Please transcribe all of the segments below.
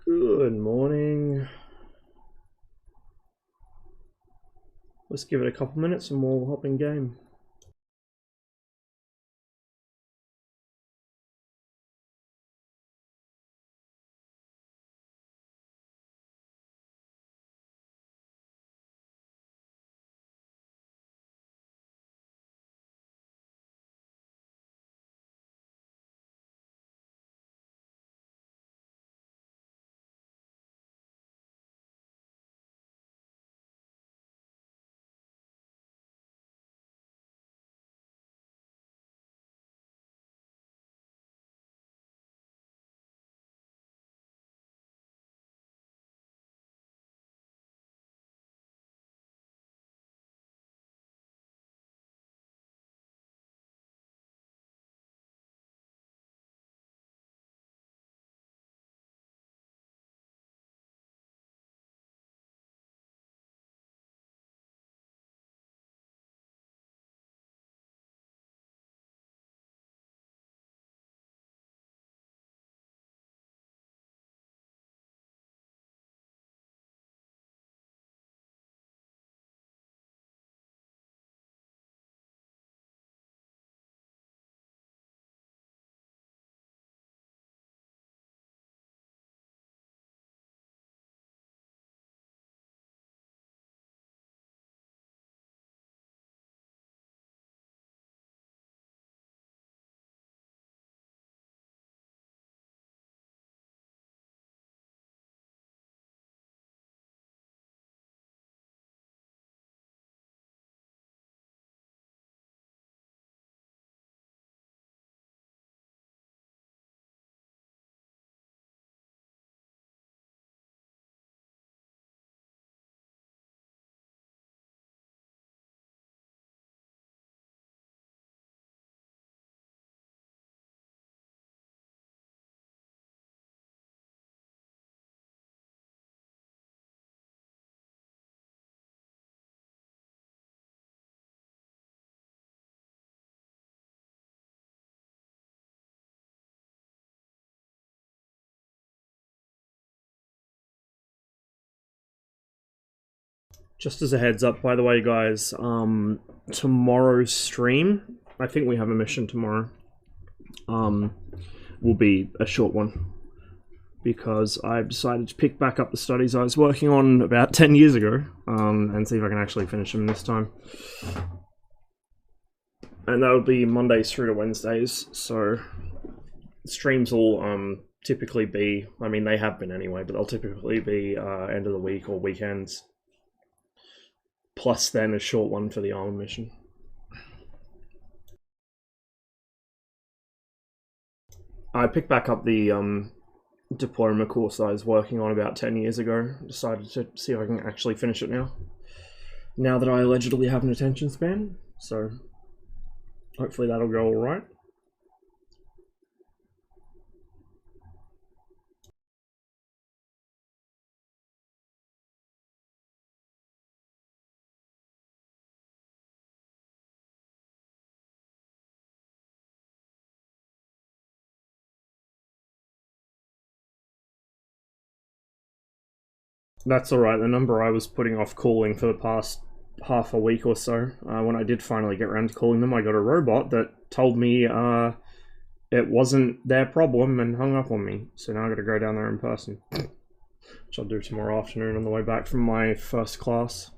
Good morning. Let's give it a couple minutes and we'll hop in game. Just as a heads up, by the way, guys, tomorrow's stream, I think we have a mission tomorrow, will be a short one. Because I've decided to pick back up the studies I was working on about 10 years ago, and see if I can actually finish them this time. And that would be Mondays through to Wednesdays, so streams will typically be, I mean they have been anyway, but they'll typically be end of the week or weekends. Plus then a short one for the armor mission. I picked back up the diploma course I was working on about 10 years ago. Decided to see if I can actually finish it now. Now that I allegedly have an attention span, so hopefully that'll go alright. That's alright, the number I was putting off calling for the past half a week or so, when I did finally get around to calling them, I got a robot that told me it wasn't their problem and hung up on me. So now I gotta go down there in person. Which I'll do tomorrow afternoon on the way back from my first class.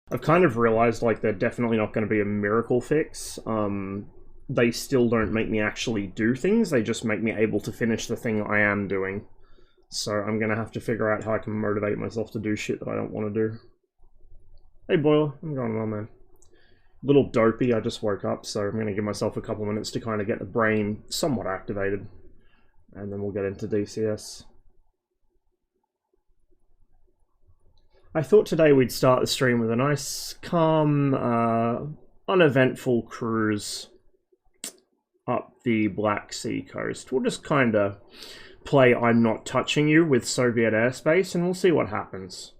I've kind of realized like they're definitely not going to be a miracle fix. They still don't make me actually do things, they just make me able to finish the thing I am doing. So I'm going to have to figure out how I can motivate myself to do shit that I don't want to do. Hey Boiler, I'm going on, man. Little dopey, I just woke up, so I'm going to give myself a couple minutes to kind of get the brain somewhat activated. And then we'll get into DCS. I thought today we'd start the stream with a nice, calm, uneventful cruise. up the Black Sea coast. We'll just kind of play I'm not touching you with Soviet airspace, and we'll see what happens.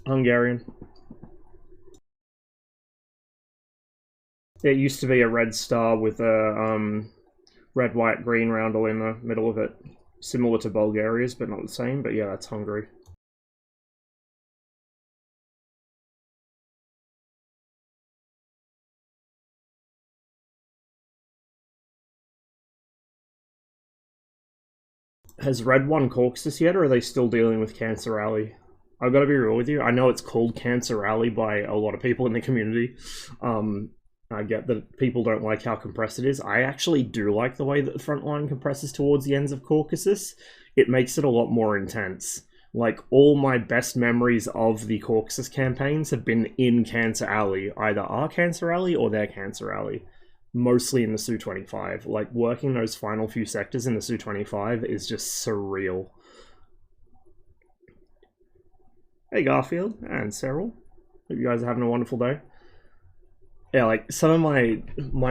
Hungarian. It used to be a red star with a red, white, green roundel in the middle of it. Similar to Bulgaria's, but not the same. But yeah, that's Hungary. Has Red won Caucasus yet, or are they still dealing with Cancer Alley? I've got to be real with you. I know it's called Cancer Alley by a lot of people in the community. I get that people don't like how compressed it is. I actually do like the way that the front line compresses towards the ends of Caucasus. It makes it a lot more intense. Like, all my best memories of the Caucasus campaigns have been in Cancer Alley. Either our Cancer Alley or their Cancer Alley. Mostly in the Su-25. Like, working those final few sectors in the Su-25 is just surreal. Hey Garfield and Cyril. Hope you guys are having a wonderful day. Yeah, like, some of my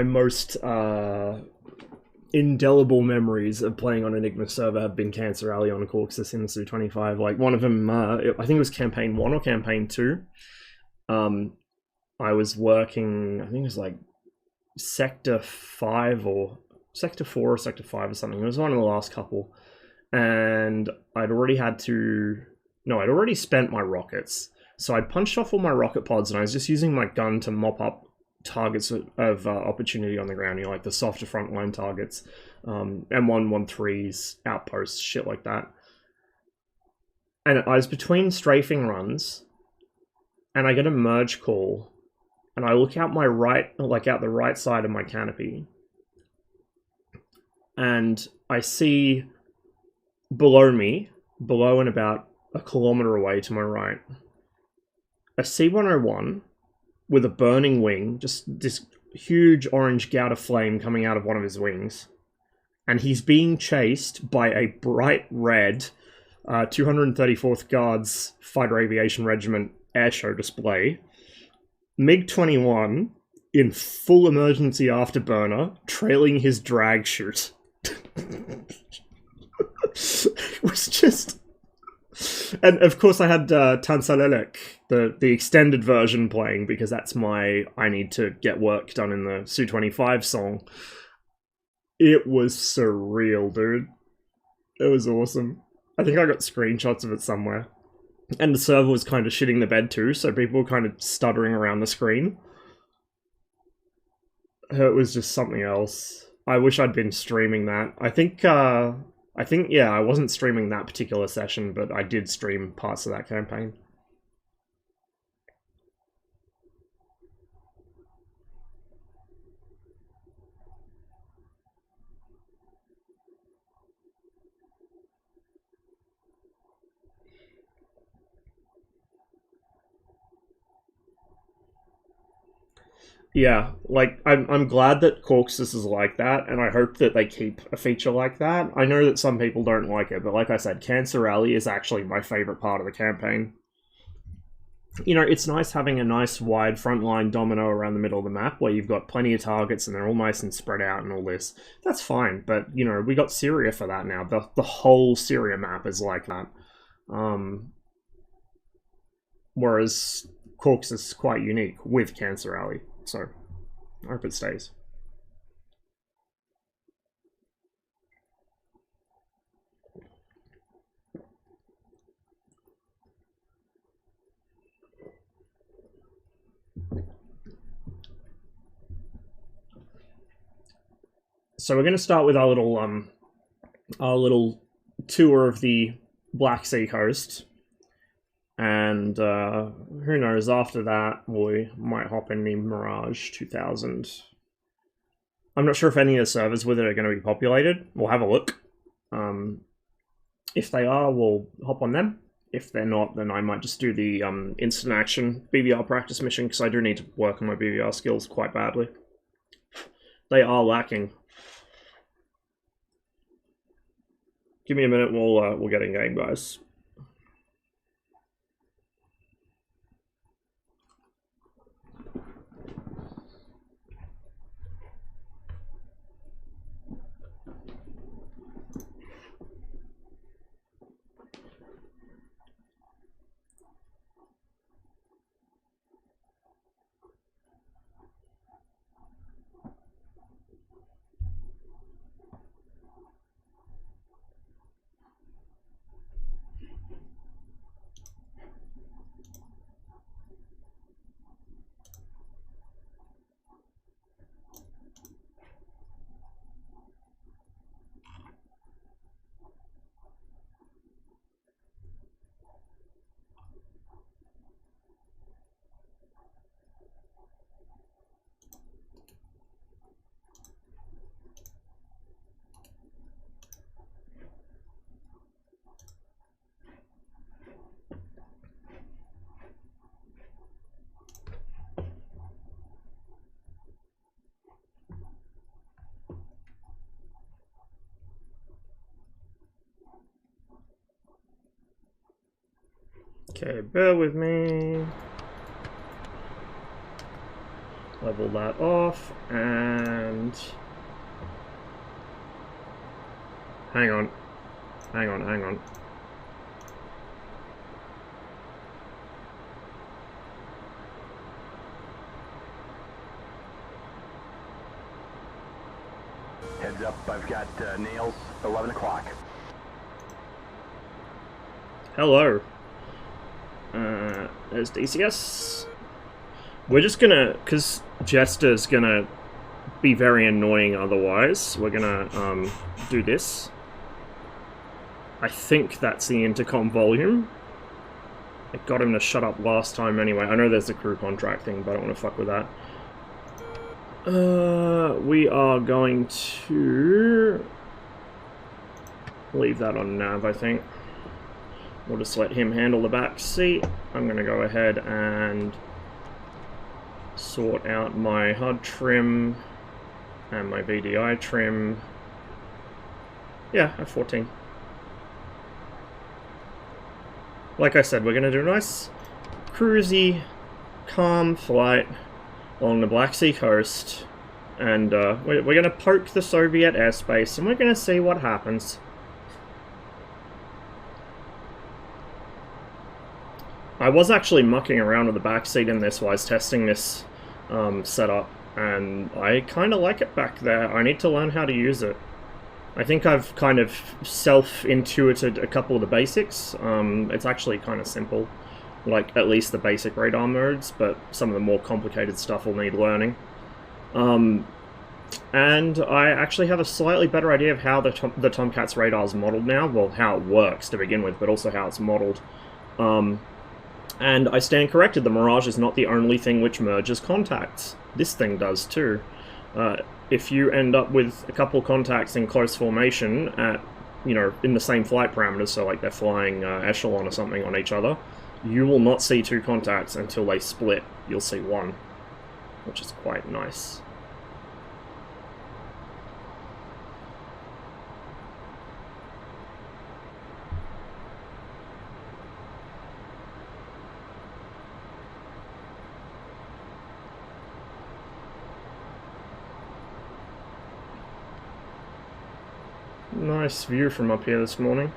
most indelible memories of playing on Enigma server have been Cancer Alley on Caucasus in the Su-25. Like, one of them, I think it was Campaign 1 or Campaign 2. I was working, I think it was like Sector 5 or Sector 4 or Sector 5 or something. It was one of the last couple. And I'd already spent my rockets. So I'd punched off all my rocket pods and I was just using my gun to mop up targets of opportunity on the ground, you know, like the softer frontline targets, M113s, outposts, shit like that. And I was between strafing runs, and I get a merge call, and I look out my right, like out the right side of my canopy, and I see below and about a kilometer away to my right, a C-101 with a burning wing, just this huge orange gout of flame coming out of one of his wings. And he's being chased by a bright red 234th Guards Fighter Aviation Regiment airshow display. MiG-21 in full emergency afterburner, trailing his drag chute. It was just... And of course I had Tansalelek, the extended version playing, because that's my I need to get work done in the Su-25 song. It was surreal, dude. It was awesome. I think I got screenshots of it somewhere. And the server was kind of shitting the bed too, so people were kind of stuttering around the screen. It was just something else. I wish I'd been streaming that. I think, yeah, I wasn't streaming that particular session, but I did stream parts of that campaign. Yeah, like, I'm glad that Caucasus is like that, and I hope that they keep a feature like that. I know that some people don't like it, but like I said, Cancer Alley is actually my favourite part of the campaign. You know, it's nice having a nice wide frontline domino around the middle of the map where you've got plenty of targets and they're all nice and spread out and all this. That's fine, but, you know, we got Syria for that now. The whole Syria map is like that. Whereas Caucasus is quite unique with Cancer Alley. So, I hope it stays. So we're going to start with our little tour of the Black Sea coast. And who knows, after that we might hop in the Mirage 2000. I'm not sure if any of the servers with it are going to be populated. We'll have a look. If they are, we'll hop on them. If they're not, then I might just do the instant action BVR practice mission, because I do need to work on my BVR skills quite badly. They are lacking. Give me a minute, we'll get in game, guys. Okay, bear with me. Level that off, and... Hang on. Hang on, hang on. Heads up, I've got nails, 11 o'clock. Hello. There's DCS. We're just gonna, because Jester's gonna be very annoying otherwise, we're gonna do this. I think that's the intercom volume. I got him to shut up last time anyway. I know there's a crew contract thing, but I don't want to fuck with that. We are going to leave that on nav, I think. We'll just let him handle the back seat. I'm going to go ahead and sort out my HUD trim and my VDI trim. Yeah, F14. Like I said, we're going to do a nice, cruisy, calm flight along the Black Sea coast. And we're going to poke the Soviet airspace and we're going to see what happens. I was actually mucking around with the backseat in this while I was testing this setup, and I kind of like it back there. I need to learn how to use it. I think I've kind of self-intuited a couple of the basics. It's actually kind of simple, like at least the basic radar modes, but some of the more complicated stuff will need learning. And I actually have a slightly better idea of how the Tomcat's radar is modeled now. Well, how it works to begin with, but also how it's modeled. And I stand corrected, the Mirage is not the only thing which merges contacts. This thing does too. If you end up with a couple contacts in close formation at, you know, in the same flight parameters, so like they're flying echelon or something on each other, you will not see two contacts until they split. You'll see one, which is quite nice. Nice view from up here this morning.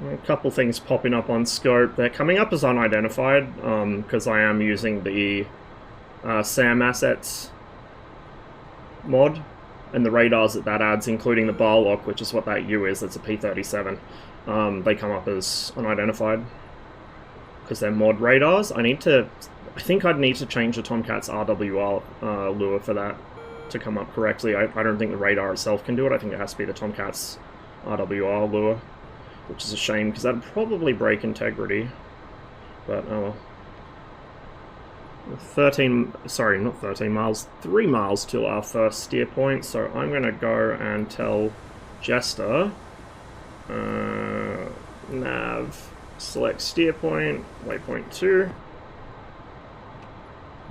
A couple things popping up on scope. They're coming up as unidentified because I am using the SAM assets mod and the radars that adds, including the bar lock, which is what that U is. It's a P37. They come up as unidentified because they're mod radars. I think I'd need to change the Tomcat's RWR lure for that to come up correctly. I don't think the radar itself can do it. I think it has to be the Tomcat's RWR lure, which is a shame because that'd probably break integrity. But oh well. 3 miles till our first steer point, so I'm gonna go and tell Jester nav select steer point, waypoint 2,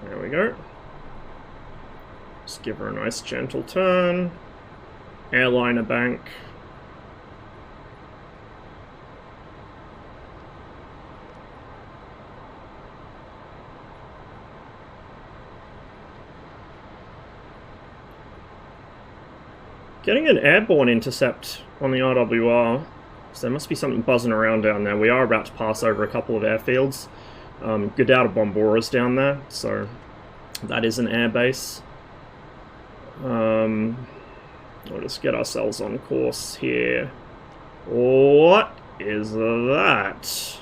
There we go. Just give her a nice gentle turn. Airliner bank. Getting an airborne intercept on the RWR, so there must be something buzzing around down there. We are about to pass over a couple of airfields. Gudauta Bombora's down there, so that is an airbase. We'll just get ourselves on course here. What is that?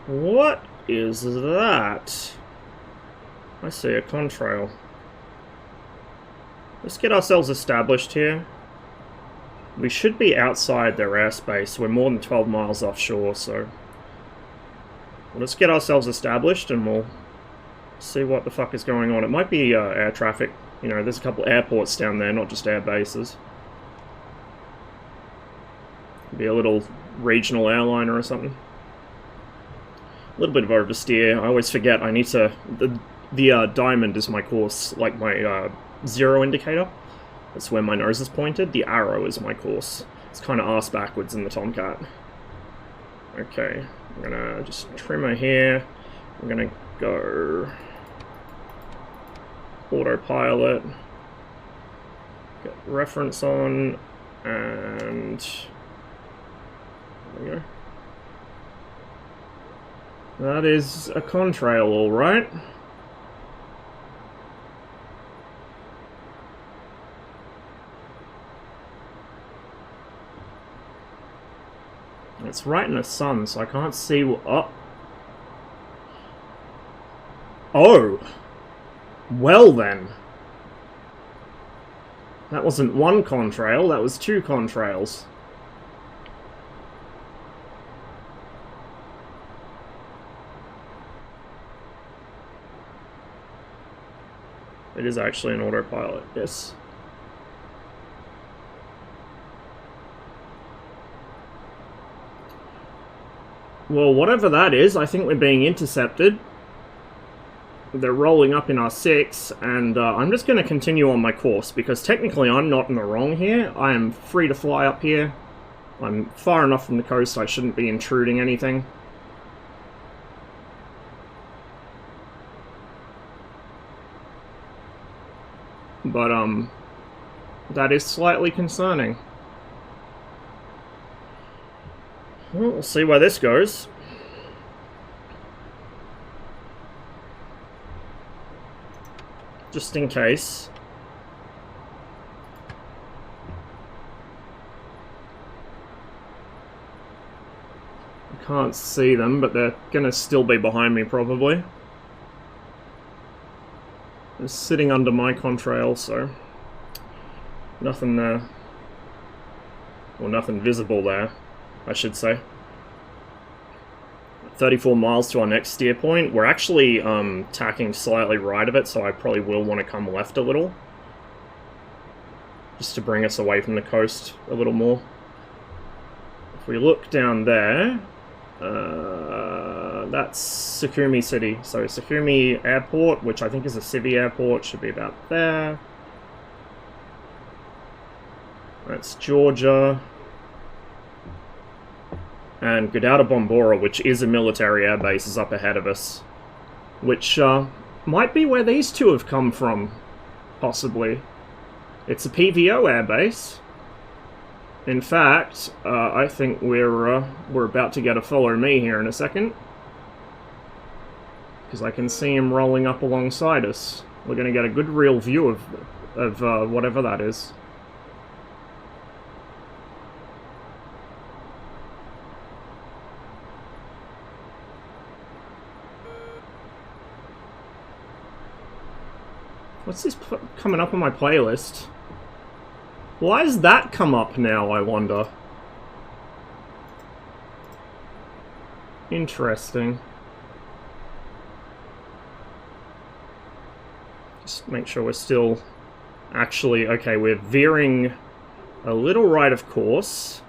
What is that? I see a contrail. Let's get ourselves established here. We should be outside their airspace. We're more than 12 miles offshore, so... let's get ourselves established and we'll see what the fuck is going on. It might be air traffic. You know, there's a couple airports down there, not just air bases. Be a little regional airliner or something. A little bit of oversteer. I always forget I need to... The diamond is my course, like my... zero indicator. That's where my nose is pointed. The arrow is my course. It's kind of arse backwards in the Tomcat. Okay, I'm gonna just trim her here. I'm gonna go autopilot. Get reference on, and there we go. That is a contrail, all right. It's right in the sun, so I can't see what... Oh! Well then. That wasn't one contrail, that was two contrails. It is actually an autopilot, yes. Well, whatever that is, I think we're being intercepted. They're rolling up in our 6, and I'm just going to continue on my course, because technically I'm not in the wrong here. I am free to fly up here. I'm far enough from the coast, I shouldn't be intruding anything. But, that is slightly concerning. Well, we'll see where this goes. Just in case. I can't see them, but they're gonna still be behind me, probably. They're sitting under my contrail, so... nothing there. Well, nothing visible there, I should say. 34 miles to our next steer point. We're actually tacking slightly right of it, so I probably will want to come left a little. Just to bring us away from the coast a little more. If we look down there, that's Sukhumi City. So Sukhumi Airport, which I think is a civvy airport, should be about there. That's Georgia. And Gudauta Bombora, which is a military airbase, is up ahead of us. Which might be where these two have come from, possibly. It's a PVO airbase. In fact, I think we're about to get a follow me here in a second. Because I can see him rolling up alongside us. We're going to get a good real view of whatever that is. What's this coming up on my playlist? Why has that come up now, I wonder? Interesting. Just make sure we're still actually... okay, we're veering a little right of course.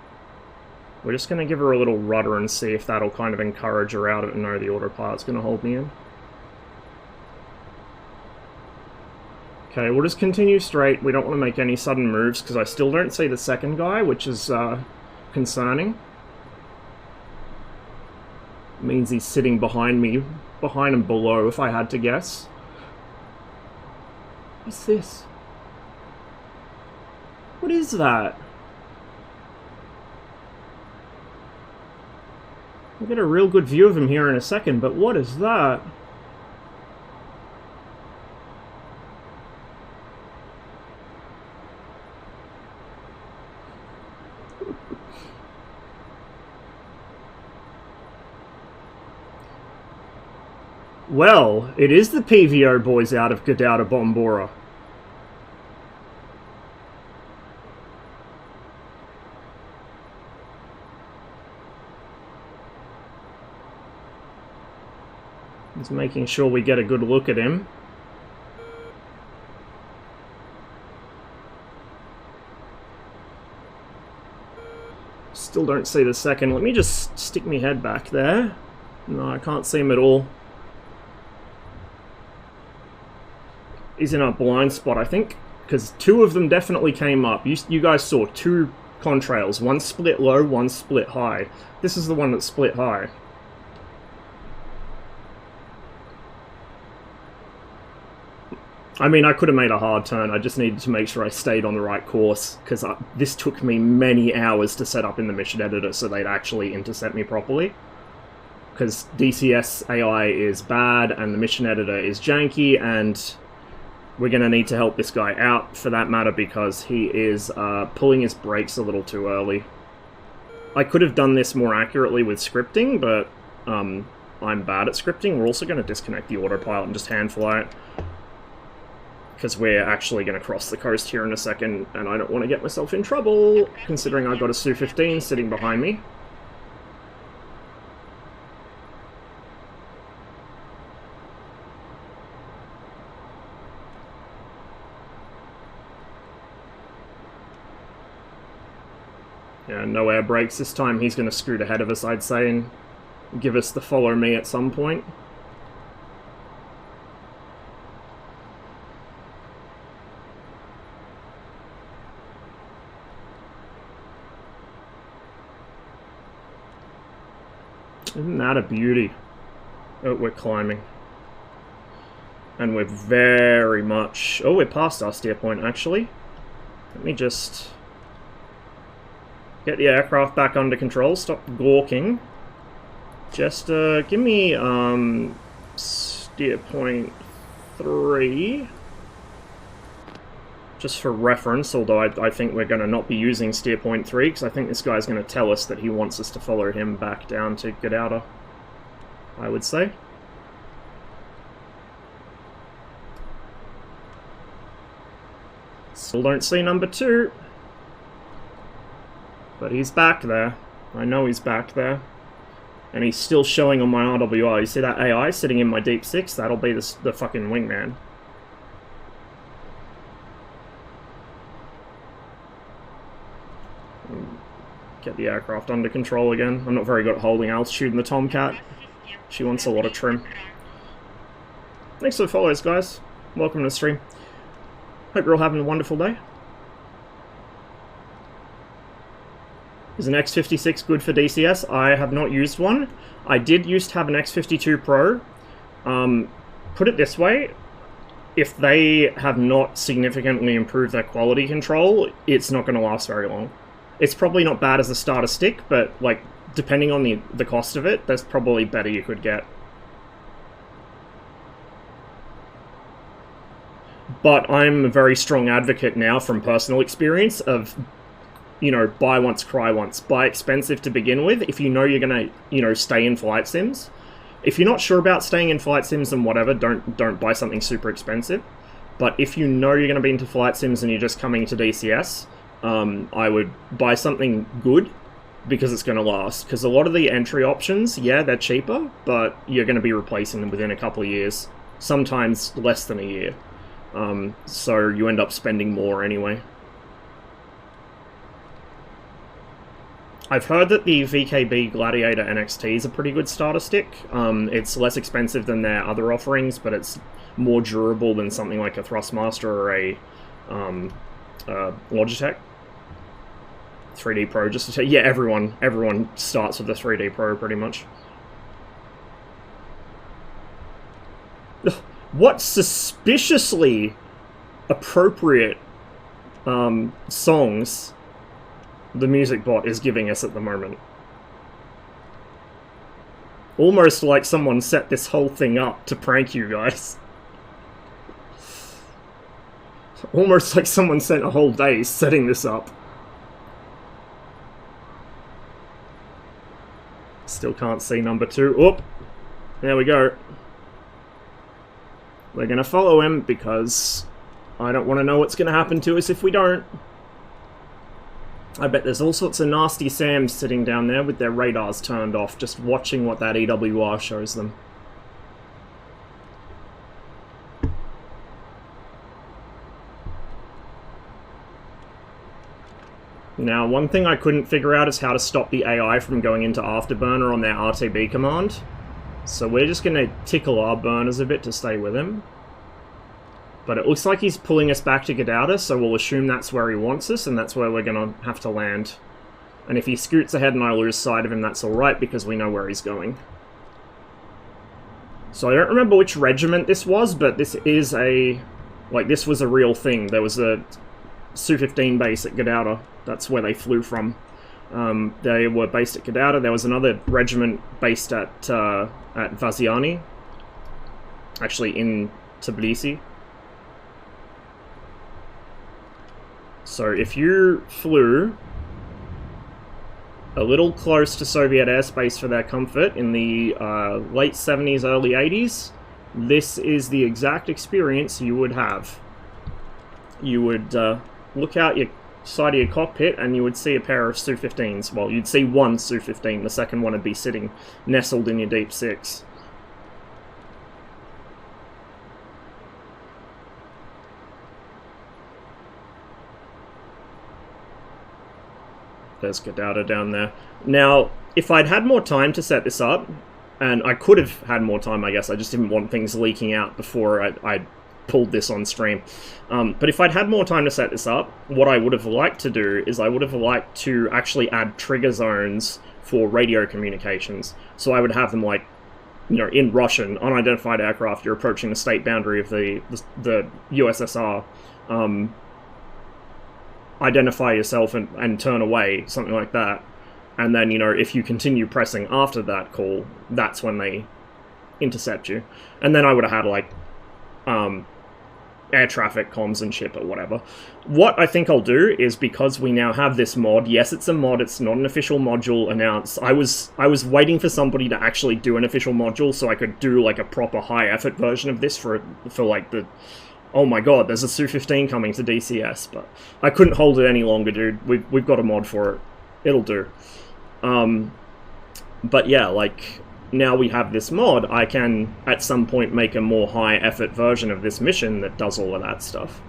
We're just going to give her a little rudder and see if that'll kind of encourage her out of it. No, the autopilot's going to hold me in. Okay, we'll just continue straight. We don't want to make any sudden moves, because I still don't see the second guy, which is concerning. It means he's sitting behind me, behind and below, if I had to guess. What's this? What is that? We'll get a real good view of him here in a second, but what is that? Well, it is the PVO boys out of Gudauta Bombora. He's making sure we get a good look at him. Still don't see the second. Let me just stick my head back there. No, I can't see him at all. He's in a blind spot, I think, because two of them definitely came up. You guys saw two contrails. One split low, one split high. This is the one that split high. I mean, I could have made a hard turn. I just needed to make sure I stayed on the right course, because this took me many hours to set up in the mission editor so they'd actually intercept me properly. Because DCS AI is bad, and the mission editor is janky, and we're going to need to help this guy out, for that matter, because he is pulling his brakes a little too early. I could have done this more accurately with scripting, but I'm bad at scripting. We're also going to disconnect the autopilot and just hand fly it, because we're actually going to cross the coast here in a second, and I don't want to get myself in trouble, considering I've got a Su-15 sitting behind me. Yeah, no air brakes this time. He's going to scoot ahead of us, I'd say, and give us the follow me at some point. Isn't that a beauty? Oh, we're climbing. And we're very much... Oh, we're past our steer point, actually. Let me just get the aircraft back under control. Stop gawking. Just give me steer point 3. Just for reference, although I think we're going to not be using steer point 3, because I think this guy's going to tell us that he wants us to follow him back down to Gudauta, I would say. Still don't see number 2. But he's back there. I know he's back there. And he's still showing on my RWR. You see that AI sitting in my Deep 6? That'll be the fucking wingman. Get the aircraft under control again. I'm not very good at holding altitude in the Tomcat. She wants a lot of trim. Thanks for the follows, guys. Welcome to the stream. Hope you're all having a wonderful day. Is an X56 good for DCS? I have not used one. I did used to have an X52 Pro. Put it this way, if they have not significantly improved their quality control, it's not going to last very long. It's probably not bad as a starter stick, but like depending on the cost of it, there's probably better you could get. But I'm a very strong advocate now from personal experience of, you know, buy once, cry once. Buy expensive to begin with if you know you're going to, you know, stay in flight sims. If you're not sure about staying in flight sims and whatever, don't buy something super expensive. But if you know you're going to be into flight sims and you're just coming to DCS, I would buy something good because it's going to last. Because a lot of the entry options, yeah, they're cheaper, but you're going to be replacing them within a couple of years. Sometimes less than a year. So you end up spending more anyway. I've heard that the VKB Gladiator NXT is a pretty good starter stick. It's less expensive than their other offerings, but it's more durable than something like a Thrustmaster or a Logitech. 3D Pro, just to tell you. Yeah, everyone starts with the 3D Pro pretty much. What suspiciously appropriate songs the music bot is giving us at the moment. Almost like someone set this whole thing up to prank you guys. Almost like someone spent a whole day setting this up. Still can't see number 2. Oh, there we go. We're gonna follow him because I don't want to know what's gonna happen to us if we don't. I bet there's all sorts of nasty Sams sitting down there with their radars turned off, just watching what that EWR shows them. Now, one thing I couldn't figure out is how to stop the AI from going into Afterburner on their RTB command. So we're just going to tickle our burners a bit to stay with him. But it looks like he's pulling us back to Gudauta, so we'll assume that's where he wants us, and that's where we're going to have to land. And if he scoots ahead and I lose sight of him, that's alright, because we know where he's going. So I don't remember which regiment this was, but this is a... like, this was a real thing. There was a Su-15 base at Gudauta. That's where they flew from. They were based at Gudauta. There was another regiment based at Vaziani. Actually, in Tbilisi. So if you flew a little close to Soviet airspace for their comfort in the late 70s, early 80s, this is the exact experience you would have. You would look out your side of your cockpit and you would see a pair of Su-15s. Well, you'd see one Su-15, the second one would be sitting nestled in your Deep Six. There's Gudauta down there. Now, if I'd had more time to set this up, and I could have had more time, I guess, I just didn't want things leaking out before I pulled this on stream. But if I'd had more time to set this up, what I would have liked to do is I would have liked to actually add trigger zones for radio communications. So I would have them, like, you know, in Russian, unidentified aircraft, you're approaching the state boundary of the USSR. Identify yourself and turn away, something like that. And then, you know, if you continue pressing after that call, that's when they intercept you. And then I would have had, like, air traffic comms and shit or whatever. What I think I'll do is, because we now have this mod, yes, it's a mod, it's not an official module announced. I was waiting for somebody to actually do an official module so I could do, like, a proper high-effort version of this for like, the... oh my god, there's a Su-15 coming to DCS, but I couldn't hold it any longer, dude. We've got a mod for it. It'll do. But yeah, like, now we have this mod, I can, at some point, make a more high-effort version of this mission that does all of that stuff.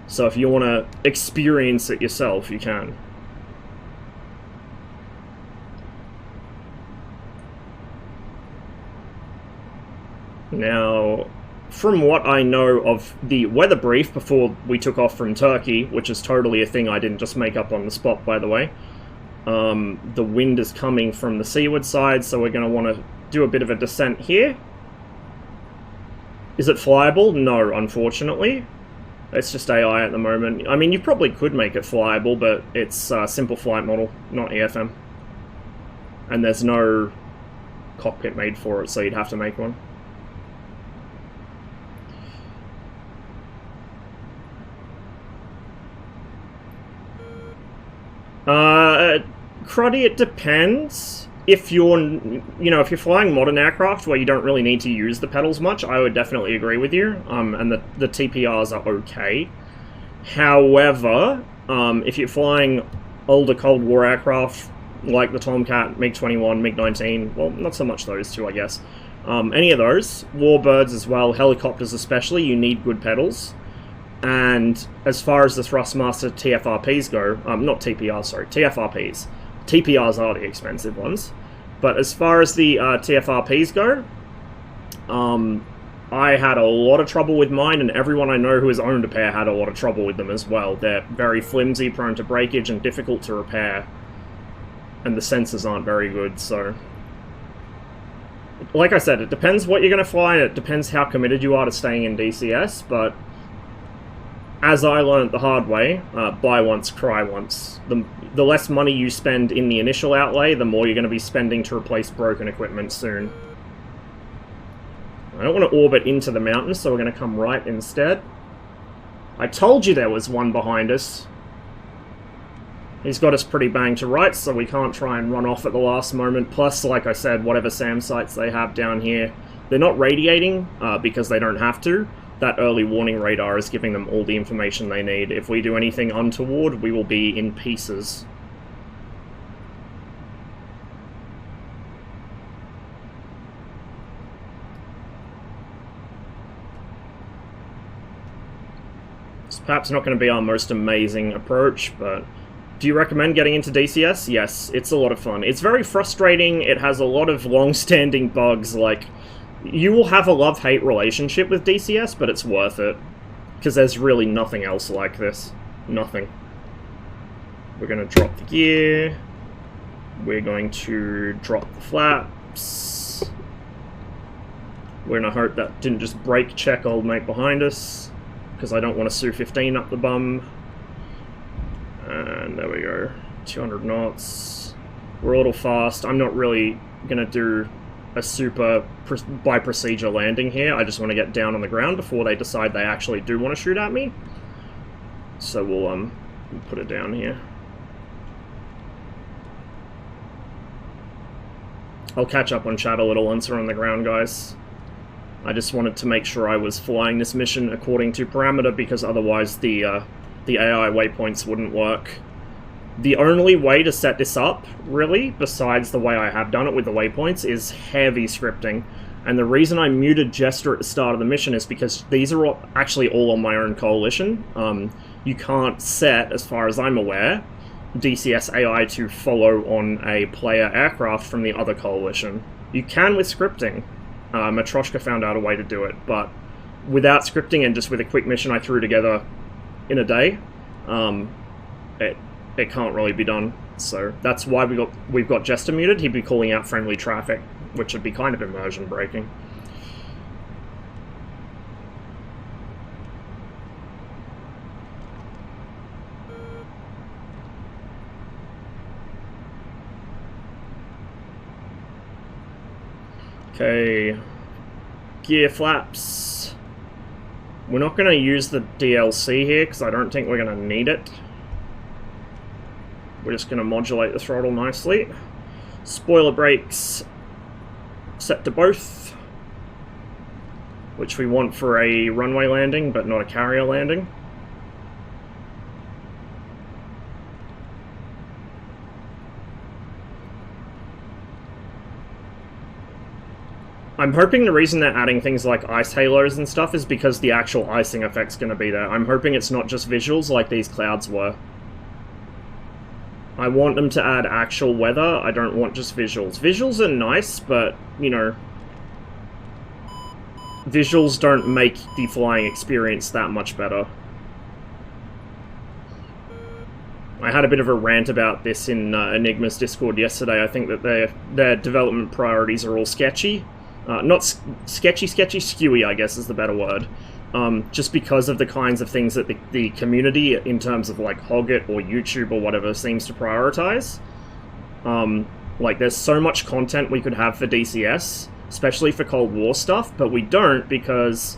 So if you want to experience it yourself, you can. Now, from what I know of the weather brief before we took off from Turkey, which is totally a thing I didn't just make up on the spot, by the way, the wind is coming from the seaward side, so we're going to want to do a bit of a descent here. Is it flyable? No, unfortunately. It's just AI at the moment. I mean, you probably could make it flyable, but it's a simple flight model, not EFM. And there's no cockpit made for it, so you'd have to make one. Cruddy, it depends. If you're, you know, if you're flying modern aircraft where you don't really need to use the pedals much, I would definitely agree with you. And the TPRs are okay. However, if you're flying older Cold War aircraft like the Tomcat, MiG-21, MiG-19, well, not so much those two, I guess. Any of those, warbirds as well, helicopters especially, you need good pedals. And as far as the Thrustmaster TFRPs go, not TPRs, sorry, TFRPs, TPRs are the expensive ones. But as far as the TFRPs go, I had a lot of trouble with mine, and everyone I know who has owned a pair had a lot of trouble with them as well. They're very flimsy, prone to breakage, and difficult to repair. And the sensors aren't very good, so... Like I said, it depends what you're going to fly, and it depends how committed you are to staying in DCS, but... As I learned the hard way, buy once, cry once. The less money you spend in the initial outlay, the more you're going to be spending to replace broken equipment soon. I don't want to orbit into the mountains, so we're going to come right instead. I told you there was one behind us. He's got us pretty banged to rights, so we can't try and run off at the last moment. Plus, like I said, whatever SAM sites they have down here, they're not radiating because they don't have to. That early warning radar is giving them all the information they need. If we do anything untoward, we will be in pieces. It's perhaps not going to be our most amazing approach, but... Do you recommend getting into DCS? Yes, it's a lot of fun. It's very frustrating, it has a lot of long-standing bugs, like... You will have a love-hate relationship with DCS, but it's worth it. Because there's really nothing else like this. Nothing. We're going to drop the gear. We're going to drop the flaps. We're going to hope that didn't just brake check old mate behind us. Because I don't want to Su-15 up the bum. And there we go. 200 knots. We're a little fast. I'm not really going to do a super by procedure landing here. I just want to get down on the ground before they decide they actually do want to shoot at me. So we'll put it down here. I'll catch up on chat a little once we're on the ground, guys. I just wanted to make sure I was flying this mission according to parameter, because otherwise the AI waypoints wouldn't work. The only way to set this up, really, besides the way I have done it with the waypoints, is heavy scripting. And the reason I muted Jester at the start of the mission is because these are actually all on my own coalition. You can't set, as far as I'm aware, DCS AI to follow on a player aircraft from the other coalition. You can with scripting. Matroshka found out a way to do it, but without scripting and just with a quick mission I threw together in a day, it can't really be done. So that's why we've got Jester muted. He'd be calling out friendly traffic, which would be kind of immersion breaking. Okay, gear flaps. We're not going to use the DLC here because I don't think we're going to need it. We're just going to modulate the throttle nicely. Spoiler brakes set to both, which we want for a runway landing, but not a carrier landing. I'm hoping the reason they're adding things like ice halos and stuff is because the actual icing effect's going to be there. I'm hoping it's not just visuals like these clouds were. I want them to add actual weather, I don't want just visuals. Visuals are nice, but, you know, visuals don't make the flying experience that much better. I had a bit of a rant about this in Enigma's Discord yesterday. I think that their development priorities are all sketchy. Not sketchy, skewy, I guess is the better word. Just because of the kinds of things that the community, in terms of like Hoggit or YouTube or whatever, seems to prioritize. Like, there's so much content we could have for DCS, especially for Cold War stuff, but we don't because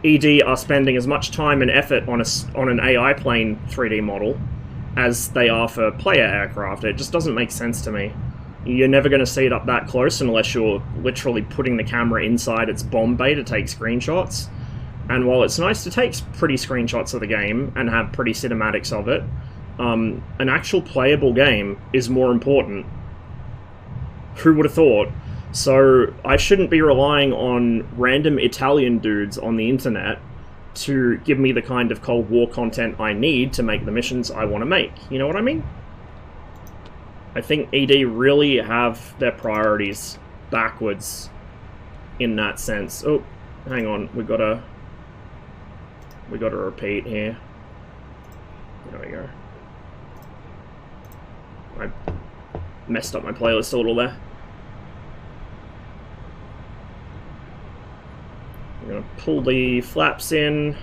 ED are spending as much time and effort on an AI plane 3D model as they are for player aircraft. It just doesn't make sense to me. You're never going to see it up that close unless you're literally putting the camera inside its bomb bay to take screenshots. And while it's nice to take pretty screenshots of the game and have pretty cinematics of it, an actual playable game is more important. Who would have thought? So I shouldn't be relying on random Italian dudes on the internet to give me the kind of Cold War content I need to make the missions I want to make. You know what I mean? I think ED really have their priorities backwards in that sense. Oh, hang on, we gotta repeat here. There we go. I messed up my playlist a little there. I'm gonna pull the flaps in.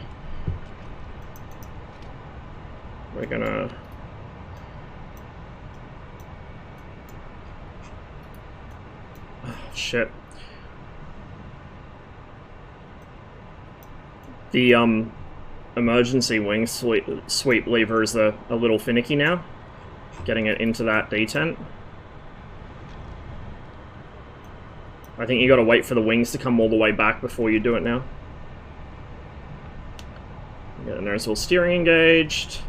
We're gonna... Oh, shit. The, emergency wing sweep lever is a little finicky now. Getting it into that detent. I think you gotta wait for the wings to come all the way back before you do it now. Get the nose wheel steering engaged.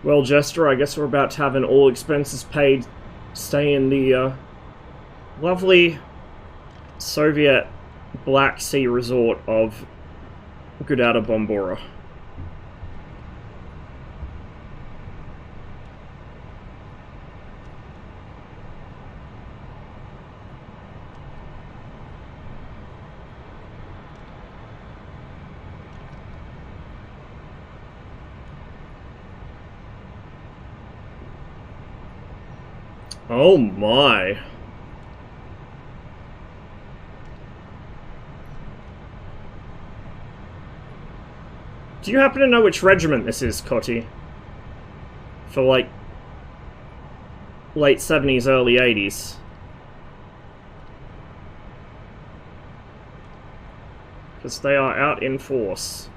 Well, Jester, I guess we're about to have an all expenses paid stay in the lovely Soviet Black Sea resort of Gudauta Bombora. Oh my. Do you happen to know which regiment this is, Cotty? For like late 70s, early 80s. Because they are out in force.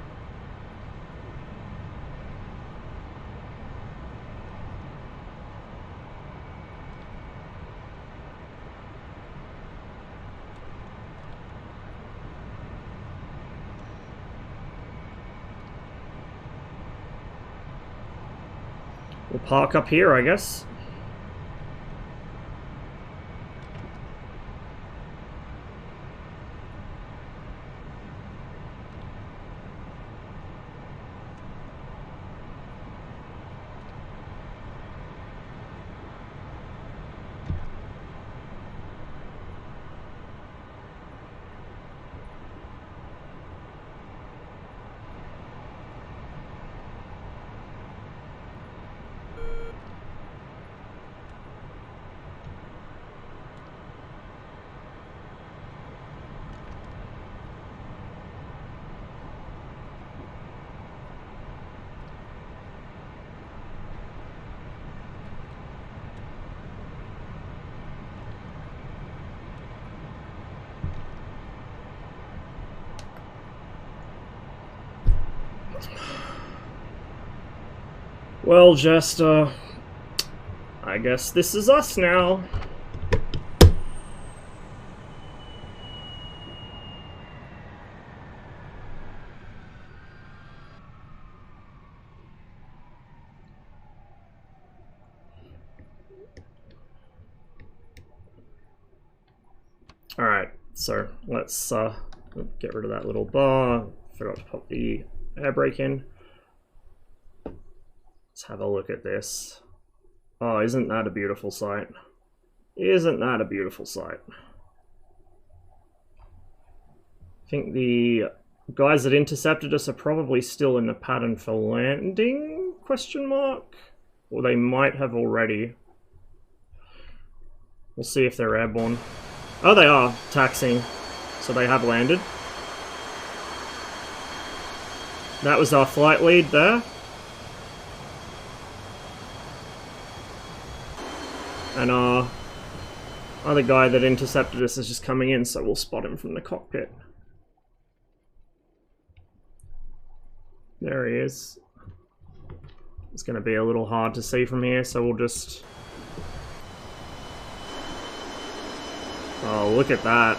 We'll park up here, I guess. Well, Jester, I guess this is us now. Alright, so let's get rid of that little bar. Forgot to pop the air brake in. Let's have a look at this. Oh, isn't that a beautiful sight? Isn't that a beautiful sight? I think the guys that intercepted us are probably still in the pattern for landing, question mark? Or they might have already. We'll see if they're airborne. Oh, they are taxiing, so they have landed. That was our flight lead there. And our other guy that intercepted us is just coming in, so we'll spot him from the cockpit. There he is. It's going to be a little hard to see from here, so we'll just... Oh, look at that.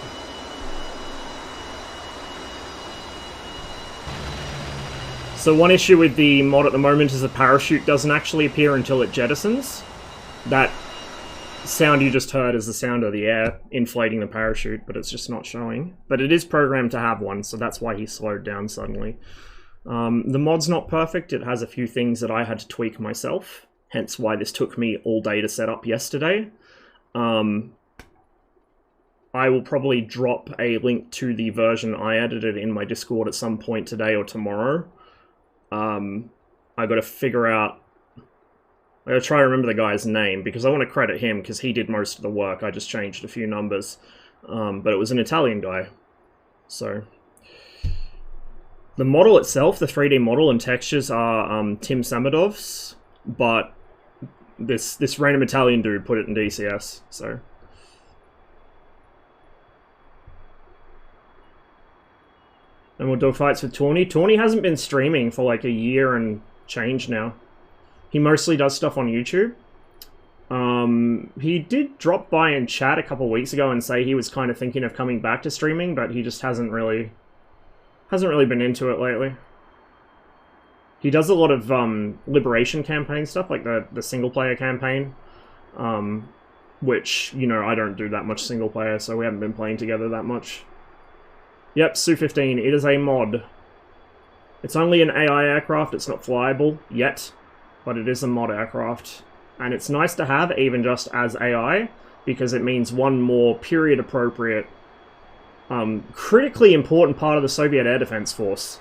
So one issue with the mod at the moment is the parachute doesn't actually appear until it jettisons. That sound you just heard is the sound of the air inflating the parachute, but it's just not showing. But it is programmed to have one, so that's why he slowed down suddenly. The mod's not perfect. It has a few things that I had to tweak myself, hence why this took me all day to set up yesterday. I will probably drop a link to the version I edited in my Discord at some point today or tomorrow. I gotta figure out... I gotta try to remember the guy's name, because I want to credit him, because he did most of the work. I just changed a few numbers. But it was an Italian guy. So... the model itself, the 3D model and textures are Tim Samedov's, but this random Italian dude put it in DCS, so... And we'll do fights with Tawny. Tawny hasn't been streaming for like a year and change now. He mostly does stuff on YouTube. He did drop by in chat a couple weeks ago and say he was kind of thinking of coming back to streaming, but he just hasn't really been into it lately. He does a lot of liberation campaign stuff, like the single player campaign, which, you know, I don't do that much single player, so we haven't been playing together that much. Yep, Su-15, it is a mod. It's only an AI aircraft, it's not flyable yet, but it is a mod aircraft. And it's nice to have, even just as AI, because it means one more period-appropriate, critically important part of the Soviet Air Defense Force.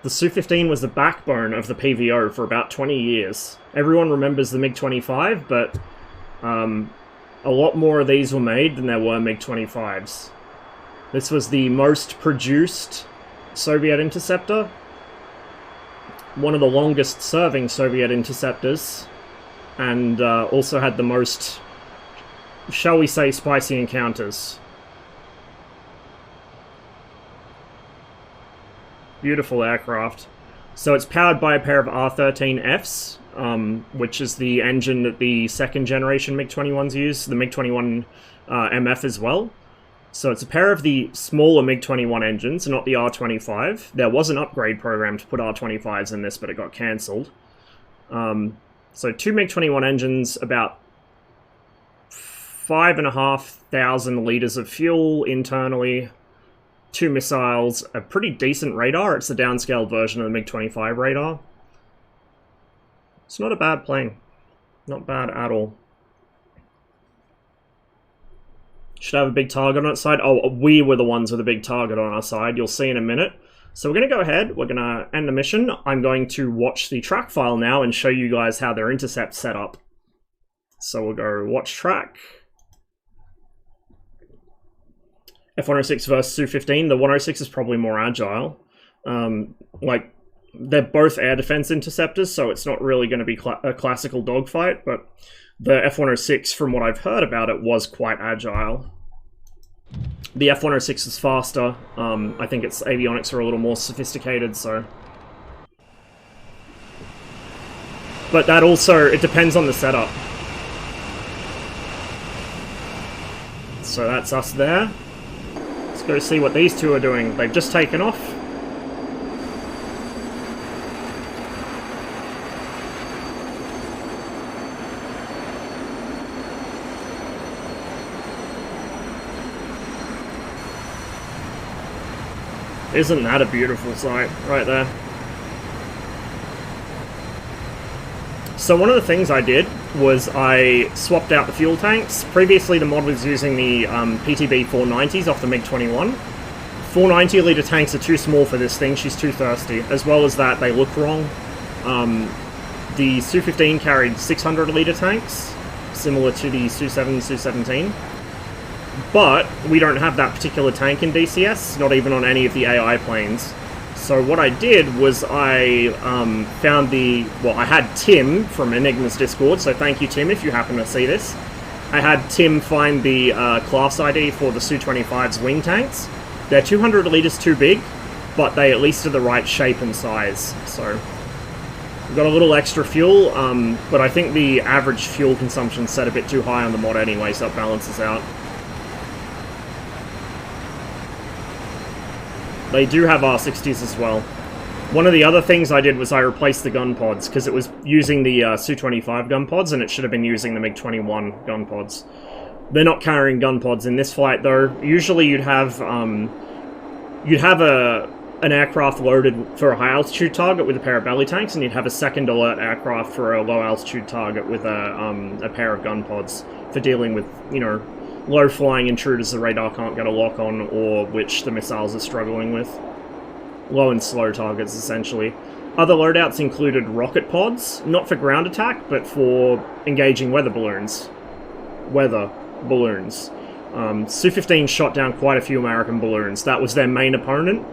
The Su-15 was the backbone of the PVO for about 20 years. Everyone remembers the MiG-25, but a lot more of these were made than there were MiG-25s. This was the most produced Soviet interceptor, one of the longest serving Soviet interceptors, and also had the most, shall we say, spicy encounters. Beautiful aircraft. So it's powered by a pair of R-13Fs, which is the engine that the second generation MiG-21s use, the MiG-21 MF as well. So it's a pair of the smaller MiG-21 engines, not the R-25. There was an upgrade program to put R-25s in this, but it got cancelled. So two MiG-21 engines, about 5,500 litres of fuel internally, 2 missiles, a pretty decent radar. It's the downscaled version of the MiG-25 radar. It's not a bad plane. Not bad at all. Should have a big target on its side. Oh, we were the ones with a big target on our side. You'll see in a minute. So we're going to go ahead. We're going to end the mission. I'm going to watch the track file now and show you guys how their intercept's set up. So we'll go watch track. F-106 versus Su-15. The 106 is probably more agile. Like, they're both air defense interceptors, so it's not really going to be a classical dogfight, but the F-106, from what I've heard about it, was quite agile. The F-106 is faster. I think its avionics are a little more sophisticated, so... But that also, it depends on the setup. So that's us there. Let's go see what these two are doing. They've just taken off. Isn't that a beautiful sight right there? So one of the things I did was I swapped out the fuel tanks. Previously the mod was using the PTB 490s off the MiG-21. 490 litre tanks are too small for this thing, she's too thirsty. As well as that, they look wrong. The Su-15 carried 600 litre tanks, similar to the Su-7, Su-17. But we don't have that particular tank in DCS, not even on any of the AI planes. So what I did was I found I had Tim from Enigma's Discord, so thank you Tim if you happen to see this. I had Tim find the class ID for the Su-25's wing tanks. They're 200 litres too big, but they at least are the right shape and size. So we've got a little extra fuel, but I think the average fuel consumption's set a bit too high on the mod anyway, so it balances out. They do have R60s as well. One of the other things I did was I replaced the gun pods, because it was using the Su-25 gun pods, and it should have been using the MiG-21 gun pods. They're not carrying gun pods in this flight, though. Usually you'd have a an aircraft loaded for a high-altitude target with a pair of belly tanks, and you'd have a second alert aircraft for a low-altitude target with a pair of gun pods for dealing with, you know, low-flying intruders the radar can't get a lock on, or which the missiles are struggling with. Low and slow targets, essentially. Other loadouts included rocket pods, not for ground attack, but for engaging weather balloons. Su-15 shot down quite a few American balloons. That was their main opponent.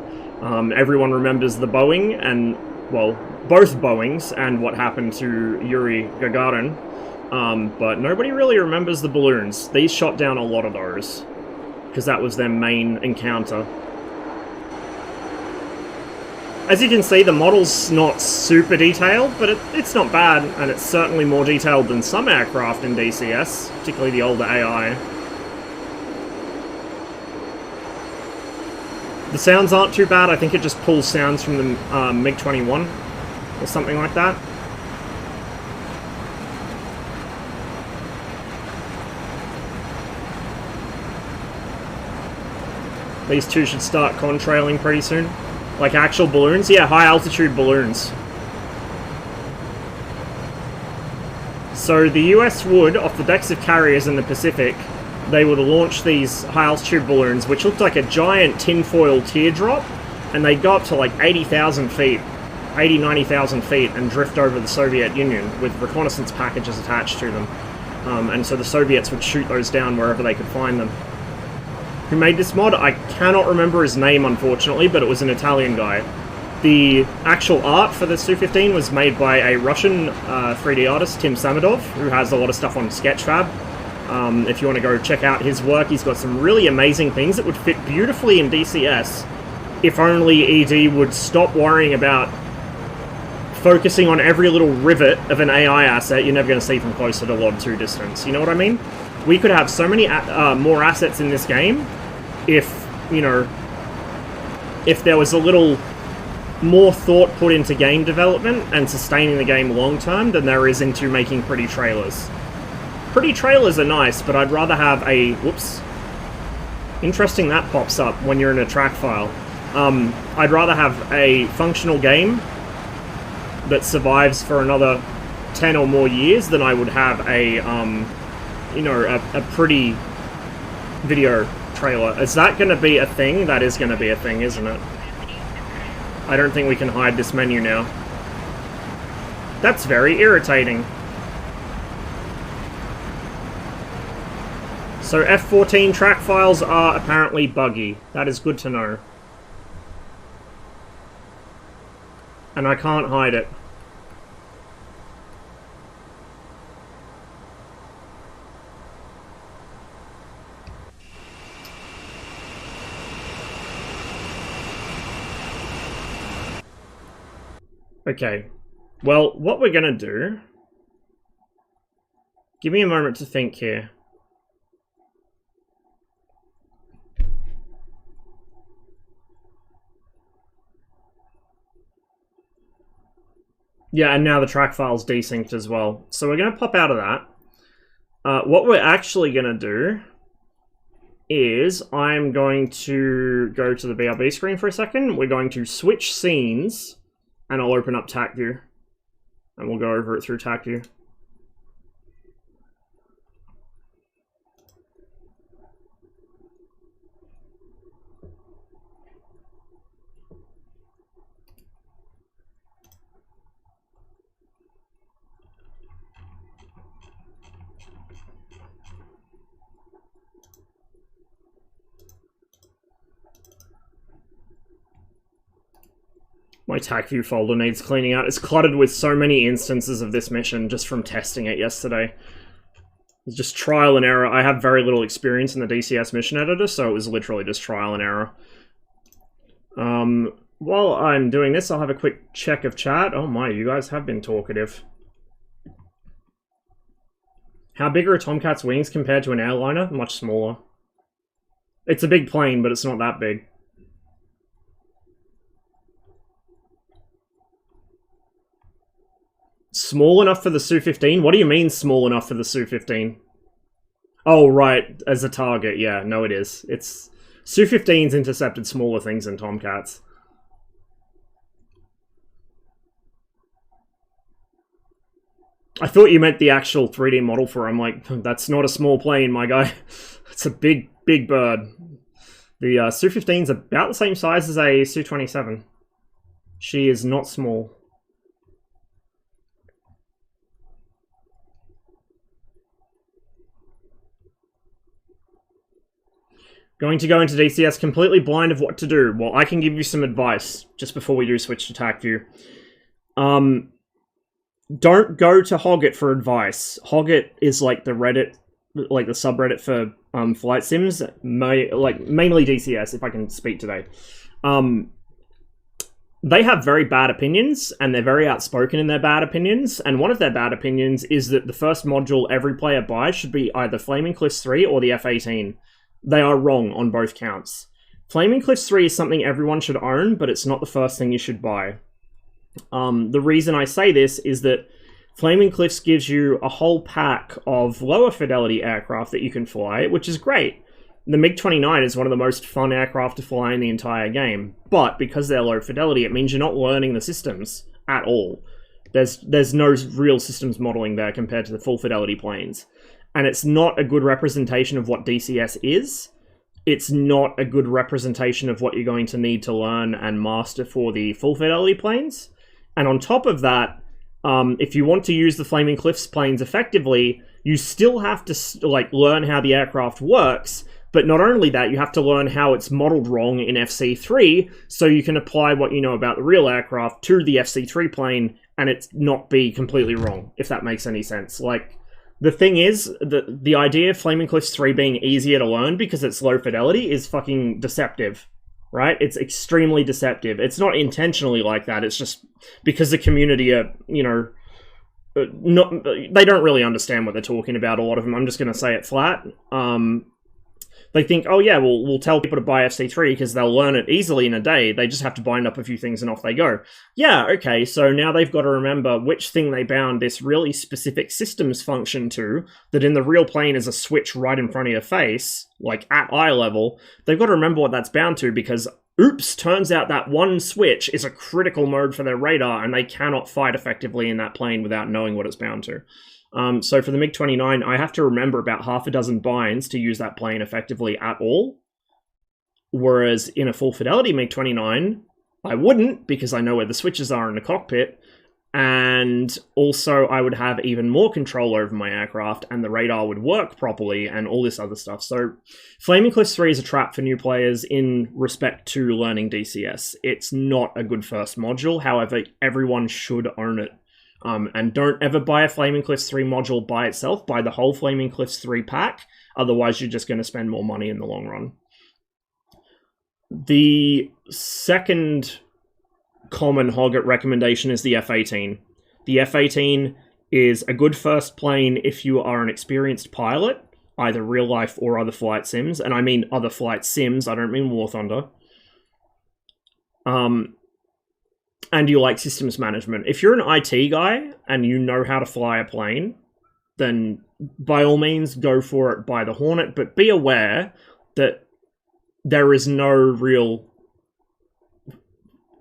Everyone remembers the Boeing, and, well, both Boeings, and what happened to Yuri Gagarin. But nobody really remembers the balloons. These shot down a lot of those, because that was their main encounter. As you can see, the model's not super detailed, but it's not bad, and it's certainly more detailed than some aircraft in DCS, particularly the older AI. The sounds aren't too bad. I think it just pulls sounds from the MiG-21 or something like that. These two should start contrailing pretty soon. Like actual balloons? Yeah, high altitude balloons. So the US would, off the decks of carriers in the Pacific, they would launch these high altitude balloons, which looked like a giant tinfoil teardrop, and they'd go up to like 80,000 feet, 90,000 feet, and drift over the Soviet Union with reconnaissance packages attached to them. And so the Soviets would shoot those down wherever they could find them. Who made this mod? I cannot remember his name, unfortunately, but it was an Italian guy. The actual art for the Su-15 was made by a Russian 3D artist, Tim Samedov, who has a lot of stuff on Sketchfab. If you want to go check out his work, he's got some really amazing things that would fit beautifully in DCS, if only ED would stop worrying about focusing on every little rivet of an AI asset you're never going to see from closer to LOD 2 distance. You know what I mean? We could have so many more assets in this game if, you know, if there was a little more thought put into game development and sustaining the game long term than there is into making pretty trailers. Pretty trailers are nice, but I'd rather have a... Whoops. Interesting that pops up when you're in a track file. I'd rather have a functional game that survives for another 10 or more years than I would have a, you know, a pretty video trailer. Is that going to be a thing? That is going to be a thing, isn't it? I don't think we can hide this menu now. That's very irritating. So F-14 track files are apparently buggy. That is good to know. And I can't hide it. Okay. Well, what we're gonna do... Give me a moment to think here. Yeah, and now the track file's desynced as well. So we're going to pop out of that. What we're actually going to do is I'm going to go to the BRB screen for a second. We're going to switch scenes, and I'll open up TAC View. And we'll go over it through TAC View. My TAC View folder needs cleaning out. It's cluttered with so many instances of this mission just from testing it yesterday. It's just trial and error. I have very little experience in the DCS mission editor, so it was literally just trial and error. While I'm doing this, I'll have a quick check of chat. Oh my, you guys have been talkative. How big are a Tomcat's wings compared to an airliner? Much smaller. It's a big plane, but it's not that big. Small enough for the Su-15? What do you mean small enough for the Su-15? Oh, right, as a target. Yeah, no it is. It's... Su-15's intercepted smaller things than Tomcats. I thought you meant the actual 3D model for it. I'm like, that's not a small plane, my guy. It's a big, big bird. The Su-15 is about the same size as a Su-27. She is not small. Going to go into DCS completely blind of what to do. Well, I can give you some advice just before we do switch to TAC view. Don't go to Hoggit for advice. Hoggit is like the Reddit, like the subreddit for flight sims, mainly DCS, if I can speak today. They have very bad opinions, and they're very outspoken in their bad opinions, and one of their bad opinions is that the first module every player buys should be either Flaming Cliffs 3 or the F-18. They are wrong on both counts. Flaming Cliffs 3 is something everyone should own, but it's not the first thing you should buy. The reason I say this is that Flaming Cliffs gives you a whole pack of lower fidelity aircraft that you can fly, which is great. The MiG-29 is one of the most fun aircraft to fly in the entire game, but because they're low fidelity, it means you're not learning the systems at all. There's no real systems modeling there compared to the full fidelity planes. And it's not a good representation of what DCS is. It's not a good representation of what you're going to need to learn and master for the full fidelity planes. And on top of that, if you want to use the Flaming Cliffs planes effectively, you still have to learn how the aircraft works. But not only that, you have to learn how it's modeled wrong in FC3, so you can apply what you know about the real aircraft to the FC3 plane, and it not be completely wrong, if that makes any sense. Like, the thing is, the idea of Flaming Cliffs 3 being easier to learn because it's low fidelity is fucking deceptive, right? It's extremely deceptive. It's not intentionally like that, it's just because the community are, you know, they don't really understand what they're talking about, a lot of them. I'm just going to say it flat. They think, oh yeah, we'll tell people to buy FC3 because they'll learn it easily in a day. They just have to bind up a few things and off they go. Yeah, okay, so now they've got to remember which thing they bound this really specific systems function to, that in the real plane is a switch right in front of your face, like at eye level. They've got to remember what that's bound to because, oops, turns out that one switch is a critical mode for their radar and they cannot fight effectively in that plane without knowing what it's bound to. So for the MiG-29, I have to remember about half a dozen binds to use that plane effectively at all. Whereas in a full fidelity MiG-29, I wouldn't, because I know where the switches are in the cockpit. And also I would have even more control over my aircraft and the radar would work properly and all this other stuff. So Flaming Cliffs 3 is a trap for new players in respect to learning DCS. It's not a good first module, however, everyone should own it. And don't ever buy a Flaming Cliffs 3 module by itself. Buy the whole Flaming Cliffs 3 pack. Otherwise, you're just going to spend more money in the long run. The second common Hoggit recommendation is the F-18. The F-18 is a good first plane if you are an experienced pilot, either real life or other flight sims. And I mean other flight sims, I don't mean War Thunder. And you like systems management. If you're an IT guy and you know how to fly a plane, then by all means go for it, buy the Hornet, but be aware that there is no real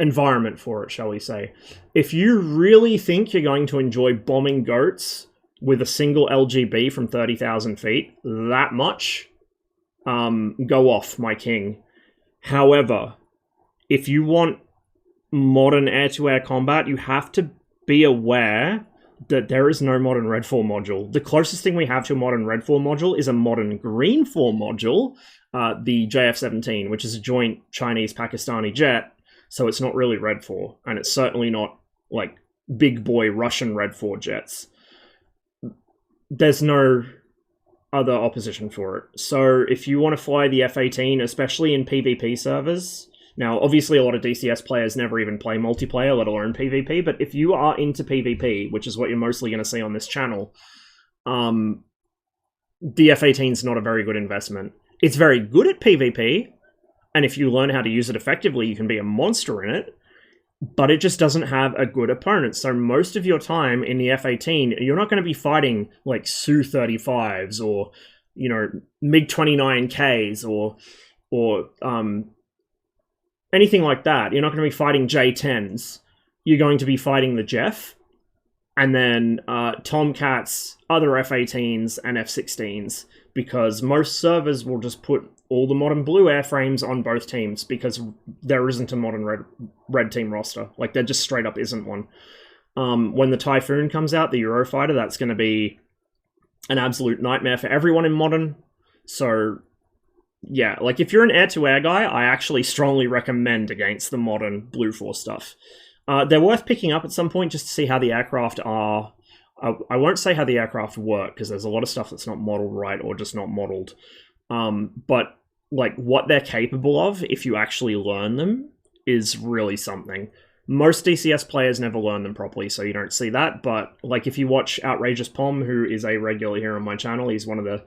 environment for it, shall we say. If you really think you're going to enjoy bombing goats with a single LGB from 30,000 feet, that much, go off, my king. However, if you want modern air-to-air combat, you have to be aware that there is no modern Redfall module. The closest thing we have to a modern Redfall module is a modern Greenfall module, the JF-17, which is a joint Chinese-Pakistani jet, so it's not really Redfall, and it's certainly not, like, big boy Russian Redfall jets. There's no other opposition for it. So if you want to fly the F-18, especially in PvP servers, now, obviously, a lot of DCS players never even play multiplayer, let alone PvP, but if you are into PvP, which is what you're mostly going to see on this channel, the F-18 is not a very good investment. It's very good at PvP, and if you learn how to use it effectively, you can be a monster in it, but it just doesn't have a good opponent. So most of your time in the F-18, you're not going to be fighting, like, Su-35s or, you know, MiG-29Ks or anything like that. You're not going to be fighting J-10s. You're going to be fighting the Jeff. and then Tomcats, other F-18s, and F-16s, because most servers will just put all the modern blue airframes on both teams, because there isn't a modern red team roster. Like, there just straight up isn't one. When the Typhoon comes out, the Eurofighter, that's going to be an absolute nightmare for everyone in modern. So, yeah, like, if you're an air-to-air guy, I actually strongly recommend against the modern Blue Force stuff. They're worth picking up at some point just to see how the aircraft are. I won't say how the aircraft work, because there's a lot of stuff that's not modeled right or just not modeled. But, like, what they're capable of, if you actually learn them, is really something. Most DCS players never learn them properly, so you don't see that. But, like, if you watch Outrageous Pom, who is a regular here on my channel, he's one of the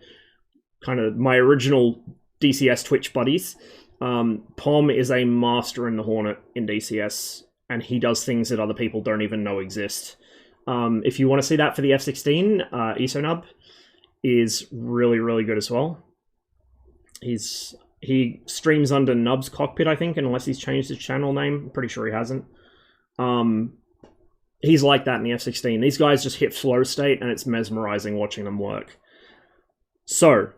kind of my original DCS Twitch buddies. Pom is a master in the Hornet in DCS, and he does things that other people don't even know exist. If you want to see that for the F-16, Isonub is really, really good as well. He streams under Nub's Cockpit, I think, unless he's changed his channel name. I'm pretty sure he hasn't. He's like that in the F-16. These guys just hit flow state, and it's mesmerizing watching them work. So,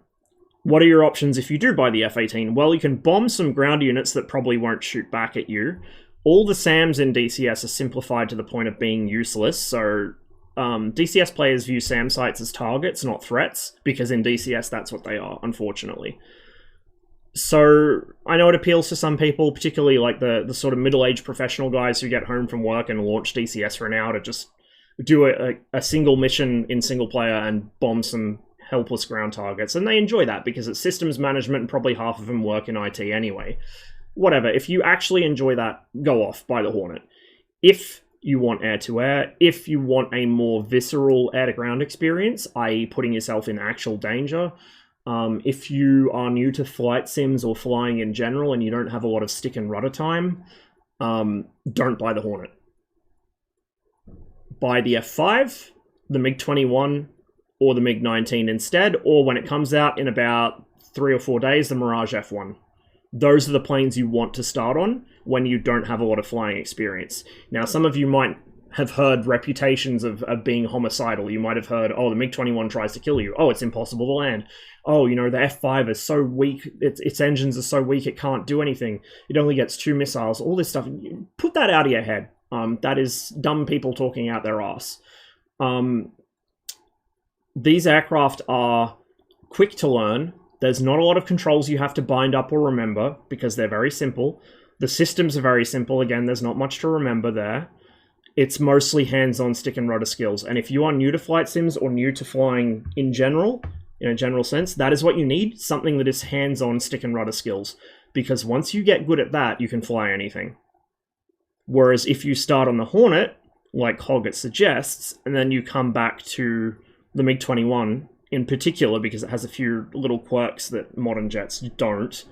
what are your options if you do buy the F-18? Well, you can bomb some ground units that probably won't shoot back at you. All the SAMs in DCS are simplified to the point of being useless, so DCS players view SAM sites as targets, not threats, because in DCS that's what they are, unfortunately. So, I know it appeals to some people, particularly like the sort of middle-aged professional guys who get home from work and launch DCS for an hour to just do a single mission in single player and bomb some helpless ground targets, and they enjoy that because it's systems management and probably half of them work in IT anyway. Whatever, if you actually enjoy that, go off, buy the Hornet. If you want air-to-air, if you want a more visceral air-to-ground experience, i.e. putting yourself in actual danger, if you are new to flight sims or flying in general and you don't have a lot of stick and rudder time, don't buy the Hornet. Buy the F5, the MiG-21, or the MiG-19 instead, or when it comes out in about 3 or 4 days, the Mirage F1. Those are the planes you want to start on when you don't have a lot of flying experience. Now, some of you might have heard reputations of being homicidal. You might have heard, oh, the MiG-21 tries to kill you. Oh, it's impossible to land. Oh, you know, the F5 is so weak, its engines are so weak it can't do anything. It only gets 2 missiles. All this stuff. Put that out of your head. That is dumb people talking out their ass. These aircraft are quick to learn. There's not a lot of controls you have to bind up or remember, because they're very simple. The systems are very simple. Again, there's not much to remember there. It's mostly hands-on stick and rudder skills. And if you are new to flight sims or new to flying in general, in a general sense, that is what you need, something that is hands-on stick and rudder skills. Because once you get good at that, you can fly anything. Whereas if you start on the Hornet, like Hoggett suggests, and then you come back to the MiG-21 in particular, because it has a few little quirks that modern jets don't,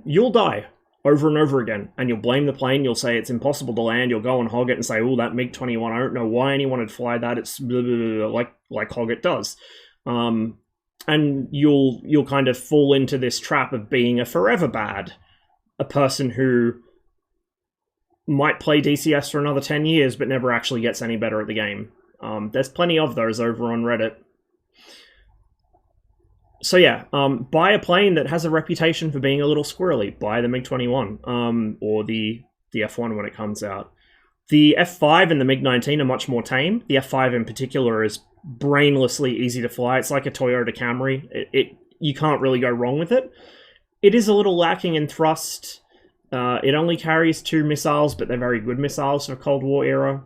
you'll die over and over again, and you'll blame the plane, you'll say it's impossible to land, you'll go on Hoggett and say, oh, that MiG-21, I don't know why anyone would fly that, it's blah, blah, blah, like Hoggett does. And you'll kind of fall into this trap of being a forever bad, a person who might play DCS for another 10 years, but never actually gets any better at the game. There's plenty of those over on Reddit. So yeah, buy a plane that has a reputation for being a little squirrely. Buy the MiG-21, or the F1 when it comes out. The F5 and the MiG-19 are much more tame. The F5 in particular is brainlessly easy to fly. It's like a Toyota Camry. You can't really go wrong with it. It is a little lacking in thrust. It only carries 2 missiles, but they're very good missiles for Cold War era.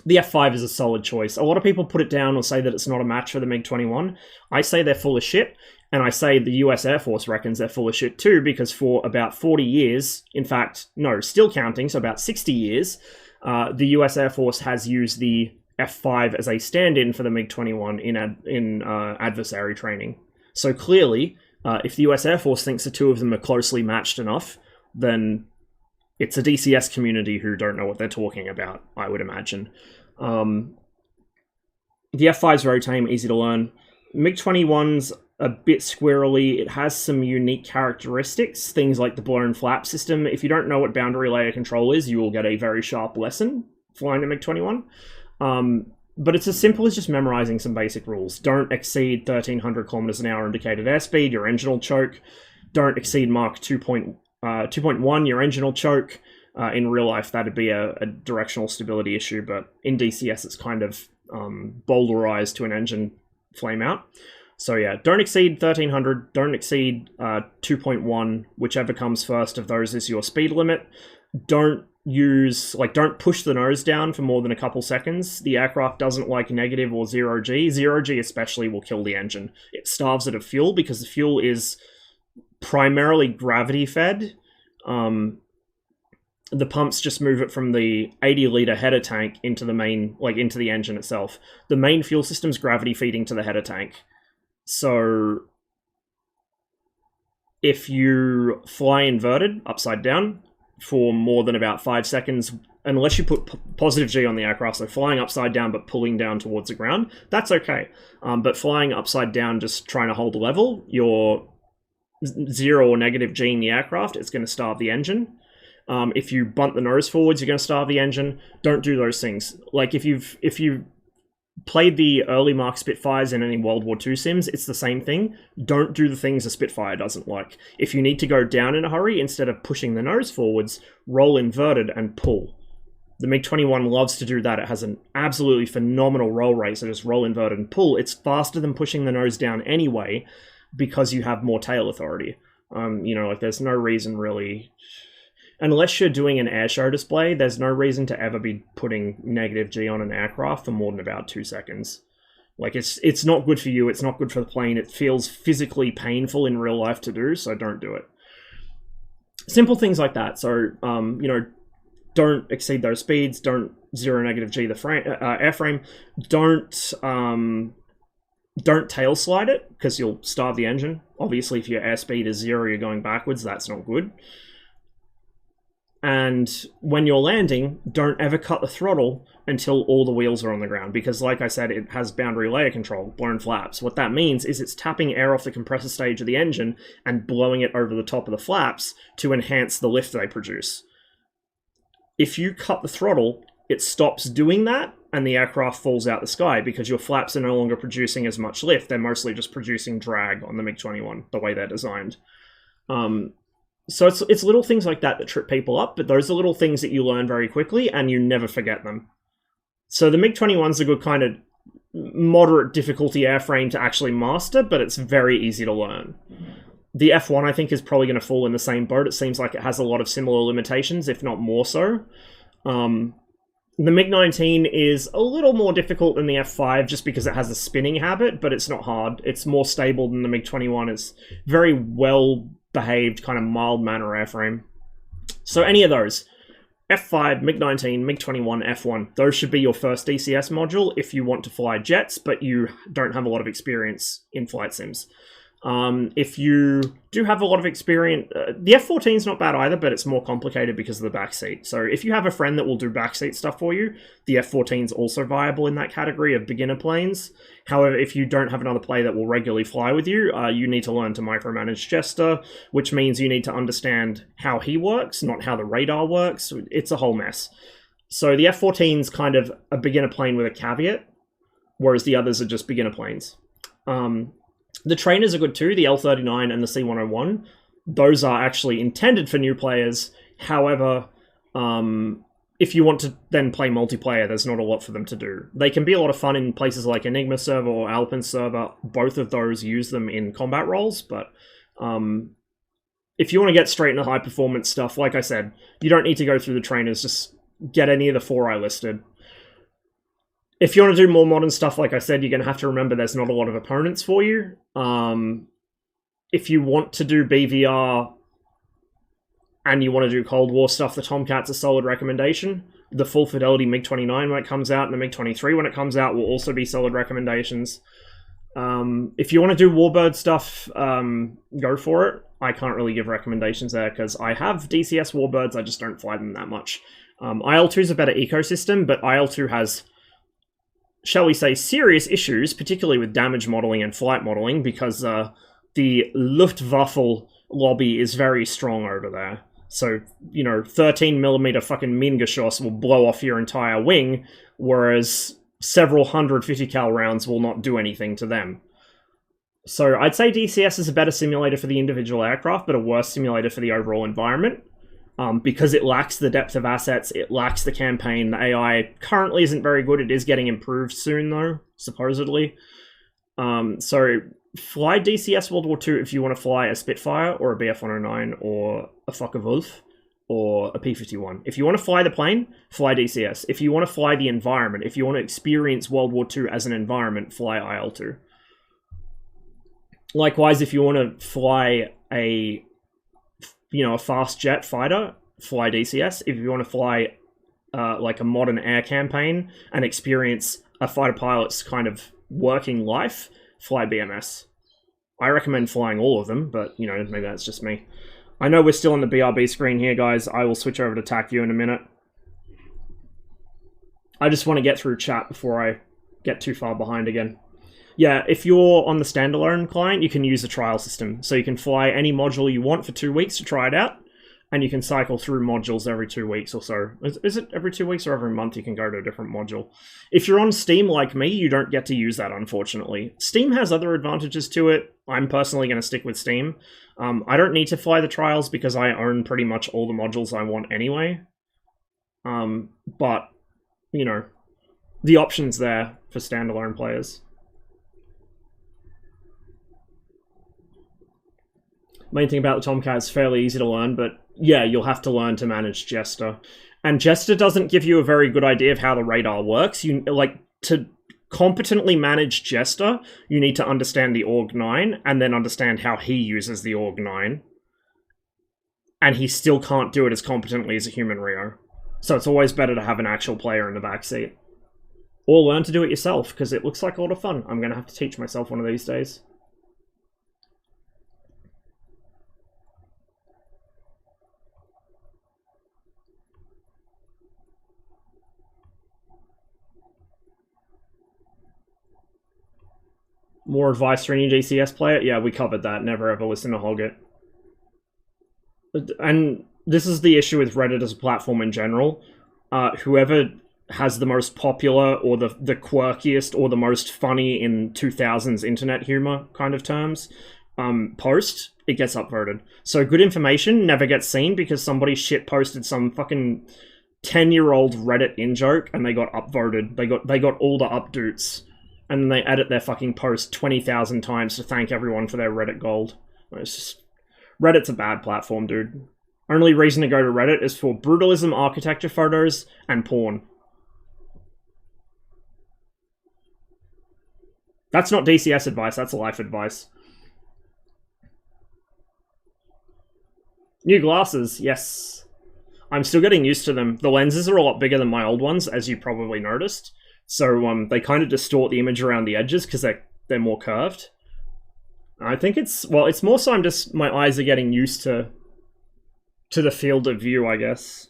The F5 is a solid choice. A lot of people put it down or say that it's not a match for the MiG-21. I say they're full of shit, and I say the US Air Force reckons they're full of shit too, because for about 40 years, in fact, no, still counting, so about 60 years, the US Air Force has used the F5 as a stand-in for the MiG-21 in adversary training. So clearly, if the US Air Force thinks the two of them are closely matched enough, then it's a DCS community who don't know what they're talking about, I would imagine. The F5 is very tame, easy to learn. MiG-21's a bit squirrely. It has some unique characteristics, things like the blown flap system. If you don't know what boundary layer control is, you will get a very sharp lesson flying the MiG-21. But it's as simple as just memorizing some basic rules. Don't exceed 1,300 kilometers an hour indicated airspeed, your engine will choke. Don't exceed Mach 2.1, your engine will choke. In real life, that'd be a directional stability issue, but in DCS, it's kind of bowlerized to an engine flame out. So yeah, don't exceed 1,300, don't exceed 2.1, whichever comes first of those is your speed limit. Don't push the nose down for more than a couple seconds. The aircraft doesn't like negative or 0G. 0G especially will kill the engine. It starves it of fuel because the fuel is primarily gravity fed. The pumps just move it from the 80-liter header tank into the main, into the engine itself. The main fuel system's gravity feeding to the header tank. So if you fly inverted, upside down, for more than about 5 seconds, unless you put positive G on the aircraft, so flying upside down but pulling down towards the ground, that's okay. But flying upside down, just trying to hold level, your 0 or negative G in the aircraft, it's going to starve the engine. If you bunt the nose forwards, you're going to starve the engine. Don't do those things. Like if you played the early Mark Spitfires in any World War II sims, it's the same thing. Don't do the things a Spitfire doesn't like. If you need to go down in a hurry, instead of pushing the nose forwards, roll inverted and pull. The MiG-21 loves to do that. It has an absolutely phenomenal roll rate, so just roll inverted and pull. It's faster than pushing the nose down anyway, because you have more tail authority. There's no reason really... Unless you're doing an airshow display, there's no reason to ever be putting negative G on an aircraft for more than about 2 seconds. It's not good for you, it's not good for the plane, it feels physically painful in real life to do, so don't do it. Simple things like that. So, don't exceed those speeds, don't 0 negative G the airframe, don't tail slide it, because you'll starve the engine. Obviously, if your airspeed is 0, you're going backwards, that's not good. And when you're landing, don't ever cut the throttle until all the wheels are on the ground, because like I said, it has boundary layer control, blown flaps. What that means is it's tapping air off the compressor stage of the engine and blowing it over the top of the flaps to enhance the lift they produce. If you cut the throttle, it stops doing that and the aircraft falls out the sky because your flaps are no longer producing as much lift. They're mostly just producing drag on the MiG-21, the way they're designed. So it's little things like that that trip people up, but those are little things that you learn very quickly and you never forget them. So the MiG-21's a good kind of moderate difficulty airframe to actually master, but it's very easy to learn. The F1, I think, is probably going to fall in the same boat. It seems like it has a lot of similar limitations, if not more so. The MiG-19 is a little more difficult than the F5 just because it has a spinning habit, but it's not hard. It's more stable than the MiG-21. It's very well behaved, kind of mild-manner airframe. So any of those, F5, MiG-19, MiG-21, F1, those should be your first DCS module if you want to fly jets, but you don't have a lot of experience in flight sims. If you do have a lot of experience, the F-14 is not bad either, but it's more complicated because of the backseat. So if you have a friend that will do backseat stuff for you, the F-14 is also viable in that category of beginner planes. However, if you don't have another player that will regularly fly with you, you need to learn to micromanage Jester, which means you need to understand how he works, not how the radar works. It's a whole mess. So the F-14 is kind of a beginner plane with a caveat, whereas the others are just beginner planes. The trainers are good too, the L-39 and the C-101. Those are actually intended for new players. However, if you want to then play multiplayer, there's not a lot for them to do. They can be a lot of fun in places like Enigma server or Alpine server. Both of those use them in combat roles, but if you want to get straight into high performance stuff, like I said, you don't need to go through the trainers, just get any of the 4 I listed. If you want to do more modern stuff, like I said, you're going to have to remember there's not a lot of opponents for you. If you want to do BVR and you want to do Cold War stuff, the Tomcat's a solid recommendation. The full fidelity MiG-29 when it comes out and the MiG-23 when it comes out will also be solid recommendations. If you want to do Warbird stuff, go for it. I can't really give recommendations there because I have DCS Warbirds, I just don't fly them that much. IL-2 is a better ecosystem, but IL-2 has, shall we say, serious issues, particularly with damage modeling and flight modeling, because the Luftwaffe lobby is very strong over there. So, you know, 13mm fucking Mingeschoss will blow off your entire wing, whereas several hundred 50 cal rounds will not do anything to them. So I'd say DCS is a better simulator for the individual aircraft, but a worse simulator for the overall environment. Because it lacks the depth of assets, it lacks the campaign. The AI currently isn't very good. It is getting improved soon, though, supposedly. So fly DCS World War II if you want to fly a Spitfire or a BF-109 or a Focke-Wulf or a P-51. If you want to fly the plane, fly DCS. If you want to fly the environment, if you want to experience World War II as an environment, fly IL-2. Likewise, if you want to fly a fast jet fighter, fly DCS. If you want to fly like a modern air campaign and experience a fighter pilot's kind of working life, fly BMS. I recommend flying all of them, but, you know, maybe that's just me. I know we're still on the BRB screen here, guys. I will switch over to TAC view in a minute. I just want to get through chat before I get too far behind again. Yeah, if you're on the standalone client, you can use the trial system. So you can fly any module you want for 2 weeks to try it out, and you can cycle through modules every 2 weeks or so. Is it every 2 weeks or every month you can go to a different module? If you're on Steam like me, you don't get to use that, unfortunately. Steam has other advantages to it. I'm personally going to stick with Steam. I don't need to fly the trials because I own pretty much all the modules I want anyway. But, you know, the option's there for standalone players. Main thing about the Tomcat is fairly easy to learn, but yeah, you'll have to learn to manage Jester. And Jester doesn't give you a very good idea of how the radar works. To competently manage Jester, you need to understand the Org-9 and then understand how he uses the Org-9. And he still can't do it as competently as a human Rio. So it's always better to have an actual player in the backseat. Or learn to do it yourself, because it looks like a lot of fun. I'm going to have to teach myself one of these days. More advice for any DCS player? Yeah, we covered that. Never ever listen to Hoggett. And this is the issue with Reddit as a platform in general. Whoever has the most popular or the quirkiest or the most funny in 2000s internet humor kind of terms post, it gets upvoted. So good information never gets seen because somebody shit posted some fucking 10-year-old Reddit in-joke and they got upvoted. They got all the updoots. And then they edit their fucking post 20,000 times to thank everyone for their Reddit gold. It's just... Reddit's a bad platform, dude. Only reason to go to Reddit is for brutalism, architecture photos, and porn. That's not DCS advice, that's life advice. New glasses, yes. I'm still getting used to them. The lenses are a lot bigger than my old ones, as you probably noticed. So they kind of distort the image around the edges because they're more curved. I think it's more so my eyes are getting used to the field of view, I guess.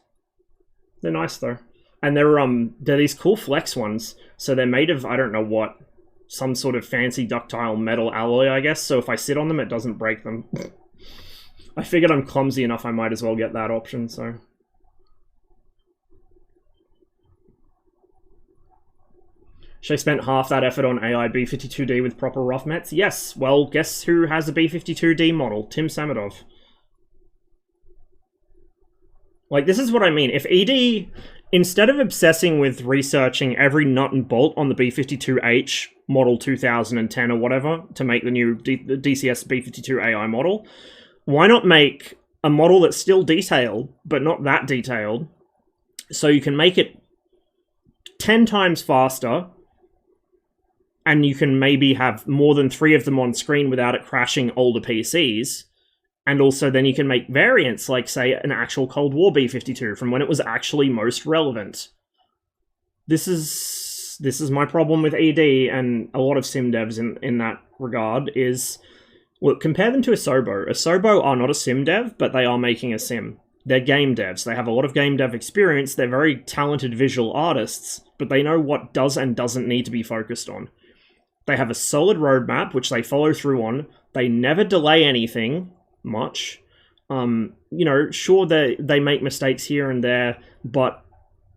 They're nice though. And they're these cool flex ones. So they're made of, I don't know what, some sort of fancy ductile metal alloy, I guess. So if I sit on them, it doesn't break them. I figured I'm clumsy enough, I might as well get that option, so... She spent half that effort on AI B-52D with proper rough mets? Yes, well, guess who has a B-52D model? Tim Samedov. Like, this is what I mean. If ED, instead of obsessing with researching every nut and bolt on the B-52H model 2010 or whatever to make the new DCS B-52 AI model, why not make a model that's still detailed, but not that detailed, so you can make it 10 times faster, and you can maybe have more than 3 of them on screen without it crashing older PCs. And also then you can make variants, like, say, an actual Cold War B-52 from when it was actually most relevant. This is my problem with ED and a lot of sim devs in that regard is, look, compare them to Asobo. Asobo are not a sim dev, but they are making a sim. They're game devs. They have a lot of game dev experience. They're very talented visual artists, but they know what does and doesn't need to be focused on. They have a solid roadmap, which they follow through on. They never delay anything much. You know, sure, they make mistakes here and there, but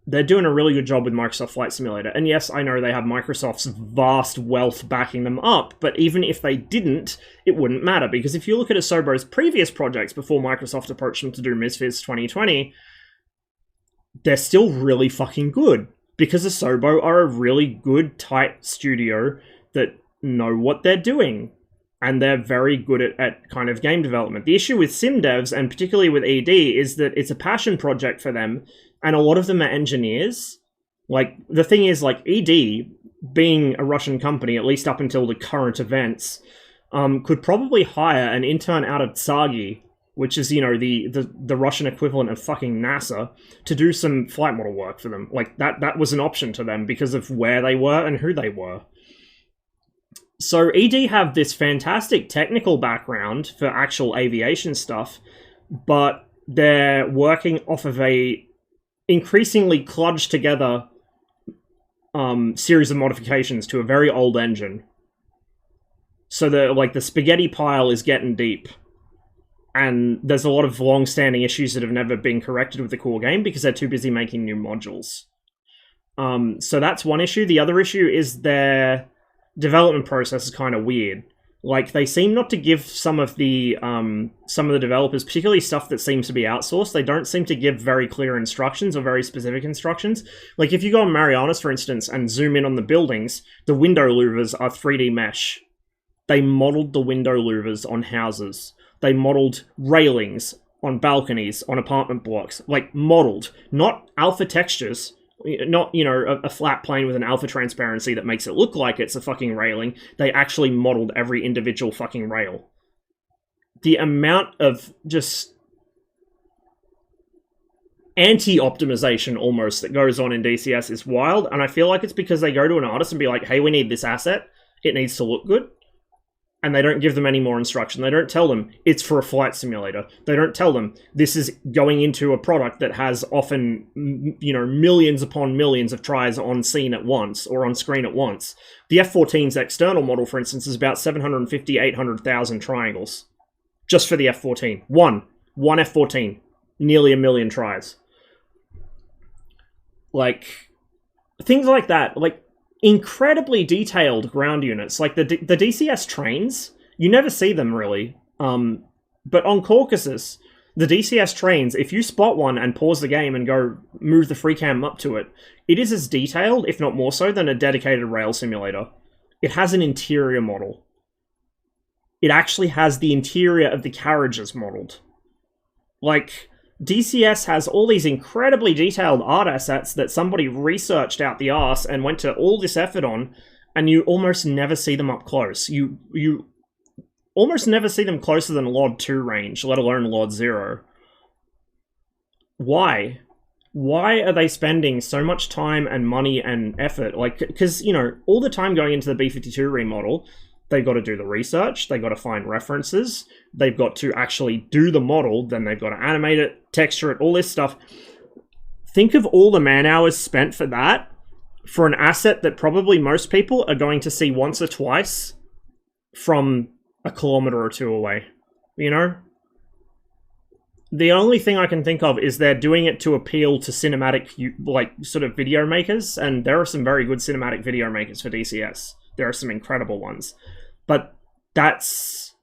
they're doing a really good job with Microsoft Flight Simulator. And yes, I know they have Microsoft's vast wealth backing them up, but even if they didn't, it wouldn't matter, because if you look at Asobo's previous projects before Microsoft approached them to do Misfits 2020, they're still really fucking good, because Asobo are a really good, tight studio that know what they're doing, and they're very good at kind of game development. The issue with sim devs, and particularly with ED, is that it's a passion project for them, and a lot of them are engineers. Like, the thing is, like, ED, being a Russian company, at least up until the current events, could probably hire an intern out of Tsagi, which is, you know, the Russian equivalent of fucking NASA, to do some flight model work for them. Like, that was an option to them because of where they were and who they were. So ED have this fantastic technical background for actual aviation stuff, but they're working off of a increasingly kludged together series of modifications to a very old engine. So the spaghetti pile is getting deep, and there's a lot of long-standing issues that have never been corrected with the core game because they're too busy making new modules. So that's one issue. The other issue is their development process is kind of weird. Like, they seem not to give some of the developers, particularly stuff that seems to be outsourced, they don't seem to give very clear instructions or very specific instructions. Like, if you go on Marianas, for instance, and zoom in on the buildings, the window louvers are 3D mesh. They modeled the window louvers on houses. They modeled railings on balconies, on apartment blocks. Like, modeled. Not alpha textures. Not, you know, a flat plane with an alpha transparency that makes it look like it's a fucking railing. They actually modeled every individual fucking rail. The amount of just anti-optimization almost that goes on in DCS is wild, and I feel like it's because they go to an artist and be like, hey, we need this asset. It needs to look good. And they don't give them any more instruction. They don't tell them it's for a flight simulator. They don't tell them this is going into a product that has often, you know, millions upon millions of tries on scene at once or on screen at once. The F-14's external model, for instance, is about 750, 800,000 triangles. Just for the F-14. One F-14. Nearly a million tries. Like, things like that. Like, incredibly detailed ground units, like the DCS trains, you never see them really. But on Caucasus, the DCS trains, if you spot one and pause the game and go move the free cam up to it, it is as detailed, if not more so, than a dedicated rail simulator. It has an interior model. It actually has the interior of the carriages modeled. Like, DCS has all these incredibly detailed art assets that somebody researched out the arse and went to all this effort on, and you almost never see them up close. You almost never see them closer than LOD 2 range, let alone LOD 0. Why? Why are they spending so much time and money and effort? Like, because, you know, all the time going into the B-52 remodel, they've got to do the research, they've got to find references, they've got to actually do the model, then they've got to animate it, texture it, all this stuff. Think of all the man hours spent for that, for an asset that probably most people are going to see once or twice from a kilometer or two away, you know? The only thing I can think of is they're doing it to appeal to cinematic, like, sort of video makers, and there are some very good cinematic video makers for DCS. There are some incredible ones. But that's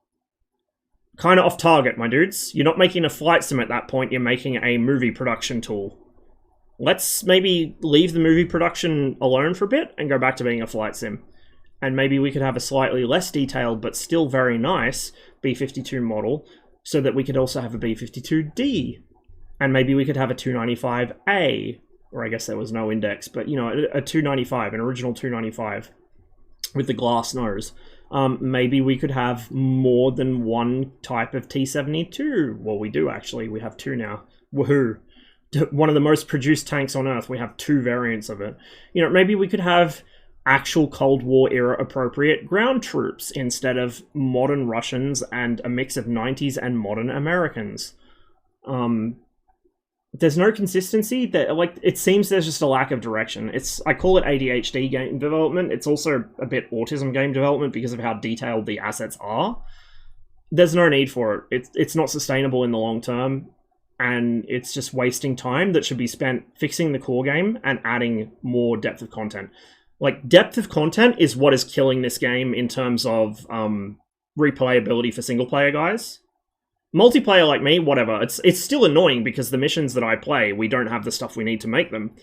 kind of off target, my dudes. You're not making a flight sim at that point, you're making a movie production tool. Let's maybe leave the movie production alone for a bit and go back to being a flight sim. And maybe we could have a slightly less detailed, but still very nice B-52 model, so that we could also have a B-52D. And maybe we could have a 295A, or I guess there was no index, but, you know, a 295, an original 295 with the glass nose. Maybe we could have more than one type of T-72. Well, we do actually. We have two now. Woohoo. One of the most produced tanks on Earth. We have two variants of it. You know, maybe we could have actual Cold War era appropriate ground troops instead of modern Russians and a mix of 90s and modern Americans. There's no consistency. That, like, it seems there's just a lack of direction. I call it ADHD game development. It's also a bit autism game development because of how detailed the assets are. there's no need for it. It's not sustainable in the long term, and it's just wasting time that should be spent fixing the core game and adding more depth of content. Like, depth of content is what is killing this game in terms of replayability for single player guys. Multiplayer, like me, whatever. It's still annoying because the missions that I play, we don't have the stuff we need to make them.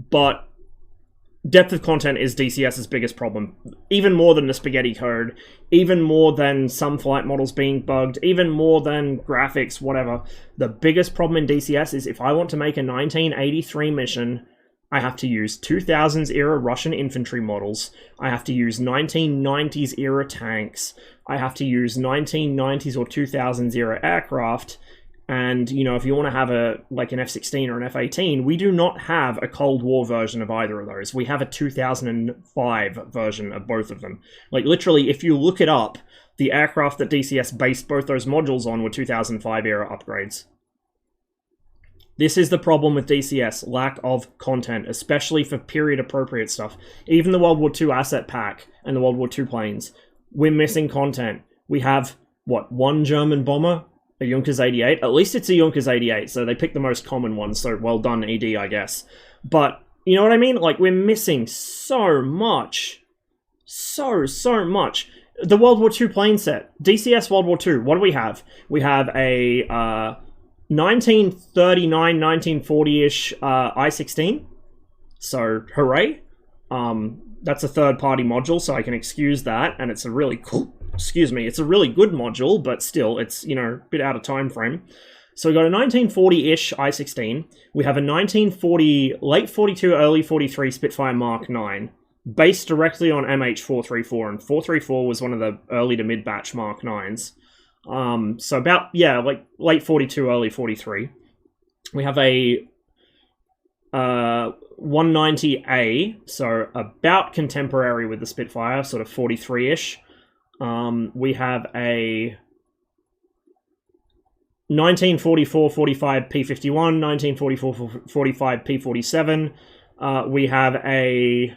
But depth of content is DCS's biggest problem. Even more than the spaghetti code, even more than some flight models being bugged, even more than graphics, whatever. The biggest problem in DCS is if I want to make a 1983 mission, I have to use 2000s era Russian infantry models. I have to use 1990s era tanks. I have to use 1990s or 2000s era aircraft. And, you know, if you want to have like an F-16 or an F-18, we do not have a Cold War version of either of those. We have a 2005 version of both of them. Like, literally, if you look it up, the aircraft that DCS based both those modules on were 2005 era upgrades. This is the problem with DCS, lack of content, especially for period-appropriate stuff. Even the World War II asset pack and the World War II planes, we're missing content. We have, what, one German bomber? A Junkers 88? At least it's a Junkers 88, so they picked the most common one, so well done, ED, I guess. But, you know what I mean? Like, we're missing so much. So much. The World War II plane set. DCS World War II, what do we have? We have a 1939, 1940-ish I-16. So, hooray. That's a third-party module, so I can excuse that, and it's a really cool... Excuse me, it's a really good module, but still, it's, you know, a bit out of time frame. So we got a 1940-ish I-16. We have a 1940, late 42, early 43 Spitfire Mark 9, based directly on MH434, and 434 was one of the early to mid-batch Mark 9s. So about, yeah, like late 42, early 43. We have a 190A, so about contemporary with the Spitfire, sort of 43-ish. We have a 1944-45 P51, 1944-45 P47. We have a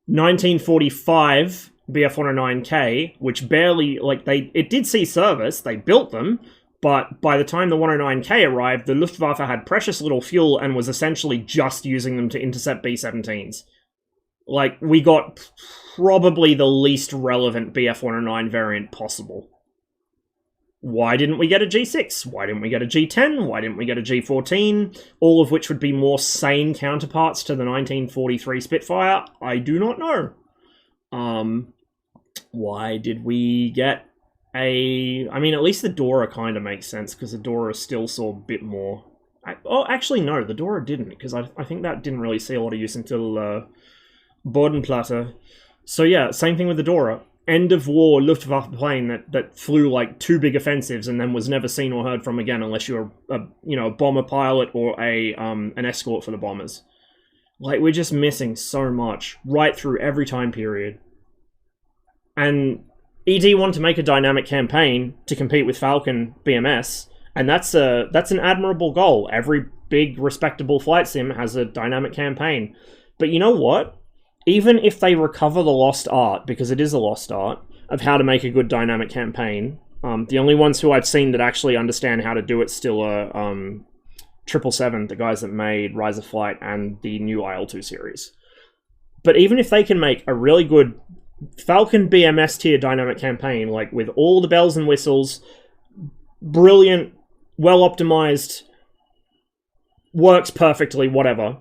1945 BF-109K, which barely, like, it did see service, they built them, but by the time the 109K arrived, the Luftwaffe had precious little fuel and was essentially just using them to intercept B-17s. Like, we got probably the least relevant BF-109 variant possible. Why didn't we get a G6? Why didn't we get a G10? Why didn't we get a G14? All of which would be more sane counterparts to the 1943 Spitfire. I do not know. Why did we get a... I mean, at least the Dora kind of makes sense, because the Dora still saw a bit more... actually, no, the Dora didn't, because I think that didn't really see a lot of use until... Bodenplatte. So yeah, same thing with the Dora. End of war Luftwaffe plane that flew like 2 big offensives and then was never seen or heard from again unless you're a bomber pilot or an escort for the bombers. Like, we're just missing so much right through every time period. And ED wanted to make a dynamic campaign to compete with Falcon BMS, and that's an admirable goal. Every big respectable flight sim has a dynamic campaign. But you know what? Even if they recover the lost art, because it is a lost art, of how to make a good dynamic campaign, the only ones who I've seen that actually understand how to do it still are 777, the guys that made Rise of Flight and the new IL-2 series. But even if they can make a really good Falcon BMS tier dynamic campaign, like with all the bells and whistles, brilliant, well-optimized, works perfectly, whatever...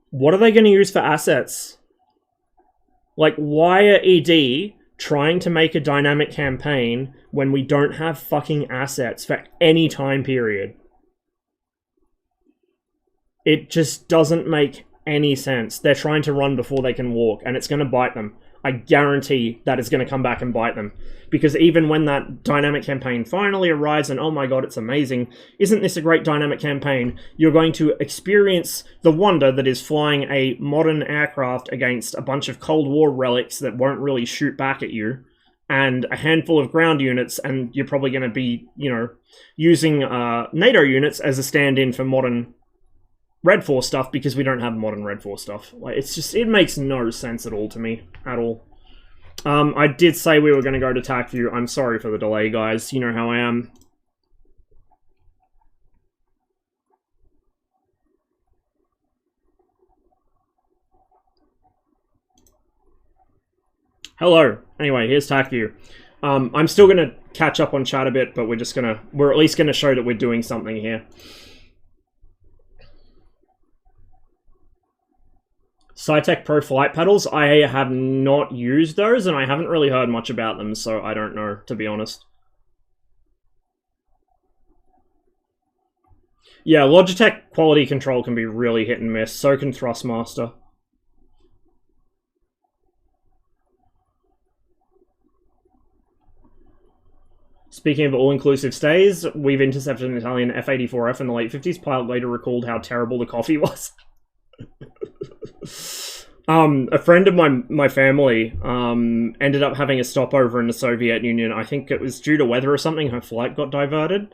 What are they going to use for assets? Like, why are ED trying to make a dynamic campaign when we don't have fucking assets for any time period? It just doesn't make any sense. They're trying to run before they can walk, and it's going to bite them. I guarantee that it's going to come back and bite them. Because even when that dynamic campaign finally arrives and, oh my god, it's amazing, isn't this a great dynamic campaign? You're going to experience the wonder that is flying a modern aircraft against a bunch of Cold War relics that won't really shoot back at you, and a handful of ground units, and you're probably going to be, using NATO units as a stand-in for modern Red Force stuff, because we don't have modern Red Force stuff. Like, it makes no sense at all to me. At all. I did say we were going to go to TAC view. I'm sorry for the delay, guys. You know how I am. Hello. Anyway, here's TAC view. I'm still going to catch up on chat a bit, but we're at least going to show that we're doing something here. Cytec Pro flight pedals, I have not used those, and I haven't really heard much about them, so I don't know, to be honest. Yeah, Logitech quality control can be really hit and miss, so can Thrustmaster. Speaking of all-inclusive stays, we've intercepted an Italian F-84F in the late 50s. Pilot later recalled how terrible the coffee was. A friend of my family ended up having a stopover in the Soviet Union. I think it was due to weather or something. Her flight got diverted.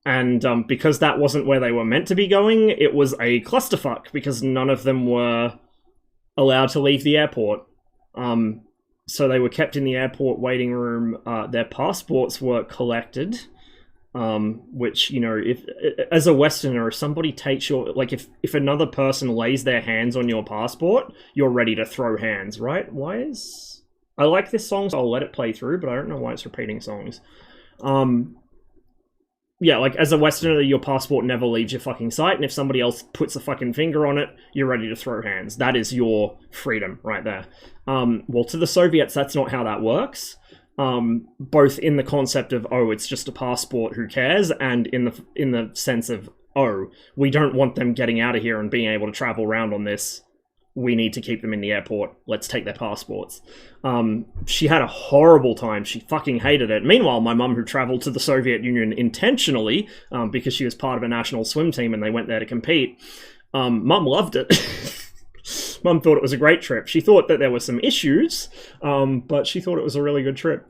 And because that wasn't where they were meant to be going, it was a clusterfuck because none of them were allowed to leave the airport. So they were kept in the airport waiting room. Their passports were collected, which, you know, if as a Westerner, if somebody takes your, like, if another person lays their hands on your passport, you're ready to throw hands, right? Why is... I like this song, so I'll let it play through, but I don't know why it's repeating songs. Yeah, like, as a Westerner, your passport never leaves your fucking sight, and if somebody else puts a fucking finger on it, you're ready to throw hands. That is your freedom right there. Well, to the Soviets, that's not how that works. Both in the concept of, oh, it's just a passport, who cares, and in the sense of, oh, we don't want them getting out of here and being able to travel around on this. We need to keep them in the airport. Let's take their passports. She had a horrible time. She fucking hated it. Meanwhile, my mum, who traveled to the Soviet Union intentionally, because she was part of a national swim team and they went there to compete, mum loved it. Mum thought it was a great trip. She thought that there were some issues, but she thought it was a really good trip.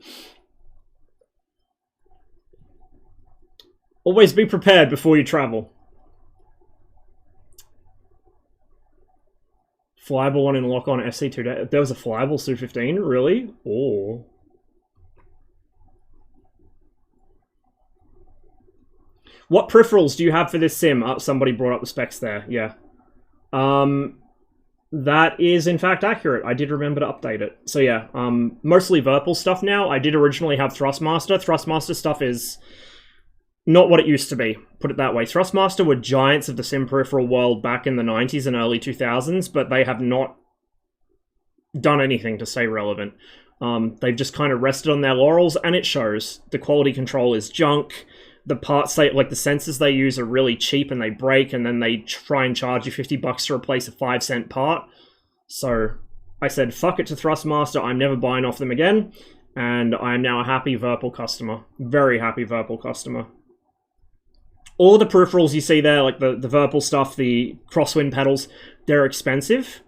Always be prepared before you travel. Flyable one in lock-on SC2. There was a flyable Su-15? Really? Oh. What peripherals do you have for this sim? Oh, somebody brought up the specs there. Yeah. That is, in fact, accurate. I did remember to update it. So yeah, mostly Virpil stuff now. I did originally have Thrustmaster. Thrustmaster stuff is not what it used to be, put it that way. Thrustmaster were giants of the sim peripheral world back in the 90s and early 2000s, but they have not done anything to stay relevant. They've just kind of rested on their laurels, and it shows. The quality control is junk. The parts, like the sensors they use are really cheap and they break, and then they try and charge you $50 to replace a 5-cent part. So I said, fuck it to Thrustmaster, I'm never buying off them again, and I am now a happy Virpil customer. Very happy Virpil customer. All the peripherals you see there, like the Virpil stuff, the crosswind pedals, they're expensive.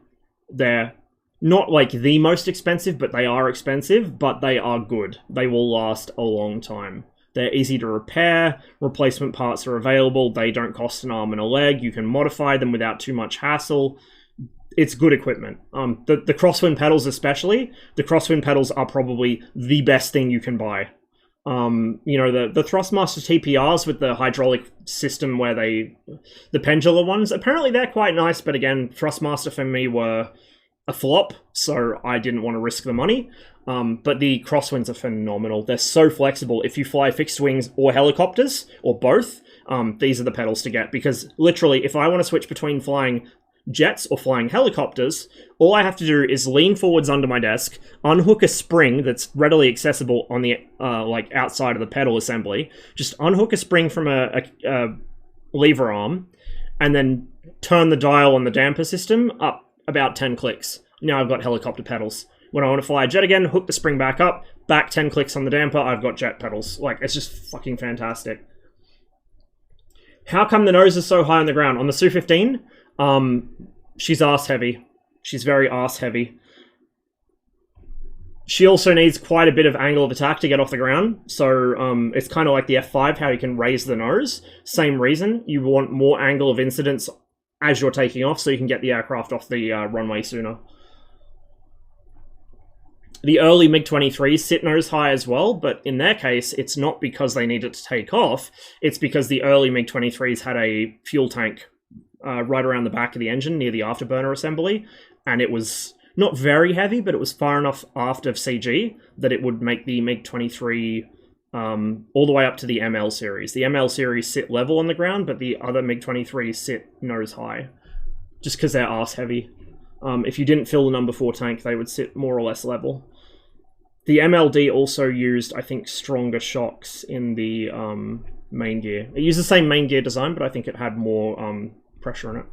They're not like the most expensive, but they are expensive, but they are good. They will last a long time. They're easy to repair, replacement parts are available, they don't cost an arm and a leg, you can modify them without too much hassle. It's good equipment. The crosswind pedals especially, the crosswind pedals are probably the best thing you can buy. You know, the Thrustmaster TPRs with the hydraulic system where the pendular ones, apparently they're quite nice, but again, Thrustmaster for me were a flop, so I didn't want to risk the money. But the crosswinds are phenomenal. They're so flexible. If you fly fixed wings or helicopters, or both, these are the pedals to get, because literally, if I want to switch between flying jets or flying helicopters, all I have to do is lean forwards under my desk, unhook a spring that's readily accessible on the like outside of the pedal assembly, just unhook a spring from a lever arm, and then turn the dial on the damper system up about 10 clicks. Now I've got helicopter pedals. When I want to fly a jet again, hook the spring back up, back 10 clicks on the damper, I've got jet pedals. Like, it's just fucking fantastic. How come the nose is so high on the ground? On the Su-15, she's arse heavy. She's very arse heavy. She also needs quite a bit of angle of attack to get off the ground. So it's kind of like the F5, how you can raise the nose. Same reason. You want more angle of incidence as you're taking off so you can get the aircraft off the runway sooner. The early MiG-23s sit nose high as well, but in their case, it's not because they needed to take off. It's because the early MiG-23s had a fuel tank right around the back of the engine near the afterburner assembly, and it was not very heavy, but it was far enough aft of CG that it would make the MiG-23 all the way up to the ML series. The ML series sit level on the ground, but the other MiG-23s sit nose high, just because they're arse heavy. If you didn't fill the number 4 tank, they would sit more or less level. The MLD also used, I think, stronger shocks in the main gear. It used the same main gear design, but I think it had more pressure in it.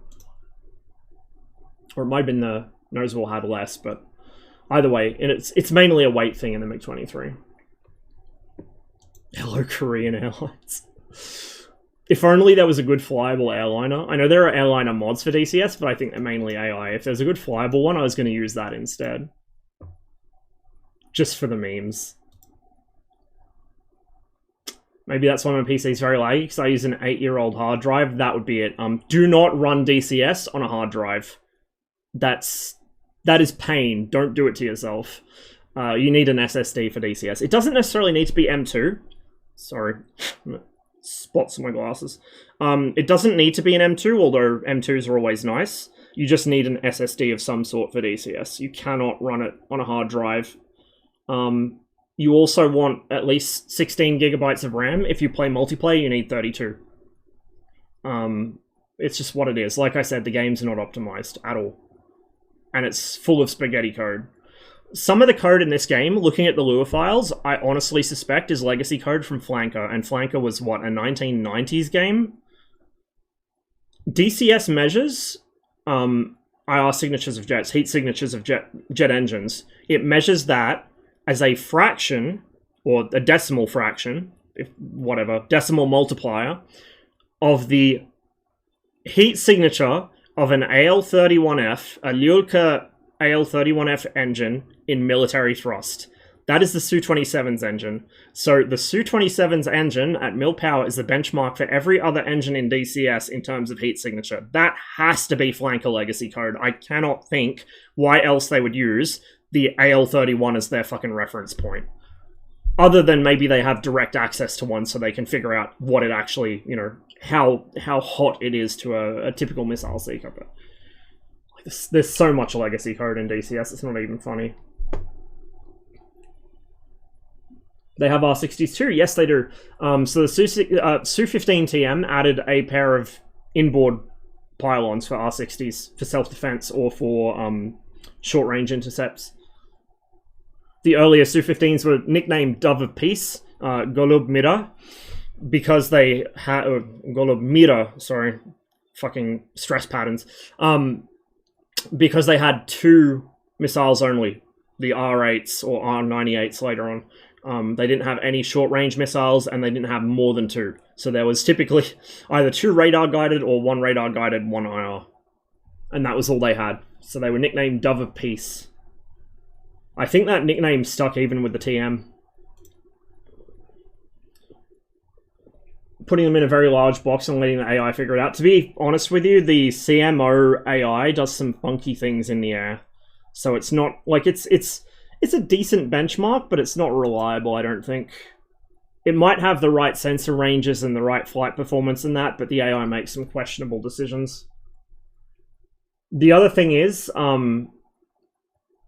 Or it might have been the Nosewall had less, but either way, it's mainly a weight thing in the MiG-23. Hello, Korean Airlines. If only there was a good flyable airliner. I know there are airliner mods for DCS, but I think they're mainly AI. If there's a good flyable one, I was going to use that instead. Just for the memes. Maybe that's why my PC is very laggy, because I use an 8-year-old hard drive. That would be it. Do not run DCS on a hard drive. That is pain. Don't do it to yourself. You need an SSD for DCS. It doesn't necessarily need to be M2. Sorry. Spots on my glasses. It doesn't need to be an M2, although M2s are always nice. You just need an SSD of some sort for DCS. You cannot run it on a hard drive. You also want at least 16 gigabytes of RAM. If you play multiplayer, you need 32. It's just what it is. Like I said, the game's not optimized at all. And it's full of spaghetti code. Some of the code in this game, looking at the Lua files, I honestly suspect is legacy code from Flanker, and Flanker was, what, a 1990s game? DCS measures IR signatures of jets, heat signatures of jet engines. It measures that as a fraction, or a decimal fraction, decimal multiplier, of the heat signature of an AL-31F, a Lyulka AL-31F engine in military thrust. That is the Su-27's engine. So the Su-27's engine at mil power is the benchmark for every other engine in DCS in terms of heat signature. That has to be Flanker legacy code. I cannot think why else they would use the AL-31 as their fucking reference point. Other than maybe they have direct access to one so they can figure out what it actually, how hot it is to a typical missile seeker. But there's so much legacy code in DCS, it's not even funny. They have R60s too? Yes, they do. So the Su-15TM added a pair of inboard pylons for R60s for self-defense or for short-range intercepts. The earlier Su-15s were nicknamed Dove of Peace, Golub Mira, because they had... Golub Mira, sorry. Fucking stress patterns. Because they had 2 missiles only. The R8s or R98s later on. They didn't have any short-range missiles, and they didn't have more than 2. So there was typically either 2 radar-guided or 1 radar-guided, 1 IR. And that was all they had. So they were nicknamed Dove of Peace. I think that nickname stuck even with the TM. Putting them in a very large box and letting the AI figure it out. To be honest with you, the CMO AI does some funky things in the air. So it's not, like, it's a decent benchmark, but it's not reliable, I don't think. It might have the right sensor ranges and the right flight performance and that, but the AI makes some questionable decisions. The other thing is,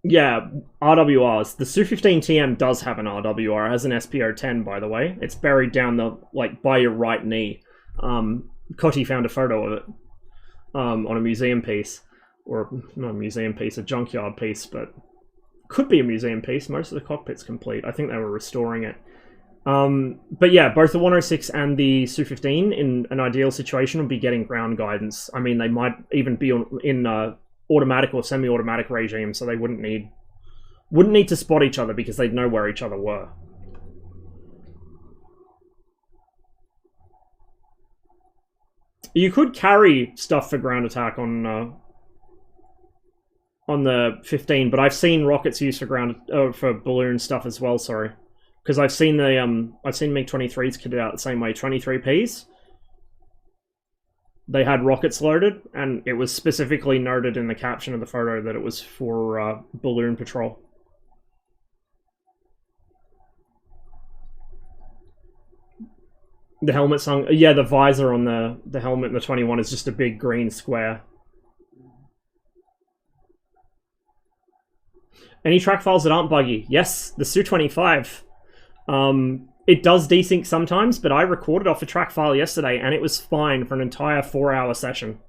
yeah, RWRs. The Su-15TM does have an RWR. It has an SPO-10, by the way. It's buried down the, by your right knee. Cotty found a photo of it on a museum piece. Or, not a museum piece, a junkyard piece, but could be a museum piece. Most of the cockpit's complete. I think they were restoring it. But yeah, both the 106 and the Su-15, in an ideal situation, would be getting ground guidance. I mean, they might even be in automatic or semi-automatic regime, so they wouldn't need to spot each other because they'd know where each other were. You could carry stuff for ground attack on the 15, but I've seen rockets used for balloon stuff as well. Sorry, because I've seen the MiG-23s kitted out the same way. 23Ps. They had rockets loaded, and it was specifically noted in the caption of the photo that it was for balloon patrol. The helmet's hung... Yeah, the visor on the helmet in the 21 is just a big green square. Any track files that aren't buggy? Yes, the Su-25. It does desync sometimes, but I recorded off a track file yesterday and it was fine for an entire 4-hour session.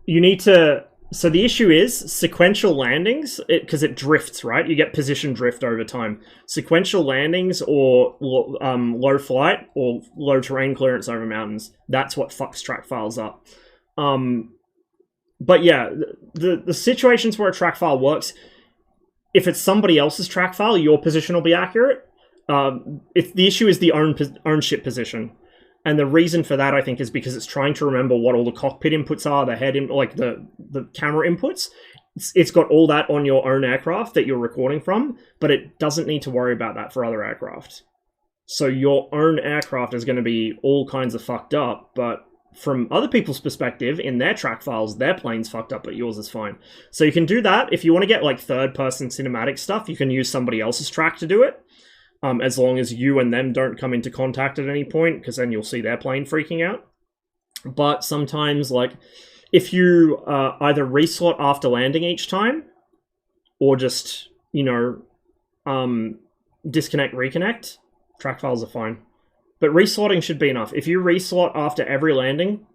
You need to... So the issue is sequential landings, because it drifts, right? You get position drift over time. Sequential landings or low flight or low terrain clearance over mountains. That's what fucks track files up. But yeah, the situations where a track file works, if it's somebody else's track file, your position will be accurate. If the issue is the own ship position. And the reason for that, I think, is because it's trying to remember what all the cockpit inputs are, the head, like the camera inputs. It's got all that on your own aircraft that you're recording from, but it doesn't need to worry about that for other aircraft. So your own aircraft is going to be all kinds of fucked up, but from other people's perspective, in their track files, their plane's fucked up, but yours is fine. So you can do that. If you want to get like third-person cinematic stuff, you can use somebody else's track to do it. As long as you and them don't come into contact at any point, because then you'll see their plane freaking out. But sometimes, like, if you either reslot after landing each time, or just, you know, disconnect, reconnect, track files are fine. But reslotting should be enough. If you reslot after every landing,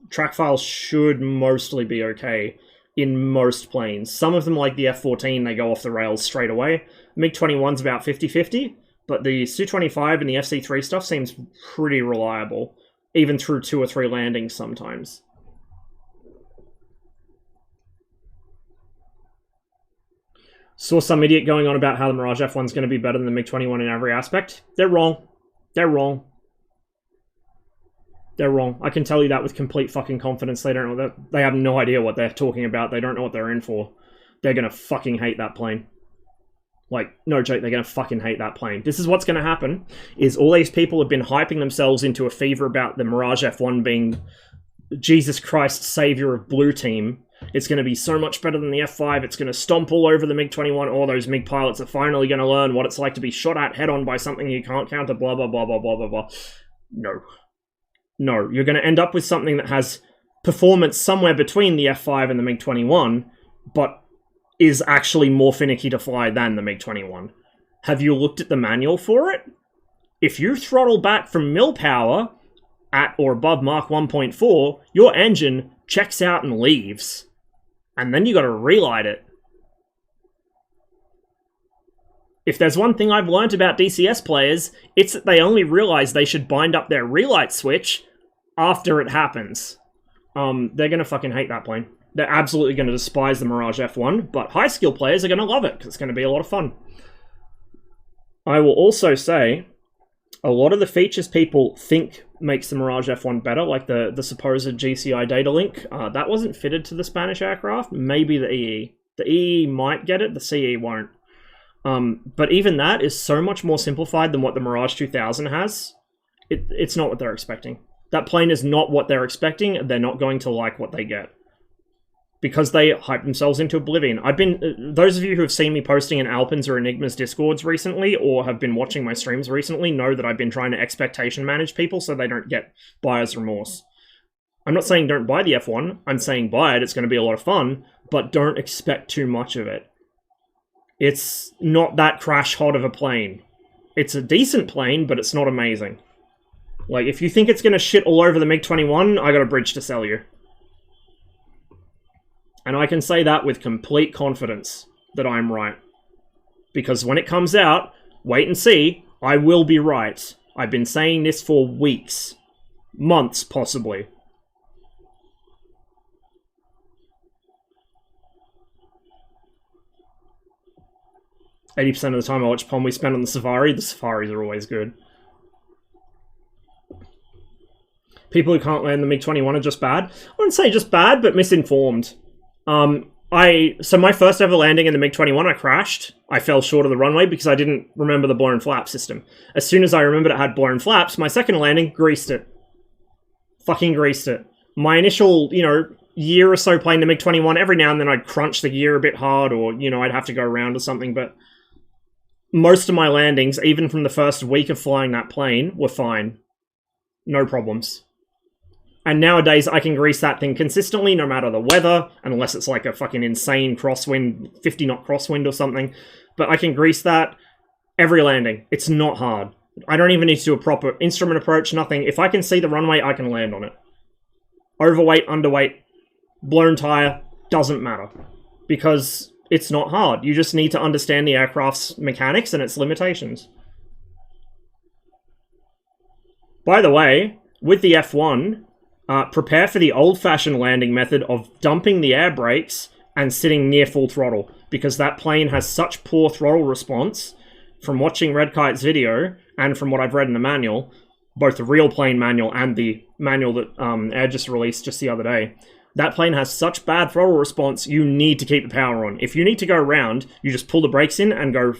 track files should mostly be okay in most planes. Some of them, like the F-14, they go off the rails straight away. MiG-21's about 50-50, but the Su-25 and the FC-3 stuff seems pretty reliable, even through 2 or 3 landings sometimes. Saw some idiot going on about how the Mirage F1's going to be better than the MiG-21 in every aspect. They're wrong. They're wrong. They're wrong. I can tell you that with complete fucking confidence. They don't know that. They have no idea what they're talking about. They don't know what they're in for. They're gonna fucking hate that plane. Like, no joke, they're gonna fucking hate that plane. This is what's gonna happen, is all these people have been hyping themselves into a fever about the Mirage F1 being Jesus Christ savior of blue team. It's gonna be so much better than the F5. It's gonna stomp all over the MiG-21. All those MiG pilots are finally gonna learn what it's like to be shot at head-on by something you can't counter, blah, blah, blah, blah, blah, blah, blah. No. No, you're going to end up with something that has performance somewhere between the F5 and the MiG-21, but is actually more finicky to fly than the MiG-21. Have you looked at the manual for it? If you throttle back from mil power at or above Mach 1.4, your engine checks out and leaves. And then you got to relight it. If there's one thing I've learned about DCS players, it's that they only realize they should bind up their relight switch after it happens. They're going to fucking hate that plane. They're absolutely going to despise the Mirage F1, but high skill players are going to love it, because it's going to be a lot of fun. I will also say, a lot of the features people think makes the Mirage F1 better, like the supposed GCI data link, that wasn't fitted to the Spanish aircraft, maybe the EE. The EE might get it, the CE won't. But even that is so much more simplified than what the Mirage 2000 has. It's not what they're expecting. That plane is not what they're expecting. They're not going to like what they get. Because they hype themselves into oblivion. Those of you who have seen me posting in Alpin's or Enigma's Discords recently, or have been watching my streams recently, know that I've been trying to expectation manage people so they don't get buyer's remorse. I'm not saying don't buy the F1. I'm saying buy it. It's going to be a lot of fun, but don't expect too much of it. It's not that crash hot of a plane. It's a decent plane, but it's not amazing. Like, if you think it's going to shit all over the MiG-21, I got a bridge to sell you. And I can say that with complete confidence that I'm right. Because when it comes out, wait and see, I will be right. I've been saying this for weeks. Months, possibly. %of the time I watch Pom we spend on the Safari. The Safaris are always good. People who can't land the MiG-21 are just bad. I wouldn't say just bad, but misinformed. So my first ever landing in the MiG-21, I crashed. I fell short of the runway because I didn't remember the blown flap system. As soon as I remembered it had blown flaps, my second landing, greased it. Fucking greased it. My initial, year or so playing the MiG-21, every now and then I'd crunch the gear a bit hard, or, I'd have to go around or something, but most of my landings, even from the first week of flying that plane, were fine. No problems. And nowadays, I can grease that thing consistently, no matter the weather, unless it's like a fucking insane crosswind, 50-knot crosswind or something. But I can grease that every landing. It's not hard. I don't even need to do a proper instrument approach, nothing. If I can see the runway, I can land on it. Overweight, underweight, blown tire, doesn't matter. Because it's not hard. You just need to understand the aircraft's mechanics and its limitations. By the way, with the F1, prepare for the old-fashioned landing method of dumping the air brakes and sitting near full throttle, because that plane has such poor throttle response from watching Red Kite's video and from what I've read in the manual, both the real plane manual and the manual that Air just released just the other day. That plane has such bad throttle response, you need to keep the power on. If you need to go round, you just pull the brakes in and go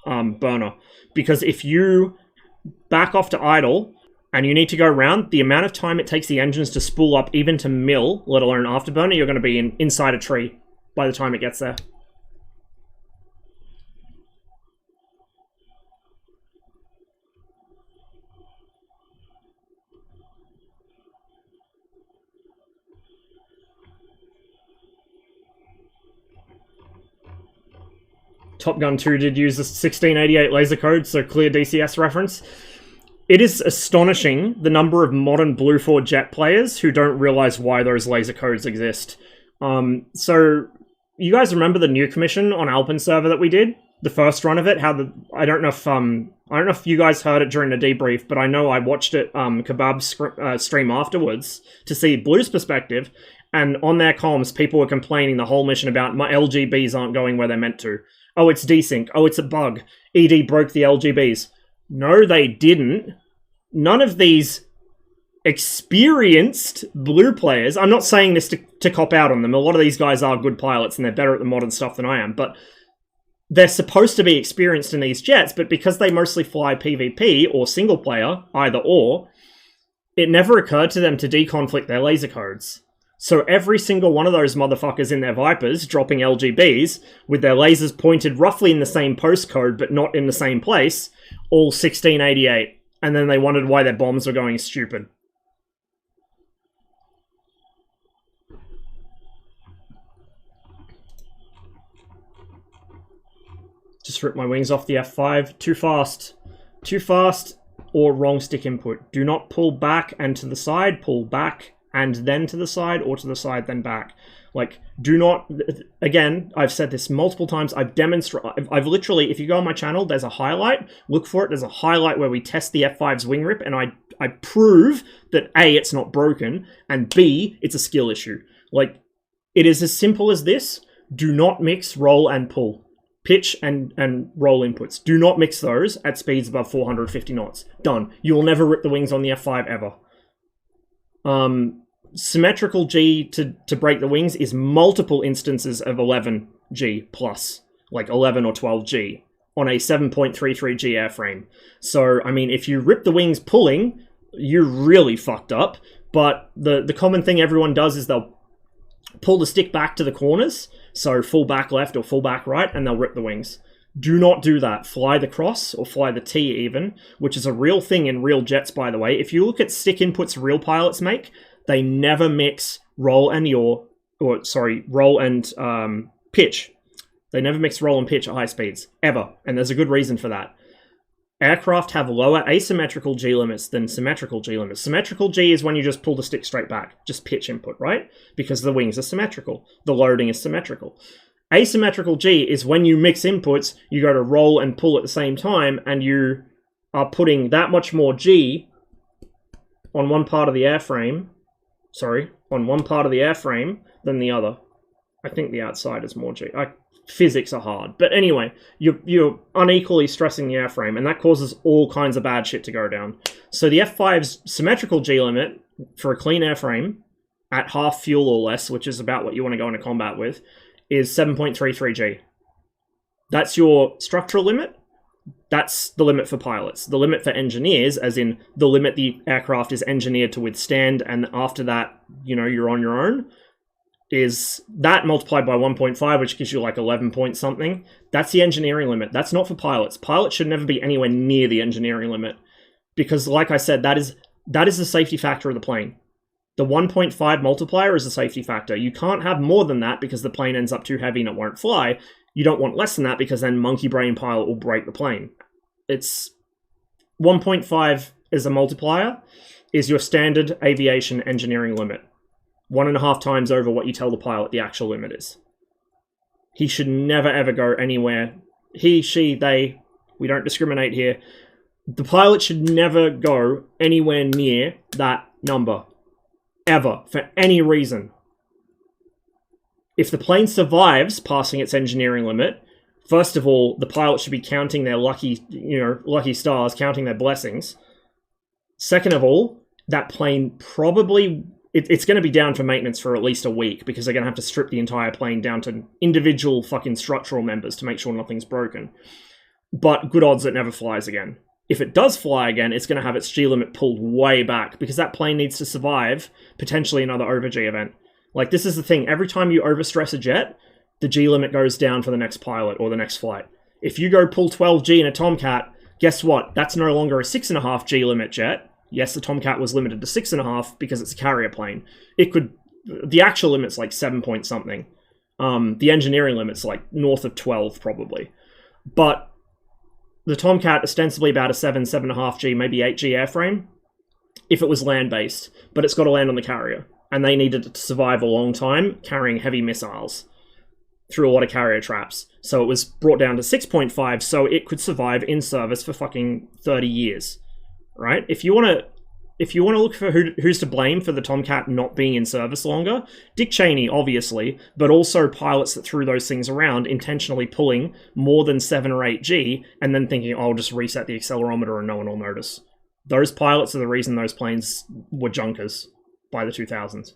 burner. Because if you back off to idle and you need to go round, the amount of time it takes the engines to spool up even to mill, let alone afterburner, you're going to be inside a tree by the time it gets there. Top Gun 2 did use the 1688 laser code, so clear DCS reference. It is astonishing the number of modern Blue 4 jet players who don't realize why those laser codes exist. So you guys remember the nuke mission on Alpine server that we did? The first run of it? I don't know if you guys heard it during the debrief, but I know I watched it Kebab stream afterwards to see Blue's perspective, and on their comms people were complaining the whole mission about my LGBs aren't going where they're meant to. Oh, it's desync. Oh, it's a bug. ED broke the LGBs. No, they didn't. None of these experienced Blue players, I'm not saying this to cop out on them. A lot of these guys are good pilots and they're better at the modern stuff than I am, but they're supposed to be experienced in these jets, but because they mostly fly PvP or single player, either or, it never occurred to them to deconflict their laser codes. So every single one of those motherfuckers in their Vipers dropping LGBs with their lasers pointed roughly in the same postcode but not in the same place, all 1688. And then they wondered why their bombs were going stupid. Just ripped my wings off the F5. Too fast. Too fast or wrong stick input. Do not pull back and to the side. Pull back and then to the side, or to the side, then back. Like, do not... Again, I've said this multiple times. I've literally... If you go on my channel, there's a highlight. Look for it. There's a highlight where we test the F5's wing rip, and I prove that A, it's not broken, and B, it's a skill issue. Like, it is as simple as this. Do not mix roll and pull. Pitch and roll inputs. Do not mix those at speeds above 450 knots. Done. You will never rip the wings on the F5 ever. Symmetrical G to break the wings is multiple instances of 11G plus, like 11 or 12G on a 7.33G airframe. So, I mean, if you rip the wings pulling, you're really fucked up. But the common thing everyone does is they'll pull the stick back to the corners, so full back left or full back right, and they'll rip the wings. Do not do that. Fly the cross, or fly the T even, which is a real thing in real jets, by the way. If you look at stick inputs real pilots make, they never mix roll and roll and pitch. They never mix roll and pitch at high speeds, ever. And there's a good reason for that. Aircraft have lower asymmetrical G limits than symmetrical G limits. Symmetrical G is when you just pull the stick straight back, just pitch input, right? Because the wings are symmetrical. The loading is symmetrical. Asymmetrical G is when you mix inputs, you go to roll and pull at the same time, and you are putting that much more G on one part of the airframe, than the other. I think the outside is more G. Physics are hard. But anyway, you're unequally stressing the airframe, and that causes all kinds of bad shit to go down. So the F5's symmetrical G limit for a clean airframe at half fuel or less, which is about what you want to go into combat with, is 7.33 G. That's your structural limit. That's the limit for pilots. The limit for engineers, as in the limit the aircraft is engineered to withstand, and after that, you know, you're on your own, is that multiplied by 1.5, which gives you like 11 point something. That's the engineering limit. That's not for pilots. Pilots should never be anywhere near the engineering limit. Because like I said, that is the safety factor of the plane. The 1.5 multiplier is a safety factor. You can't have more than that because the plane ends up too heavy and it won't fly. You don't want less than that because then monkey brain pilot will break the plane. It's 1.5 is a multiplier, is your standard aviation engineering limit. 1.5 times over what you tell the pilot the actual limit is. He should never ever go anywhere. He, she, they, we don't discriminate here. The pilot should never go anywhere near that number. Ever. For any reason. If the plane survives passing its engineering limit, first of all, the pilot should be counting their lucky stars, counting their blessings. Second of all, that plane probably... It's going to be down for maintenance for at least a week because they're going to have to strip the entire plane down to individual fucking structural members to make sure nothing's broken. But good odds it never flies again. If it does fly again, it's going to have its G limit pulled way back because that plane needs to survive potentially another over-G event. Like, this is the thing. Every time you overstress a jet, the G limit goes down for the next pilot or the next flight. If you go pull 12G in a Tomcat, guess what? That's no longer a 6.5 G limit jet. Yes, the Tomcat was limited to 6.5 because it's a carrier plane. The actual limit's like 7 point something. The engineering limit's like north of 12 probably. But the Tomcat ostensibly about a 7.5 G, maybe 8 G airframe if it was land-based, but it's got to land on the carrier. And they needed it to survive a long time carrying heavy missiles through a lot of carrier traps. So it was brought down to 6.5 so it could survive in service for fucking 30 years. Right? If you want to look for who's to blame for the Tomcat not being in service longer, Dick Cheney, obviously, but also pilots that threw those things around intentionally pulling more than 7 or 8 G and then thinking, oh, I'll just reset the accelerometer and no one will notice. Those pilots are the reason those planes were junkers by the 2000s.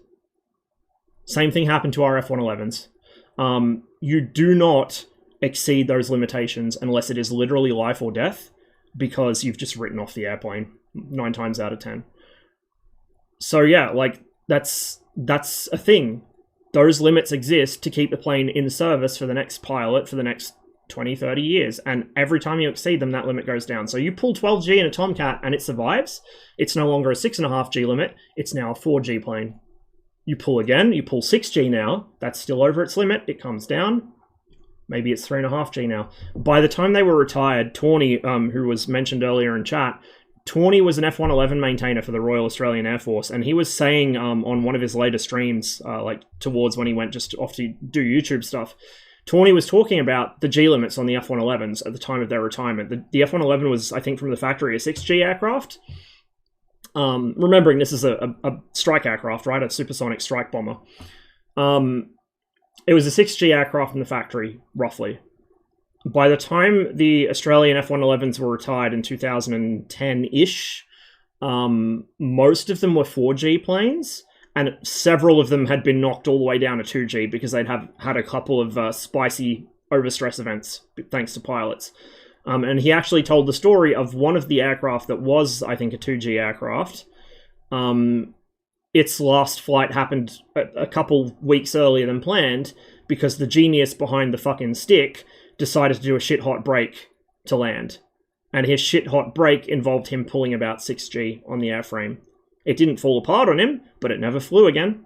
Same thing happened to our F-111s. You do not exceed those limitations unless it is literally life or death, because you've just written off the airplane 9 times out of 10. So yeah, like, that's a thing. Those limits exist to keep the plane in service for the next pilot for the next 20, 30 years. And every time you exceed them, that limit goes down. So you pull 12G in a Tomcat and it survives. It's no longer a 6.5 G limit. It's now a 4G plane. You pull again, you pull 6G now. That's still over its limit. It comes down. Maybe it's 3.5G now. By the time they were retired, Tawny, who was mentioned earlier in chat, Tawny was an F-111 maintainer for the Royal Australian Air Force, and he was saying on one of his later streams, like towards when he went just off to do YouTube stuff, Tawny was talking about the G limits on the F-111s at the time of their retirement. The F-111 was, I think, from the factory, a 6G aircraft. Remembering this is a strike aircraft, right? A supersonic strike bomber. It was a 6G aircraft from the factory, roughly. By the time the Australian F-111s were retired in 2010-ish, most of them were 4G planes, and several of them had been knocked all the way down to 2G because they'd had a couple of spicy overstress events, thanks to pilots. And he actually told the story of one of the aircraft that was, I think, a 2G aircraft. Its last flight happened a couple weeks earlier than planned because the genius behind the fucking stick decided to do a shit-hot brake to land. And his shit-hot brake involved him pulling about 6G on the airframe. It didn't fall apart on him, but it never flew again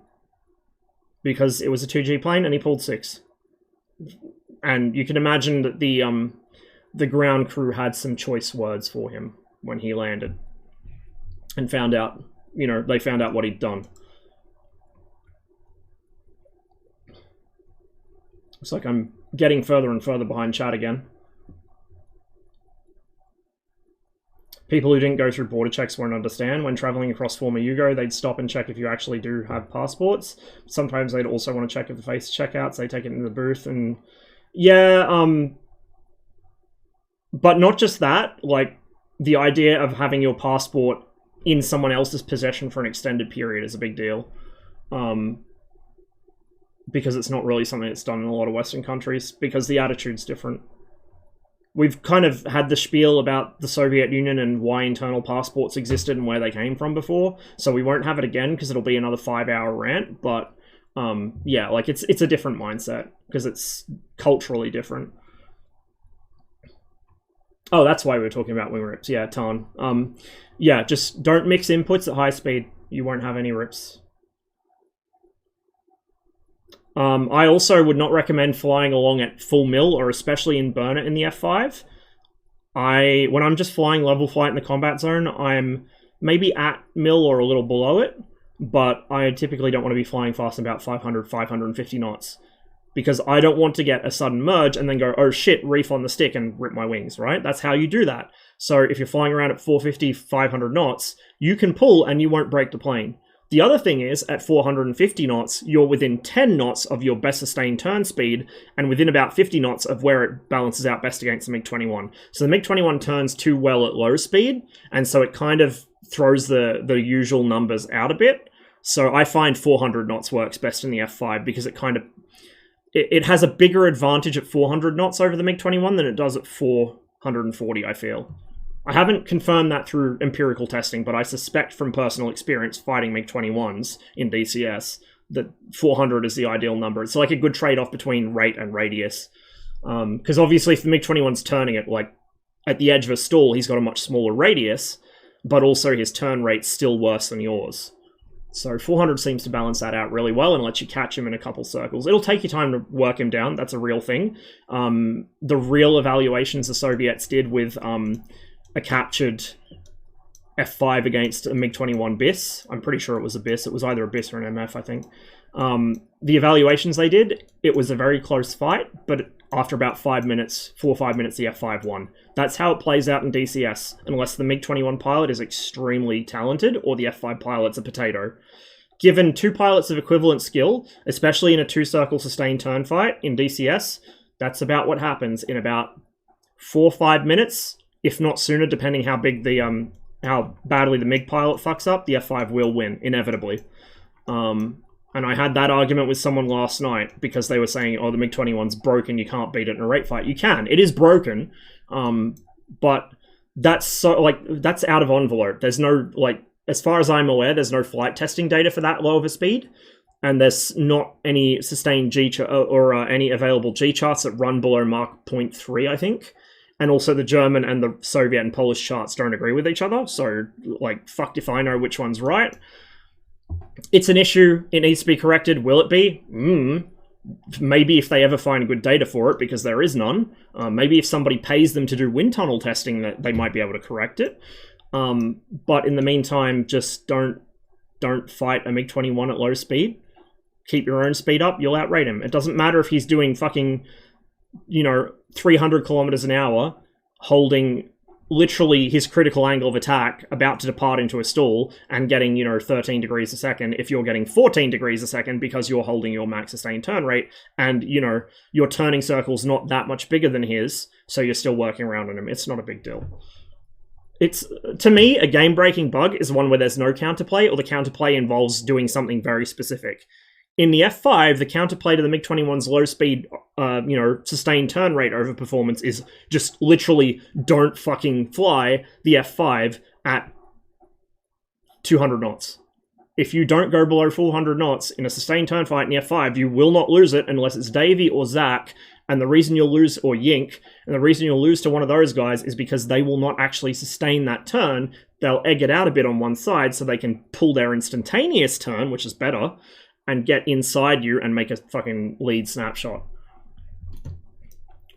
because it was a 2G plane and he pulled 6. And you can imagine that the ground crew had some choice words for him when he landed and found out, they found out what he'd done. It's like I'm getting further and further behind chat again. People who didn't go through border checks won't understand. When traveling across former Yugo, they'd stop and check if you actually do have passports. Sometimes they'd also want to check if the face checkouts, they take it into the booth and... Yeah, but not just that, like, the idea of having your passport in someone else's possession for an extended period is a big deal. Because it's not really something that's done in a lot of Western countries, because the attitude's different. We've kind of had the spiel about the Soviet Union and why internal passports existed and where they came from before, so we won't have it again because it'll be another 5-hour rant, but Yeah, like it's a different mindset because it's culturally different. Oh, that's why we were talking about wing rips. Yeah, Tarn. Yeah, just don't mix inputs at high speed. You won't have any rips. I also would not recommend flying along at full mil, or especially in burner in the F5. When I'm just flying level flight in the combat zone, I'm maybe at mil or a little below it, but I typically don't want to be flying fast about 500, 550 knots. Because I don't want to get a sudden merge and then go, oh shit, reef on the stick and rip my wings, right? That's how you do that. So if you're flying around at 450, 500 knots, you can pull and you won't break the plane. The other thing is, at 450 knots, you're within 10 knots of your best sustained turn speed, and within about 50 knots of where it balances out best against the MiG-21. So the MiG-21 turns too well at low speed, and so it kind of throws the usual numbers out a bit. So I find 400 knots works best in the F5 because it has a bigger advantage at 400 knots over the MiG-21 than it does at 440, I feel. I haven't confirmed that through empirical testing, but I suspect from personal experience fighting MiG-21s in DCS that 400 is the ideal number. It's like a good trade-off between rate and radius. Because obviously if the MiG-21's turning it like at the edge of a stall, he's got a much smaller radius, but also his turn rate's still worse than yours. So 400 seems to balance that out really well and lets you catch him in a couple circles. It'll take you time to work him down. That's a real thing. The real evaluations the Soviets did with a captured F5 against a MiG-21 BIS. I'm pretty sure it was a BIS. It was either a BIS or an MF, I think. The evaluations they did, it was a very close fight, but after about 4 or 5 minutes, the F5 won. That's how it plays out in DCS, unless the MiG-21 pilot is extremely talented or the F5 pilot's a potato. Given two pilots of equivalent skill, especially in a two-circle sustained turn fight in DCS, that's about what happens in about 4 or 5 minutes, if not sooner, depending how big the how badly the MiG pilot fucks up, the F5 will win, inevitably. And I had that argument with someone last night because they were saying, oh, the MiG-21's broken, you can't beat it in a rate fight. You can. It is broken, but that's that's out of envelope. There's no, as far as I'm aware, there's no flight testing data for that low of a speed, and there's not any sustained G or any available G charts that run below Mach 0.3, I think. And also the German and the Soviet and Polish charts don't agree with each other, so, fucked if I know which one's right. It's an issue. It needs to be corrected. Will it be? Maybe if they ever find good data for it, because there is none. Maybe if somebody pays them to do wind tunnel testing, that they might be able to correct it. But in the meantime, just don't fight a MiG-21 at low speed. Keep your own speed up. You'll outrate him. It doesn't matter if he's doing fucking, 300 kilometers an hour, holding literally his critical angle of attack, about to depart into a stall, and getting, 13 degrees a second, if you're getting 14 degrees a second because you're holding your max sustained turn rate, and, your turning circle's not that much bigger than his, so you're still working around on him. It's not a big deal. It's, to me, a game-breaking bug is one where there's no counterplay, or the counterplay involves doing something very specific. In the F5, the counterplay to the MiG-21's low speed, sustained turn rate over performance is just literally don't fucking fly the F5 at 200 knots. If you don't go below 400 knots in a sustained turn fight in the F5, you will not lose it unless it's Davey or Zach, and the reason you'll lose, or Yink, and the reason you'll lose to one of those guys is because they will not actually sustain that turn. They'll egg it out a bit on one side so they can pull their instantaneous turn, which is better, and get inside you and make a fucking lead snapshot.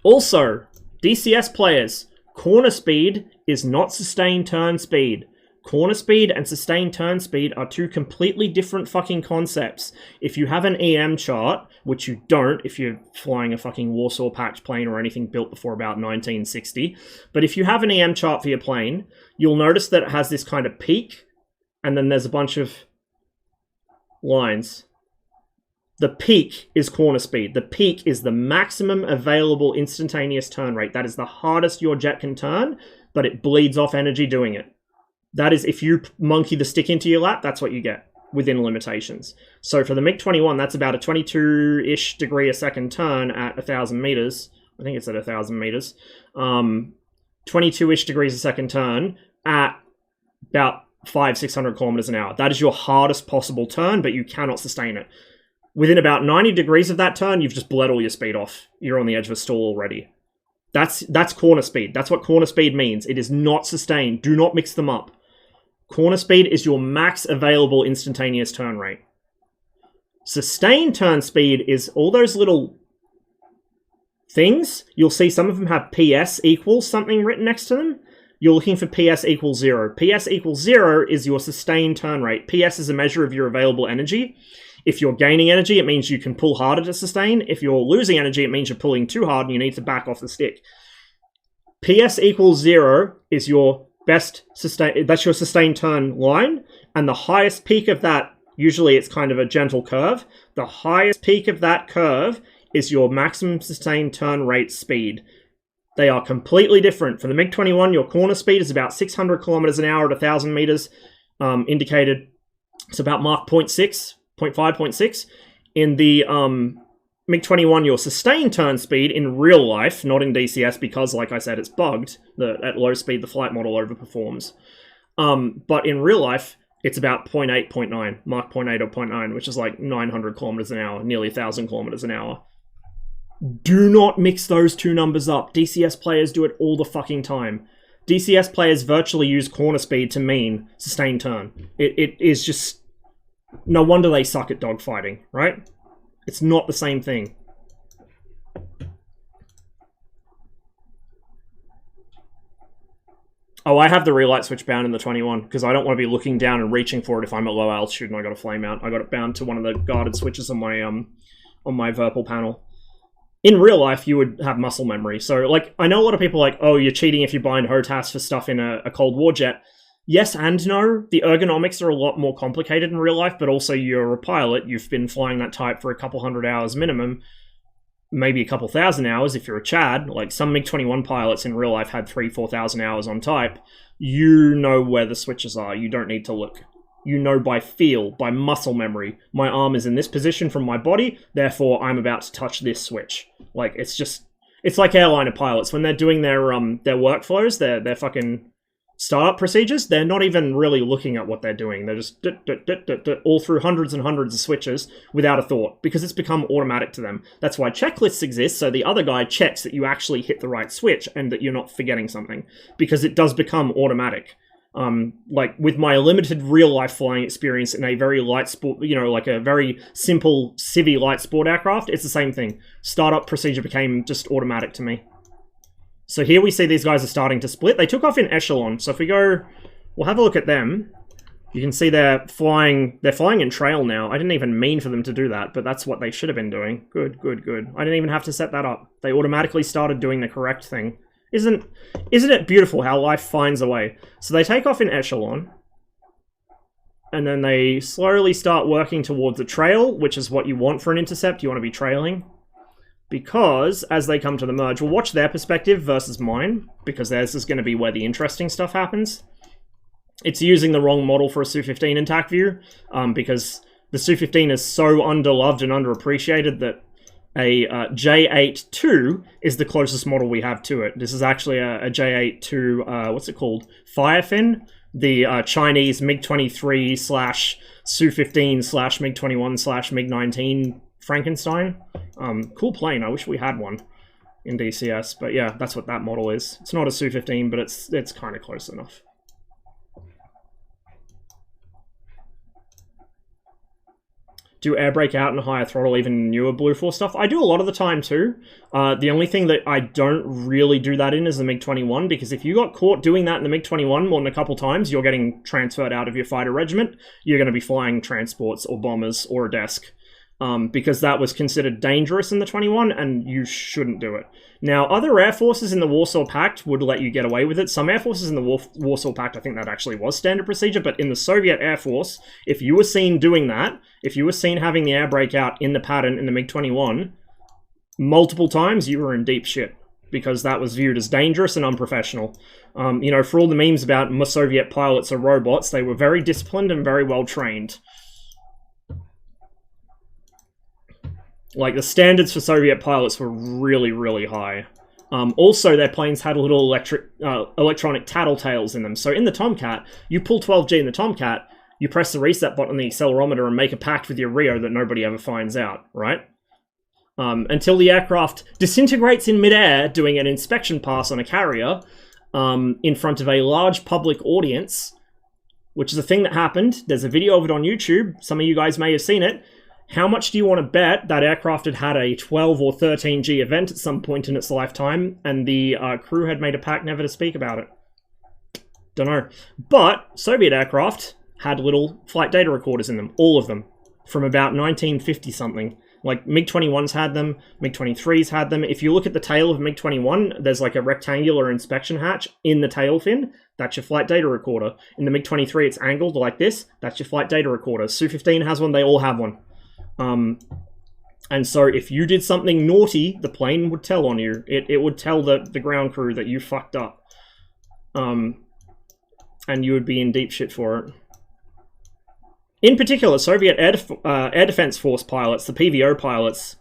Also, DCS players, corner speed is not sustained turn speed. Corner speed and sustained turn speed are two completely different fucking concepts. If you have an EM chart, which you don't if you're flying a fucking Warsaw Pact plane or anything built before about 1960, but if you have an EM chart for your plane, you'll notice that it has this kind of peak, and then there's a bunch of lines. The peak is corner speed. The peak is the maximum available instantaneous turn rate. That is the hardest your jet can turn, but it bleeds off energy doing it. That is, if you monkey the stick into your lap, that's what you get within limitations. So for the MiG-21, that's about a 22-ish degree a second turn at 1,000 meters. I think it's at 1,000 meters. 22-ish degrees a second turn at about 500-600 kilometers an hour. That is your hardest possible turn, but you cannot sustain it. Within about 90 degrees of that turn, you've just bled all your speed off. You're on the edge of a stall already. That's corner speed. That's what corner speed means. It is not sustained. Do not mix them up. Corner speed is your max available instantaneous turn rate. Sustained turn speed is all those little things. You'll see some of them have PS equals something written next to them. You're looking for PS equals 0. PS equals 0 is your sustained turn rate. PS is a measure of your available energy. If you're gaining energy, it means you can pull harder to sustain. If you're losing energy, it means you're pulling too hard and you need to back off the stick. PS equals 0 is your best sustain. That's your sustained turn line. And the highest peak of that, usually it's kind of a gentle curve. The highest peak of that curve is your maximum sustained turn rate speed. They are completely different. For the MiG-21, your corner speed is about 600 kilometers an hour at 1,000 meters, indicated. It's about Mach 0.6, 0.5, 0.6. In the MiG-21, your sustained turn speed in real life, not in DCS, because, like I said, it's bugged. At low speed, the flight model overperforms. But in real life, it's about 0.8, 0.9, Mach 0.8 or 0.9, which is like 900 kilometers an hour, nearly 1,000 kilometers an hour. Do not mix those two numbers up. DCS players do it all the fucking time. DCS players virtually use corner speed to mean sustained turn. It is just... No wonder they suck at dogfighting, right? It's not the same thing. Oh, I have the relight switch bound in the 21, because I don't want to be looking down and reaching for it if I'm at low altitude and I got a flame out. I got it bound to one of the guarded switches on my Virpil panel. In real life, you would have muscle memory. So, like, I know a lot of people are like, oh, you're cheating if you bind HOTAS for stuff in a Cold War jet. Yes and no. The ergonomics are a lot more complicated in real life, but also you're a pilot. You've been flying that type for a couple hundred hours minimum, maybe a couple thousand hours if you're a Chad. Like, some MiG-21 pilots in real life had 3,000-4,000 hours on type. You know where the switches are. You don't need to look. You know by feel, by muscle memory. My arm is in this position from my body, therefore I'm about to touch this switch. Like, it's just... It's like airliner pilots. When they're doing their workflows, their fucking startup procedures, they're not even really looking at what they're doing. They're just all through hundreds and hundreds of switches without a thought, because it's become automatic to them. That's why checklists exist, so the other guy checks that you actually hit the right switch and that you're not forgetting something, because it does become automatic. Like, with my limited real-life flying experience in a very light sport, you know, like a very simple civvy light sport aircraft, it's the same thing. Startup procedure became just automatic to me. So here we see these guys are starting to split. They took off in echelon, so if we go... We'll have a look at them. You can see they're flying in trail now. I didn't even mean for them to do that, but that's what they should have been doing. Good, good, good. I didn't even have to set that up. They automatically started doing the correct thing. Isn't it beautiful how life finds a way? So they take off in echelon, and then they slowly start working towards a trail, which is what you want for an intercept. You want to be trailing. Because, as they come to the merge, we'll watch their perspective versus mine, because theirs is going to be where the interesting stuff happens. It's using the wrong model for a Su-15 in TAC view, because the Su-15 is so underloved and underappreciated that a J8-2 is the closest model we have to it. This is actually a J8-2, what's it called? Firefin? The Chinese MiG-23 slash Su-15 slash MiG-21 slash MiG-19 Frankenstein. Cool plane. I wish we had one in DCS. But yeah, that's what that model is. It's not a Su-15, but it's kind of close enough. Do air brake out and higher throttle, even newer Blue Force stuff? I do a lot of the time too. The only thing that I don't really do that in is the MiG-21, because if you got caught doing that in the MiG-21 more than a couple times, you're getting transferred out of your fighter regiment. You're going to be flying transports or bombers or a desk. Because that was considered dangerous in the 21, and you shouldn't do it. Now, other air forces in the Warsaw Pact would let you get away with it. Some air forces in the Warsaw Pact, I think that actually was standard procedure, but in the Soviet Air Force, if you were seen doing that, if you were seen having the air brake out in the pattern in the MiG-21, multiple times, you were in deep shit, because that was viewed as dangerous and unprofessional. You know, for all the memes about Soviet pilots or robots, they were very disciplined and very well trained. Like, the standards for Soviet pilots were really, really high. Also, their planes had little electronic tattletales in them. So in the Tomcat, you pull 12G in the Tomcat, You press the reset button on the accelerometer and make a pact with your Rio that nobody ever finds out, right? Until the aircraft disintegrates in midair doing an inspection pass on a carrier in front of a large public audience, which is a thing that happened. There's a video of it on YouTube. Some of you guys may have seen it. How much do you want to bet that aircraft had had a 12 or 13G event at some point in its lifetime, and the crew had made a pact never to speak about it? Dunno. But Soviet aircraft had little flight data recorders in them. All of them. From about 1950-something. Like, MiG-21s had them, MiG-23s had them. If you look at the tail of MiG-21, there's like a rectangular inspection hatch in the tail fin. That's your flight data recorder. In the MiG-23, it's angled like this. That's your flight data recorder. Su-15 has one. They all have one. And so if you did something naughty, the plane would tell on you. It would tell the ground crew that you fucked up. And you would be in deep shit for it. In particular, Soviet Air Defense Force pilots, the PVO pilots,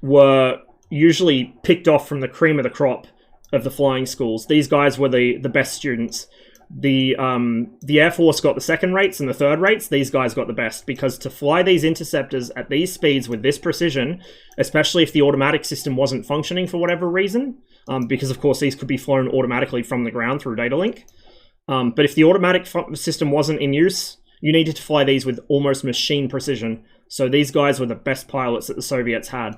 were usually picked off from the cream of the crop of the flying schools. These guys were the best students. The Air Force got the second rates and the third rates. These guys got the best, because to fly these interceptors at these speeds with this precision, especially if the automatic system wasn't functioning for whatever reason, because of course these could be flown automatically from the ground through data link. But if the automatic system wasn't in use, you needed to fly these with almost machine precision. So these guys were the best pilots that the Soviets had.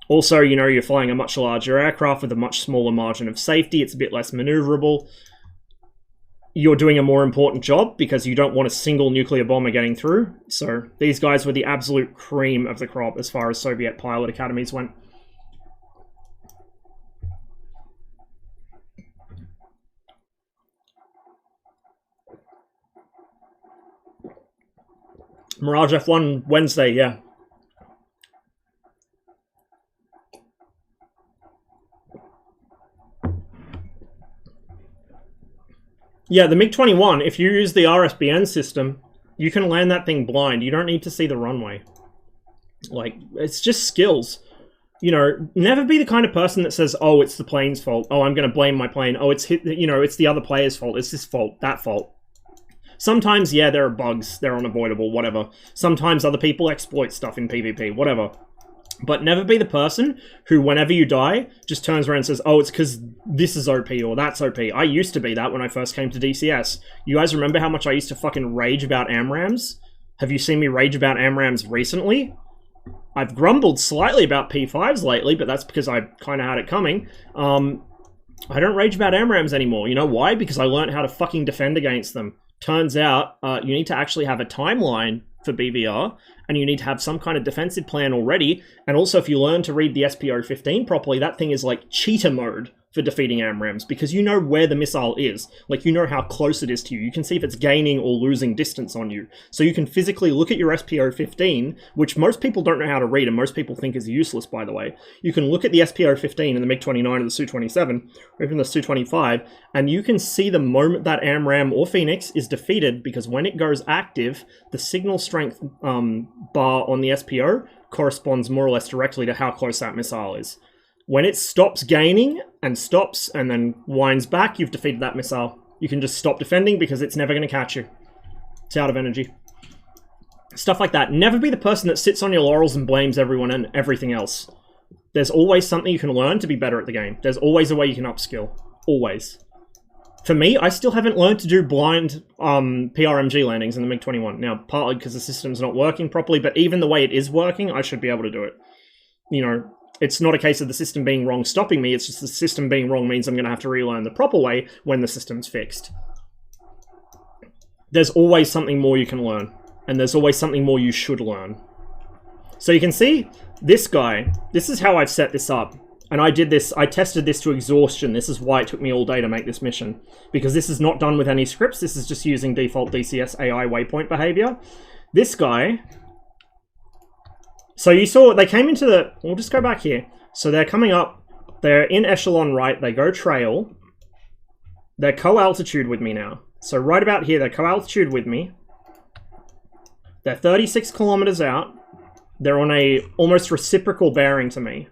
Also, you know, you're flying a much larger aircraft with a much smaller margin of safety. It's a bit less maneuverable. You're doing a more important job because you don't want a single nuclear bomber getting through. So these guys were the absolute cream of the crop as far as Soviet pilot academies went. Mirage F1 Wednesday, yeah. Yeah, the MiG-21, if you use the RSBN system, you can land that thing blind. You don't need to see the runway. Like, it's just skills. You know, never be the kind of person that says, oh, it's the plane's fault. Oh, I'm going to blame my plane. Oh, it's it's the other player's fault. It's this fault, that fault. Sometimes, yeah, there are bugs. They're unavoidable, whatever. Sometimes other people exploit stuff in PvP, whatever. But never be the person who, whenever you die, just turns around and says, oh, it's because this is OP or that's OP. I used to be that when I first came to DCS. You guys remember how much I used to fucking rage about AMRAAMs? Have you seen me rage about AMRAAMs recently? I've grumbled slightly about P5s lately, but that's because I kind of had it coming. I don't rage about AMRAAMs anymore. You know why? Because I learned how to fucking defend against them. Turns out, you need to actually have a timeline for BVR, and you need to have some kind of defensive plan already, and also if you learn to read the SPO-15 properly, that thing is like cheater mode for defeating AMRAAMs, because you know where the missile is. Like, you know how close it is to you. You can see if it's gaining or losing distance on you. So you can physically look at your SPO-15, which most people don't know how to read, and most people think is useless, by the way. You can look at the SPO-15 in the MiG-29 or the Su-27, or even the Su-25, and you can see the moment that AMRAAM or Phoenix is defeated, because when it goes active, the signal strength bar on the SPO corresponds more or less directly to how close that missile is. When it stops gaining and stops and then winds back, you've defeated that missile. You can just stop defending because it's never going to catch you. It's out of energy. Stuff like that. Never be the person that sits on your laurels and blames everyone and everything else. There's always something you can learn to be better at the game. There's always a way you can upskill. Always. For me, I still haven't learned to do blind PRMG landings in the MiG-21. Now, partly because the system's not working properly, but even the way it is working, I should be able to do it. You know, it's not a case of the system being wrong stopping me, it's just the system being wrong means I'm going to have to relearn the proper way when the system's fixed. There's always something more you can learn, and there's always something more you should learn. So you can see, this guy, this is how I've set this up. And I tested this to exhaustion. This is why it took me all day to make this mission. Because this is not done with any scripts, this is just using default DCS AI waypoint behavior. This guy... So you saw, they came into the... We'll just go back here. So they're coming up, they're in echelon right, they go trail. They're co-altitude with me now. So right about here, they're co-altitude with me. They're 36 kilometers out. They're on a almost reciprocal bearing to me.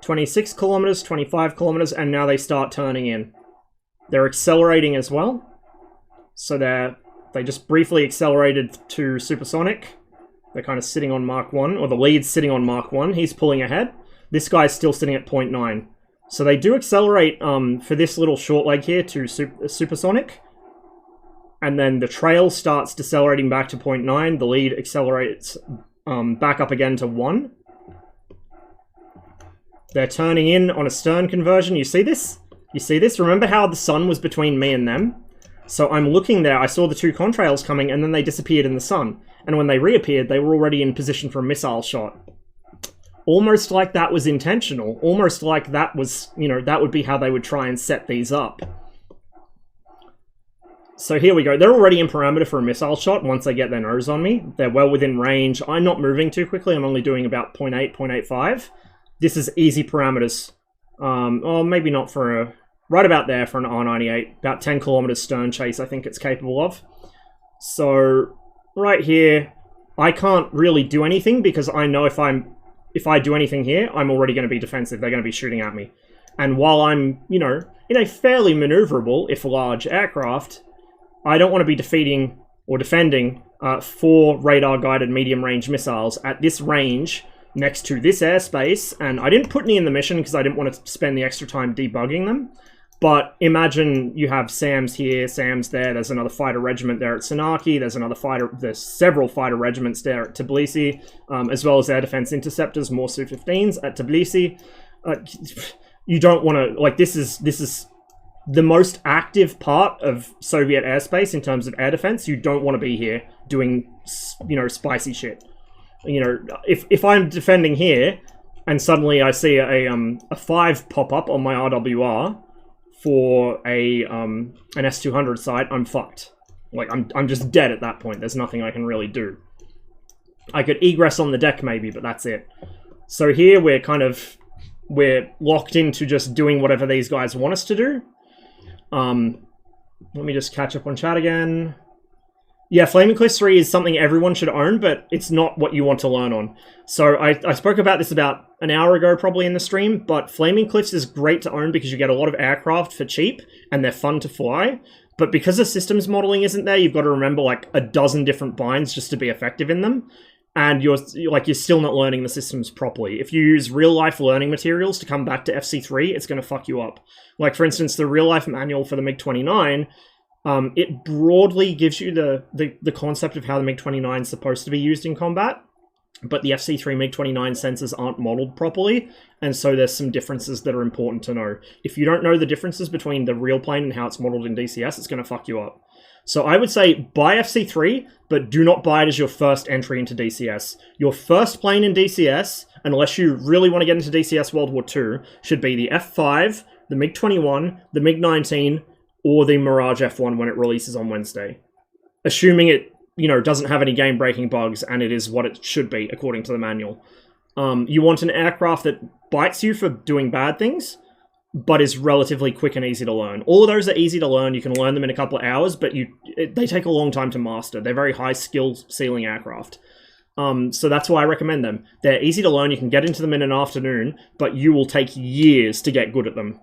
26 kilometers, 25 kilometers, and now they start turning in. They're accelerating as well. So they just briefly accelerated to supersonic. They're kind of sitting on Mark 1, or the lead's sitting on Mark 1. He's pulling ahead. This guy's still sitting at 0.9. So they do accelerate for this little short leg here to supersonic. And then the trail starts decelerating back to 0.9. The lead accelerates back up again to 1. They're turning in on a stern conversion. You see this? You see this? Remember how the sun was between me and them? So I'm looking there, I saw the two contrails coming, and then they disappeared in the sun. And when they reappeared, they were already in position for a missile shot. Almost like that was intentional. Almost like that was, you know, that would be how they would try and set these up. So here we go. They're already in parameter for a missile shot once they get their nose on me. They're well within range. I'm not moving too quickly. I'm only doing about 0.8, 0.85. This is easy parameters. Well, maybe not for a... Right about there for an R98. About 10 kilometers stern chase, I think it's capable of. So, right here, I can't really do anything because I know if I do anything here, I'm already going to be defensive. They're going to be shooting at me. And while I'm, you know, in a fairly maneuverable, if large, aircraft, I don't want to be defeating or defending 4 radar-guided medium-range missiles at this range next to this airspace. And I didn't put any in the mission because I didn't want to spend the extra time debugging them. But imagine you have SAMs here, SAMs there, there's another fighter regiment there at Senaki, there's several fighter regiments there at Tbilisi, as well as air defense interceptors, more Su-15s at Tbilisi. You don't want to, like, this is the most active part of Soviet airspace in terms of air defense. You don't want to be here doing, you know, spicy shit. You know, if I'm defending here, and suddenly I see a 5 pop up on my RWR, for an S200 site, I'm fucked. Like, I'm just dead at that point. There's nothing I can really do. I could egress on the deck maybe, but that's it. So here we're locked into just doing whatever these guys want us to do. Let me just catch up on chat again. Yeah, Flaming Cliffs 3 is something everyone should own, but it's not what you want to learn on. So I spoke about this about an hour ago probably in the stream, but Flaming Cliffs is great to own because you get a lot of aircraft for cheap, and they're fun to fly. But because the systems modeling isn't there, you've got to remember like a dozen different binds just to be effective in them. And you're still not learning the systems properly. If you use real-life learning materials to come back to FC3, it's going to fuck you up. Like, for instance, the real-life manual for the MiG-29... it broadly gives you the concept of how the MiG-29 is supposed to be used in combat, but the FC3 MiG-29 sensors aren't modeled properly, and so there's some differences that are important to know. If you don't know the differences between the real plane and how it's modeled in DCS, it's going to fuck you up. So I would say buy FC3, but do not buy it as your first entry into DCS. Your first plane in DCS, unless you really want to get into DCS World War II, should be the F5, the MiG-21, the MiG-19, or the Mirage F1 when it releases on Wednesday. Assuming it, you know, doesn't have any game-breaking bugs and it is what it should be, according to the manual. You want an aircraft that bites you for doing bad things, but is relatively quick and easy to learn. All of those are easy to learn. You can learn them in a couple of hours, but they take a long time to master. They're very high-skill ceiling aircraft. So that's why I recommend them. They're easy to learn. You can get into them in an afternoon, but you will take years to get good at them.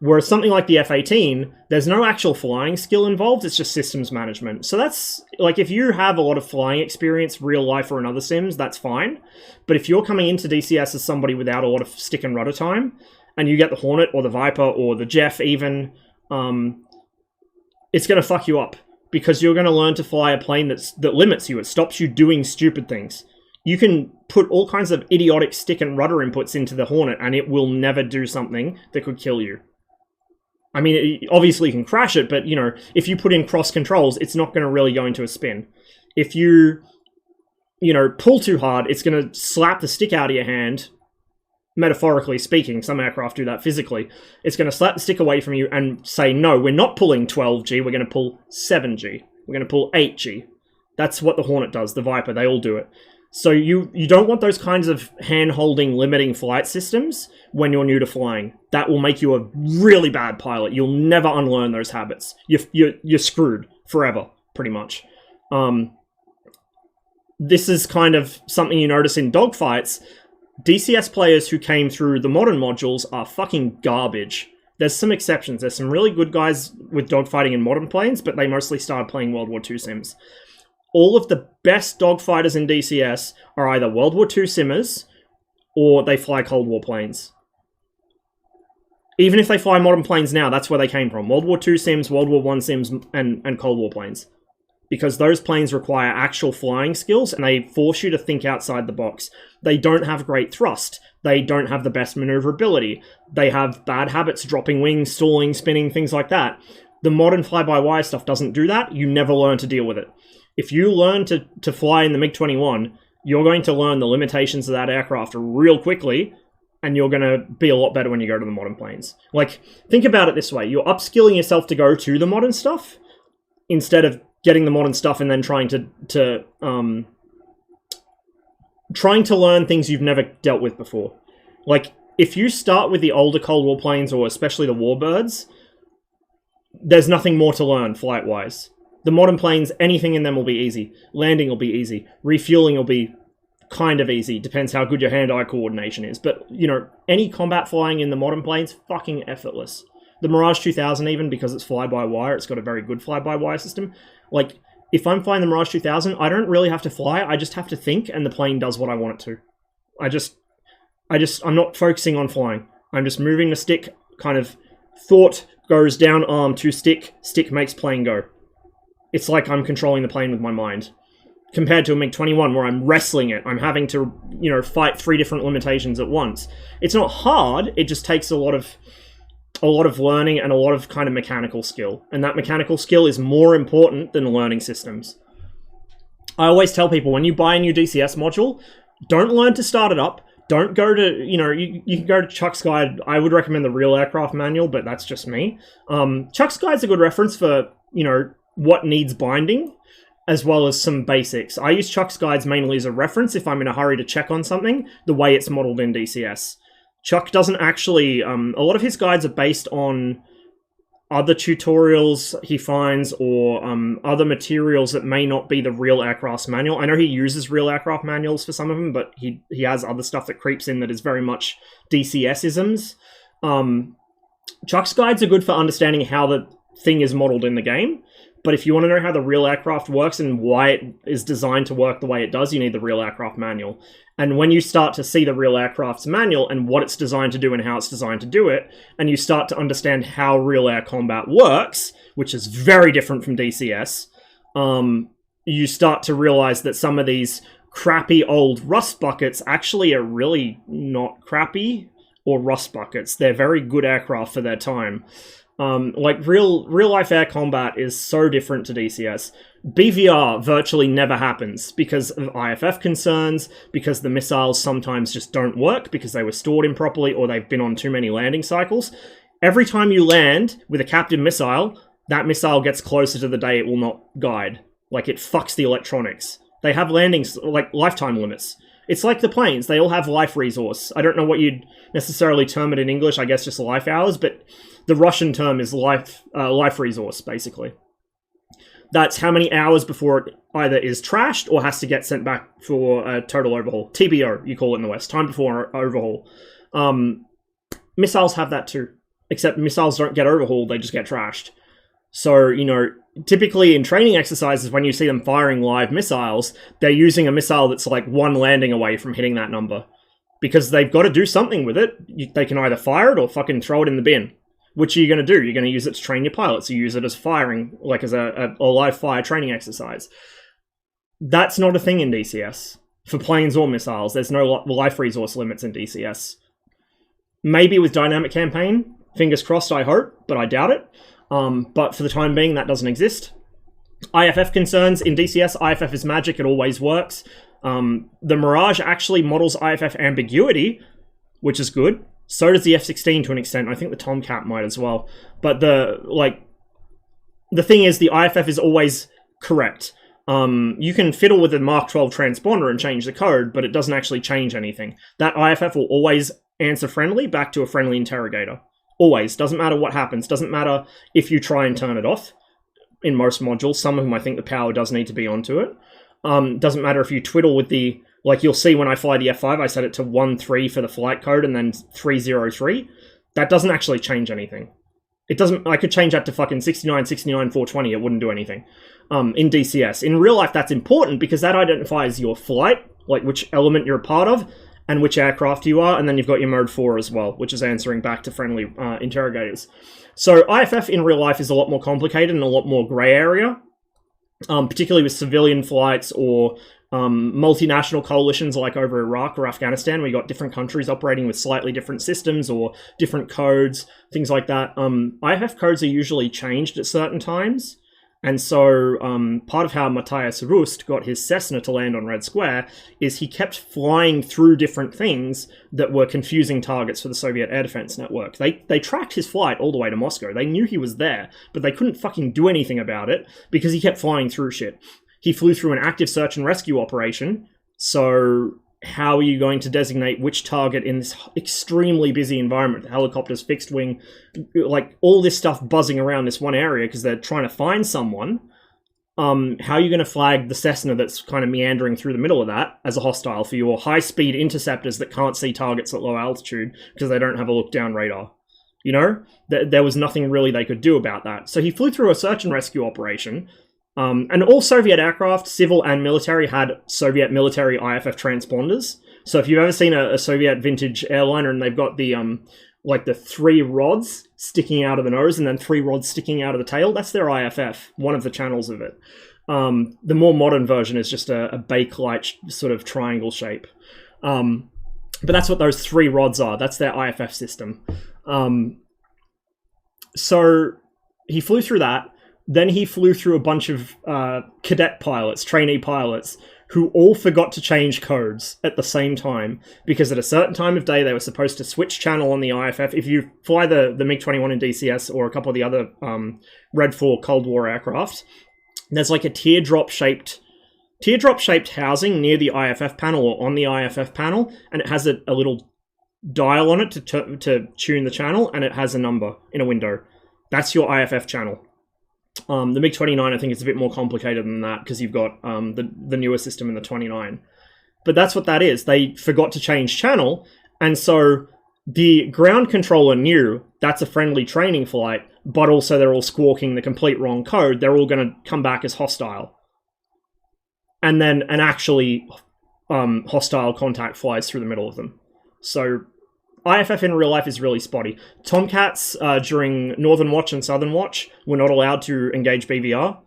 Whereas something like the F-18, there's no actual flying skill involved, it's just systems management. So that's, like, if you have a lot of flying experience, real life or in other sims, that's fine. But if you're coming into DCS as somebody without a lot of stick and rudder time, and you get the Hornet or the Viper or the Jeff even, it's going to fuck you up. Because you're going to learn to fly a plane that limits you, it stops you doing stupid things. You can put all kinds of idiotic stick and rudder inputs into the Hornet, and it will never do something that could kill you. I mean, obviously you can crash it, but, you know, if you put in cross controls, it's not going to really go into a spin. If you know, pull too hard, it's going to slap the stick out of your hand, metaphorically speaking. Some aircraft do that physically. It's going to slap the stick away from you and say, no, we're not pulling 12G, we're going to pull 7G. We're going to pull 8G. That's what the Hornet does, the Viper, they all do it. So you don't want those kinds of hand-holding, limiting flight systems when you're new to flying. That will make you a really bad pilot. You'll never unlearn those habits. You're screwed forever, pretty much. This is kind of something you notice in dogfights. DCS players who came through the modern modules are fucking garbage. There's some exceptions. There's some really good guys with dogfighting in modern planes, but they mostly started playing World War II sims. All of the best dogfighters in DCS are either World War II simmers or they fly Cold War planes. Even if they fly modern planes now, that's where they came from. World War II sims, World War I sims, and Cold War planes. Because those planes require actual flying skills, and they force you to think outside the box. They don't have great thrust. They don't have the best maneuverability. They have bad habits, dropping wings, stalling, spinning, things like that. The modern fly-by-wire stuff doesn't do that. You never learn to deal with it. If you learn to fly in the MiG-21, you're going to learn the limitations of that aircraft real quickly, and you're going to be a lot better when you go to the modern planes. Like, think about it this way. You're upskilling yourself to go to the modern stuff, instead of getting the modern stuff and then trying to learn things you've never dealt with before. Like, if you start with the older Cold War planes, or especially the Warbirds, there's nothing more to learn flight-wise. The modern planes, anything in them will be easy. Landing will be easy. Refueling will be kind of easy. Depends how good your hand-eye coordination is. But, you know, any combat flying in the modern planes, fucking effortless. The Mirage 2000 even, because it's fly-by-wire, it's got a very good fly-by-wire system. Like, if I'm flying the Mirage 2000, I don't really have to fly, I just have to think, and the plane does what I want it to. I'm not focusing on flying. I'm just moving the stick, kind of, thought goes down arm to stick, stick makes plane go. It's like I'm controlling the plane with my mind. Compared to a MiG-21 where I'm wrestling it, I'm having to, you know, fight 3 different limitations at once. It's not hard, it just takes a lot of learning and a lot of kind of mechanical skill. And that mechanical skill is more important than learning systems. I always tell people, when you buy a new DCS module, don't learn to start it up. Don't go to, you know, you can go to Chuck's Guide. I would recommend the Real Aircraft Manual, but that's just me. Chuck's Guide's a good reference for, you know, what needs binding, as well as some basics. I use Chuck's Guides mainly as a reference if I'm in a hurry to check on something, the way it's modeled in DCS. Chuck doesn't actually... a lot of his guides are based on other tutorials he finds, or other materials that may not be the Real Aircraft Manual. I know he uses Real Aircraft Manuals for some of them, but he has other stuff that creeps in that is very much DCS-isms. Chuck's guides are good for understanding how the thing is modeled in the game, but if you want to know how the real aircraft works and why it is designed to work the way it does, you need the Real Aircraft Manual. And when you start to see the Real Aircraft's manual and what it's designed to do and how it's designed to do it, and you start to understand how real air combat works, which is very different from DCS, you start to realize that some of these crappy old rust buckets actually are really not crappy or rust buckets. They're very good aircraft for their time. Like, real-life air combat is so different to DCS. BVR virtually never happens because of IFF concerns, because the missiles sometimes just don't work because they were stored improperly or they've been on too many landing cycles. Every time you land with a captive missile, that missile gets closer to the day it will not guide. Like, it fucks the electronics. They have landings, like, lifetime limits. It's like the planes. They all have life resource. I don't know what you'd necessarily term it in English, I guess just life hours, but the Russian term is life resource, basically. That's how many hours before it either is trashed or has to get sent back for a total overhaul. TBO, you call it in the West. Time before overhaul. Missiles have that too. Except missiles don't get overhauled, they just get trashed. So, you know, typically in training exercises, when you see them firing live missiles, they're using a missile that's like 1 landing away from hitting that number. Because they've got to do something with it. They can either fire it or fucking throw it in the bin. Which are you going to do? You're going to use it to train your pilots. You use it as firing, like as a live fire training exercise. That's not a thing in DCS. For planes or missiles, there's no life resource limits in DCS. Maybe with Dynamic Campaign, fingers crossed, I hope, but I doubt it. But for the time being, that doesn't exist. IFF concerns, in DCS, IFF is magic, it always works. The Mirage actually models IFF ambiguity, which is good. So does the F-16 to an extent. I think the Tomcat might as well. But the thing is, the IFF is always correct. You can fiddle with the Mark 12 transponder and change the code, but it doesn't actually change anything. That IFF will always answer friendly back to a friendly interrogator. Always. Doesn't matter what happens. Doesn't matter if you try and turn it off. In most modules, some of them I think the power does need to be onto it. Doesn't matter if you twiddle with the... Like, you'll see when I fly the F5, I set it to 13 for the flight code and then 303. That doesn't actually change anything. It doesn't. I could change that to fucking 69, 69, 420. It wouldn't do anything. In DCS, in real life, that's important because that identifies your flight, like which element you're a part of, and which aircraft you are, and then you've got your mode 4 as well, which is answering back to friendly interrogators. So IFF in real life is a lot more complicated and a lot more grey area, particularly with civilian flights or multinational coalitions like over Iraq or Afghanistan, where you got different countries operating with slightly different systems or different codes, things like that. IFF codes are usually changed at certain times. And so part of how Matthias Rust got his Cessna to land on Red Square is he kept flying through different things that were confusing targets for the Soviet air defense network. They tracked his flight all the way to Moscow. They knew he was there, but they couldn't fucking do anything about it because he kept flying through shit. He flew through an active search and rescue operation, so how are you going to designate which target in this extremely busy environment? The helicopters, fixed wing, like all this stuff buzzing around this one area because they're trying to find someone. How are you going to flag the Cessna that's kind of meandering through the middle of that as a hostile for your high-speed interceptors that can't see targets at low altitude because they don't have a look-down radar? You know? There was nothing really they could do about that. So he flew through a search and rescue operation. And all Soviet aircraft, civil and military, had Soviet military IFF transponders. So if you've ever seen a Soviet vintage airliner and they've got the like the 3 rods sticking out of the nose and then 3 rods sticking out of the tail, that's their IFF, one of the channels of it. The more modern version is just a bakelite sort of triangle shape. But that's what those 3 rods are. That's their IFF system. So he flew through that. Then he flew through a bunch of cadet pilots, trainee pilots, who all forgot to change codes at the same time, because at a certain time of day they were supposed to switch channel on the IFF. If you fly the MiG-21 in DCS or a couple of the other Red 4 Cold War aircraft, there's like a teardrop-shaped housing near the IFF panel or on the IFF panel, and it has a little dial on it to tune the channel, and it has a number in a window. That's your IFF channel. The MiG-29, I think, is a bit more complicated than that because you've got the newer system in the 29. But that's what that is. They forgot to change channel, and so the ground controller knew that's a friendly training flight, but also they're all squawking the complete wrong code. They're all going to come back as hostile. And then an actually hostile contact flies through the middle of them. So IFF in real life is really spotty. Tomcats during Northern Watch and Southern Watch were not allowed to engage BVR.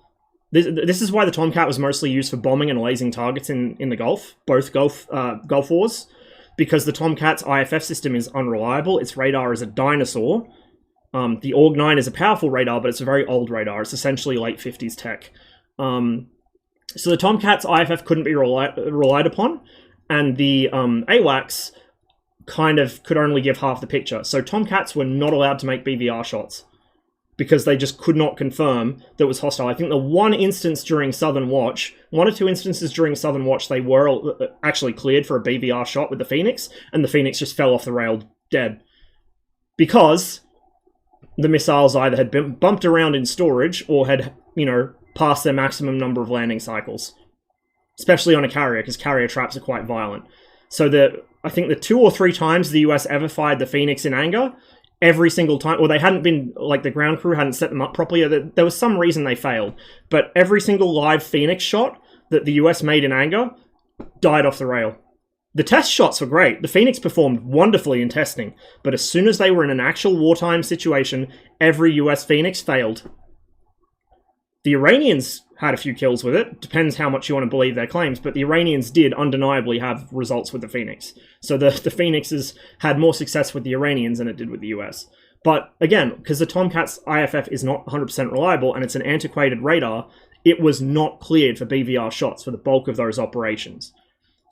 This is why the Tomcat was mostly used for bombing and lasing targets in the Gulf, both Gulf Wars, because the Tomcat's IFF system is unreliable. Its radar is a dinosaur. The AUG-9 is a powerful radar, but it's a very old radar. It's essentially late 50s tech. So the Tomcat's IFF couldn't be relied upon, and the AWACS kind of could only give half the picture. So Tomcats were not allowed to make BVR shots because they just could not confirm that it was hostile. I think the one or two instances during Southern Watch, they were actually cleared for a BVR shot with the Phoenix, and the Phoenix just fell off the rail dead. Because the missiles either had been bumped around in storage or had, passed their maximum number of landing cycles. Especially on a carrier, because carrier traps are quite violent. So I think the 2 or 3 times the US ever fired the Phoenix in anger, every single time, or they hadn't been, like the ground crew hadn't set them up properly, or there was some reason they failed. But every single live Phoenix shot that the US made in anger died off the rail. The test shots were great. The Phoenix performed wonderfully in testing, but as soon as they were in an actual wartime situation, every US Phoenix failed. The Iranians had a few kills with it. Depends how much you want to believe their claims, but the Iranians did undeniably have results with the Phoenix. So the Phoenixes had more success with the Iranians than it did with the US. But again, because the Tomcat's IFF is not 100% reliable and it's an antiquated radar, it was not cleared for BVR shots for the bulk of those operations.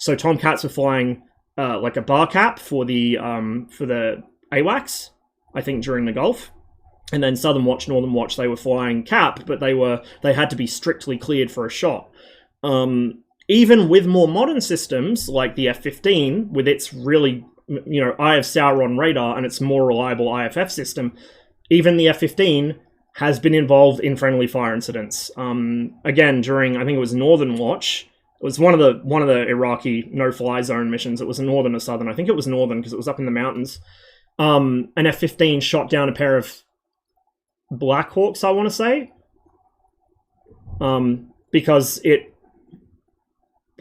So Tomcats were flying like a bar cap for the AWACS, I think during the Gulf. And then Southern Watch, Northern Watch, they were flying cap, but they had to be strictly cleared for a shot. Even with more modern systems, like the F-15, with its really, Eye of Sauron radar and its more reliable IFF system, even the F-15 has been involved in friendly fire incidents. Again, during, I think it was Northern Watch, it was one of the Iraqi no-fly zone missions. It was a Northern or Southern. I think it was Northern because it was up in the mountains. an F-15 shot down a pair of Black Hawks, I want to say. Because it...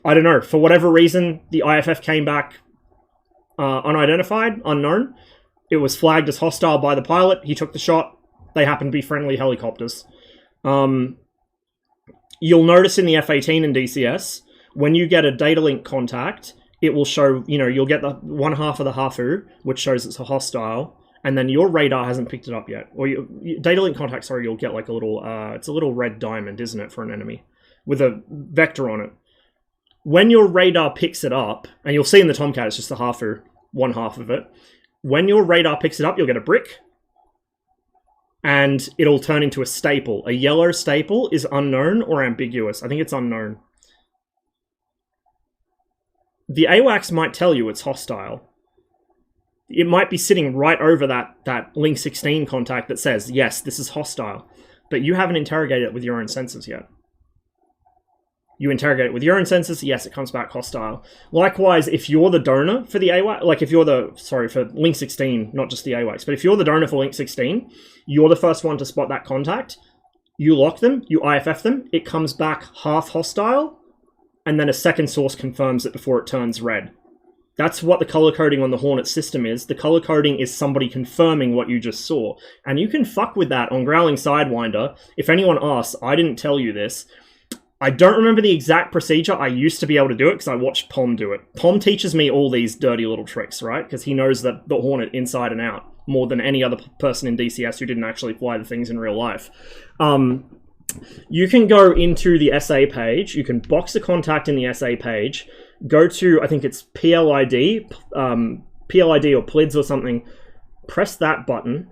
I don't know, for whatever reason, the IFF came back unidentified, unknown. It was flagged as hostile by the pilot. He took the shot. They happened to be friendly helicopters. You'll notice in the F-18 and DCS, when you get a data link contact, it will show, you know, you'll get the one half of the HAFU, which shows it's a hostile, and then your radar hasn't picked it up yet. Or data link contact, sorry, you'll get like a little, it's a little red diamond, isn't it, for an enemy, with a vector on it. When your radar picks it up, and you'll see in the Tomcat, it's just the HAFU, one half of it. When your radar picks it up, you'll get a brick, and it'll turn into a staple. A yellow staple is unknown or ambiguous. I think it's unknown. The AWACS might tell you it's hostile. It might be sitting right over that Link 16 contact that says, yes, this is hostile. But you haven't interrogated it with your own sensors yet. You interrogate it with your own sensors, yes, it comes back hostile. Likewise, if you're the donor for the AWACS, like if you're the, sorry, for Link 16, not just the AWACS, but if you're the donor for Link 16, you're the first one to spot that contact, you lock them, you IFF them, it comes back half hostile, and then a second source confirms it before it turns red. That's what the color coding on the Hornet system is. The color coding is somebody confirming what you just saw. And you can fuck with that on Growling Sidewinder. If anyone asks, I didn't tell you this. I don't remember the exact procedure. I used to be able to do it because I watched Pom do it. Pom teaches me all these dirty little tricks, right? Because he knows the Hornet inside and out more than any other person in DCS who didn't actually fly the things in real life. You can go into the SA page. You can box a contact in the SA page. Go to, I think it's PLID, PLID or PLIDS or something. Press that button,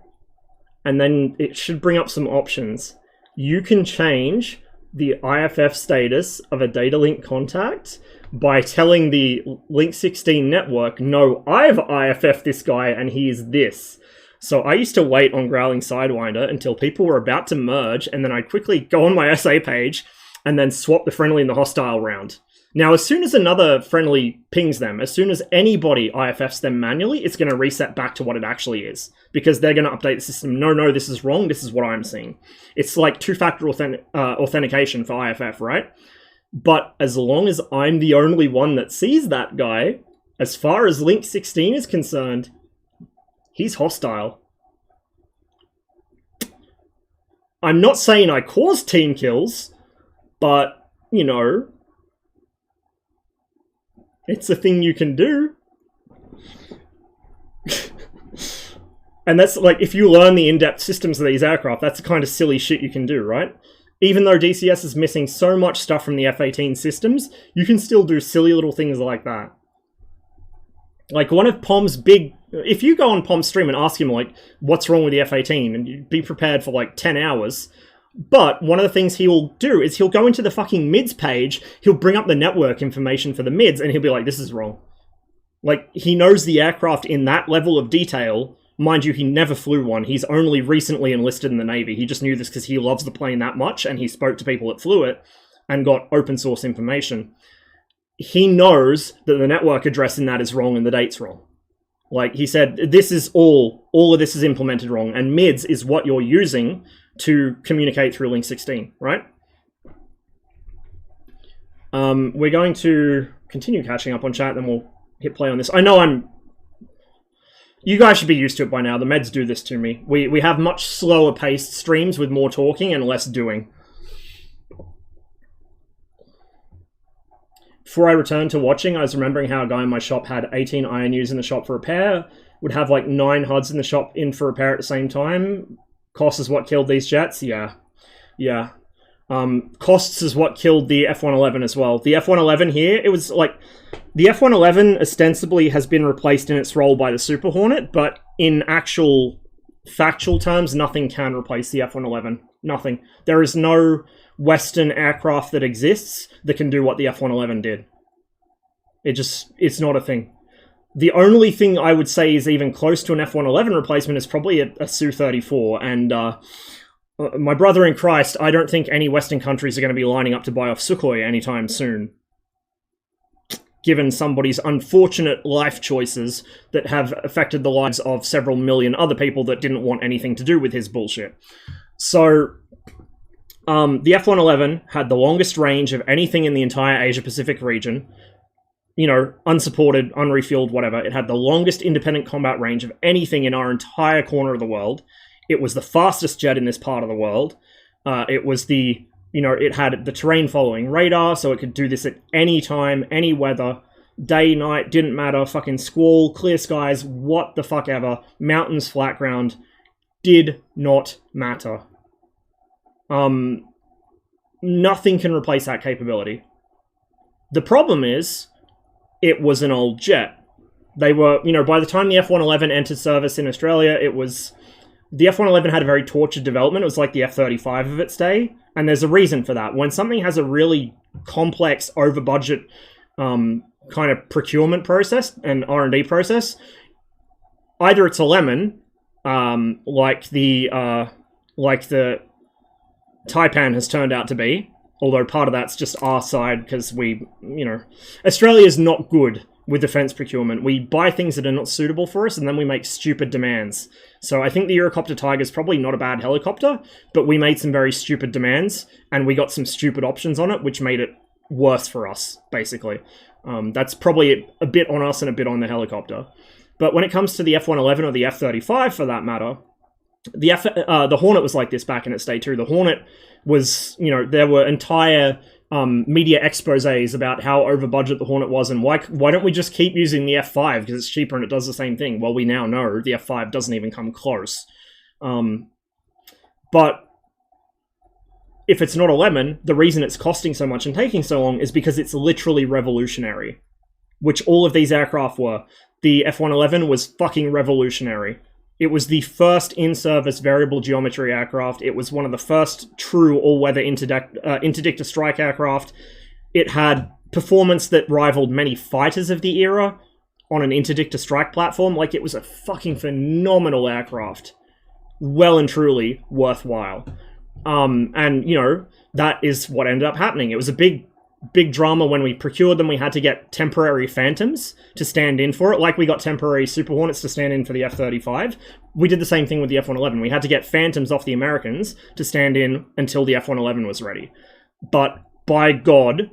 and then it should bring up some options. You can change the IFF status of a data link contact by telling the Link 16 network, no, I've IFF'd this guy and he is this. So I used to wait on Growling Sidewinder until people were about to merge, and then I'd quickly go on my SA page and then swap the friendly and the hostile round. Now, as soon as another friendly pings them, as soon as anybody IFFs them manually, it's going to reset back to what it actually is. Because they're going to update the system. No, this is wrong. This is what I'm seeing. It's like two-factor authentication for IFF, right? But as long as I'm the only one that sees that guy, as far as Link 16 is concerned, he's hostile. I'm not saying I caused team kills, but, you know, it's a thing you can do. And that's like, if you learn the in-depth systems of these aircraft, that's the kind of silly shit you can do, right? Even though DCS is missing so much stuff from the F-18 systems, you can still do silly little things like that. Like one of Pom's big... If you go on Pom's stream and ask him, like, what's wrong with the F-18, and you be prepared for, like, 10 hours... But one of the things he will do is he'll go into the fucking mids page, he'll bring up the network information for the mids, and he'll be like, this is wrong. Like, he knows the aircraft in that level of detail. Mind you, he never flew one. He's only recently enlisted in the Navy. He just knew this because he loves the plane that much, and he spoke to people that flew it and got open source information. He knows that the network address in that is wrong and the date's wrong. Like, he said, this is all of this is implemented wrong, and mids is what you're using to communicate through Link 16, right? We're going to continue catching up on chat, then we'll hit play on this. I know you guys should be used to it by now. The meds do this to me. We have much slower paced streams with more talking and less doing. Before I returned to watching, I was remembering how a guy in my shop had 18 INUs in the shop for repair, would have like 9 HUDs in the shop in for repair at the same time. Cost is what killed these jets? Yeah. Costs is what killed the F-111 as well. The F-111 here, it was like... The F-111 ostensibly has been replaced in its role by the Super Hornet, but in actual factual terms, nothing can replace the F-111. Nothing. There is no Western aircraft that exists that can do what the F-111 did. It's not a thing. The only thing I would say is even close to an F-111 replacement is probably a Su-34, and my brother in Christ, I don't think any Western countries are going to be lining up to buy off Sukhoi anytime soon. given somebody's unfortunate life choices that have affected the lives of several million other people that didn't want anything to do with his bullshit. So, the F-111 had the longest range of anything in the entire Asia-Pacific region. You know, unsupported, unrefueled, whatever. It had the longest independent combat range of anything in our entire corner of the world. It was the fastest jet in this part of the world. It was the, you know, it had the terrain following radar, so it could do this at any time, any weather, day, night, didn't matter, fucking squall, clear skies, what the fuck ever, mountains, flat ground, did not matter. Nothing can replace that capability. The problem is, it was an old jet. They were, you know, by the time the F-111 entered service in Australia, it was... The F-111 had a very tortured development. It was like the F-35 of its day, and there's a reason for that. When something has a really complex, over-budget kind of procurement process and R&D process, either it's a lemon, like the Taipan has turned out to be, although part of that's just our side, because we, you know... Australia's not good with defense procurement. We buy things that are not suitable for us, and then we make stupid demands. So I think the Eurocopter Tiger is probably not a bad helicopter, but we made some very stupid demands, and we got some stupid options on it, which made it worse for us, basically. That's probably a bit on us and a bit on the helicopter. But when it comes to the F-111 or the F-35, for that matter, the Hornet was like this back in its day too. The Hornet was, you know, there were entire media exposés about how over budget the Hornet was, and why don't we just keep using the F5 because it's cheaper and it does the same thing. Well, we now know the F5 doesn't even come close. But if it's not a lemon, the reason it's costing so much and taking so long is because it's literally revolutionary, which all of these aircraft were. The F-111 was fucking revolutionary. It was the first in-service variable geometry aircraft. It was one of the first true all-weather interdictor strike aircraft. It had performance that rivaled many fighters of the era on an interdictor strike platform. Like, it was a fucking phenomenal aircraft. Well and truly worthwhile. And, you know, that is what ended up happening. It was a big drama when we procured them. We had to get temporary Phantoms to stand in for it, like we got temporary Super Hornets to stand in for the F-35. We did the same thing with the F-111. We had to get Phantoms off the Americans to stand in until the F-111 was ready. But, by God,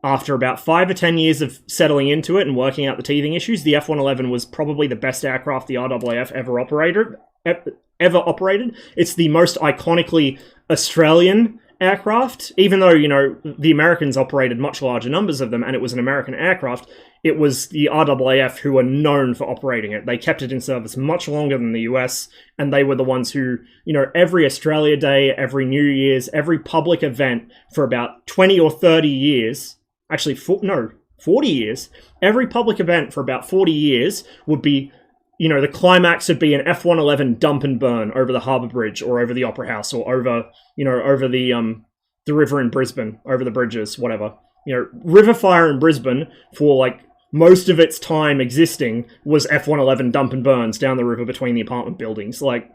after about 5 or 10 years of settling into it and working out the teething issues, the F-111 was probably the best aircraft the RAAF ever operated. It's the most iconically Australian aircraft, even though, you know, the Americans operated much larger numbers of them and it was an American aircraft. It was the RAAF who were known for operating it. They kept it in service much longer than the US, and they were the ones who, you know, every Australia Day, every New Year's, every public event for about 20 or 30 years, actually, 40 years, every public event for about 40 years would be, you know, the climax would be an F-111 dump and burn over the Harbour Bridge or over the Opera House or over, you know, over the river in Brisbane, over the bridges, whatever. You know, river fire in Brisbane for, like, most of its time existing was F-111 dump and burns down the river between the apartment buildings. Like,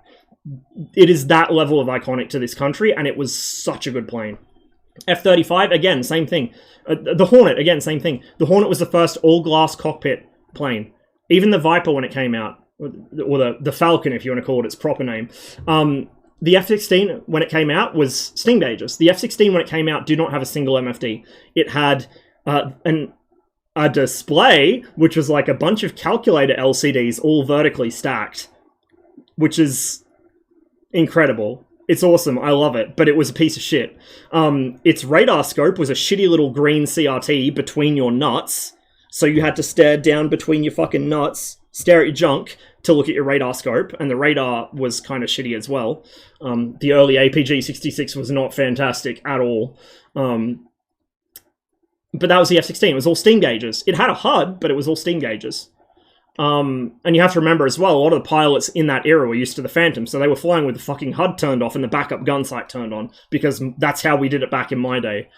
it is that level of iconic to this country, and it was such a good plane. F-35, again, same thing. The Hornet, again, same thing. The Hornet was the first all-glass cockpit plane. Even the Viper when it came out, or the Falcon, if you want to call it its proper name. The F-16, when it came out, was Sting gauges. The F-16, when it came out, did not have a single MFD. It had a display, which was like a bunch of calculator LCDs all vertically stacked, which is incredible. It's awesome. I love it, but it was a piece of shit. Its radar scope was a shitty little green CRT between your nuts, so you had to stare down between your fucking nuts, stare at your junk to look at your radar scope, and the radar was kind of shitty as well. The early APG-66 was not fantastic at all. But that was the F-16. It was all steam gauges. It had a HUD, but it was all steam gauges. And you have to remember as well, a lot of the pilots in that era were used to the Phantom, so they were flying with the fucking HUD turned off and the backup gun sight turned on, because that's how we did it back in my day.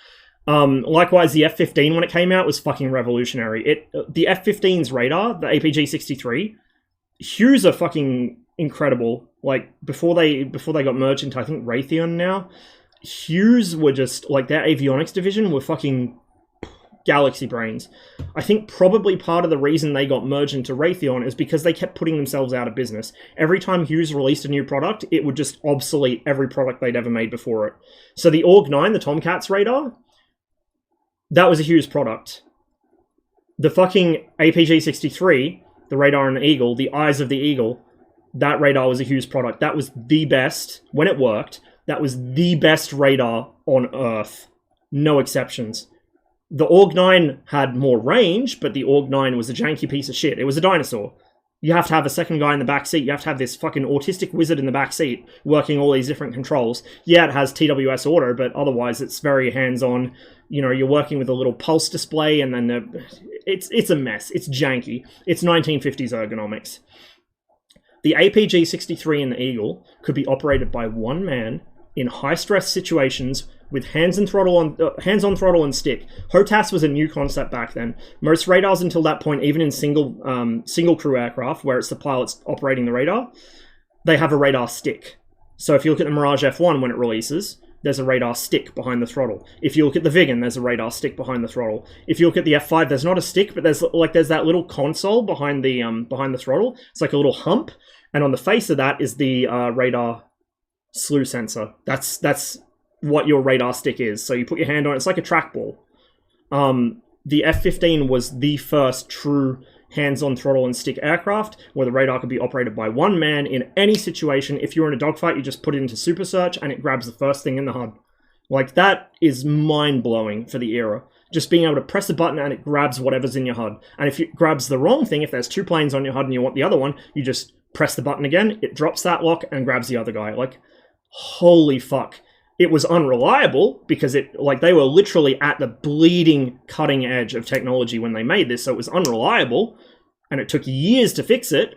Likewise, the F-15, when it came out, was fucking revolutionary. The F-15's radar, the APG-63, Hughes are fucking incredible. Like, before they got merged into, I think, Raytheon now, Hughes were just, like, their avionics division were fucking galaxy brains. I think probably part of the reason they got merged into Raytheon is because they kept putting themselves out of business. Every time Hughes released a new product, it would just obsolete every product they'd ever made before it. So the AUG-9, the Tomcat's radar, that was a Hughes product. The fucking APG-63, the radar in the Eagle, the eyes of the Eagle, that radar was a Hughes product. That was the best, when it worked, that was the best radar on Earth. No exceptions. The AUG-9 had more range, but the AUG-9 was a janky piece of shit. It was a dinosaur. You have to have a second guy in the back seat. You have to have this fucking autistic wizard in the back seat working all these different controls. Yeah, it has TWS auto, but otherwise it's very hands-on. You know, you're working with a little pulse display, and then it's a mess. It's janky. It's 1950s ergonomics. The APG-63 and the Eagle could be operated by one man in high-stress situations with hands-on throttle and stick. HOTAS was a new concept back then. Most radars until that point, even in single crew aircraft, where it's the pilots operating the radar, they have a radar stick. So if you look at the Mirage F1 when it releases, there's a radar stick behind the throttle. If you look at the Viggen, there's a radar stick behind the throttle. If you look at the F5, there's not a stick, but there's that little console behind the throttle. It's like a little hump, and on the face of that is the radar slew sensor. That's what your radar stick is. So you put your hand on it. It's like a trackball. The F-15 was the first true hands-on throttle and stick aircraft where the radar could be operated by one man in any situation. If you're in a dogfight, you just put it into super search and it grabs the first thing in the HUD. Like, that is mind-blowing for the era. Just being able to press a button and it grabs whatever's in your HUD. And if it grabs the wrong thing, if there's two planes on your HUD and you want the other one, you just press the button again, it drops that lock and grabs the other guy. Like, holy fuck. It was unreliable because they were literally at the bleeding cutting edge of technology when they made this, so it was unreliable, and it took years to fix it,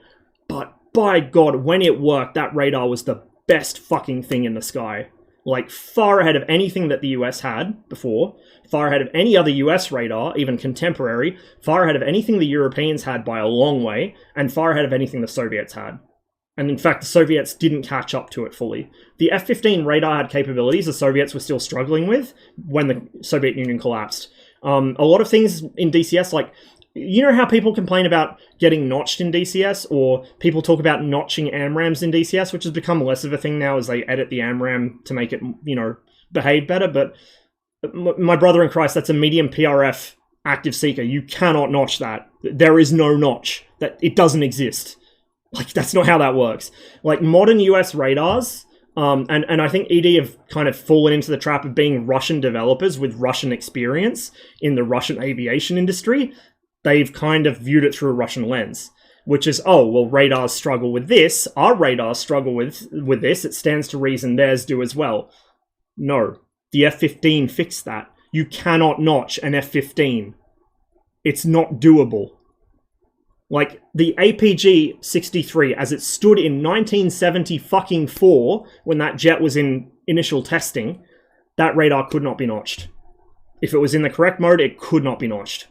but by God, when it worked, that radar was the best fucking thing in the sky. Like, far ahead of anything that the US had before, far ahead of any other US radar, even contemporary, far ahead of anything the Europeans had by a long way, and far ahead of anything the Soviets had. And in fact, the Soviets didn't catch up to it fully. The F-15 radar had capabilities the Soviets were still struggling with when the Soviet Union collapsed. A lot of things in DCS, like, you know how people complain about getting notched in DCS, or people talk about notching AMRAMs in DCS, which has become less of a thing now as they edit the AMRAM to make it, you know, behave better. But my brother in Christ, that's a medium PRF active seeker. You cannot notch that. There is no notch. That it doesn't exist. Like, that's not how that works. Like, modern US radars, and I think ED have kind of fallen into the trap of being Russian developers with Russian experience in the Russian aviation industry. They've kind of viewed it through a Russian lens, which is, oh, well, radars struggle with this. Our radars struggle with this. It stands to reason theirs do as well. No. The F-15 fixed that. You cannot notch an F-15. It's not doable. Like, the APG-63, as it stood in 1974, when that jet was in initial testing, that radar could not be notched. If it was in the correct mode, it could not be notched.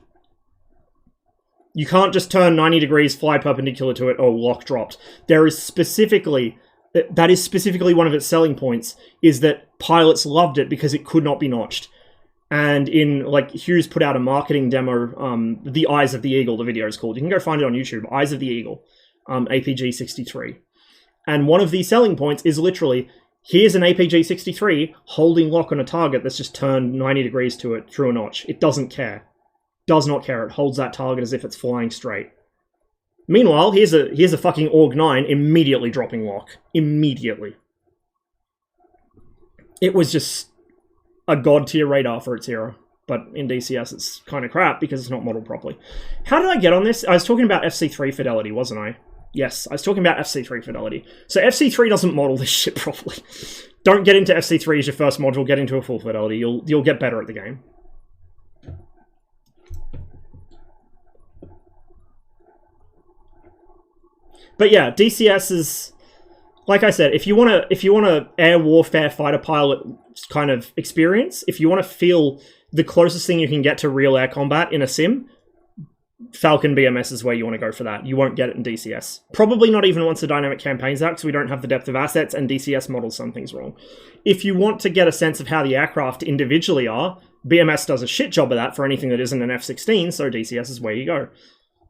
You can't just turn 90 degrees, fly perpendicular to it, oh, lock dropped. That is specifically one of its selling points, is that pilots loved it because it could not be notched. And Hughes put out a marketing demo, The Eyes of the Eagle, the video is called. You can go find it on YouTube, Eyes of the Eagle, APG-63. And one of the selling points is literally, here's an APG-63 holding lock on a target that's just turned 90 degrees to it through a notch. It doesn't care. Does not care. It holds that target as if it's flying straight. Meanwhile, here's a fucking AUG-9 immediately dropping lock. Immediately. It was just a god-tier radar for its era. But in DCS, it's kind of crap because it's not modeled properly. How did I get on this? I was talking about FC3 fidelity, wasn't I? Yes, I was talking about FC3 fidelity. So FC3 doesn't model this shit properly. Don't get into FC3 as your first module. Get into a full fidelity. You'll get better at the game. But yeah, DCS is, like I said, if you want a air warfare fighter pilot kind of experience, if you want to feel the closest thing you can get to real air combat in a sim, Falcon BMS is where you want to go for that. You won't get it in DCS. Probably not even once the dynamic campaign's out, because we don't have the depth of assets, and DCS models some things wrong. If you want to get a sense of how the aircraft individually are, BMS does a shit job of that for anything that isn't an F-16, so DCS is where you go.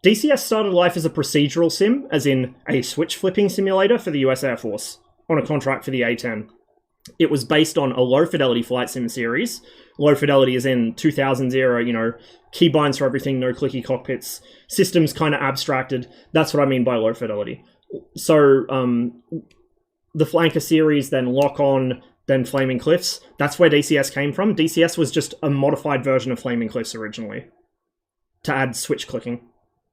DCS started life as a procedural sim, as in a switch-flipping simulator for the US Air Force, on a contract for the A-10. It was based on a low-fidelity flight sim series. Low fidelity is in 2000 era, you know, keybinds for everything, no clicky cockpits, systems kind of abstracted. That's what I mean by low fidelity. So, the Flanker series, then Lock On, then Flaming Cliffs, that's where DCS came from. DCS was just a modified version of Flaming Cliffs originally, to add switch clicking.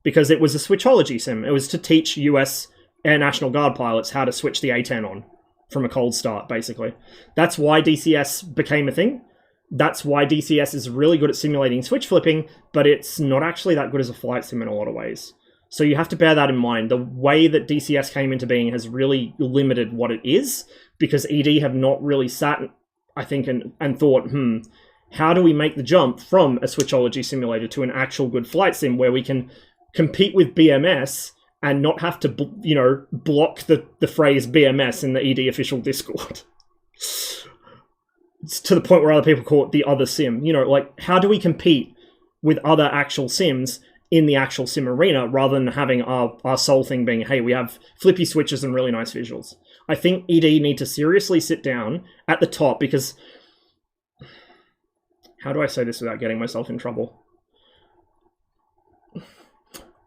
Because it was a switchology sim. It was to teach US Air National Guard pilots how to switch the A-10 on from a cold start, basically. That's why DCS became a thing. That's why DCS is really good at simulating switch flipping, but it's not actually that good as a flight sim in a lot of ways. So you have to bear that in mind. The way that DCS came into being has really limited what it is, because ED have not really sat, I think, and thought, how do we make the jump from a switchology simulator to an actual good flight sim where we can compete with BMS and not have to, block the phrase BMS in the ED official Discord. It's to the point where other people call it the other sim. Like, how do we compete with other actual sims in the actual sim arena rather than having our sole thing being, hey, we have flippy switches and really nice visuals? I think ED need to seriously sit down at the top, because how do I say this without getting myself in trouble?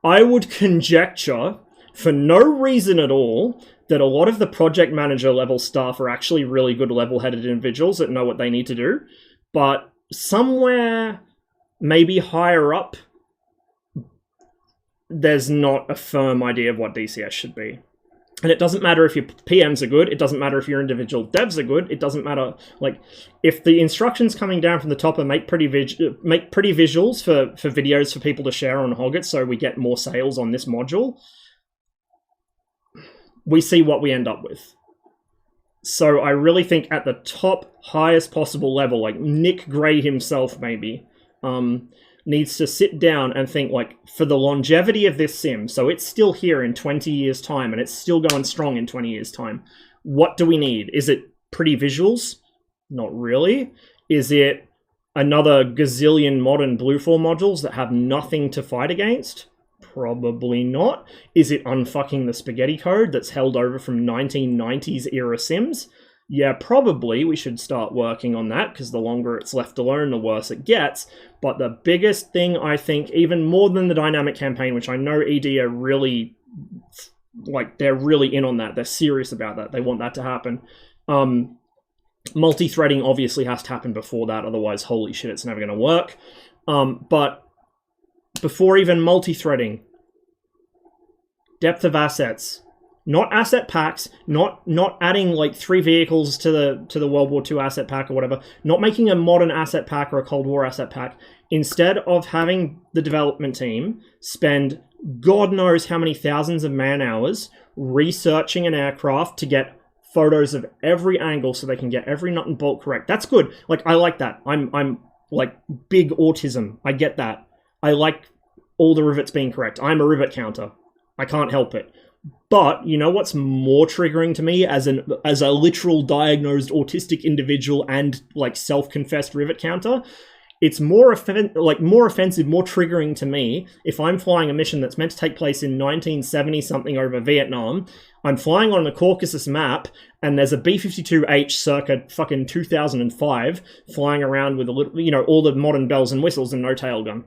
I would conjecture, for no reason at all, that a lot of the project manager level staff are actually really good level-headed individuals that know what they need to do, but somewhere, maybe higher up, there's not a firm idea of what DCS should be. And it doesn't matter if your PMs are good, it doesn't matter if your individual devs are good, it doesn't matter, like, if the instructions coming down from the top are make pretty visuals for videos for people to share on Hoggit so we get more sales on this module, we see what we end up with. So I really think at the top, highest possible level, like Nick Gray himself maybe, needs to sit down and think, like, for the longevity of this sim, so it's still here in 20 years' time, and it's still going strong in 20 years' time, what do we need? Is it pretty visuals? Not really. Is it another gazillion modern Bluefall modules that have nothing to fight against? Probably not. Is it unfucking the spaghetti code that's held over from 1990s era sims? Yeah, probably we should start working on that, because the longer it's left alone, the worse it gets. But the biggest thing, I think, even more than the dynamic campaign, which I know ED are really, like, they're really in on that. They're serious about that. They want that to happen. Multi-threading obviously has to happen before that, otherwise, holy shit, it's never going to work. But before even multi-threading, depth of assets. Not asset packs, not adding like 3 vehicles to the World War II asset pack or whatever, not making a modern asset pack or a Cold War asset pack. Instead of having the development team spend God knows how many thousands of man hours researching an aircraft to get photos of every angle so they can get every nut and bolt correct. That's good. Like, I like that. I'm like big autism. I get that. I like all the rivets being correct. I'm a rivet counter. I can't help it. But you know what's more triggering to me as a literal diagnosed autistic individual and like self-confessed rivet counter? It's more offensive, more triggering to me if I'm flying a mission that's meant to take place in 1970 something over Vietnam. I'm flying on the Caucasus map, and there's a B-52H circa fucking 2005 flying around with a little, all the modern bells and whistles and no tailgun.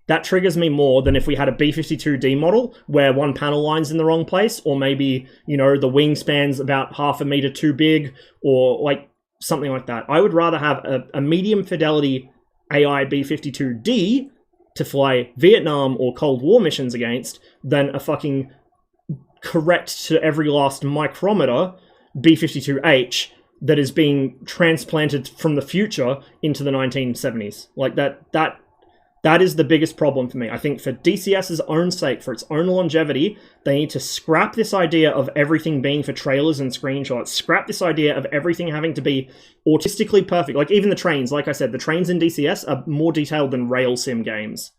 That triggers me more than if we had a B-52D model where one panel line's in the wrong place, or maybe, the wingspan's about half a meter too big, or like something like that. I would rather have a medium fidelity AI B-52D to fly Vietnam or Cold War missions against than a fucking correct to every last micrometer B-52H that is being transplanted from the future into the 1970s. Like that is the biggest problem for me. I think for DCS's own sake, for its own longevity, they need to scrap this idea of everything being for trailers and screenshots. Scrap this idea of everything having to be autistically perfect. Like, even the trains, like I said, the trains in DCS are more detailed than rail sim games.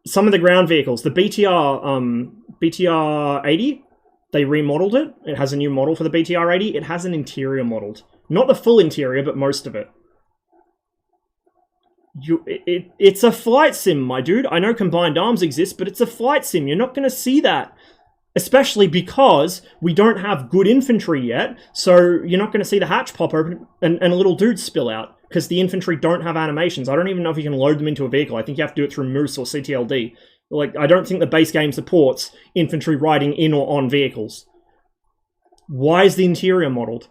Some of the ground vehicles, the BTR-80, they remodeled it. It has a new model for the BTR-80. It has an interior modeled. Not the full interior, but most of it. It's a flight sim, my dude. I know combined arms exist, but it's a flight sim. You're not going to see that. Especially because we don't have good infantry yet, so you're not going to see the hatch pop open and a little dude spill out, because the infantry don't have animations. I don't even know if you can load them into a vehicle. I think you have to do it through Moose or CTLD. Like, I don't think the base game supports infantry riding in or on vehicles. Why is the interior modeled?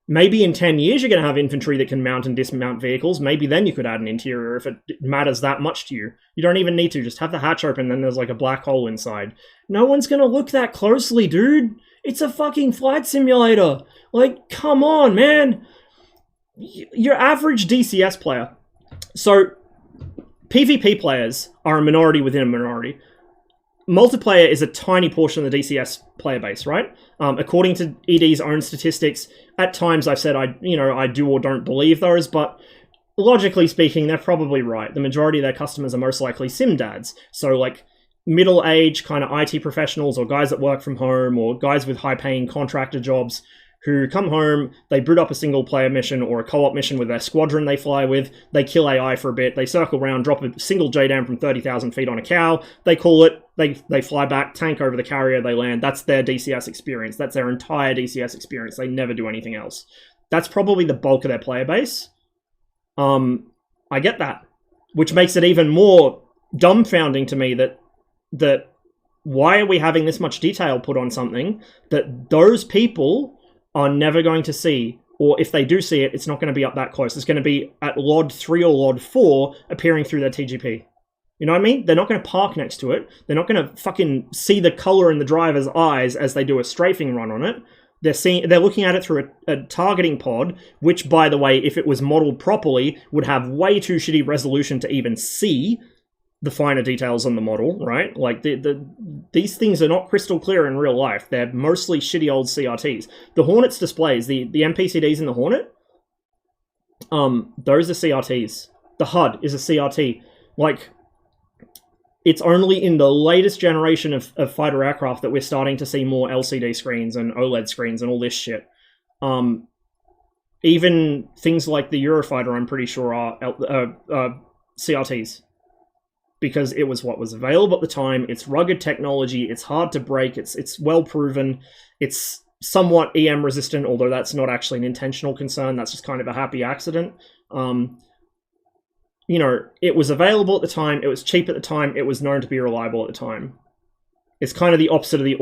Maybe in 10 years you're going to have infantry that can mount and dismount vehicles. Maybe then you could add an interior if it matters that much to you. You don't even need to. Just have the hatch open, then there's like a black hole inside. No one's going to look that closely, dude. It's a fucking flight simulator. Like, come on, man. Your average DCS player. So, PvP players are a minority within a minority. Multiplayer is a tiny portion of the DCS player base, right? According to ED's own statistics, at times I've said I do or don't believe those, but logically speaking, they're probably right. The majority of their customers are most likely sim dads. So like middle-aged kind of IT professionals or guys that work from home or guys with high-paying contractor jobs who come home, they boot up a single-player mission or a co-op mission with their squadron they fly with, they kill AI for a bit, they circle around, drop a single JDAM from 30,000 feet on a cow, they call it, they fly back, tank over the carrier, they land. That's their DCS experience. That's their entire DCS experience. They never do anything else. That's probably the bulk of their player base. I get that. Which makes it even more dumbfounding to me that why are we having this much detail put on something that those people are never going to see, or if they do see it, it's not going to be up that close. It's going to be at LOD 3 or LOD 4 appearing through their TGP. You know what I mean? They're not going to park next to it. They're not going to fucking see the color in the driver's eyes as they do a strafing run on it. They're looking at it through a targeting pod, which, by the way, if it was modeled properly, would have way too shitty resolution to even see the finer details on the model, right? Like, these things are not crystal clear in real life. They're mostly shitty old CRTs. The Hornet's displays, the MPCDs in the Hornet, those are CRTs. The HUD is a CRT. Like, it's only in the latest generation of fighter aircraft that we're starting to see more LCD screens and OLED screens and all this shit. Even things like the Eurofighter, I'm pretty sure, are CRTs. Because it was what was available at the time. It's rugged technology. It's hard to break. It's well proven. It's somewhat EM resistant, although that's not actually an intentional concern. That's just kind of a happy accident. You know, it was available at the time. It was cheap at the time. It was known to be reliable at the time. It's kind of the opposite of the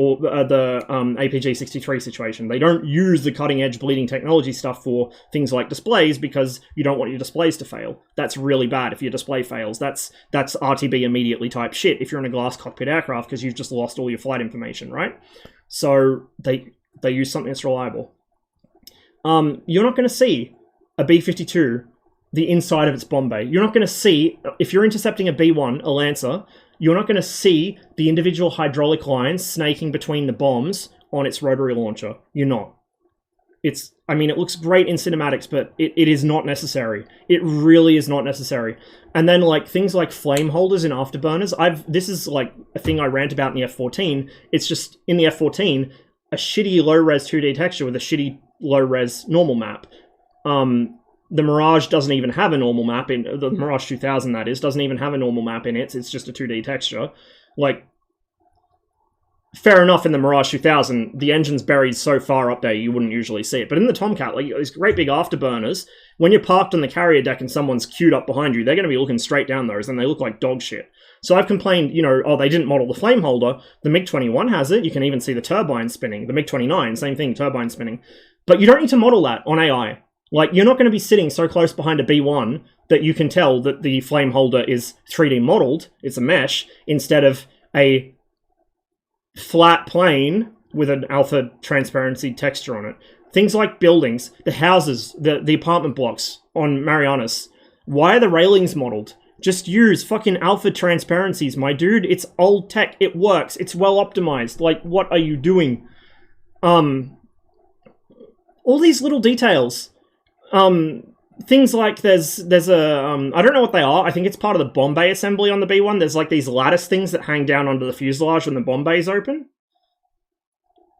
APG-63 situation. They don't use the cutting-edge bleeding technology stuff for things like displays because you don't want your displays to fail. That's really bad if your display fails. That's RTB immediately type shit if you're in a glass cockpit aircraft because you've just lost all your flight information, right? So they use something that's reliable. You're not going to see a B-52, the inside of its bomb bay. You're not going to see, if you're intercepting a B-1, a Lancer, you're not going to see the individual hydraulic lines snaking between the bombs on its rotary launcher. You're not. It looks great in cinematics, but it is not necessary. It really is not necessary. And then, like, things like flame holders in afterburners, this is, like, a thing I rant about in the F-14. It's just, in the F-14, a shitty low-res 2D texture with a shitty low-res normal map. The Mirage doesn't even have a normal map in the Mirage 2000, that is, doesn't even have a normal map in it. It's just a 2D texture. Like, fair enough, in the Mirage 2000, the engine's buried so far up there you wouldn't usually see it. But in the Tomcat, like, these great big afterburners, when you're parked on the carrier deck and someone's queued up behind you, they're going to be looking straight down those, and they look like dog shit. So I've complained, they didn't model the flame holder. The MiG-21 has it. You can even see the turbine spinning. The MiG-29, same thing, turbine spinning. But you don't need to model that on AI. Like, you're not going to be sitting so close behind a B1 that you can tell that the flame holder is 3D modeled, it's a mesh, instead of a flat plane with an alpha transparency texture on it. Things like buildings, the houses, the apartment blocks on Marianas. Why are the railings modeled? Just use fucking alpha transparencies, my dude. It's old tech. It works. It's well optimized. Like, what are you doing? All these little details. Things like there's a, I don't know what they are. I think it's part of the bomb bay assembly on the B1. There's like these lattice things that hang down onto the fuselage when the bomb bay is open.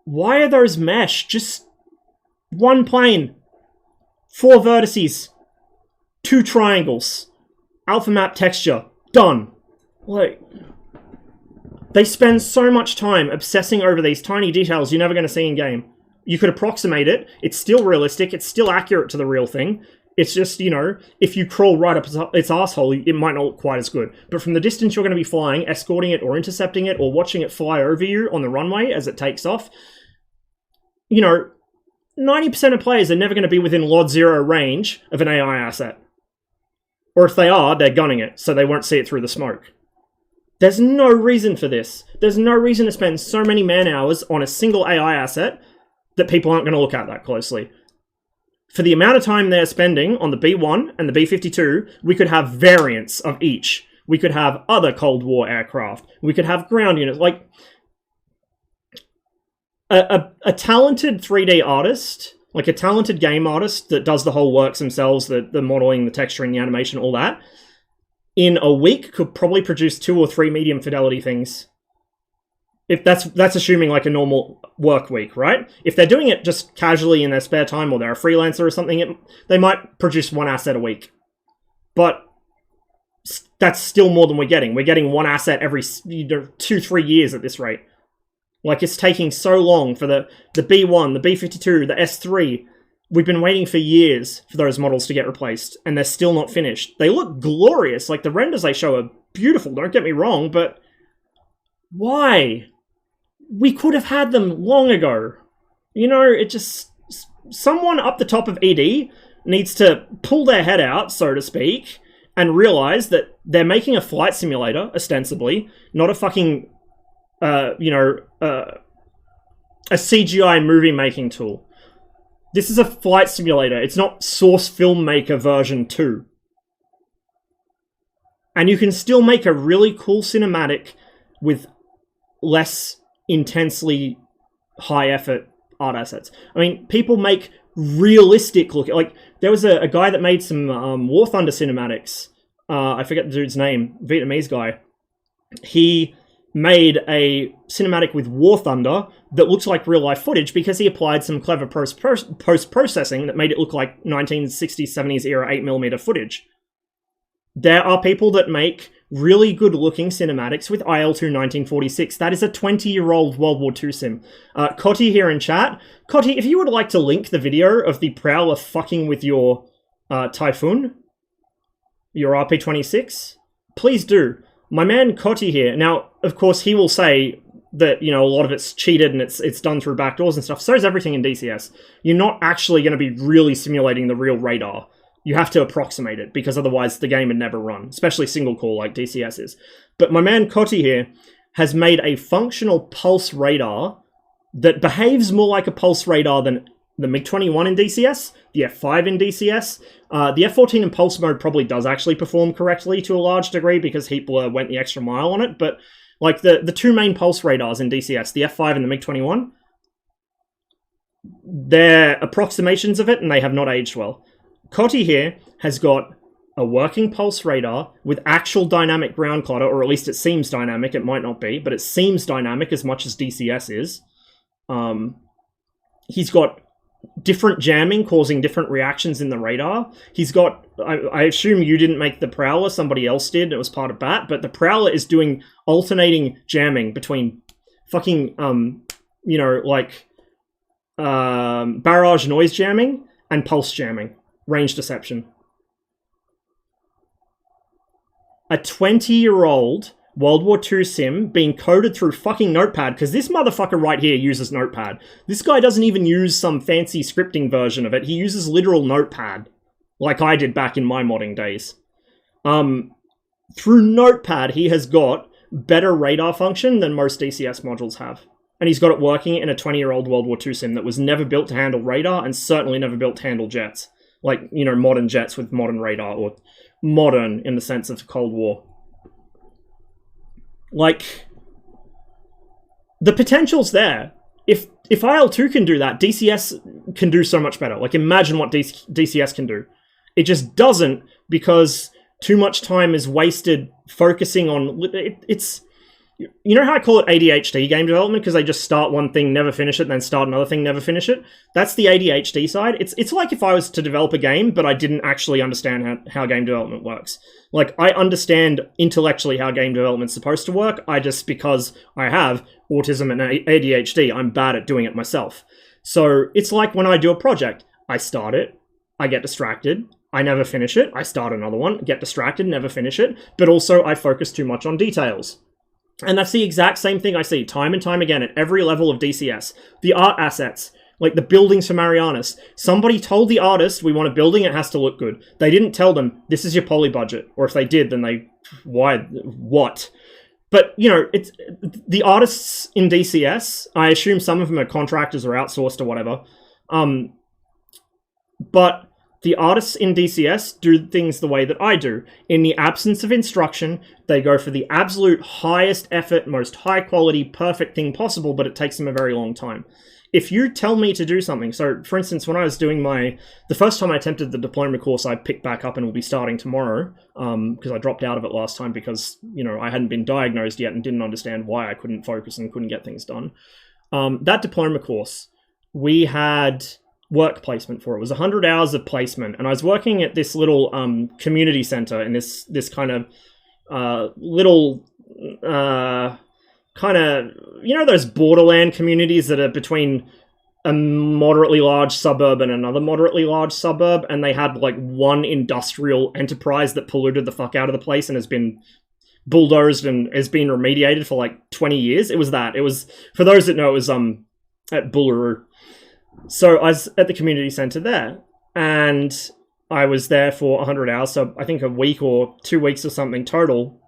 Why are those mesh? Just one plane, 4 vertices, 2 triangles. Alpha map texture. Done. Like, they spend so much time obsessing over these tiny details you're never going to see in game. You could approximate it. It's still realistic. It's still accurate to the real thing. It's just, you know, if you crawl right up its asshole, it might not look quite as good. But from the distance you're going to be flying, escorting it or intercepting it or watching it fly over you on the runway as it takes off, you know, 90% of players are never going to be within LOD 0 range of an AI asset. Or if they are, they're gunning it, so they won't see it through the smoke. There's no reason for this. There's no reason to spend so many man-hours on a single AI asset that people aren't going to look at that closely. For the amount of time they're spending on the B-1 and the B-52, we could have variants of each. We could have other Cold War aircraft. We could have ground units. Like, a talented 3D artist, like a talented game artist that does the whole works themselves, the modeling, the texturing, the animation, all that, in a week could probably produce 2 or 3 medium fidelity things. If that's assuming like a normal work week, right? If they're doing it just casually in their spare time or they're a freelancer or something, they might produce 1 asset a week. But that's still more than we're getting. We're getting 1 asset every 2-3 years at this rate. Like, it's taking so long for the B1, the B52, the S3. We've been waiting for years for those models to get replaced, and they're still not finished. They look glorious. Like, the renders they show are beautiful, don't get me wrong, but why? We could have had them long ago. You know, it just... Someone up the top of ED needs to pull their head out, so to speak, and realize that they're making a flight simulator, ostensibly, not a fucking, a CGI movie-making tool. This is a flight simulator. It's not Source Filmmaker version 2. And you can still make a really cool cinematic with less intensely high-effort art assets. I mean, people make realistic look. Like, there was a guy that made some War Thunder cinematics. I forget the dude's name. Vietnamese guy. He made a cinematic with War Thunder that looks like real-life footage because he applied some clever post-processing that made it look like 1960s, 70s era 8mm footage. There are people that make really good-looking cinematics with IL-2 1946. That is a 20-year-old World War II sim. Cotty here in chat. Cotty, if you would like to link the video of the Prowler fucking with your Typhoon, your RP-26, please do. My man Cotty here. Now, of course, he will say that, you know, a lot of it's cheated and it's done through backdoors and stuff. So is everything in DCS. You're not actually going to be really simulating the real radar. You have to approximate it, because otherwise the game would never run, especially single core like DCS is. But my man Cotty here has made a functional pulse radar that behaves more like a pulse radar than the MiG-21 in DCS, the F5 in DCS. The F-14 in pulse mode probably does actually perform correctly to a large degree because Heat Blur went the extra mile on it, but like the 2 main pulse radars in DCS, the F5 and the MiG-21, they're approximations of it and they have not aged well. Cotty here has got a working pulse radar with actual dynamic ground clutter, or at least it seems dynamic. It might not be, but it seems dynamic as much as DCS is. He's got different jamming causing different reactions in the radar. He's got, I assume you didn't make the Prowler, somebody else did, it was part of BAT, but the Prowler is doing alternating jamming between fucking, you know, like, barrage noise jamming and pulse jamming. Range deception. A 20-year-old World War II sim being coded through fucking Notepad, because this motherfucker right here uses Notepad. This guy doesn't even use some fancy scripting version of it. He uses literal Notepad, like I did back in my modding days. Through Notepad, he has got better radar function than most DCS modules have. And he's got it working in a 20-year-old World War II sim that was never built to handle radar and certainly never built to handle jets. Like, you know, modern jets with modern radar, or modern in the sense of Cold War. Like, the potential's there. If IL-2 can do that, DCS can do so much better. Like, imagine what DCS can do. It just doesn't, because too much time is wasted focusing on... You know how I call it ADHD game development because they just start one thing, never finish it, then start another thing, never finish it? That's the ADHD side. It's like if I was to develop a game, but I didn't actually understand how game development works. Like, I understand intellectually how game development's supposed to work. Because I have autism and ADHD, I'm bad at doing it myself. So it's like when I do a project, I start it, I get distracted, I never finish it, I start another one, get distracted, never finish it, but also I focus too much on details. And that's the exact same thing I see time and time again at every level of DCS. The art assets, like the buildings for Marianas. Somebody told the artist, we want a building, it has to look good. They didn't tell them, this is your poly budget. Or if they did, then what? But, you know, it's the artists in DCS, I assume some of them are contractors or outsourced or whatever. But the artists in DCS do things the way that I do. In the absence of instruction, they go for the absolute highest effort, most high quality, perfect thing possible, but it takes them a very long time. If you tell me to do something, so for instance, when I was doing the first time I attempted the diploma course, I picked back up and will be starting tomorrow, because I dropped out of it last time because, you know, I hadn't been diagnosed yet and didn't understand why I couldn't focus and couldn't get things done. That diploma course, we had work placement for it. It was 100 hours of placement, and I was working at this little community center in this kind of little kind of, you know, those borderland communities that are between a moderately large suburb and another moderately large suburb, and they had like one industrial enterprise that polluted the fuck out of the place and has been bulldozed and has been remediated for like 20 years. It was that. It was, for those that know, it was at Bullaroo. So I was at the community center there, and I was there for 100 hours, so I think a week or 2 weeks or something total.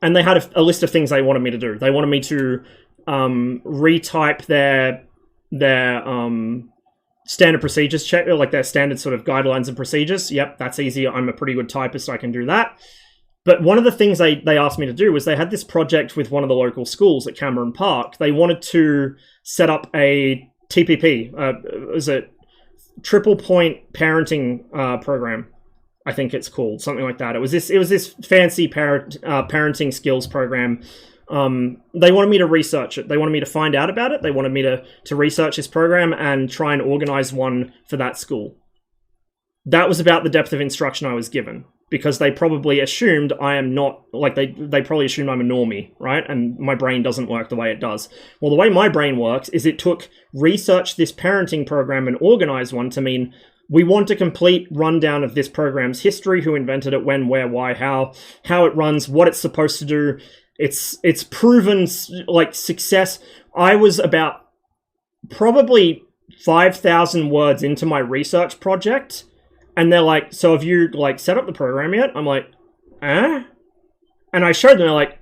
And they had a list of things they wanted me to do. They wanted me to retype their standard procedures check, like their standard sort of guidelines and procedures. Yep, that's easy. I'm a pretty good typist. I can do that. But one of the things they asked me to do was they had this project with one of the local schools at Cameron Park. They wanted to set up a TPP, was it triple point parenting program? I think it's called something like that. It was this fancy parenting skills program. They wanted me to research it. They wanted me to find out about it. They wanted me to research this program and try and organize one for that school. That was about the depth of instruction I was given, because they probably assumed I am not, like, they probably assumed I'm a normie, right? And my brain doesn't work the way it does. Well, the way my brain works is it took research this parenting program and organize one to mean we want a complete rundown of this program's history, who invented it, when, where, why, how it runs, what it's supposed to do. It's proven, like, success. I was about probably 5,000 words into my research project, and they're like, so have you, like, set up the program yet? I'm like, eh? And I showed them, they're like,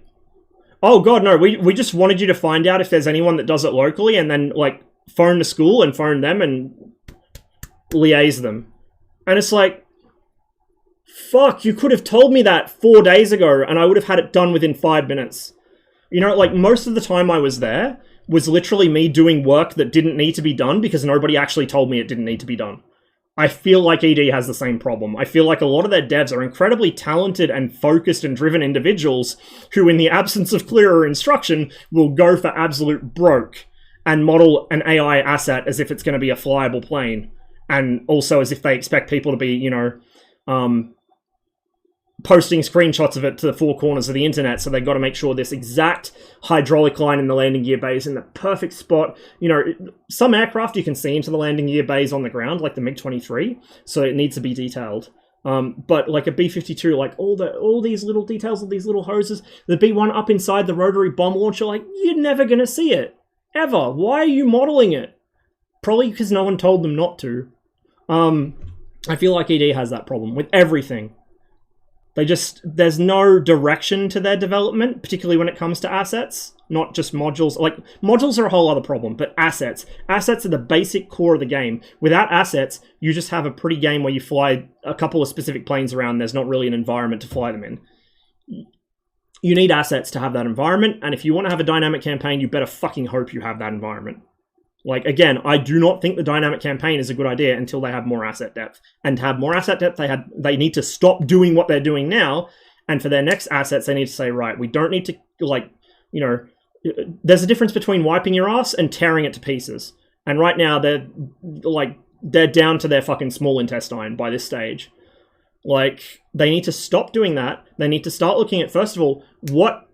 oh god, no, we just wanted you to find out if there's anyone that does it locally, and then, like, phone the school and phone them and liaise them. And it's like, fuck, you could have told me that 4 days ago, and I would have had it done within 5 minutes. You know, like, most of the time I was there was literally me doing work that didn't need to be done because nobody actually told me it didn't need to be done. I feel like ED has the same problem. I feel like a lot of their devs are incredibly talented and focused and driven individuals who, in the absence of clearer instruction, will go for absolute broke and model an AI asset as if it's going to be a flyable plane. And also as if they expect people to be, you know, posting screenshots of it to the four corners of the internet. So they've got to make sure this exact hydraulic line in the landing gear bay is in the perfect spot. You know, some aircraft you can see into the landing gear bays on the ground, like the MiG-23, so it needs to be detailed. But like a B-52, like all these little details of these little hoses, the B-1 up inside the rotary bomb launcher, like, you're never going to see it. Ever. Why are you modeling it? Probably because no one told them not to. I feel like ED has that problem with everything. There's no direction to their development, particularly when it comes to assets, not just modules. Like, modules are a whole other problem, but assets are the basic core of the game. Without assets, you just have a pretty game where you fly a couple of specific planes around. There's not really an environment to fly them in. You need assets to have that environment, and if you want to have a dynamic campaign, you better fucking hope you have that environment. Like, again, I do not think the dynamic campaign is a good idea until they have more asset depth. And to have more asset depth, they need to stop doing what they're doing now And for their next assets, they need to say, right, we don't need to, like, you know, there's a difference between wiping your ass and tearing it to pieces. And right now, they're down to their fucking small intestine by this stage. Like, they need to stop doing that. They need to start looking at, first of all, what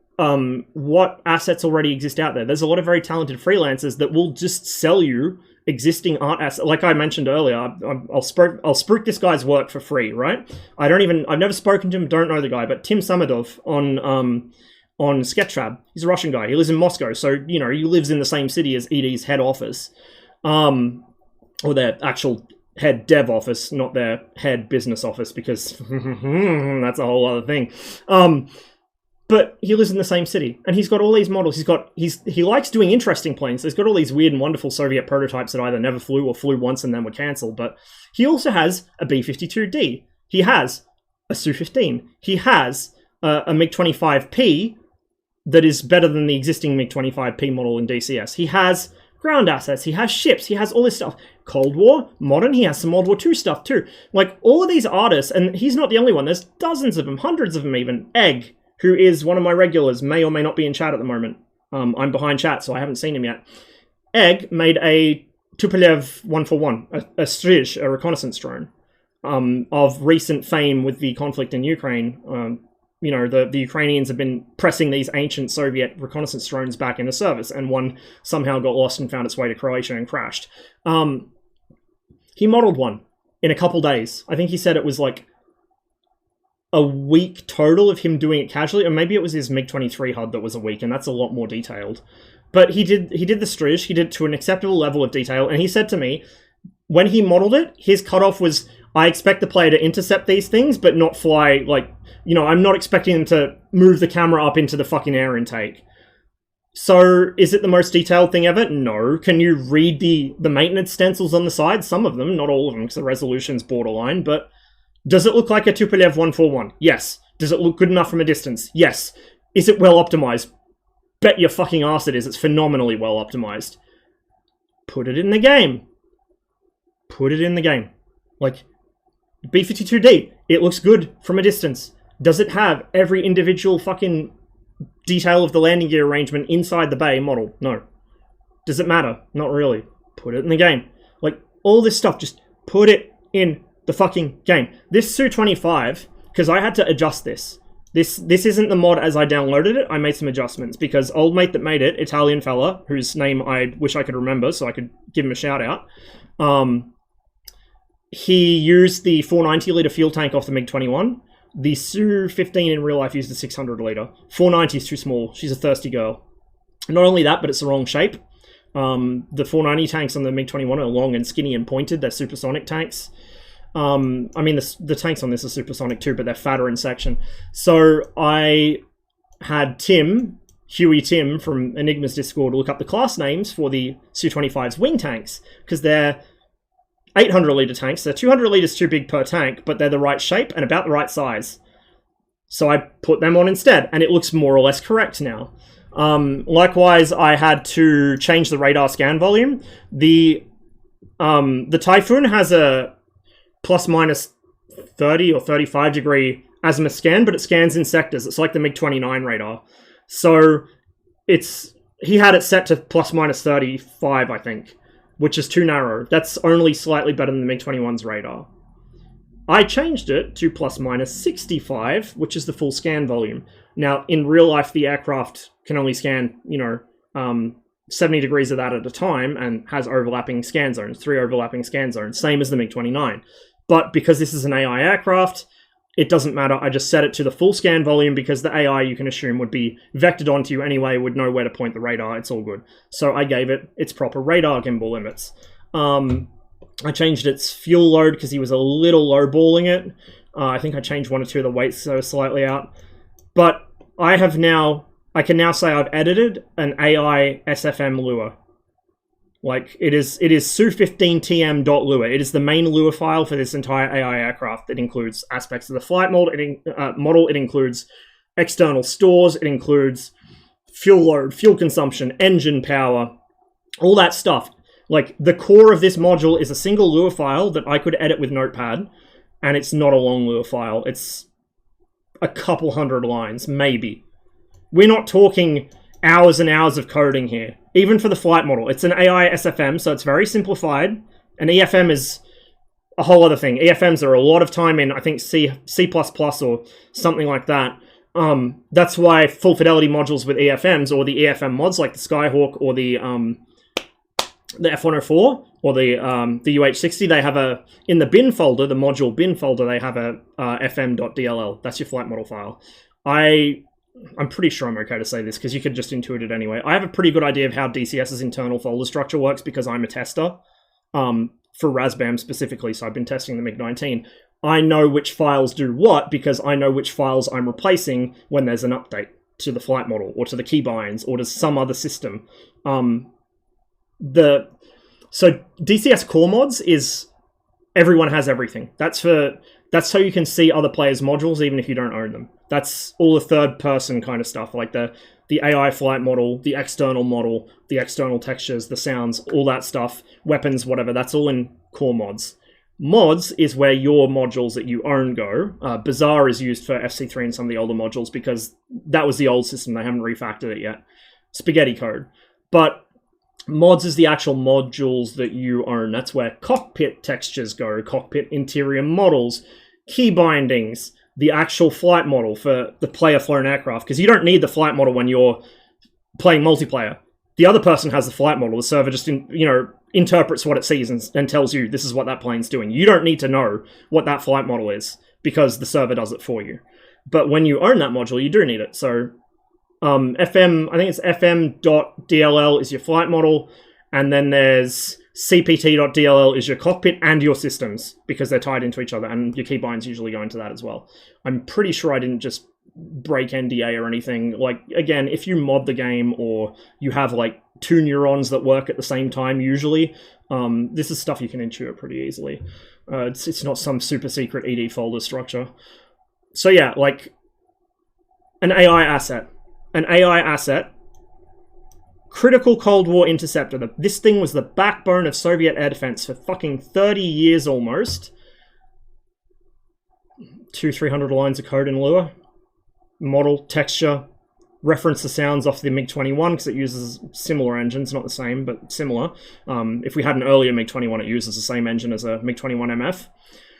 assets already exist out there. There's a lot of very talented freelancers that will just sell you existing art assets. Like I mentioned earlier, I'll spruik this guy's work for free, right? I've never spoken to him, don't know the guy, but Tim Samodov on Sketchfab, he's a Russian guy. He lives in Moscow, so, you know, he lives in the same city as ED's head office. Or their actual head dev office, not their head business office, because that's a whole other thing. But he lives in the same city, and he's got all these models. He likes doing interesting planes. He's got all these weird and wonderful Soviet prototypes that either never flew or flew once and then were cancelled. But he also has a B-52D. He has a Su-15. He has a MiG-25P that is better than the existing MiG-25P model in DCS. He has ground assets, he has ships, he has all this stuff. Cold War, modern, he has some World War II stuff too. Like, all of these artists, and he's not the only one, there's dozens of them, hundreds of them even. Egg, who is one of my regulars, may or may not be in chat at the moment. I'm behind chat, so I haven't seen him yet. Egg made a Tupolev 141, a Strij, a reconnaissance drone, of recent fame with the conflict in Ukraine. You know, the Ukrainians have been pressing these ancient Soviet reconnaissance drones back into service, and one somehow got lost and found its way to Croatia and crashed. He modeled one in a couple days. I think he said it was like a week total of him doing it casually, or maybe it was his MiG-23 HUD that was a week, and that's a lot more detailed. But he did the Strij, he did it to an acceptable level of detail, and he said to me, when he modeled it, his cutoff was, I expect the player to intercept these things, but not fly, like, you know, I'm not expecting them to move the camera up into the fucking air intake. So, is it the most detailed thing ever? No. Can you read the maintenance stencils on the side? Some of them, not all of them, because the resolution's borderline, but does it look like a Tupolev 141? Yes. Does it look good enough from a distance? Yes. Is it well optimized? Bet your fucking ass it is. It's phenomenally well optimized. Put it in the game. Put it in the game. Like, B-52D, it looks good from a distance. Does it have every individual fucking detail of the landing gear arrangement inside the bay model? No. Does it matter? Not really. Put it in the game. Like, all this stuff, just put it in the fucking game. This Su-25, because I had to adjust this. This isn't the mod as I downloaded it. I made some adjustments, because old mate that made it, Italian fella, whose name I wish I could remember so I could give him a shout out, he used the 490-litre fuel tank off the MiG-21. The Su-15 in real life used a 600-litre. 490 is too small. She's a thirsty girl. Not only that, but it's the wrong shape. The 490 tanks on the MiG-21 are long and skinny and pointed. They're supersonic tanks. I mean, the tanks on this are supersonic too, but they're fatter in section. So I had Huey Tim from Enigma's Discord, look up the class names for the Su-25's wing tanks, because they're 800-litre tanks. They're 200 litres too big per tank, but they're the right shape and about the right size. So I put them on instead, and it looks more or less correct now. Likewise, I had to change the radar scan volume. The Typhoon has a plus minus 30 or 35 degree azimuth scan, but it scans in sectors. It's like the MiG-29 radar. So he had it set to plus minus 35, I think, which is too narrow. That's only slightly better than the MiG-21's radar. I changed it to plus minus 65, which is the full scan volume. Now, in real life, the aircraft can only scan, 70 degrees of that at a time, and has overlapping scan zones, 3 overlapping scan zones, same as the MiG-29. But because this is an AI aircraft, it doesn't matter. I just set it to the full scan volume, because the AI, you can assume, would be vectored onto you anyway, would know where to point the radar. It's all good. So I gave it its proper radar gimbal limits. I changed its fuel load because he was a little lowballing it. I think I changed 1 or 2 of the weights so slightly out. But I can now say I've edited an AI SFM lure. Like, it is Su-15tm.lure. It is the main lure file for this entire AI aircraft. It includes aspects of the flight model. It includes external stores. It includes fuel load, fuel consumption, engine power, all that stuff. Like, the core of this module is a single lure file that I could edit with Notepad, and it's not a long lure file. It's a couple hundred lines, maybe. We're not talking hours and hours of coding here. Even for the flight model. It's an AI SFM, so it's very simplified. And EFM is a whole other thing. EFMs are a lot of time in, I think, C++ or something like that. That's why full fidelity modules with EFMs or the EFM mods like the Skyhawk or the F104 or the UH60, they have in the bin folder, the module bin folder, they have a fm.dll. That's your flight model file. I'm pretty sure I'm okay to say this because you could just intuit it anyway. I have a pretty good idea of how DCS's internal folder structure works because I'm a tester for Raspberry specifically, so I've been testing the MiG-19. I know which files do what because I know which files I'm replacing when there's an update to the flight model or to the keybinds or to some other system. So DCS core mods is everyone has everything. That's so you can see other players' modules even if you don't own them. That's all the third person kind of stuff, like the AI flight model, the external textures, the sounds, all that stuff, weapons, whatever. That's all in core mods. Mods is where your modules that you own go. Bazaar is used for FC3 and some of the older modules because that was the old system. They haven't refactored it yet. Spaghetti code. But mods is the actual modules that you own. That's where cockpit textures go, cockpit interior models, key bindings, the actual flight model for the player-flown aircraft. Because you don't need the flight model when you're playing multiplayer. The other person has the flight model. The server just, interprets what it sees and tells you this is what that plane's doing. You don't need to know what that flight model is because the server does it for you. But when you own that module, you do need it. So FM, I think it's fm.dll is your flight model, and then there's cpt.dll is your cockpit and your systems because they're tied into each other, and your keybinds usually go into that as well. I'm pretty sure I didn't just break NDA or anything. Like, again, if you mod the game or you have like two neurons that work at the same time, usually, this is stuff you can intuit pretty easily. It's not some super secret ED folder structure. So yeah, like an AI asset. Critical Cold War interceptor. This thing was the backbone of Soviet air defense for fucking 30 years almost. 200-300 lines of code in Lua. Model, texture, reference the sounds off the MiG-21 because it uses similar engines, not the same, but similar. If we had an earlier MiG-21, it uses the same engine as a MiG-21 MF.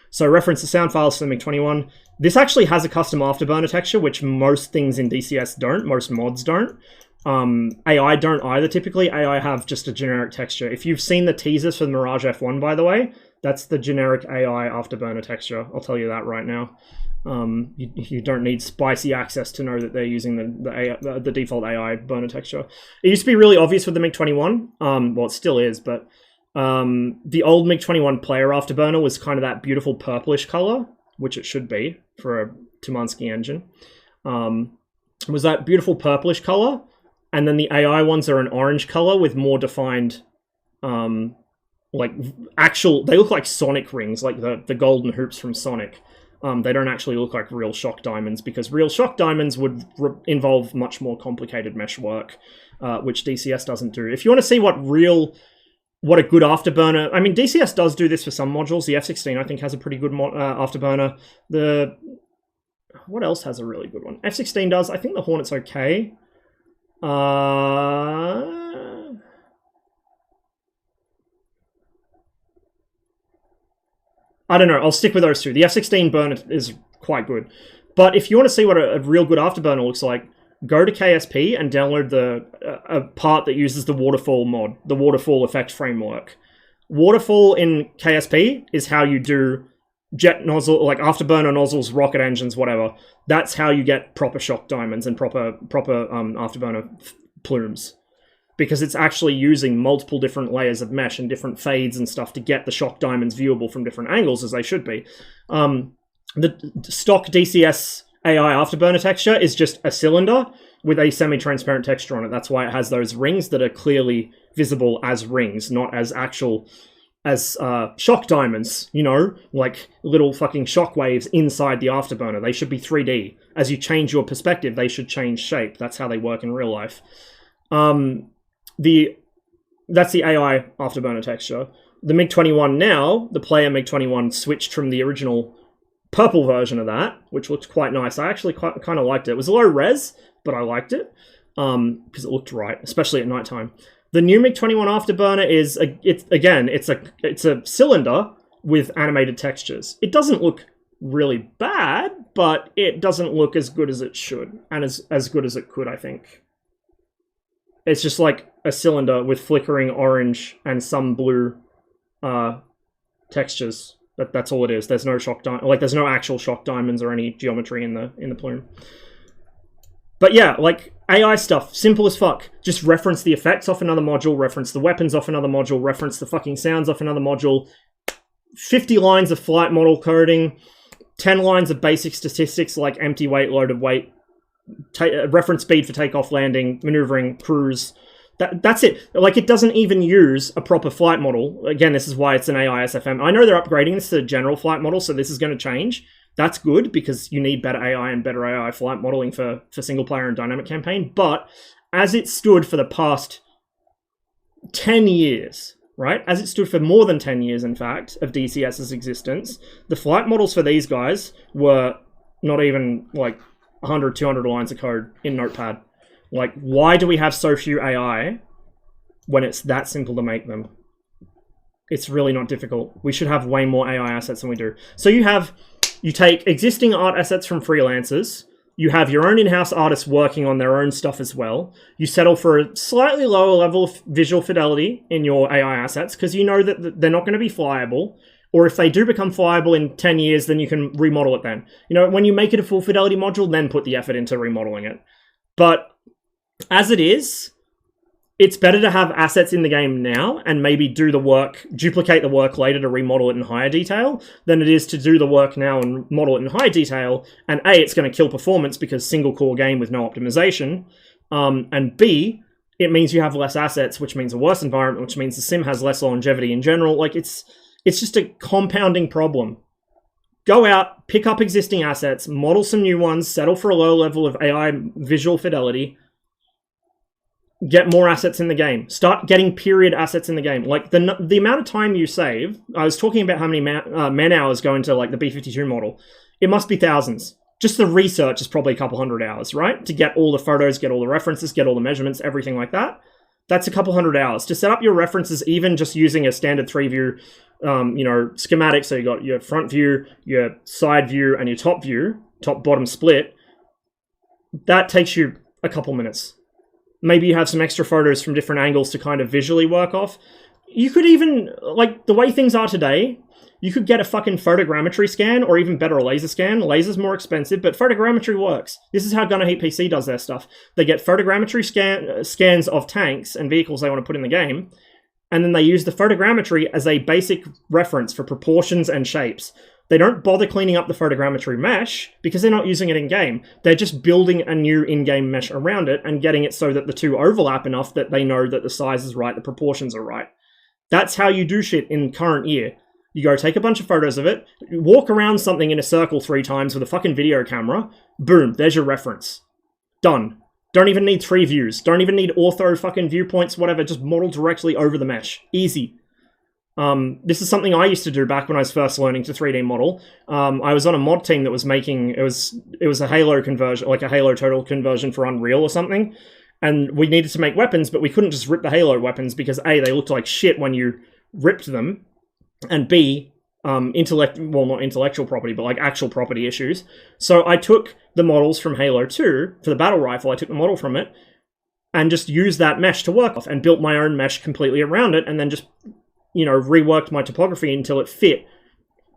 So reference the sound files for the MiG-21. This actually has a custom afterburner texture, which most things in DCS don't, most mods don't. AI don't either, typically. AI have just a generic texture. If you've seen the teasers for the Mirage F1, by the way, that's the generic AI afterburner texture. I'll tell you that right now. You don't need spicy access to know that they're using the default AI burner texture. It used to be really obvious with the MiG-21. Well, it still is, but the old MiG-21 player afterburner was kind of that beautiful purplish color, which it should be for a Tumansky engine. It was that beautiful purplish color, and then the AI ones are an orange color with more defined, like actual. They look like Sonic rings, like the golden hoops from Sonic. They don't actually look like real shock diamonds because real shock diamonds would involve much more complicated mesh work, which DCS doesn't do. If you want to see what a good afterburner... I mean, DCS does do this for some modules. The F-16, I think, has a pretty good afterburner. What else has a really good one? F-16 does. I think the Hornet's okay. I don't know. I'll stick with those two. The F-16 burner is quite good. But if you want to see what a real good afterburner looks like, go to KSP and download a part that uses the waterfall mod, the waterfall effect framework. Waterfall in KSP is how you do jet nozzle, like afterburner nozzles, rocket engines, whatever. That's how you get proper shock diamonds and proper afterburner plumes. Because it's actually using multiple different layers of mesh and different fades and stuff to get the shock diamonds viewable from different angles, as they should be. The stock DCS AI afterburner texture is just a cylinder with a semi-transparent texture on it. That's why it has those rings that are clearly visible as rings, not as shock diamonds, like little fucking shock waves inside the afterburner. They should be 3D. As you change your perspective, they should change shape. That's how they work in real life. That's the AI afterburner texture. The MiG-21 now, the player MiG-21 switched from the original purple version of that, which looked quite nice. I actually kind of liked it. It was low res, but I liked it because it looked right, especially at nighttime. The new MiG-21 Afterburner is it's a cylinder with animated textures. It doesn't look really bad, but it doesn't look as good as it should, and as good as it could, I think. It's just like a cylinder with flickering orange and some blue textures. That's all it is. There's no there's no actual shock diamonds or any geometry in the plume. But yeah, like AI stuff, simple as fuck. Just reference the effects off another module, reference the weapons off another module, reference the fucking sounds off another module. 50 lines of flight model coding, 10 lines of basic statistics like empty weight, loaded weight, reference speed for takeoff, landing, maneuvering, cruise. That's it. Like, it doesn't even use a proper flight model. Again, this is why it's an AI SFM. I know they're upgrading this to a general flight model, so this is going to change. That's good, because you need better AI and better AI flight modeling for single player and dynamic campaign. But as it stood for the past 10 years, right? As it stood for more than 10 years, in fact, of DCS's existence, the flight models for these guys were not even like 100, 200 lines of code in Notepad. Like, why do we have so few AI when it's that simple to make them? It's really not difficult. We should have way more AI assets than we do. So you take existing art assets from freelancers, you have your own in-house artists working on their own stuff as well, you settle for a slightly lower level of visual fidelity in your AI assets, because you know that they're not going to be flyable, or if they do become flyable in 10 years, then you can remodel it then. You know, when you make it a full fidelity module, then put the effort into remodeling it. But as it is, it's better to have assets in the game now and maybe do the work, duplicate the work later to remodel it in higher detail, than it is to do the work now and model it in high detail. And A, it's going to kill performance because single core game with no optimization. And B, it means you have less assets, which means a worse environment, which means the sim has less longevity in general. Like, it's just a compounding problem. Go out, pick up existing assets, model some new ones, settle for a low level of AI visual fidelity, get more assets in the game. Start getting period assets in the game. Like, the amount of time you save, I was talking about how many man hours go into, like, the B-52 model. It must be thousands. Just the research is probably a couple hundred hours, right? To get all the photos, get all the references, get all the measurements, everything like that. That's a couple hundred hours. To set up your references, even just using a standard 3-view, schematic, so you got your front view, your side view, and your top view, top-bottom split, that takes you a couple minutes. Maybe you have some extra photos from different angles to kind of visually work off. You could even, like, the way things are today, you could get a fucking photogrammetry scan, or even better, a laser scan. Laser's more expensive, but photogrammetry works. This is how Gunner Heat PC does their stuff. They get photogrammetry scans of tanks and vehicles they want to put in the game, and then they use the photogrammetry as a basic reference for proportions and shapes. They don't bother cleaning up the photogrammetry mesh because they're not using it in-game. They're just building a new in-game mesh around it and getting it so that the two overlap enough that they know that the size is right, the proportions are right. That's how you do shit in current year. You go take a bunch of photos of it, walk around something in a circle 3 times with a fucking video camera, boom, there's your reference. Done. Don't even need 3 views. Don't even need ortho fucking viewpoints, whatever. Just model directly over the mesh. Easy. This is something I used to do back when I was first learning to 3D model. I was on a mod team that was making, it was a Halo conversion, like a Halo total conversion for Unreal or something. And we needed to make weapons, but we couldn't just rip the Halo weapons because A, they looked like shit when you ripped them, and B, not intellectual property, but like actual property issues. So I took the models from Halo 2 for the battle rifle. I took the model from it and just used that mesh to work off and built my own mesh completely around it, and then just reworked my topography until it fit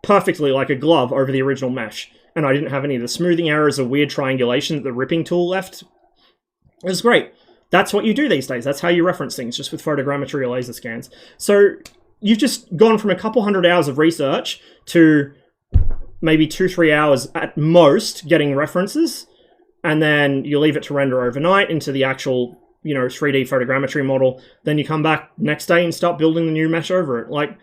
perfectly like a glove over the original mesh. And I didn't have any of the smoothing errors or weird triangulation that the ripping tool left. It was great. That's what you do these days. That's how you reference things, just with photogrammetry or laser scans. So you've just gone from a couple hundred hours of research to maybe 2-3 hours at most getting references, and then you leave it to render overnight into the actual 3D photogrammetry model. Then you come back next day and start building the new mesh over it. Like,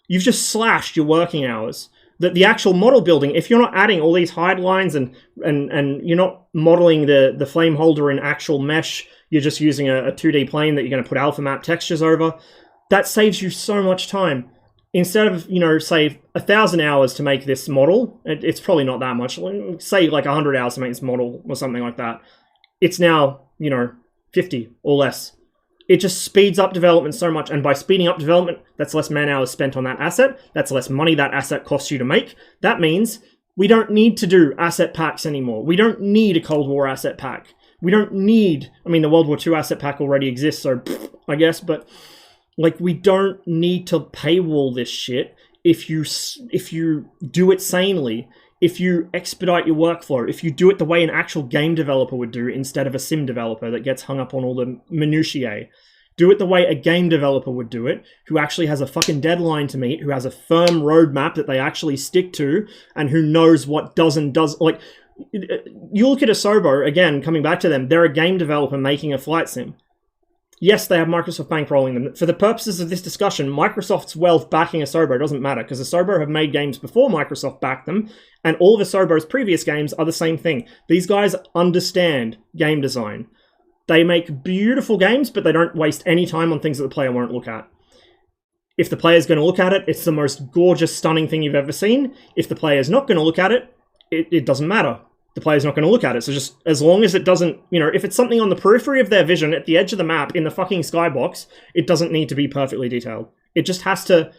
you've just slashed your working hours. The actual model building, if you're not adding all these hide lines and you're not modeling the flame holder in actual mesh, you're just using a 2D plane that you're going to put alpha map textures over, that saves you so much time. instead of, you know, say 1,000 hours to make this model, it's probably not that much, say like 100 hours to make this model or something like that, it's now, you know, 50 or less. It just speeds up development so much, and by speeding up development, that's less man hours spent on that asset, that's less money that asset costs you to make. That means we don't need to do asset packs anymore. We don't need a Cold War asset pack. We don't need, I mean, the World War II asset pack already exists, so I guess, but like, we don't need to paywall this shit if you do it sanely, if you expedite your workflow, if you do it the way an actual game developer would do instead of a sim developer that gets hung up on all the minutiae. Do it the way a game developer would do it, who actually has a fucking deadline to meet, who has a firm roadmap that they actually stick to, and who knows what does and does. Like, you look at Asobo, again, coming back to them, they're a game developer making a flight sim. Yes, they have Microsoft bankrolling them. For the purposes of this discussion, Microsoft's wealth backing Asobo doesn't matter, because Asobo have made games before Microsoft backed them, and all of Asobo's previous games are the same thing. These guys understand game design. They make beautiful games, but they don't waste any time on things that the player won't look at. If the player's going to look at it, it's the most gorgeous, stunning thing you've ever seen. If the player's not going to look at it, it doesn't matter. The player's not going to look at it. So just as long as it doesn't, you know, if it's something on the periphery of their vision at the edge of the map in the fucking skybox, it doesn't need to be perfectly detailed. It just has to,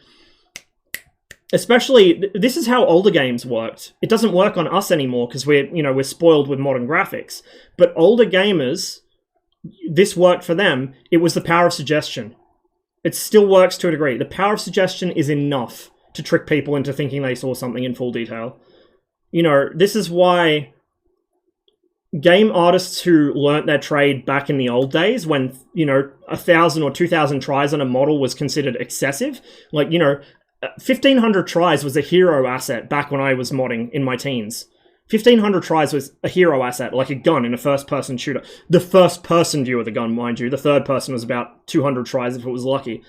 especially, this is how older games worked. It doesn't work on us anymore because we're spoiled with modern graphics. But older gamers, this worked for them. It was the power of suggestion. It still works to a degree. The power of suggestion is enough to trick people into thinking they saw something in full detail. You know, this is why game artists who learnt their trade back in the old days when, you know, 1,000 or 2,000 tries on a model was considered excessive. Like, you know, 1,500 tries was a hero asset back when I was modding in my teens. 1,500 tries was a hero asset, like a gun in a first-person shooter. The first-person view of the gun, mind you. The third person was about 200 tries if it was lucky.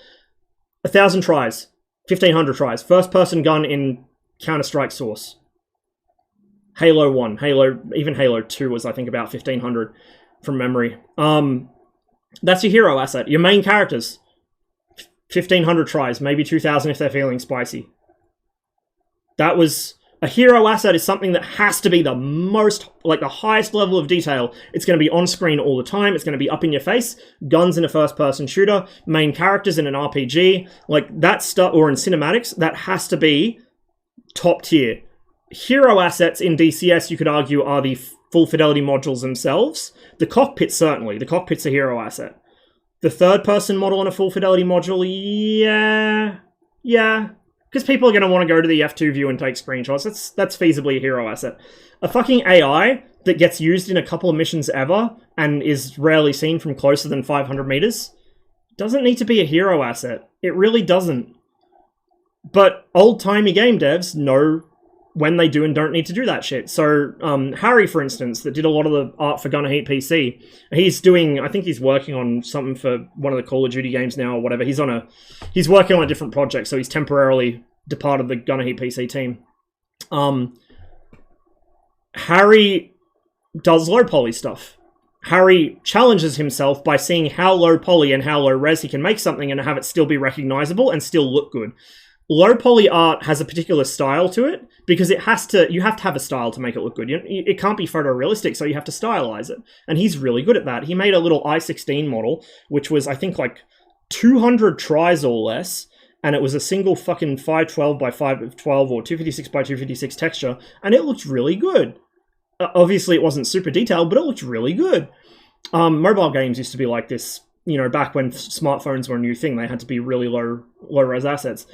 1,000 tries. 1,500 tries. First-person gun in Counter-Strike Source. Halo 1, even Halo 2 was, I think, about 1,500 from memory. That's your hero asset. Your main characters, 1,500 tries, maybe 2,000 if they're feeling spicy. That was... A hero asset is something that has to be the most, like the highest level of detail. It's going to be on screen all the time. It's going to be up in your face. Guns in a first-person shooter, main characters in an RPG, like that stuff, or in cinematics, that has to be top tier. Hero assets in DCS, you could argue, are the full fidelity modules themselves. The cockpit, certainly. The cockpit's a hero asset. The third-person model in a full fidelity module, yeah. Because people are going to want to go to the F2 view and take screenshots. That's feasibly a hero asset. A fucking AI that gets used in a couple of missions ever and is rarely seen from closer than 500 meters doesn't need to be a hero asset. It really doesn't. But old-timey game devs know when they do and don't need to do that shit. So, Harry, for instance, that did a lot of the art for Gunner Heat PC, he's doing, I think he's working on something for one of the Call of Duty games now or whatever. He's working on a different project, so he's temporarily departed the Gunner Heat PC team. Harry does low poly stuff. Harry challenges himself by seeing how low poly and how low res he can make something and have it still be recognizable and still look good. Low poly art has a particular style to it because you have to have a style to make it look good. It can't be photorealistic, so you have to stylize it. And he's really good at that. He made a little i16 model, which was, I think, like 200 tries or less, and it was a single fucking 512 by 512 or 256 by 256 texture, and it looked really good. Obviously, it wasn't super detailed, but it looked really good. Mobile games used to be like this. You know, back when smartphones were a new thing, they had to be really low-res assets.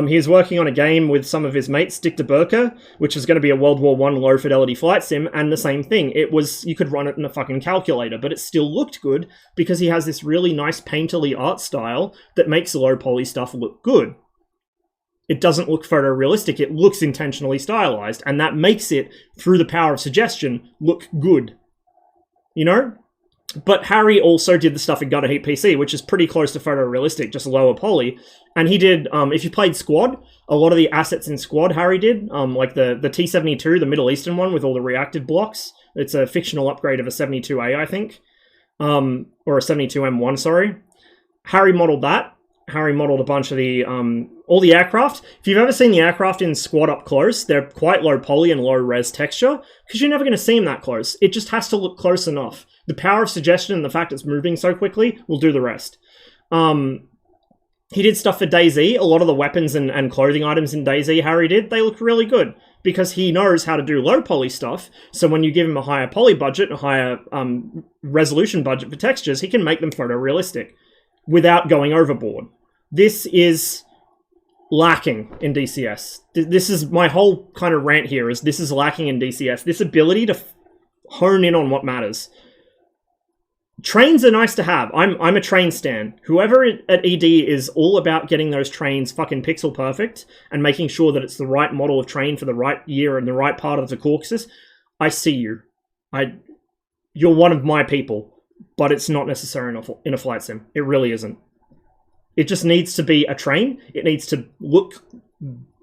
He's working on a game with some of his mates, Dick DeBurka, which is going to be a World War I low-fidelity flight sim, and the same thing. You could run it in a fucking calculator, but it still looked good because he has this really nice painterly art style that makes low-poly stuff look good. It doesn't look photorealistic, it looks intentionally stylized, and that makes it, through the power of suggestion, look good. You know? But Harry also did the stuff in Gunner Heat PC, which is pretty close to photorealistic, just lower poly. And he did, if you played Squad, a lot of the assets in Squad Harry did, like the T-72, the Middle Eastern one with all the reactive blocks. It's a fictional upgrade of a 72A, I think. Or a 72M1, sorry. Harry modeled that. Harry modeled a bunch of the all the aircraft. If you've ever seen the aircraft in squad up close, they're quite low poly and low res texture because you're never going to see them that close. It just has to look close enough. The power of suggestion and the fact it's moving so quickly will do the rest. He did stuff for DayZ. A lot of the weapons and clothing items in DayZ Harry did, they look really good because he knows how to do low poly stuff. So when you give him a higher poly budget, a higher resolution budget for textures, he can make them photorealistic without going overboard. This is lacking in DCS. This is my whole kind of rant here, is this is lacking in DCS. This ability to hone in on what matters. Trains are nice to have. I'm a train stan. Whoever at ED is all about getting those trains fucking pixel perfect and making sure that it's the right model of train for the right year and the right part of the Caucasus, I see you. You're one of my people, but it's not necessary in a flight sim. It really isn't. It just needs to be a train. It needs to look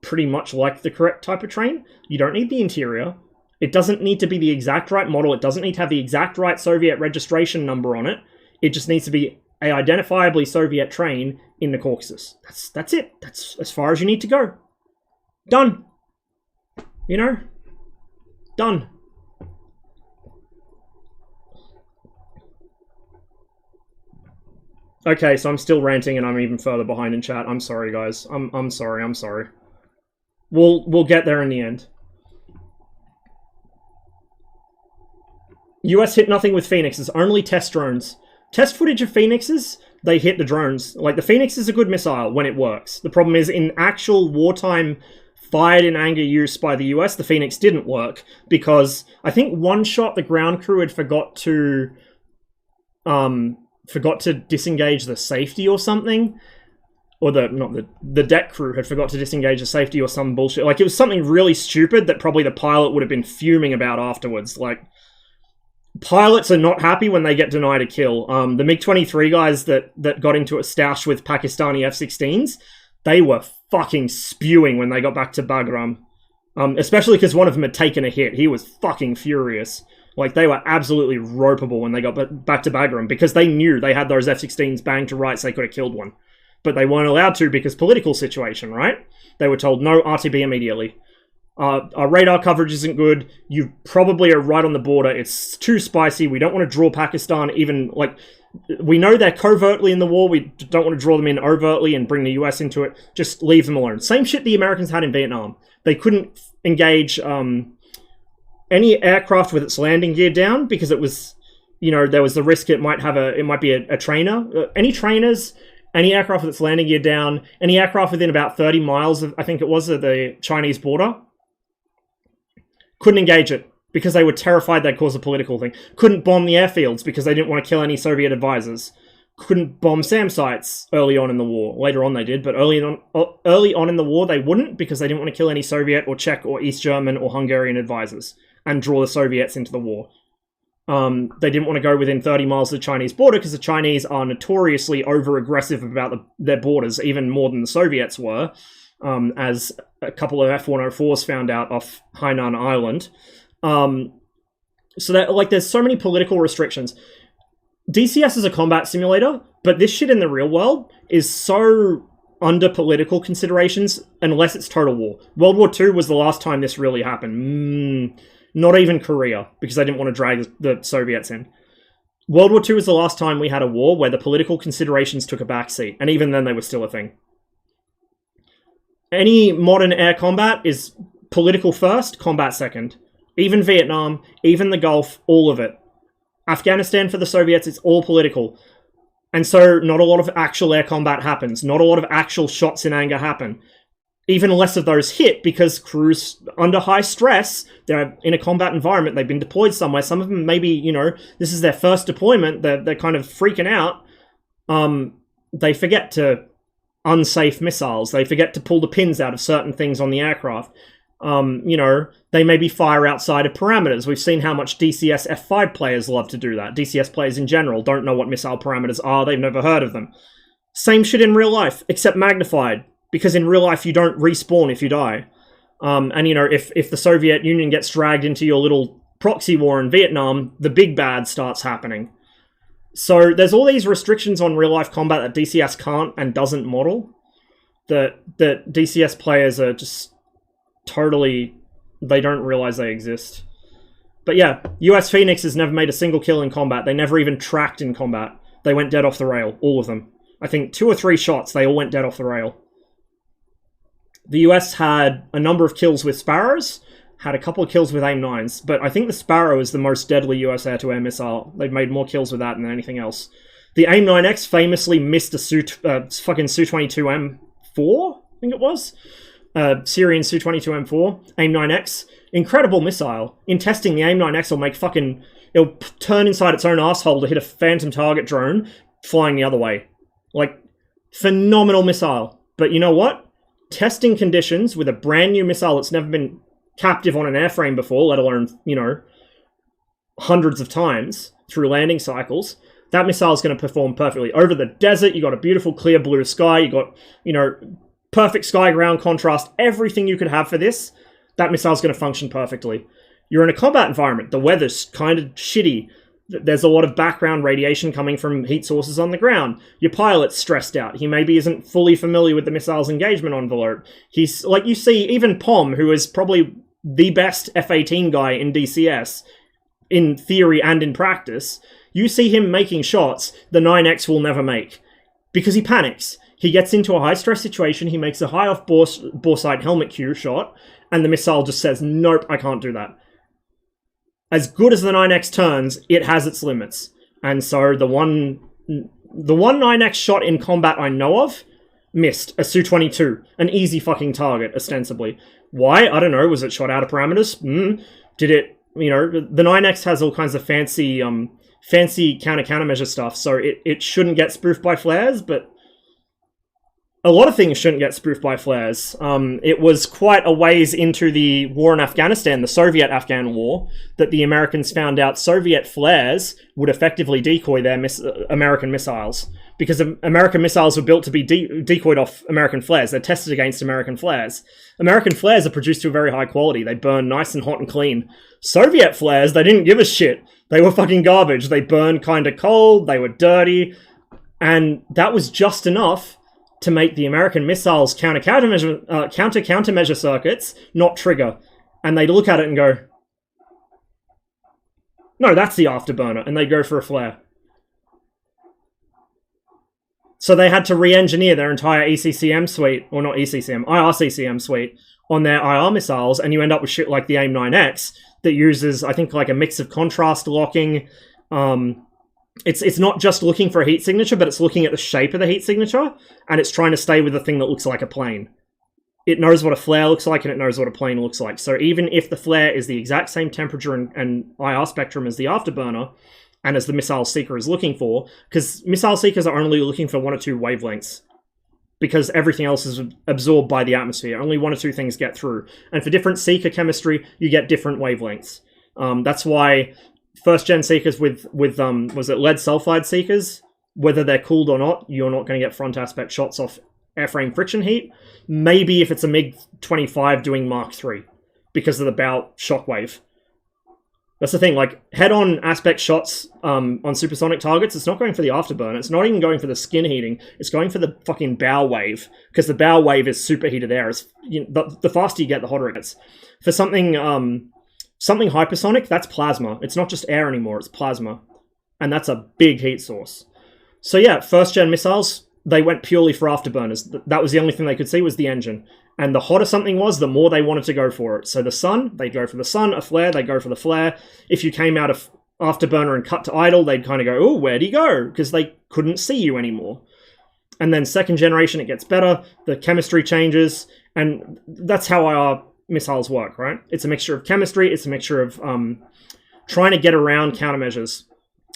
pretty much like the correct type of train. You don't need the interior. It doesn't need to be the exact right model. It doesn't need to have the exact right Soviet registration number on it. It just needs to be a identifiably Soviet train in the Caucasus. That's it. That's as far as you need to go. Done. You know? Done. Okay, so I'm still ranting and I'm even further behind in chat. I'm sorry, guys. I'm sorry. We'll get there in the end. US hit nothing with Phoenixes, only test drones. Test footage of Phoenixes, they hit the drones. Like, the Phoenix is a good missile when it works. The problem is, in actual wartime fired in anger use by the US, the Phoenix didn't work, because I think one shot the ground crew had forgot to disengage the safety or something. Or the deck crew had forgot to disengage the safety or some bullshit. Like, it was something really stupid that probably the pilot would have been fuming about afterwards. Like, pilots are not happy when they get denied a kill. The MiG-23 guys that got into a stoush with Pakistani F-16s, they were fucking spewing when they got back to Bagram. Especially because one of them had taken a hit. He was fucking furious. Like, they were absolutely ropeable when they got back to Bagram because they knew they had those F-16s banged to rights, they could have killed one. But they weren't allowed to because political situation, right? They were told, no, RTB immediately. Our radar coverage isn't good. You probably are right on the border. It's too spicy. We don't want to draw Pakistan even, like, we know they're covertly in the war. We don't want to draw them in overtly and bring the US into it. Just leave them alone. Same shit the Americans had in Vietnam. They couldn't engage any aircraft with its landing gear down because it was, you know, there was the risk it might be a trainer. Any trainers, any aircraft with its landing gear down, any aircraft within about 30 miles of, I think it was, of the Chinese border, couldn't engage it because they were terrified they'd cause a political thing. Couldn't bomb the airfields because they didn't want to kill any Soviet advisors. Couldn't bomb SAM sites early on in the war. Later on they did, but early on in the war they wouldn't because they didn't want to kill any Soviet or Czech or East German or Hungarian advisors and draw the Soviets into the war. They didn't want to go within 30 miles of the Chinese border because the Chinese are notoriously over-aggressive about their borders, even more than the Soviets were, as a couple of F-104s found out off Hainan Island. So that, like, there's so many political restrictions. DCS is a combat simulator, but this shit in the real world is so under political considerations unless it's total war. World War II was the last time this really happened. Not even Korea, because they didn't want to drag the Soviets in. World War II was the last time we had a war where the political considerations took a backseat, and even then they were still a thing. Any modern air combat is political first, combat second. Even Vietnam, even the Gulf, all of it. Afghanistan for the Soviets, it's all political. And so not a lot of actual air combat happens. Not a lot of actual shots in anger happen. Even less of those hit because crews under high stress, they're in a combat environment, they've been deployed somewhere. Some of them maybe, you know, this is their first deployment, they're kind of freaking out. They forget to unsafe missiles. They forget to pull the pins out of certain things on the aircraft. You know, they maybe fire outside of parameters. We've seen how much DCS F5 players love to do that. DCS players in general don't know what missile parameters are. They've never heard of them. Same shit in real life, except magnified. Because in real life, you don't respawn if you die. And, you know, if the Soviet Union gets dragged into your little proxy war in Vietnam, the big bad starts happening. So there's all these restrictions on real-life combat that DCS can't and doesn't model, that DCS players are just totally... they don't realize they exist. But yeah, US Phoenix has never made a single kill in combat. They never even tracked in combat. They went dead off the rail, all of them. I think 2 or 3 shots, they all went dead off the rail. The US had a number of kills with Sparrows, had a couple of kills with AIM-9s, but I think the Sparrow is the most deadly US air-to-air missile. They've made more kills with that than anything else. The AIM-9X famously missed a fucking Su-22M4, I think it was? Syrian Su-22M4, AIM-9X. Incredible missile. In testing, the AIM-9X will make fucking... it'll turn inside its own asshole to hit a phantom target drone flying the other way. Like, phenomenal missile. But you know what? Testing conditions with a brand new missile that's never been captive on an airframe before, let alone, you know, hundreds of times through landing cycles, that missile is going to perform perfectly. Over the desert, you got a beautiful clear blue sky, you got, you know, perfect sky-ground contrast, everything you could have for this, that missile's going to function perfectly. You're in a combat environment, the weather's kind of shitty, there's a lot of background radiation coming from heat sources on the ground, your pilot's stressed out, he maybe isn't fully familiar with the missile's engagement envelope, he's, like you see, even Pom, who is probably the best F-18 guy in DCS, in theory and in practice, you see him making shots the 9X will never make, because he panics. He gets into a high-stress situation, he makes a high-off-bore sight helmet cue shot, and the missile just says, nope, I can't do that. As good as the 9X turns, it has its limits. And so the one 9X shot in combat I know of missed a Su-22, an easy fucking target, ostensibly. Why? I don't know. Was it shot out of parameters? Did it, you know, the 9X has all kinds of fancy countermeasure stuff, so it shouldn't get spoofed by flares, but a lot of things shouldn't get spoofed by flares. It was quite a ways into the war in Afghanistan, the Soviet-Afghan war, that the Americans found out Soviet flares would effectively decoy their American missiles. Because American missiles were built to be decoyed off American flares. They're tested against American flares. American flares are produced to a very high quality. They burn nice and hot and clean. Soviet flares, they didn't give a shit. They were fucking garbage. They burned kind of cold, they were dirty, and that was just enough to make the American missiles countermeasure circuits not trigger. And they'd look at it and go, no, that's the afterburner, and they'd go for a flare. So they had to re-engineer their entire ECCM suite, or not ECCM, IRCCM suite, on their IR missiles, and you end up with shit like the AIM-9X that uses, I think, like a mix of contrast locking. It's not just looking for a heat signature, but it's looking at the shape of the heat signature, and it's trying to stay with a thing that looks like a plane. It knows what a flare looks like, and it knows what a plane looks like. So even if the flare is the exact same temperature and IR spectrum as the afterburner, and as the missile seeker is looking for, because missile seekers are only looking for 1 or 2 wavelengths, because everything else is absorbed by the atmosphere. Only 1 or 2 things get through. And for different seeker chemistry, you get different wavelengths. That's why first-gen seekers with was it lead sulfide seekers, whether they're cooled or not, you're not going to get front aspect shots off airframe friction heat. Maybe if it's a MiG-25 doing Mark III, because of the bow shockwave. That's the thing, like, head-on aspect shots on supersonic targets, it's not going for the afterburner, it's not even going for the skin heating, it's going for the fucking bow wave, because the bow wave is superheated air. It's, you know, the faster you get, the hotter it gets. For something hypersonic, that's plasma. It's not just air anymore, it's plasma. And that's a big heat source. So yeah, first-gen missiles, they went purely for afterburners. That was the only thing they could see was the engine. And the hotter something was, the more they wanted to go for it. So the sun, they'd go for the sun. A flare, they'd go for the flare. If you came out of afterburner and cut to idle, they'd kind of go, oh, where'd he go? Because they couldn't see you anymore. And then second generation, it gets better. The chemistry changes. And that's how IR missiles work, right? It's a mixture of chemistry. It's a mixture of trying to get around countermeasures.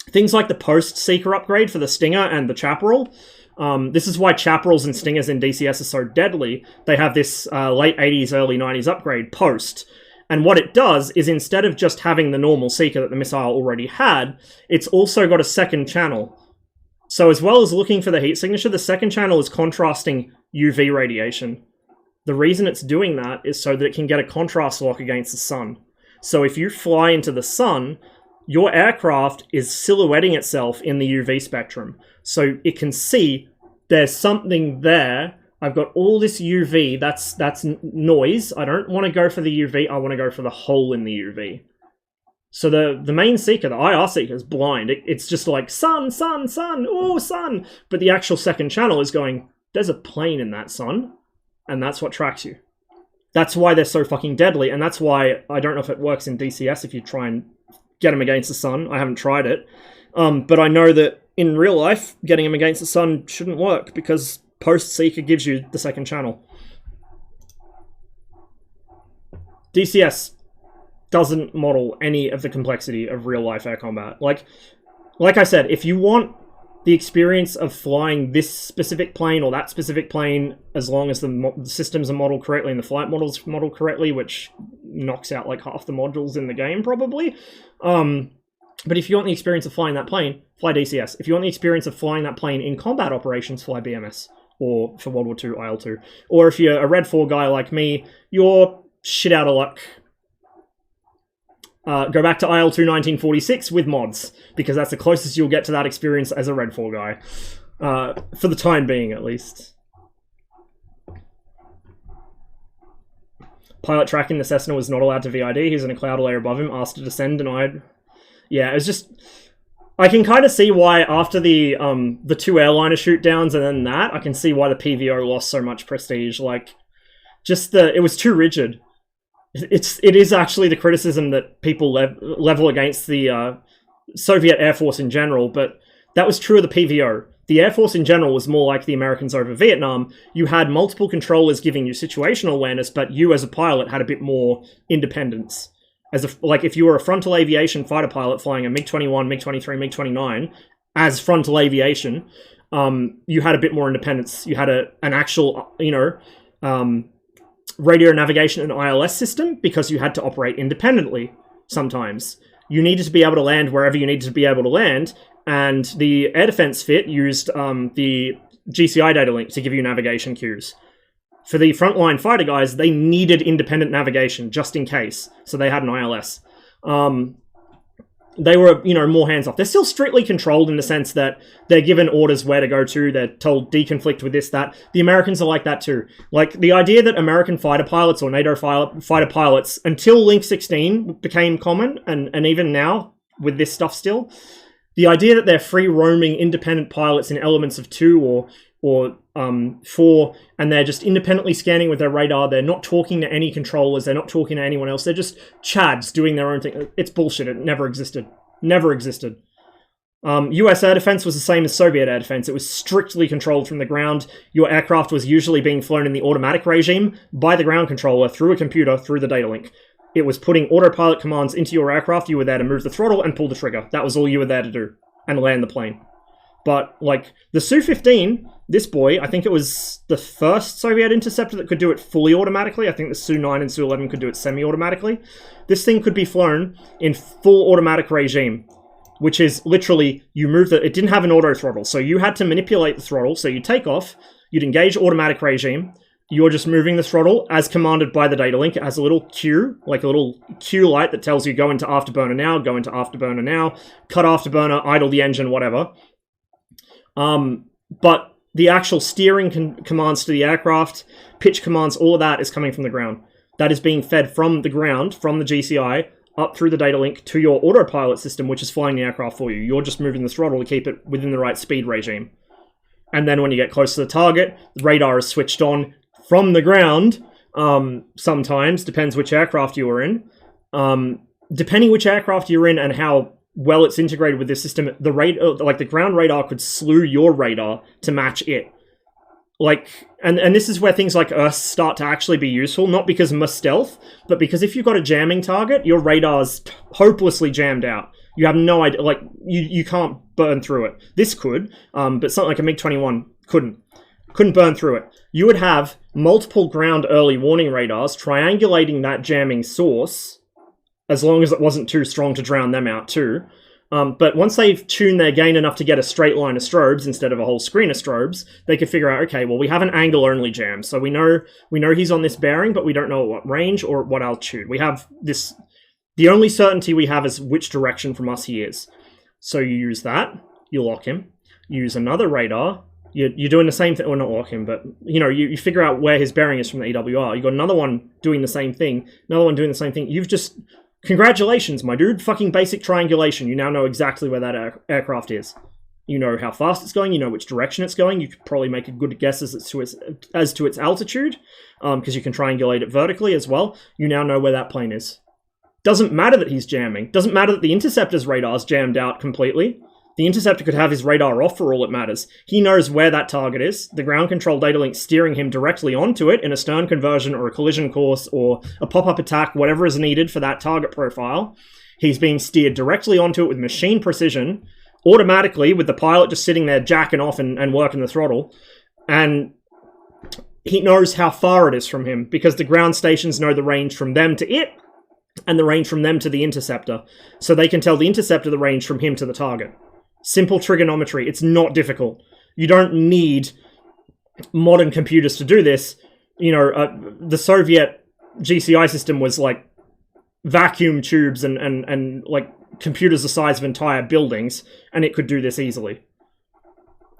Things like the post-seeker upgrade for the Stinger and the Chaparral. This is why Chaparrals and Stingers in DCS are so deadly. They have this late 80s, early 90s upgrade post. And what it does is, instead of just having the normal seeker that the missile already had, it's also got a second channel. So as well as looking for the heat signature, the second channel is contrasting UV radiation. The reason it's doing that is so that it can get a contrast lock against the sun. So if you fly into the sun, your aircraft is silhouetting itself in the UV spectrum. So it can see there's something there. I've got all this UV, that's noise. I don't want to go for the UV, I want to go for the hole in the UV. So the main seeker, the IR seeker, is blind. It's just like, sun, sun, sun, oh, sun. But the actual second channel is going, there's a plane in that sun, and that's what tracks you. That's why they're so fucking deadly, and that's why, I don't know if it works in DCS if you try and get them against the sun. I haven't tried it. But I know that in real life, getting them against the sun shouldn't work, because post-seeker gives you the second channel. DCS doesn't model any of the complexity of real-life air combat. Like I said, if you want the experience of flying this specific plane or that specific plane, as long as the systems are modeled correctly and the flight models modeled correctly, which knocks out like half the modules in the game probably. But if you want the experience of flying that plane, fly DCS. If you want the experience of flying that plane in combat operations, fly BMS. Or for World War II, IL-2. Or if you're a Red 4 guy like me, you're shit out of luck. Go back to IL-2 1946 with mods, because that's the closest you'll get to that experience as a Red 4 guy. For the time being, at least. Pilot tracking the Cessna was not allowed to VID. He was in a cloud layer above him, asked to descend, denied. Yeah, it was just... I can kind of see why after the two airliner shoot downs and then that, I can see why the PVO lost so much prestige. Like, just it was too rigid. It is actually the criticism that people level against the Soviet Air Force in general, but that was true of the PVO. The Air Force in general was more like the Americans over Vietnam. You had multiple controllers giving you situational awareness, but you as a pilot had a bit more independence. Like if you were a frontal aviation fighter pilot flying a MiG-21, MiG-23, MiG-29 as frontal aviation, you had a bit more independence. You had an actual, radio navigation and ILS system because you had to operate independently sometimes. You needed to be able to land wherever you needed to be able to land, and the air defense fit used the GCI data link to give you navigation cues. For the frontline fighter guys, they needed independent navigation just in case, so they had an ILS. They were, more hands-off. They're still strictly controlled in the sense that they're given orders where to go to, they're told deconflict with this, that. The Americans are like that too. Like, the idea that American fighter pilots or NATO fighter pilots, until Link 16 became common, and even now, with this stuff still, the idea that they're free-roaming independent pilots in elements of 2 or 4, and they're just independently scanning with their radar, they're not talking to any controllers, they're not talking to anyone else, they're just chads doing their own thing. It's bullshit. It never existed. Never existed. US air defense was the same as Soviet air defense. It was strictly controlled from the ground. Your aircraft was usually being flown in the automatic regime by the ground controller through a computer, through the data link. It was putting autopilot commands into your aircraft. You were there to move the throttle and pull the trigger. That was all you were there to do. And land the plane. But, like, the Su-15, this boy, I think it was the first Soviet interceptor that could do it fully automatically. I think the Su-9 and Su-11 could do it semi-automatically. This thing could be flown in full automatic regime, which is literally, it didn't have an auto throttle, so you had to manipulate the throttle. So you take off, you'd engage automatic regime, you're just moving the throttle as commanded by the data link. It has a little cue, like a little cue light that tells you go into afterburner now, go into afterburner now, cut afterburner, idle the engine, whatever. But the actual steering commands to the aircraft, pitch commands, all of that is coming from the ground. That is being fed from the ground, from the GCI, up through the data link to your autopilot system, which is flying the aircraft for you. You're just moving the throttle to keep it within the right speed regime. And then when you get close to the target, the radar is switched on from the ground, sometimes, depends which aircraft you were in. Depending which aircraft you're in and how well it's integrated with this system, the ground radar could slew your radar to match it. And this is where things like Earth start to actually be useful, not because of stealth, but because if you've got a jamming target, your radar's hopelessly jammed out. You have no idea, you can't burn through it. This could, but something like a MiG-21 couldn't burn through it. You would have multiple ground early warning radars triangulating that jamming source, as long as it wasn't too strong to drown them out too. But once they've tuned their gain enough to get a straight line of strobes instead of a whole screen of strobes, they could figure out, okay, well, we have an angle-only jam, so we know he's on this bearing, but we don't know at what range or what altitude. We have this The only certainty we have is which direction from us he is. So you use that, you lock him. You use another radar. You're doing the same thing, well, not lock him, but, you know, you figure out where his bearing is from the EWR. You've got another one doing the same thing, another one doing the same thing. You've just... Congratulations, my dude. Fucking basic triangulation. You now know exactly where that aircraft is. You know how fast it's going. You know which direction it's going. You could probably make a good guess as to its altitude, because you can triangulate it vertically as well. You now know where that plane is. Doesn't matter that he's jamming. Doesn't matter that the Interceptor's radar's jammed out completely. The Interceptor could have his radar off for all it matters. He knows where that target is. The ground control data link steering him directly onto it in a stern conversion or a collision course or a pop-up attack, whatever is needed for that target profile. He's being steered directly onto it with machine precision, automatically, with the pilot just sitting there jacking off and working the throttle. And he knows how far it is from him because the ground stations know the range from them to it and the range from them to the Interceptor. So they can tell the Interceptor the range from him to the target. Simple trigonometry. It's not difficult. You don't need modern computers to do this. You know, the Soviet GCI system was like vacuum tubes and like computers the size of entire buildings, and it could do this easily.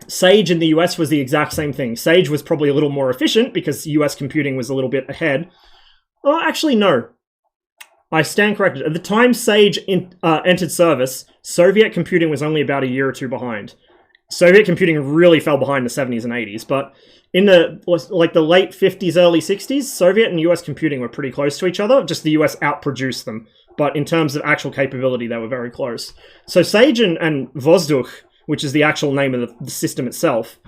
Sage in the US was the exact same thing. Sage was probably a little more efficient because US computing was a little bit ahead. Oh, actually, no. I stand corrected. At the time Sage entered service, Soviet computing was only about a year or two behind. Soviet computing really fell behind in the 70s and 80s, but in the late 50s, early 60s, Soviet and US computing were pretty close to each other, just the US outproduced them. But in terms of actual capability, they were very close. So Sage and Vozdukh, which is the actual name of the system itself,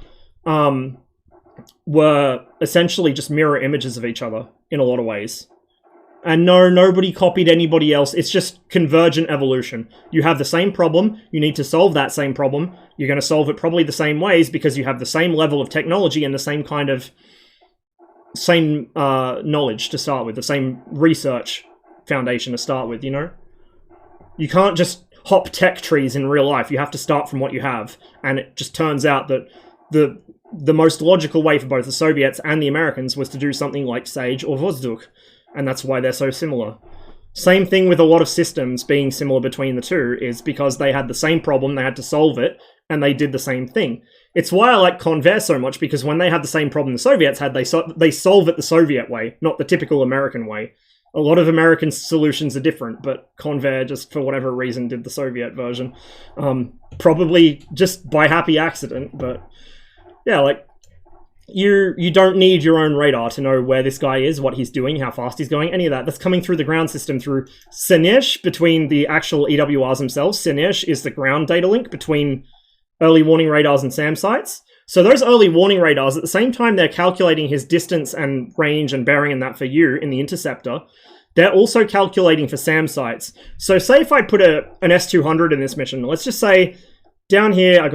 were essentially just mirror images of each other in a lot of ways. And no, nobody copied anybody else. It's just convergent evolution. You have the same problem. You need to solve that same problem. You're going to solve it probably the same ways because you have the same level of technology and the same kind of knowledge to start with, the same research foundation to start with, you know? You can't just hop tech trees in real life. You have to start from what you have. And it just turns out that the most logical way for both the Soviets and the Americans was to do something like Sage or Vozdukh. And that's why they're so similar. Same thing with a lot of systems being similar between the two is because they had the same problem, they had to solve it, and they did the same thing. It's why I like Convair so much, because when they had the same problem the Soviets had, they solve it the Soviet way, not the typical American way. A lot of American solutions are different, but Convair, just for whatever reason, did the Soviet version. Probably just by happy accident, but yeah, like, you don't need your own radar to know where this guy is, what he's doing, how fast he's going, any of that. That's coming through the ground system through scenic between the actual EWRs themselves. Scenic is the ground data link between early warning radars and SAM sites. So those early warning radars, at the same time they're calculating his distance and range and bearing and that for you in the Interceptor, they're also calculating for SAM sites. So say if I put an S200 in this mission, let's just say down here,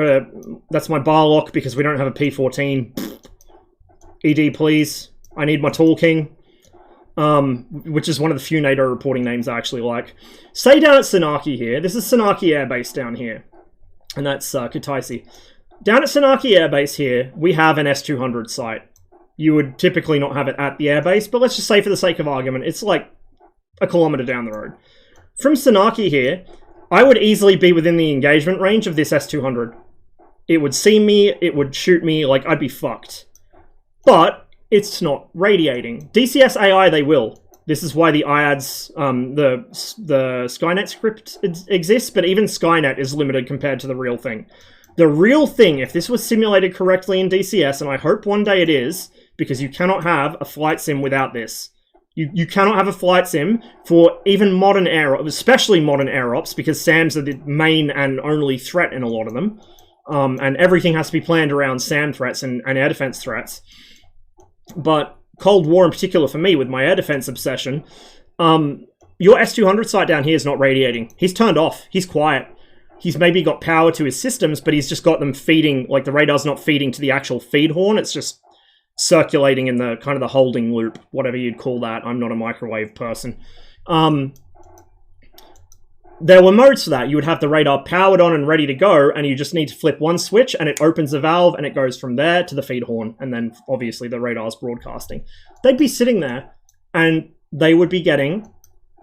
that's my bar lock because we don't have a P14. ED, please. I need my Tall King. Which is one of the few NATO reporting names I actually like. Say down at Senaki here. This is Senaki Air Base down here. And that's Kutaisi. Down at Senaki Air Base here, we have an S200 site. You would typically not have it at the airbase, but let's just say for the sake of argument, it's like a kilometer down the road. From Senaki here, I would easily be within the engagement range of this S200. It would see me, it would shoot me, like I'd be fucked. But it's not radiating. DCS AI, they will. This is why the IADS, the Skynet script exists, but even Skynet is limited compared to the real thing. The real thing, if this was simulated correctly in DCS, and I hope one day it is, because you cannot have a flight sim without this. You cannot have a flight sim for even modern air, especially modern air ops, because SAMs are the main and only threat in a lot of them. And everything has to be planned around SAM threats and air defense threats. But Cold War in particular for me, with my air defense obsession, your S200 site down here is not radiating. He's turned off. He's quiet. He's maybe got power to his systems, but he's just got them feeding, like the radar's not feeding to the actual feed horn. It's just circulating in the kind of the holding loop, whatever you'd call that. I'm not a microwave person. There were modes for that. You would have the radar powered on and ready to go, and you just need to flip one switch, and it opens a valve, and it goes from there to the feed horn, and then obviously the radar's broadcasting. They'd be sitting there, and they would be getting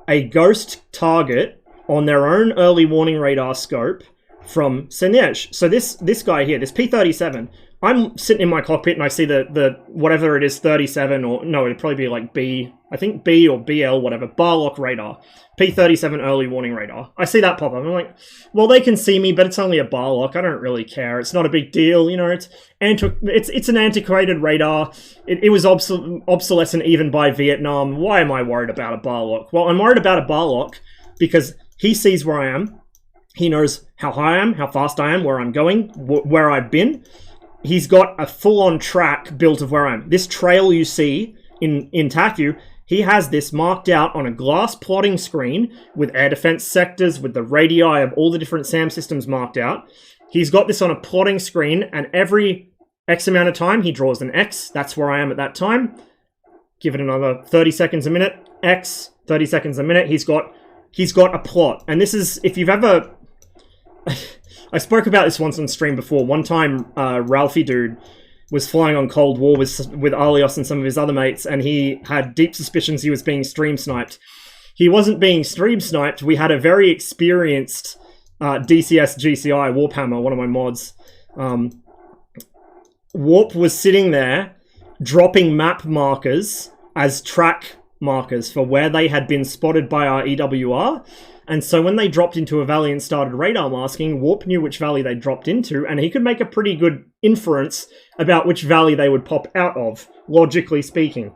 a ghost target on their own early warning radar scope from scenic. So this guy here, this P-37, I'm sitting in my cockpit and I see the whatever it is, 37, or no, it'd probably be like B, I think B or BL, whatever, bar lock radar. P-37 early warning radar. I see that pop up. I'm like, well, they can see me, but it's only a bar lock. I don't really care. It's not a big deal. You know, it's an antiquated radar. It was obsolescent even by Vietnam. Why am I worried about a bar lock? Well, I'm worried about a bar lock because he sees where I am. He knows how high I am, how fast I am, where I'm going, where I've been. He's got a full-on track built of where I am. This trail you see in TACU, he has this marked out on a glass plotting screen with air defense sectors, with the radii of all the different SAM systems marked out. He's got this on a plotting screen, and every X amount of time, he draws an X. That's where I am at that time. Give it another 30 seconds a minute. X, 30 seconds a minute. He's got a plot. And this is, if you've ever... I spoke about this once on stream before. One time, Ralphie dude was flying on Cold War with Alios and some of his other mates, and he had deep suspicions he was being stream sniped. He wasn't being stream sniped. We had a very experienced DCS GCI, Warphammer, one of my mods. Warp was sitting there dropping map markers as track markers for where they had been spotted by our EWR. And so when they dropped into a valley and started radar masking, Warp knew which valley they dropped into, and he could make a pretty good inference about which valley they would pop out of, logically speaking.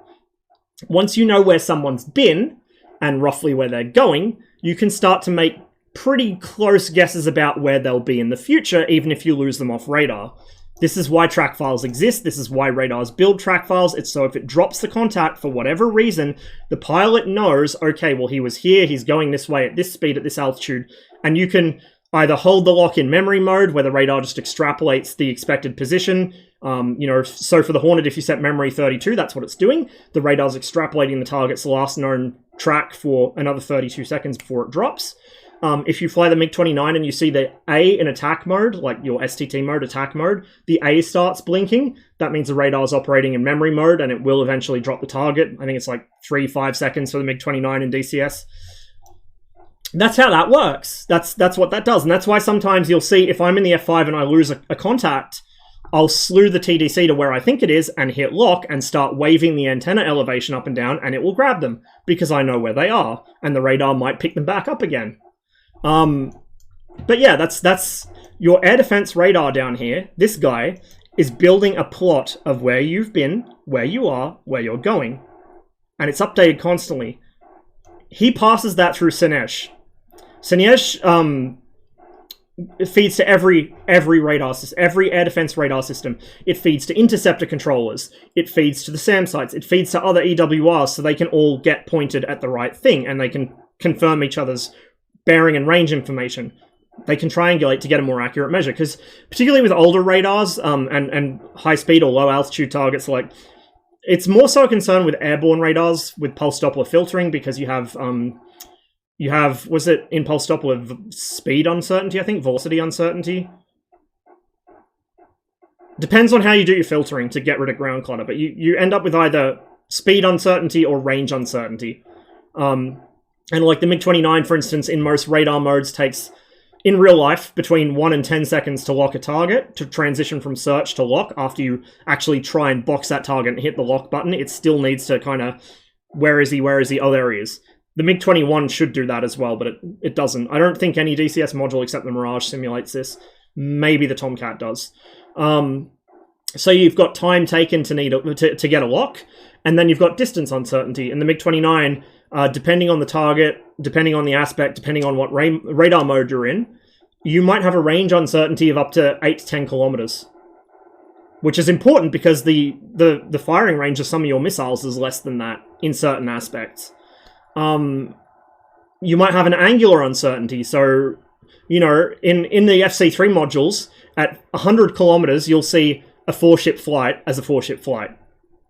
Once you know where someone's been, and roughly where they're going, you can start to make pretty close guesses about where they'll be in the future, even if you lose them off radar. This is why track files exist. This is why radars build track files. It's so if it drops the contact for whatever reason, the pilot knows, okay, well, he was here, he's going this way at this speed, at this altitude, and you can either hold the lock in memory mode, where the radar just extrapolates the expected position. So for the Hornet, if you set memory 32, that's what it's doing. The radar's extrapolating the target's last known track for another 32 seconds before it drops. If you fly the MiG-29 and you see the A in attack mode, like your STT mode, attack mode, the A starts blinking. That means the radar is operating in memory mode, and it will eventually drop the target. I think it's like 3-5 seconds for the MiG-29 in DCS. That's how that works. That's what that does, and that's why sometimes you'll see, if I'm in the F5 and I lose a contact, I'll slew the TDC to where I think it is and hit lock and start waving the antenna elevation up and down, and it will grab them, because I know where they are, and the radar might pick them back up again. But yeah, that's your air defense radar down here. This guy is building a plot of where you've been, where you are, where you're going. And it's updated constantly. He passes that through scenic. Scenic, it feeds to every radar system, every air defense radar system. It feeds to interceptor controllers. It feeds to the SAM sites. It feeds to other EWRs so they can all get pointed at the right thing, and they can confirm each other's bearing and range information. They can triangulate to get a more accurate measure, because particularly with older radars and high speed or low altitude targets, like, it's more so a concern with airborne radars with pulse Doppler filtering, because you have was it in pulse Doppler speed uncertainty, I think, velocity uncertainty. Depends on how you do your filtering to get rid of ground clutter, but you end up with either speed uncertainty or range uncertainty. And like the MiG-29, for instance, in most radar modes takes, in real life, between 1 and 10 seconds to lock a target, to transition from search to lock. After you actually try and box that target and hit the lock button, it still needs to kind of, where is he, oh, there he is. The MiG-21 should do that as well, but it doesn't. I don't think any DCS module except the Mirage simulates this. Maybe the Tomcat does. So you've got time taken to get a lock, and then you've got distance uncertainty. And the MiG-29, depending on the target, depending on the aspect, depending on what radar mode you're in, you might have a range uncertainty of up to 8 to 10 kilometers. Which is important because the firing range of some of your missiles is less than that in certain aspects. You might have an angular uncertainty, so, you know, in the FC3 modules, at 100 kilometers, you'll see a 4-ship flight as a 4-ship flight,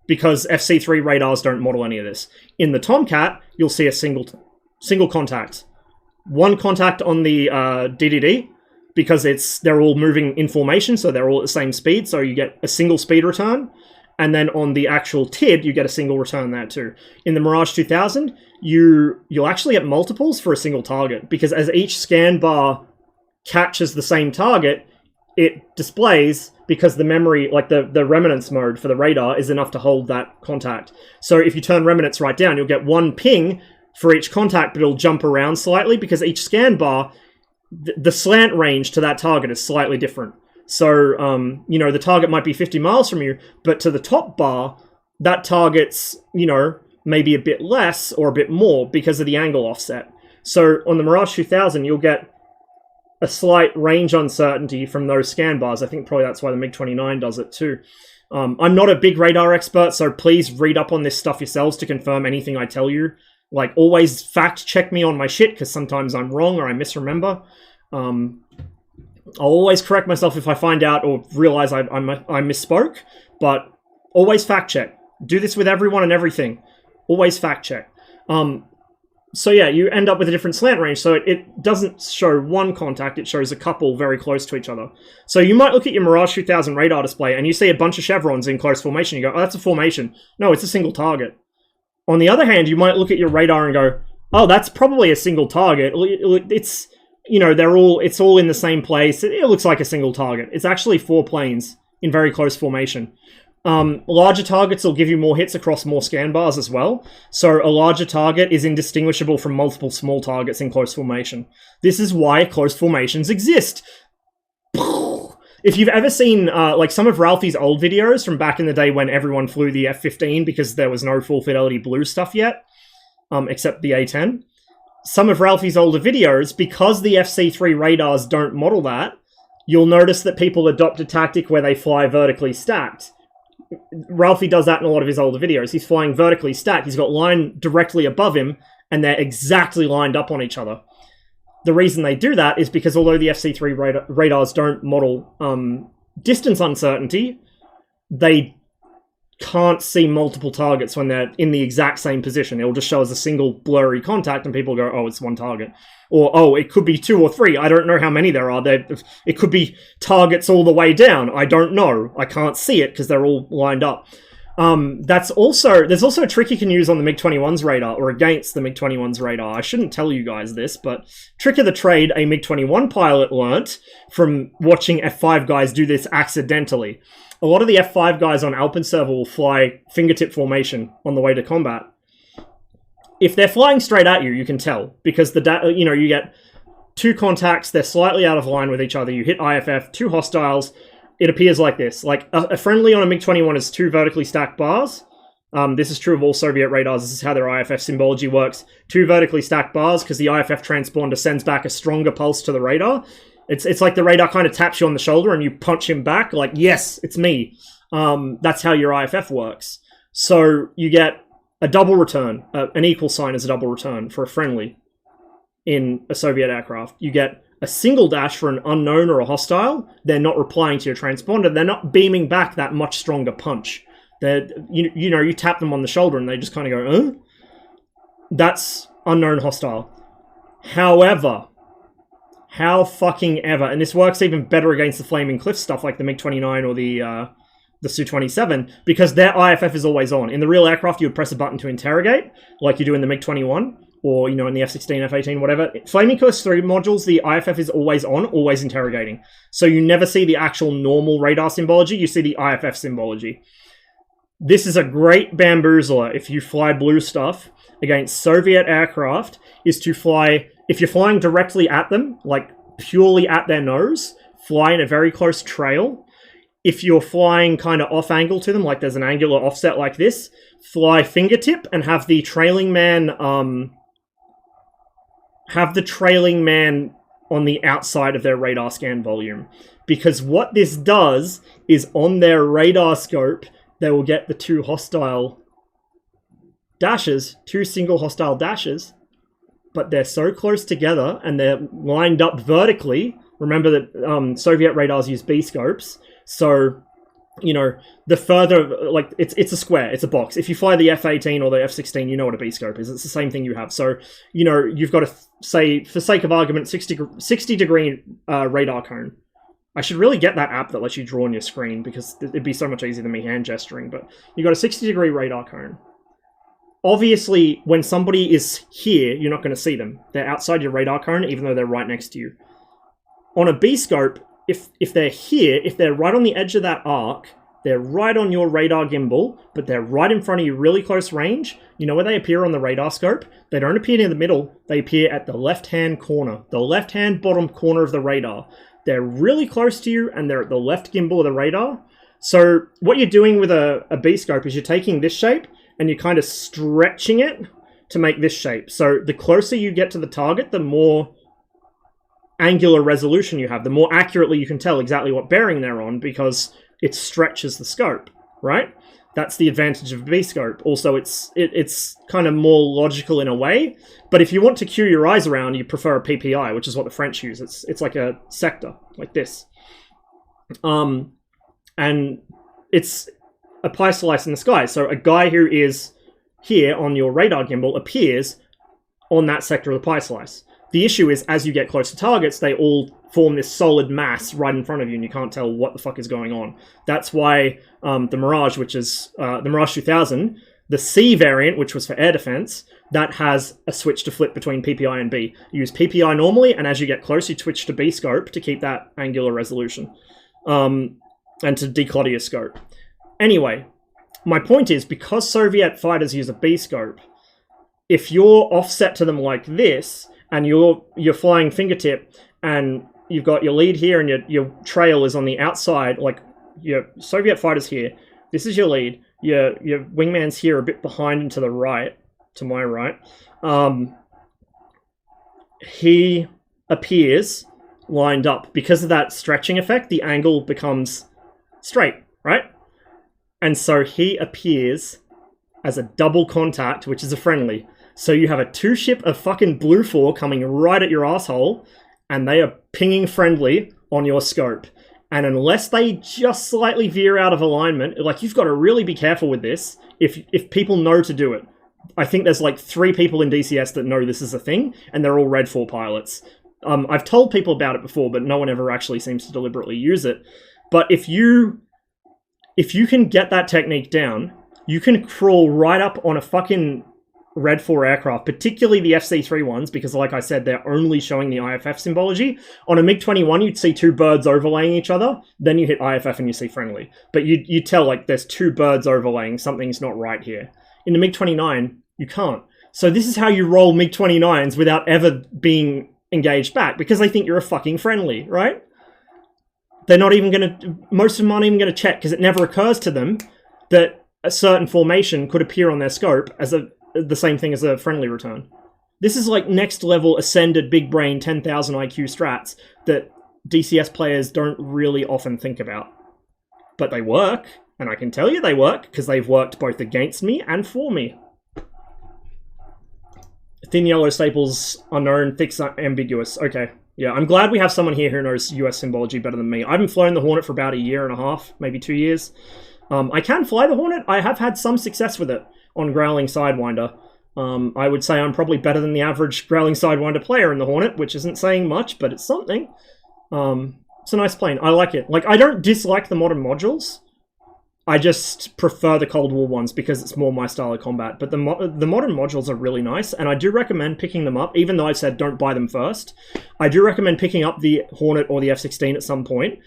because FC3 radars don't model any of this. In the Tomcat, you'll see a single contact. One contact on the DDD, because they're all moving in formation, so they're all at the same speed, so you get a single speed return. And then on the actual TID, you get a single return there too. In the Mirage 2000, you'll actually get multiples for a single target, because as each scan bar catches the same target, it displays, because the memory, like the remnants mode for the radar is enough to hold that contact. So if you turn remnants right down, you'll get one ping for each contact, but it'll jump around slightly because each scan bar, the slant range to that target is slightly different. So, the target might be 50 miles from you, but to the top bar, that target's, maybe a bit less or a bit more because of the angle offset. So on the Mirage 2000, you'll get a slight range uncertainty from those scan bars. I think probably that's why the MiG-29 does it too. I'm not a big radar expert, so please read up on this stuff yourselves to confirm anything I tell you. Like, always fact check me on my shit, because sometimes I'm wrong or I misremember. I'll always correct myself if I find out or realize I misspoke, but always fact check. Do this with everyone and everything. Always fact check. So yeah, you end up with a different slant range, so it doesn't show one contact, it shows a couple very close to each other. So you might look at your Mirage 2000 radar display and you see a bunch of chevrons in close formation. You go, oh, that's a formation. No, it's a single target. On the other hand, you might look at your radar and go, oh, that's probably a single target. It's... it's all in the same place. It looks like a single target. It's actually 4 planes in very close formation. Larger targets will give you more hits across more scan bars as well. So a larger target is indistinguishable from multiple small targets in close formation. This is why close formations exist. If you've ever seen, some of Ralphie's old videos from back in the day when everyone flew the F-15 because there was no full fidelity blue stuff yet, except the A-10. Some of Ralphie's older videos, because the FC3 radars don't model that, you'll notice that people adopt a tactic where they fly vertically stacked. Ralphie does that in a lot of his older videos. He's flying vertically stacked. He's got line directly above him, and they're exactly lined up on each other. The reason they do that is because although the FC3 radars don't model distance uncertainty, they can't see multiple targets when they're in the exact same position. It'll just show as a single blurry contact and people go, oh, it's one target. Or, oh, it could be 2 or 3. I don't know how many there are. It could be targets all the way down. I don't know. I can't see it because they're all lined up. There's also a trick you can use on the MiG-21's radar, or against the MiG-21's radar. I shouldn't tell you guys this, but trick of the trade a MiG-21 pilot learnt from watching F5 guys do this accidentally. A lot of the F5 guys on Alpenserver will fly fingertip formation on the way to combat. If they're flying straight at you, you can tell, because you get 2 contacts, they're slightly out of line with each other, you hit IFF, 2 hostiles, it appears like this. Like, a friendly on a MiG-21 is 2 vertically stacked bars. This is true of all Soviet radars, this is how their IFF symbology works. 2 vertically stacked bars, because the IFF transponder sends back a stronger pulse to the radar. It's like the radar kind of taps you on the shoulder and you punch him back, like, yes, it's me. That's how your IFF works. So you get a double return, an equal sign as a double return for a friendly in a Soviet aircraft. You get a single dash for an unknown or a hostile. They're not replying to your transponder. They're not beaming back that much stronger punch. You tap them on the shoulder and they just kind of go, That's unknown hostile. However, how fucking ever, and this works even better against the Flaming Cliff stuff like the MiG-29 or the Su-27, because their IFF is always on. In the real aircraft, you would press a button to interrogate, like you do in the MiG-21, or, in the F-16, F-18, whatever. Flaming Cliff 3 modules, the IFF is always on, always interrogating. So you never see the actual normal radar symbology, you see the IFF symbology. This is a great bamboozler if you fly blue stuff against Soviet aircraft, is to fly, if you're flying directly at them, like purely at their nose, fly in a very close trail. If you're flying kind of off angle to them, like there's an angular offset like this, fly fingertip and have the trailing man on the outside of their radar scan volume. Because what this does is on their radar scope, they will get the 2 hostile dashes, 2 single hostile dashes, but they're so close together and they're lined up vertically. Remember that Soviet radars use B scopes. So, the further, like, it's a square, it's a box. If you fly the F-18 or the F-16, you know what a B-scope is. It's the same thing you have. So, you've got to say, for sake of argument, 60-degree radar cone. I should really get that app that lets you draw on your screen, because it'd be so much easier than me hand gesturing. But you got a 60-degree radar cone. Obviously, when somebody is here, you're not going to see them. They're outside your radar cone, even though they're right next to you. On a B-scope, if they're here, if they're right on the edge of that arc, they're right on your radar gimbal, but they're right in front of you, really close range. You know where they appear on the radar scope? They don't appear in the middle. They appear at the left-hand corner, the left-hand bottom corner of the radar. They're really close to you, and they're at the left gimbal of the radar. So what you're doing with a B-scope is you're taking this shape, and you're kind of stretching it to make this shape. So the closer you get to the target, the more angular resolution you have, the more accurately you can tell exactly what bearing they're on, because it stretches the scope, right? That's the advantage of a B-scope. Also, it's kind of more logical in a way, but if you want to cue your eyes around, you prefer a PPI, which is what the French use. It's like a sector, like this. And it's a pie slice in the sky. So a guy who is here on your radar gimbal appears on that sector of the pie slice. The issue is, as you get close to targets, they all form this solid mass right in front of you, and you can't tell what the fuck is going on. That's why the Mirage, which is the Mirage 2000, the C variant, which was for air defense, that has a switch to flip between PPI and B. You use PPI normally, and as you get close, you switch to B scope to keep that angular resolution, and to declutter your scope. Anyway, my point is, because Soviet fighters use a B-scope, if you're offset to them like this, and you're flying fingertip, and you've got your lead here, and your trail is on the outside, like your Soviet fighter's here, this is your lead, your wingman's here a bit behind and to the right, to my right, he appears lined up. Because of that stretching effect, the angle becomes straight, right? And so he appears as a double contact, which is a friendly. So you have a two-ship of fucking Blue 4 coming right at your asshole, and they are pinging friendly on your scope. And unless they just slightly veer out of alignment, like, you've got to really be careful with this if people know to do it. I think there's like 3 people in DCS that know this is a thing, and they're all Red 4 pilots. I've told people about it before, but no one ever actually seems to deliberately use it. But if you can get that technique down, you can crawl right up on a fucking Red 4 aircraft, particularly the FC3 ones, because like I said, they're only showing the IFF symbology. On a MiG-21, you'd see 2 birds overlaying each other, then you hit IFF and you see friendly. But you tell, like, there's 2 birds overlaying, something's not right here. In the MiG-29, you can't. So this is how you roll MiG-29s without ever being engaged back, because they think you're a fucking friendly, right? They're not even going to, most of them aren't even going to check, because it never occurs to them that a certain formation could appear on their scope as the same thing as a friendly return. This is like next level ascended big brain 10,000 IQ strats that DCS players don't really often think about. But they work, and I can tell you they work, because they've worked both against me and for me. Thin yellow staples unknown, thick ambiguous. Okay. Yeah, I'm glad we have someone here who knows US symbology better than me. I haven't flown the Hornet for about 1.5 years, maybe 2 years. I can fly the Hornet. I have had some success with it on Growling Sidewinder. I would say I'm probably better than the average Growling Sidewinder player in the Hornet, which isn't saying much, but it's something. It's a nice plane. I like it. Like, I don't dislike the modern modules. I just prefer the Cold War ones because it's more my style of combat. But the modern modules are really nice, and I do recommend picking them up, even though I said don't buy them first. I do recommend picking up the Hornet or the F-16 at some point,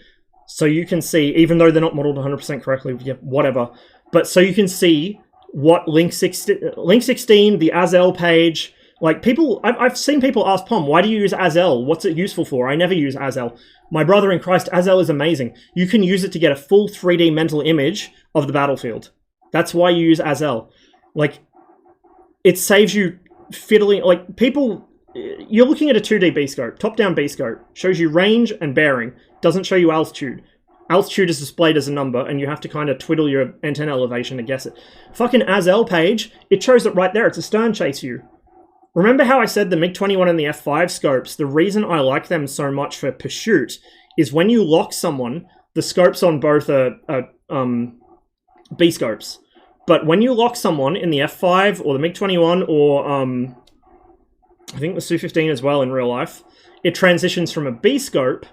so you can see, even though they're not modeled 100% correctly, yeah, whatever, but so you can see what Link 16, the Azel page, like, people, I've seen people ask Pom, why do you use Azel? What's it useful for? I never use Azel. My brother in Christ, Azel is amazing. You can use it to get a full 3D mental image of the battlefield. That's why you use Azel. Like, it saves you fiddling, like, people, you're looking at a 2D B-scope, top-down B-scope, shows you range and bearing, doesn't show you altitude. Altitude is displayed as a number, and you have to kind of twiddle your antenna elevation to guess it. Fucking Azel page, it shows it right there. It's a stern chase view. Remember how I said the MiG-21 and the F5 scopes, the reason I like them so much for pursuit is when you lock someone, the scopes on both are B-scopes. But when you lock someone in the F5 or the MiG-21 or I think the Su-15 as well in real life, it transitions from a B-scope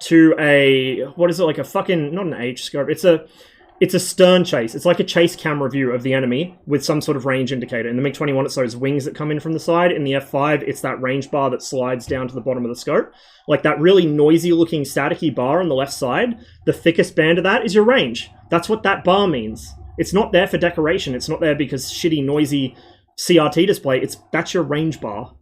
to a, what is it, like a fucking, not an H scope, it's a stern chase. It's like a chase camera view of the enemy with some sort of range indicator. In the MiG-21, it's those wings that come in from the side. In the F5, it's that range bar that slides down to the bottom of the scope. Like that really noisy looking staticky bar on the left side, the thickest band of that is your range. That's what that bar means. It's not there for decoration. It's not there because shitty, noisy CRT display. That's your range bar.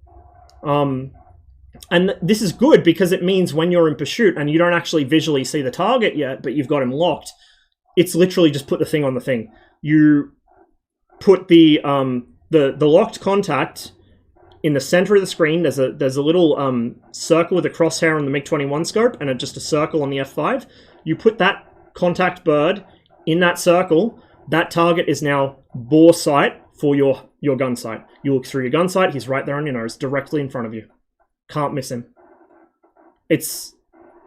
And this is good because it means when you're in pursuit and you don't actually visually see the target yet, but you've got him locked, it's literally just put the thing on the thing. You put the locked contact in the center of the screen. There's a little circle with a crosshair on the MiG-21 scope and just a circle on the F5. You put that contact bird in that circle. That target is now bore sight for your gun sight. You look through your gun sight. He's right there on your nose, directly in front of you. Can't miss him. It's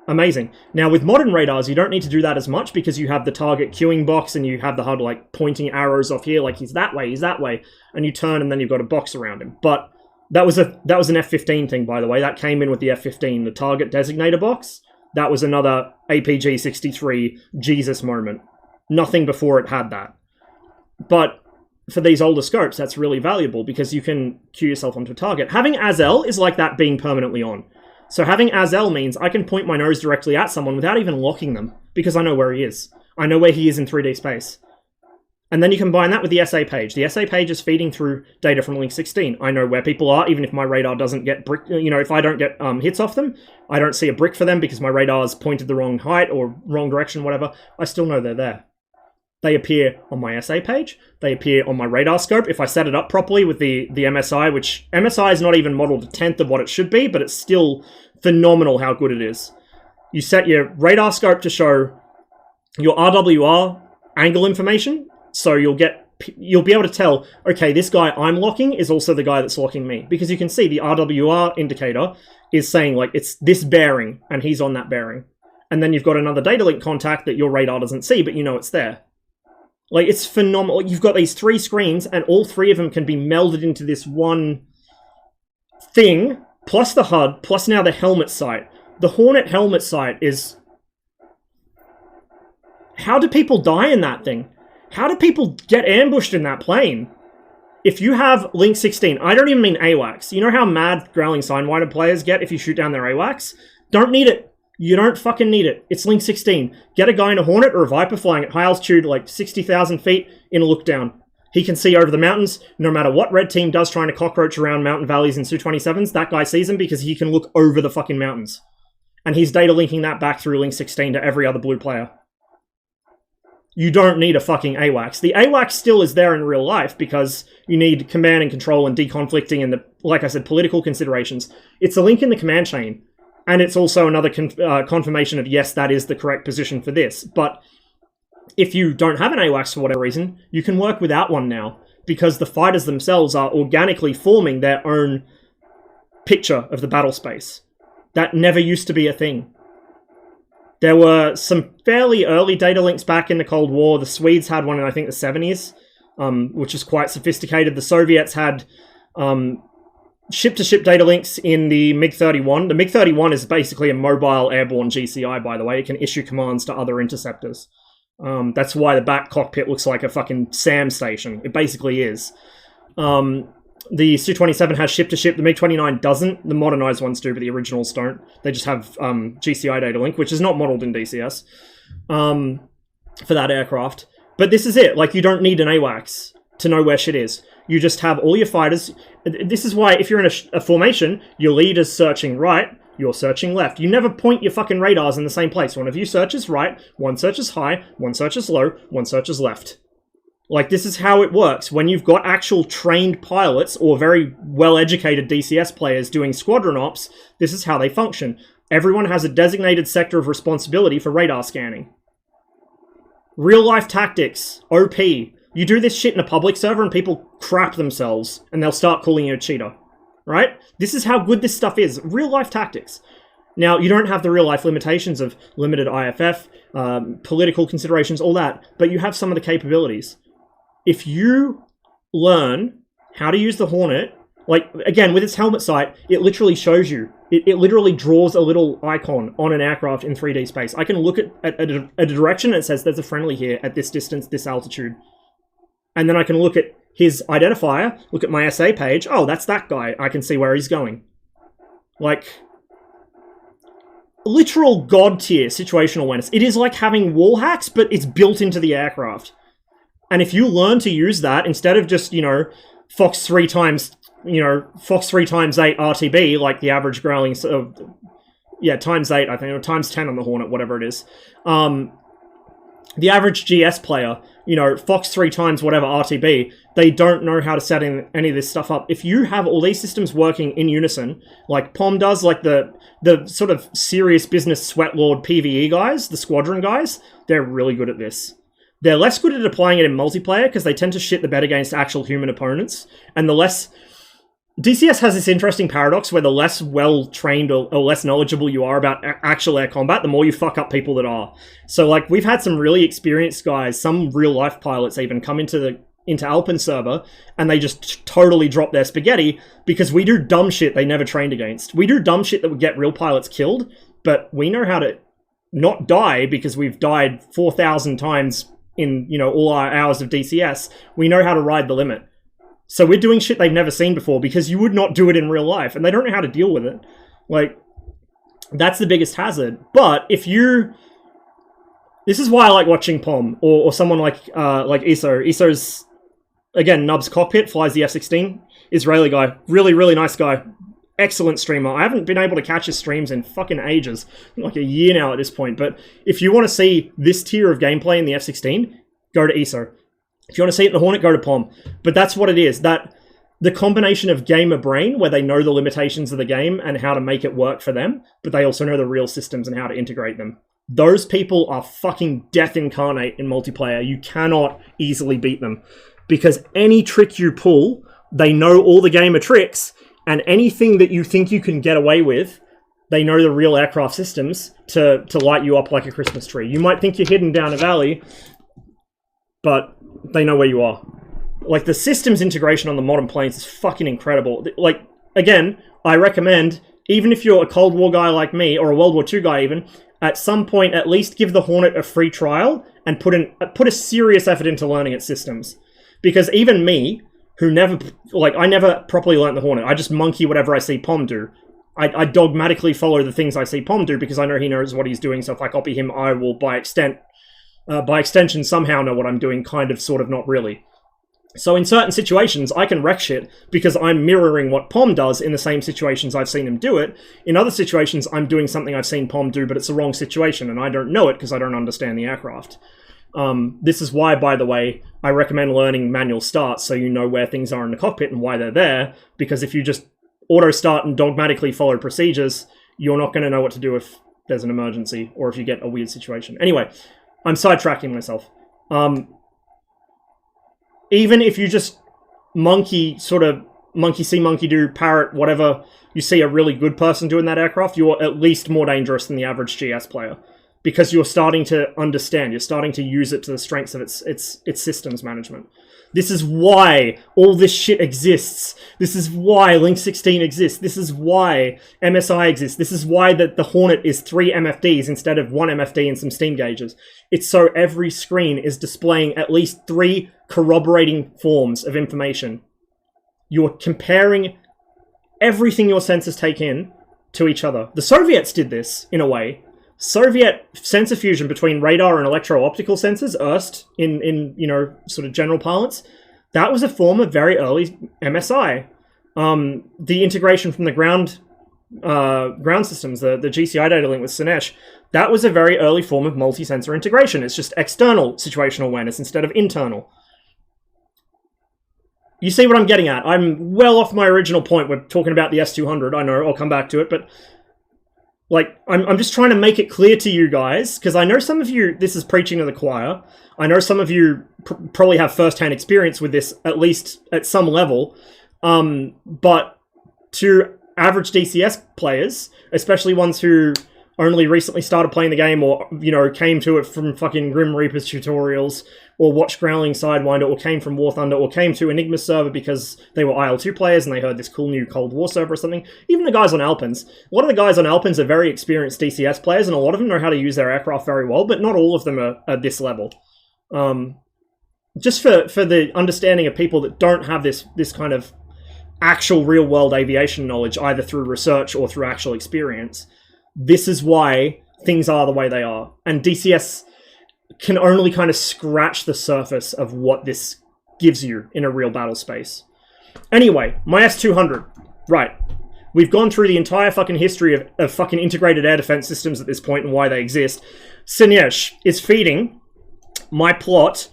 amazing. Now, with modern radars, you don't need to do that as much because you have the target queuing box and you have the HUD like pointing arrows off here, like he's that way, and you turn and then you've got a box around him. But that was an F-15 thing, by the way. That came in with the F-15, the target designator box. That was another APG-63 Jesus moment. Nothing before it had that. But for these older scopes, that's really valuable because you can cue yourself onto a target. Having AS-L is like that being permanently on. So having AS-L means I can point my nose directly at someone without even locking them because I know where he is. I know where he is in 3D space. And then you combine that with the SA page. The SA page is feeding through data from Link 16. I know where people are, even if my radar doesn't get brick. You know, if I don't get hits off them, I don't see a brick for them because my radar's pointed the wrong height or wrong direction, whatever. I still know they're there. They appear on my SA page. They appear on my radar scope. If I set it up properly with the MSI, which MSI is not even modeled a tenth of what it should be, but it's still phenomenal how good it is. You set your radar scope to show your RWR angle information, so you'll be able to tell, okay, this guy I'm locking is also the guy that's locking me, because you can see the RWR indicator is saying like it's this bearing and he's on that bearing. And then you've got another data link contact that your radar doesn't see, but you know it's there. Like, it's phenomenal. You've got these three screens, and all three of them can be melded into this one thing, plus the HUD, plus now the helmet sight. The Hornet helmet sight is... How do people die in that thing? How do people get ambushed in that plane? If you have Link 16, I don't even mean AWACS. You know how mad Growling Signwinder players get if you shoot down their AWACS? Don't need it. You don't fucking need it. It's Link 16. Get a guy in a Hornet or a Viper flying at high altitude, like 60,000 feet, in a look down. He can see over the mountains. No matter what red team does trying to cockroach around mountain valleys in Su-27s, that guy sees them because he can look over the fucking mountains. And he's data linking that back through Link 16 to every other blue player. You don't need a fucking AWACS. The AWACS still is there in real life because you need command and control and deconflicting and, like I said, political considerations. It's a link in the command chain. And it's also another confirmation of, yes, that is the correct position for this. But if you don't have an AWACS for whatever reason, you can work without one now, because the fighters themselves are organically forming their own picture of the battle space. That never used to be a thing. There were some fairly early data links back in the Cold War. The Swedes had one in, I think, the 70s, which is quite sophisticated. The Soviets had... ship-to-ship data links in the MiG-31. The MiG-31 is basically a mobile airborne GCI, by the way. It can issue commands to other interceptors. That's why the back cockpit looks like a fucking SAM station. It basically is. The Su-27 has ship-to-ship. The MiG-29 doesn't. The modernized ones do, but the originals don't. They just have GCI data link, which is not modeled in DCS for that aircraft. But this is it. Like, you don't need an AWACS to know where shit is. You just have all your fighters. This is why if you're in a formation, your leader's searching right, you're searching left. You never point your fucking radars in the same place. One of you searches right, one searches high, one searches low, one searches left. Like, this is how it works. When you've got actual trained pilots or very well-educated DCS players doing squadron ops, this is how they function. Everyone has a designated sector of responsibility for radar scanning. Real-life tactics, OP. You do this shit in a public server and people crap themselves and they'll start calling you a cheater, right? This is how good this stuff is. Real life tactics. Now, you don't have the real life limitations of limited IFF, political considerations, all that, but you have some of the capabilities. If you learn how to use the Hornet Like, again, with its helmet sight, it literally shows you. It literally draws a little icon on an aircraft in 3D space. I can look at a direction and it says there's a friendly here at this distance, this altitude. And then I can look at his identifier, look at my SA page. Oh, that's that guy. I can see where he's going. Like, literal god tier situational awareness. It is like having wall hacks, but it's built into the aircraft. And if you learn to use that instead of just, you know, Fox 3 times 8 RTB, like the average growling, yeah, times 8, I think, or times 10 on the Hornet, whatever it is. The average GS player, you know, Fox 3 times whatever RTB, they don't know how to set in any of this stuff up. If you have all these systems working in unison, like POM does, like the sort of serious business sweatlord PvE guys, the squadron guys, they're really good at this. They're less good at applying it in multiplayer because they tend to shit the bed against actual human opponents, and the less... DCS has this interesting paradox where the less well-trained or less knowledgeable you are about actual air combat, the more you fuck up people that are. So, like, we've had some really experienced guys, some real-life pilots even, come into Alpen server, and they just totally drop their spaghetti because we do dumb shit they never trained against. We do dumb shit that would get real pilots killed, but we know how to not die because we've died 4,000 times in, you know, all our hours of DCS. We know how to ride the limit. So we're doing shit they've never seen before because you would not do it in real life, and they don't know how to deal with it. Like, that's the biggest hazard. But if you... This is why I like watching POM, or someone like Iso. Iso's, again, Nub's Cockpit, flies the F-16. Israeli guy. Really, really nice guy. Excellent streamer. I haven't been able to catch his streams in fucking ages. Like a year now at this point. But if you want to see this tier of gameplay in the F-16, go to Iso. If you want to see it in the Hornet, go to POM. But that's what it is. That the combination of gamer brain, where they know the limitations of the game and how to make it work for them, but they also know the real systems and how to integrate them. Those people are fucking death incarnate in multiplayer. You cannot easily beat them. Because any trick you pull, they know all the gamer tricks, and anything that you think you can get away with, they know the real aircraft systems to light you up like a Christmas tree. You might think you're hidden down a valley, but they know where you are. Like, the systems integration on the modern planes is fucking incredible. Like, again, I recommend, even if you're a Cold War guy like me, or a World War II guy even, at some point at least give the Hornet a free trial and put a serious effort into learning its systems. Because even me, who never, like, I never properly learned the Hornet. I just monkey whatever I see POM do. I dogmatically follow the things I see POM do because I know he knows what he's doing, so if I copy him, I will, by extension, somehow know what I'm doing, kind of, sort of, not really. So in certain situations, I can wreck shit because I'm mirroring what POM does in the same situations I've seen him do it. In other situations, I'm doing something I've seen POM do, but it's the wrong situation, and I don't know it because I don't understand the aircraft. This is why, by the way, I recommend learning manual starts so you know where things are in the cockpit and why they're there, because if you just auto-start and dogmatically follow procedures, you're not going to know what to do if there's an emergency or if you get a weird situation. Anyway, I'm sidetracking myself. Even if you just monkey see, monkey do, parrot, whatever, you see a really good person doing that aircraft, you're at least more dangerous than the average GS player. Because you're starting to understand, you're starting to use it to the strengths of its systems management. This is why all this shit exists. This is why Link 16 exists. This is why MSI exists. This is why the Hornet is 3 MFDs instead of 1 MFD and some steam gauges. It's so every screen is displaying at least 3 corroborating forms of information. You're comparing everything your sensors take in to each other. The Soviets did this, in a way. Soviet sensor fusion between radar and electro-optical sensors, ERST, in you know, sort of general parlance, that was a form of very early MSI. The integration from the ground systems, the GCI data link with Sinesh, that was a very early form of multi-sensor integration. It's just external situational awareness instead of internal. You see what I'm getting at? I'm well off my original point. We're talking about the S200. I know, I'll come back to it, but like, I'm just trying to make it clear to you guys, because I know some of you, this is preaching to the choir. I know some of you probably have first-hand experience with this, at least at some level. But to average DCS players, especially ones who only recently started playing the game, or, you know, came to it from fucking Grim Reaper's tutorials, or watched Growling Sidewinder, or came from War Thunder, or came to Enigma's server because they were IL-2 players and they heard this cool new Cold War server or something. Even the guys on Alpins. A lot of the guys on Alpins are very experienced DCS players, and a lot of them know how to use their aircraft very well, but not all of them are at this level. Just for the understanding of people that don't have this kind of actual real-world aviation knowledge, either through research or through actual experience, this is why things are the way they are. And DCS can only kind of scratch the surface of what this gives you in a real battle space. Anyway, my S-200. Right. We've gone through the entire fucking history of fucking integrated air defense systems at this point and why they exist. Scenic is feeding my plot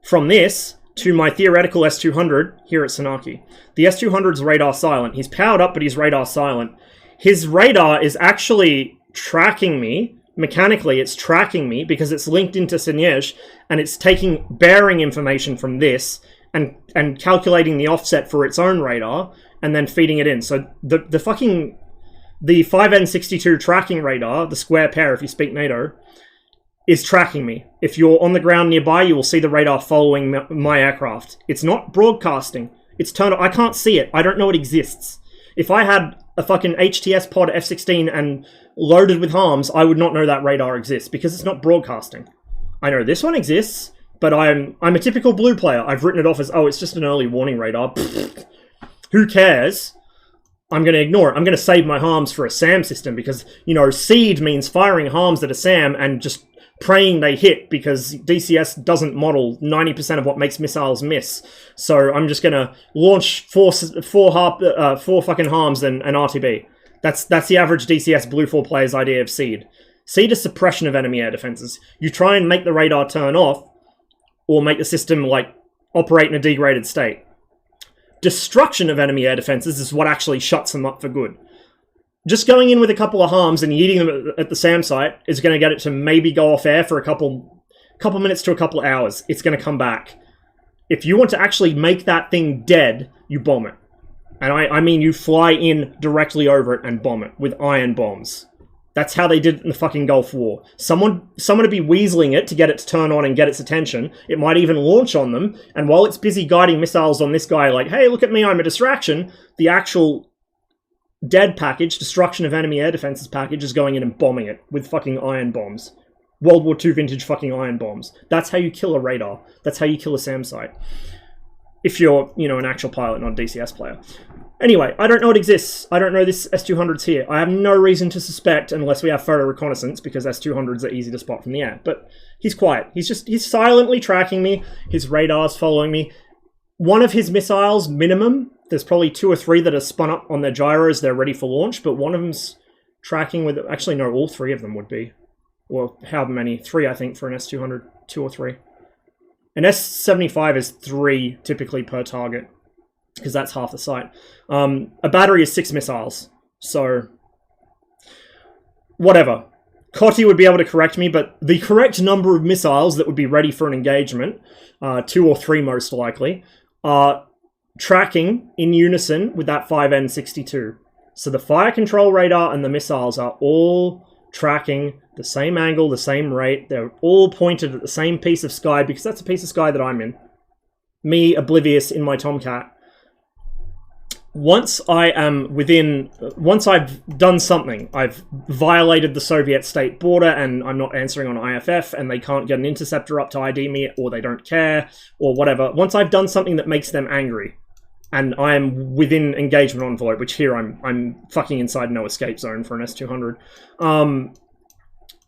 from this to my theoretical S-200 here at Senaki. The S-200's radar silent. He's powered up, but he's radar silent. His radar is actually tracking me. Mechanically, it's tracking me because it's linked into Scenic, and it's taking bearing information from this and calculating the offset for its own radar and then feeding it in. So the 5N62 tracking radar, the square pair if you speak NATO, is tracking me. If you're on the ground nearby, you will see the radar following my aircraft. It's not broadcasting. It's turned on. I can't see it. I don't know it exists. If I had a fucking HTS pod F-16 and loaded with harms, I would not know that radar exists because it's not broadcasting. I know this one exists, but I'm a typical blue player. I've written it off as, oh, it's just an early warning radar. Who cares? I'm going to ignore it. I'm going to save my harms for a SAM system because, you know, seed means firing harms at a SAM and just praying they hit, because DCS doesn't model 90% of what makes missiles miss. So I'm just going to launch four fucking harms and RTB. That's the average DCS Blue 4 player's idea of seed. Seed is suppression of enemy air defenses. You try and make the radar turn off, or make the system, like, operate in a degraded state. Destruction of enemy air defenses is what actually shuts them up for good. Just going in with a couple of harms and yeeting them at the SAM site is going to get it to maybe go off air for a couple minutes to a couple of hours. It's going to come back. If you want to actually make that thing dead, you bomb it. And I mean you fly in directly over it and bomb it with iron bombs. That's how they did it in the fucking Gulf War. Someone would be weaseling it to get it to turn on and get its attention. It might even launch on them. And while it's busy guiding missiles on this guy like, hey, look at me, I'm a distraction, the actual dead package, destruction of enemy air defenses package, is going in and bombing it with fucking iron bombs. World War II vintage fucking iron bombs. That's how you kill a radar. That's how you kill a SAM site. If you're, you know, an actual pilot, not a DCS player. Anyway, I don't know it exists. I don't know this S-200's here. I have no reason to suspect unless we have photo reconnaissance, because S-200s are easy to spot from the air. But he's quiet. He's silently tracking me. His radar's following me. One of his missiles, minimum, there's probably 2 or 3 that are spun up on their gyros. They're ready for launch, but one of them's tracking with... Actually, no, all 3 of them would be. Well, how many? 3, I think, for an S-200. 2 or 3. An S-75 is 3 typically per target, because that's half the site. A battery is 6 missiles, so whatever. Cotty would be able to correct me, but the correct number of missiles that would be ready for an engagement, 2 or 3 most likely, are tracking in unison with that 5N62. So the fire control radar and the missiles are all tracking the same angle, the same rate. They're all pointed at the same piece of sky, because that's a piece of sky that I'm in. Me, oblivious in my Tomcat. Once I've done something, I've violated the Soviet state border and I'm not answering on IFF and they can't get an interceptor up to ID me, or they don't care, or whatever. Once I've done something that makes them angry and I am within engagement envelope, which here I'm fucking inside no escape zone for an S-200.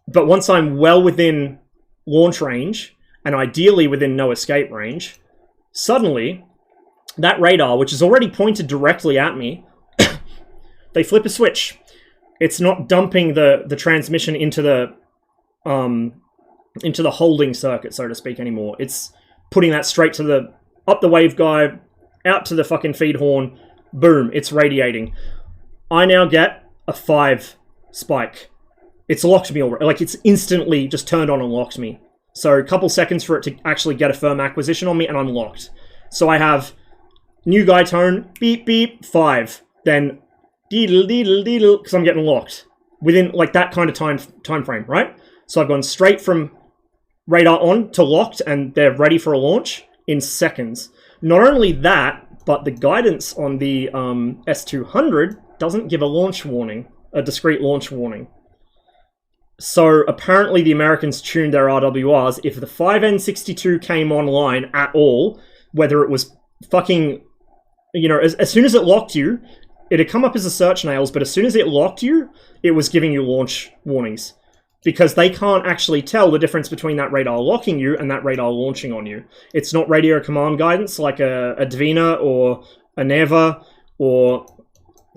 But once I'm well within launch range and ideally within no escape range, suddenly that radar, which is already pointed directly at me, they flip a switch. It's not dumping the transmission into the holding circuit, so to speak, anymore. It's putting that straight to the up the waveguide, out to the fucking feed horn. Boom, it's radiating. I now get a 5 spike. It's locked me already. Like, it's instantly just turned on and locked me. So a couple seconds for it to actually get a firm acquisition on me, and I'm locked. So I have new guy tone, beep, beep, 5. Then, deedle, deedle, deedle, because I'm getting locked. within like that kind of time frame, right? So I've gone straight from radar on to locked, and they're ready for a launch in seconds. Not only that, but the guidance on the S200 doesn't give a launch warning, a discrete launch warning. So apparently the Americans tuned their RWRs. If the 5N62 came online at all, whether it was fucking, you know, as soon as it locked you, it'd come up as a search nails, but as soon as it locked you, it was giving you launch warnings. Because they can't actually tell the difference between that radar locking you and that radar launching on you. It's not radio command guidance like a Dvina or a Neva or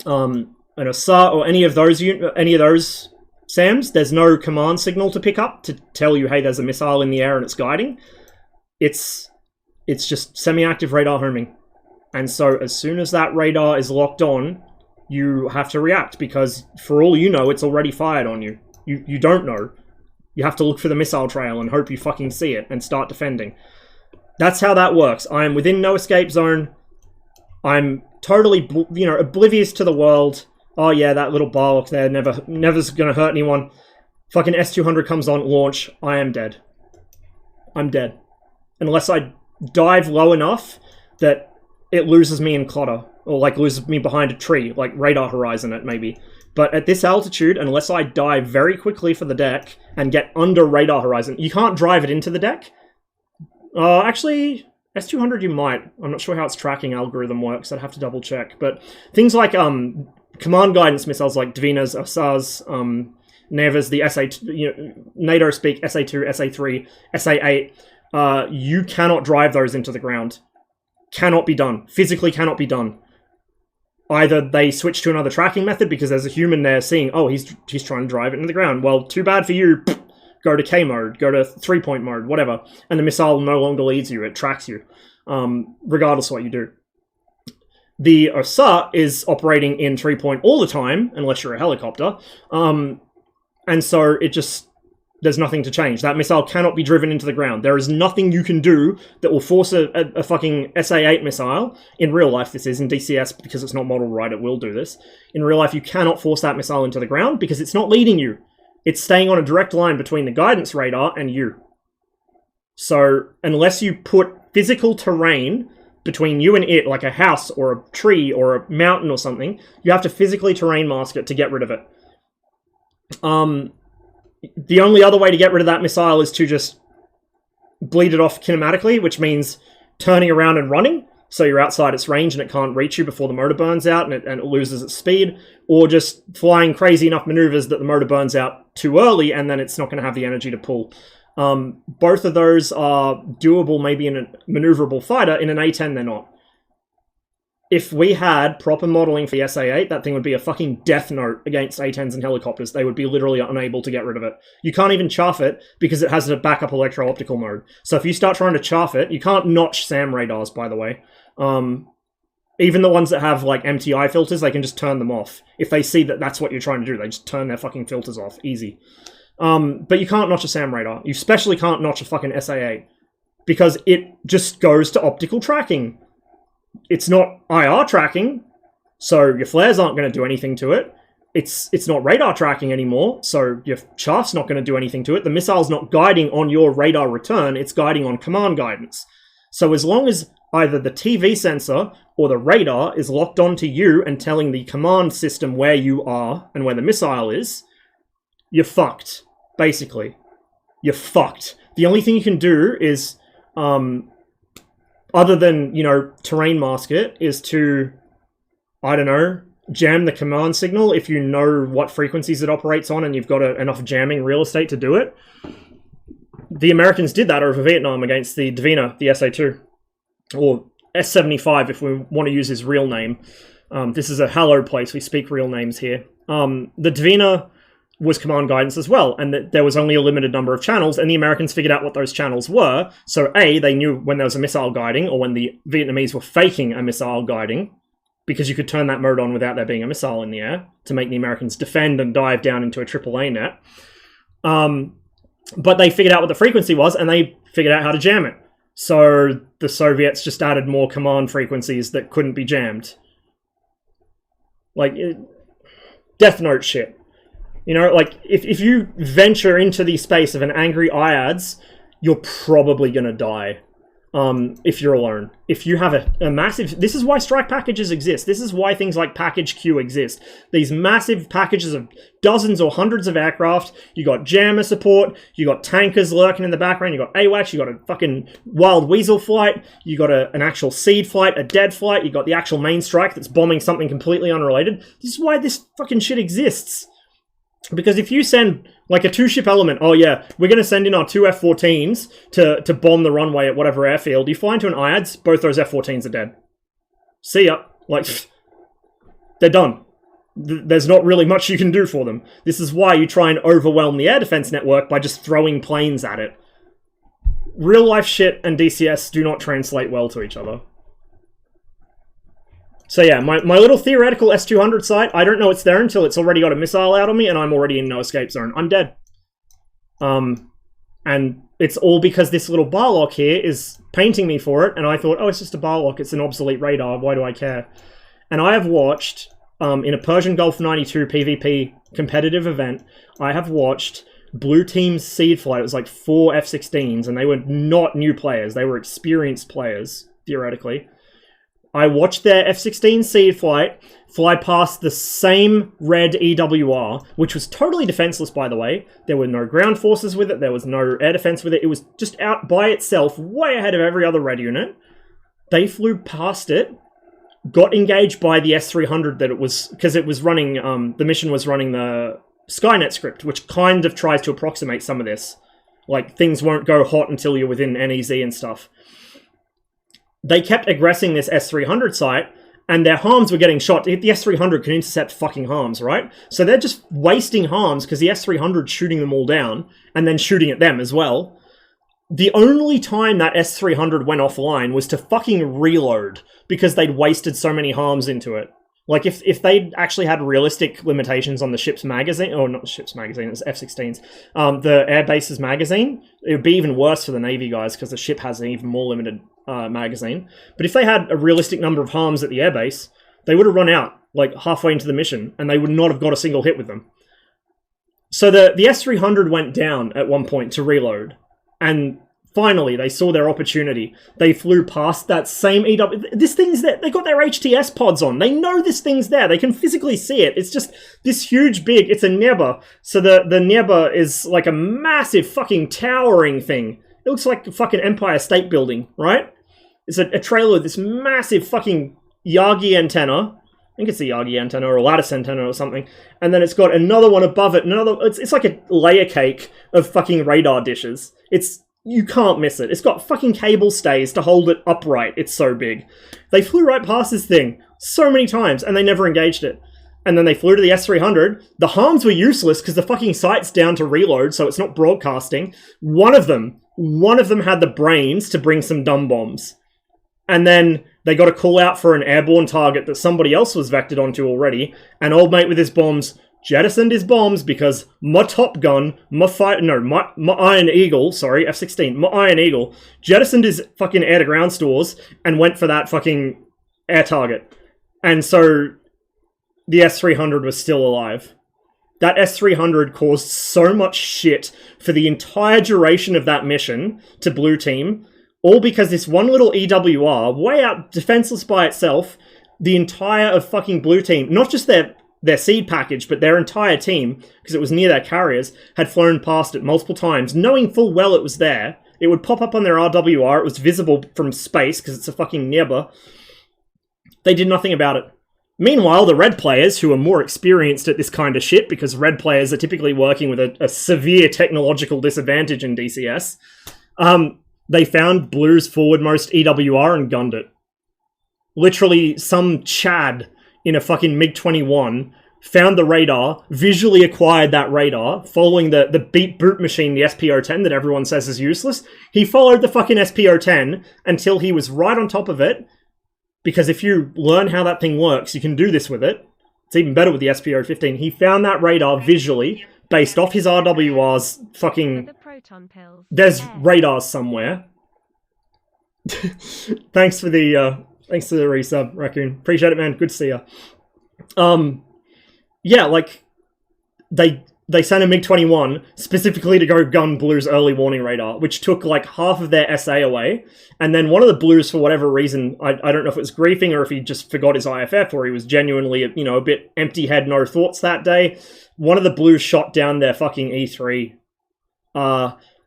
an Asa or any of those SAMs. There's no command signal to pick up to tell you, hey, there's a missile in the air and it's guiding. It's just semi-active radar homing. And so as soon as that radar is locked on, you have to react because for all you know, it's already fired on you. You don't know. You have to look for the missile trail and hope you fucking see it and start defending. That's how that works. I am within no escape zone. I'm totally, you know, oblivious to the world. Oh yeah, that little barlock there never's gonna hurt anyone. Fucking S200 comes on, launch. I am dead. I'm dead. Unless I dive low enough that it loses me in clutter. Or like loses me behind a tree, like radar horizon it maybe. But at this altitude, unless I dive very quickly for the deck and get under radar horizon, you can't drive it into the deck. Actually, S200 you might. I'm not sure how its tracking algorithm works. I'd have to double check. But things like command guidance missiles like Dvinas, Asas, Nevas, the SA2, you know, NATO speak SA2, SA3, SA8, you cannot drive those into the ground. Cannot be done. Physically cannot be done. Either they switch to another tracking method because there's a human there seeing, oh, he's trying to drive it into the ground. Well, too bad for you. Go to K mode, go to 3-point mode, whatever. And the missile no longer leads you, it tracks you, regardless of what you do. The OSA is operating in 3-point all the time, unless you're a helicopter. And so it just, there's nothing to change. That missile cannot be driven into the ground. There is nothing you can do that will force a fucking SA-8 missile. In real life, this is. In DCS, because it's not modeled right, it will do this. In real life, you cannot force that missile into the ground because it's not leading you. It's staying on a direct line between the guidance radar and you. So, unless you put physical terrain between you and it, like a house or a tree or a mountain or something, you have to physically terrain mask it to get rid of it. The only other way to get rid of that missile is to just bleed it off kinematically, which means turning around and running, so you're outside its range and it can't reach you before the motor burns out and it loses its speed, or just flying crazy enough maneuvers that the motor burns out too early and then it's not going to have the energy to pull. Both of those are doable maybe in a maneuverable fighter. In an A-10, they're not. If we had proper modeling for the SA-8, that thing would be a fucking death note against A-10s and helicopters. They would be literally unable to get rid of it. You can't even chaff it because it has a backup electro-optical mode. So if you start trying to chaff it, you can't notch SAM radars, by the way. Even the ones that have like MTI filters, they can just turn them off. If they see that that's what you're trying to do, they just turn their fucking filters off. Easy. But you can't notch a SAM radar. You especially can't notch a fucking SA-8 because it just goes to optical tracking. It's not IR tracking, so your flares aren't going to do anything to it. It's not radar tracking anymore, so your chaff's not going to do anything to it. The missile's not guiding on your radar return, it's guiding on command guidance. So as long as either the TV sensor or the radar is locked onto you and telling the command system where you are and where the missile is, you're fucked, basically. You're fucked. The only thing you can do is... other than, you know, terrain mask it, is to, I don't know, jam the command signal if you know what frequencies it operates on and you've got enough jamming real estate to do it. The Americans did that over Vietnam against the Dvina, the SA-2. Or S-75 if we want to use his real name. This is a hallowed place, we speak real names here. The Dvina was command guidance as well, and that there was only a limited number of channels, and the Americans figured out what those channels were. So A, they knew when there was a missile guiding, or when the Vietnamese were faking a missile guiding, because you could turn that mode on without there being a missile in the air, to make the Americans defend and dive down into a AAA net. But they figured out what the frequency was, and they figured out how to jam it. So the Soviets just added more command frequencies that couldn't be jammed. Like, Death Note shit. You know, like, if you venture into the space of an angry IADS, you're probably gonna die. If you're alone. If you have a massive... This is why strike packages exist. This is why things like Package Q exist. These massive packages of dozens or hundreds of aircraft. You got jammer support. You got tankers lurking in the background. You got AWACS. You got a fucking wild weasel flight. You got an actual seed flight, a dead flight. You got the actual main strike that's bombing something completely unrelated. This is why this fucking shit exists. Because if you send, like, a two-ship element, oh yeah, we're going to send in our two F-14s to bomb the runway at whatever airfield, you fly into an IADS, both those F-14s are dead. See ya. Like, they're done. There's not really much you can do for them. This is why you try and overwhelm the air defense network by just throwing planes at it. Real-life shit and DCS do not translate well to each other. So yeah, my little theoretical S-200 site, I don't know it's there until it's already got a missile out on me and I'm already in no escape zone. I'm dead. And it's all because this little bar lock here is painting me for it, and I thought, oh, it's just a bar lock, it's an obsolete radar, why do I care? And I have watched, in a Persian Gulf 92 PvP competitive event, I have watched Blue Team's seed flight. It was like 4 F-16s, and they were not new players, they were experienced players, theoretically. I watched their F-16 seed flight fly past the same red EWR, which was totally defenseless, by the way. There were no ground forces with it, there was no air defense with it, it was just out by itself, way ahead of every other red unit. They flew past it, got engaged by the S-300 that it was, because it was running, the mission was running the Skynet script, which kind of tries to approximate some of this. Like, things won't go hot until you're within NEZ and stuff. They kept aggressing this S-300 site, and their harms were getting shot. The S-300 can intercept fucking harms, right? So they're just wasting harms because the S-300's shooting them all down, and then shooting at them as well. The only time that S-300 went offline was to fucking reload, because they'd wasted so many harms into it. Like, if they'd actually had realistic limitations on the ship's magazine, or not the ship's magazine, it's F-16s, the airbase's magazine, it would be even worse for the Navy guys, because the ship has an even more limited magazine. But if they had a realistic number of harms at the airbase, they would have run out, like, halfway into the mission, and they would not have got a single hit with them. So the S-300 went down at one point to reload, and finally, they saw their opportunity. They flew past that same EW... This thing's there. They got their HTS pods on. They know this thing's there. They can physically see it. It's just this huge, big... It's a Neba. So the Neba is like a massive fucking towering thing. It looks like a fucking Empire State Building, right? It's a trailer with this massive fucking Yagi antenna. I think it's a Yagi antenna or a lattice antenna or something. And then it's got another one above it. It's like a layer cake of fucking radar dishes. You can't miss it. It's got fucking cable stays to hold it upright. It's so big. They flew right past this thing so many times, and they never engaged it. And then they flew to the S-300. The harms were useless because the fucking site's down to reload, so it's not broadcasting. One of them had the brains to bring some dumb bombs. And then they got a call out for an airborne target that somebody else was vectored onto already, and old mate with his bombs jettisoned his bombs because my Top Gun, my Iron Eagle, sorry, F-16, my Iron Eagle, jettisoned his fucking air-to-ground stores and went for that fucking air target. And so the S-300 was still alive. That S-300 caused so much shit for the entire duration of that mission to Blue Team, all because this one little EWR, way out defenseless by itself, the entire of fucking Blue Team, not just their seed package, but their entire team, because it was near their carriers, had flown past it multiple times, knowing full well it was there. It would pop up on their RWR, it was visible from space, because it's a fucking Neba. They did nothing about it. Meanwhile, the red players, who are more experienced at this kind of shit, because red players are typically working with a severe technological disadvantage in DCS, they found Blue's forwardmost EWR and gunned it. Literally, some Chad in a fucking MiG-21 found the radar, visually acquired that radar, following the beat boot machine, the SPO-10 that everyone says is useless. He followed the fucking SPO-10 until he was right on top of it, because if you learn how that thing works, you can do this with it. It's even better with the SPO-15. He found that radar visually, based off his RWR's fucking... There's radars somewhere. Thanks for the resub, Raccoon. Appreciate it, man. Good to see ya. Yeah, like, they they sent a MiG-21 specifically to go gun Blue's early warning radar, which took like half of their SA away. And then one of the Blues, for whatever reason, I don't know if it was griefing or if he just forgot his IFF or he was genuinely, you know, a bit empty head, no thoughts that day. One of the Blues shot down their fucking E3.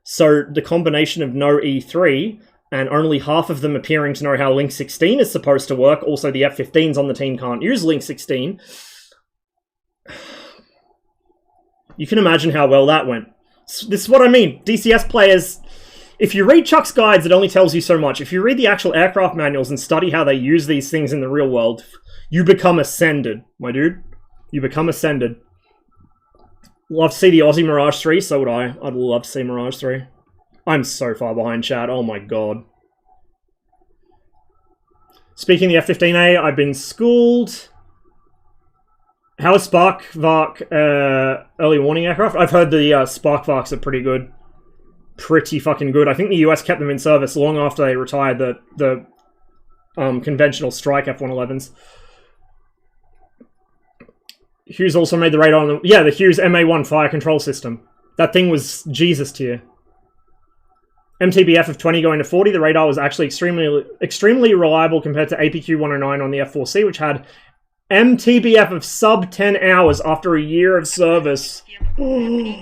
So the combination of no E3 and only half of them appearing to know how Link 16 is supposed to work, also the F-15s on the team can't use Link 16. You can imagine how well that went. This is what I mean. DCS players, if you read Chuck's guides, it only tells you so much. If you read the actual aircraft manuals and study how they use these things in the real world, you become ascended, my dude. You become ascended. Love to see the Aussie Mirage 3, so would I. I'd love to see Mirage 3. I'm so far behind, chat. Oh my god. Speaking of the F-15A, I've been schooled. How is Spark Vark early warning aircraft? I've heard the Spark Varks are pretty good. Pretty fucking good. I think the US kept them in service long after they retired the conventional strike F-111s. Hughes also made the radar on the... Yeah, the Hughes MA-1 fire control system. That thing was Jesus tier. MTBF of 20 going to 40. The radar was actually extremely reliable compared to APQ-109 on the F-4C, which had MTBF of sub 10 hours after a year of service. Ooh.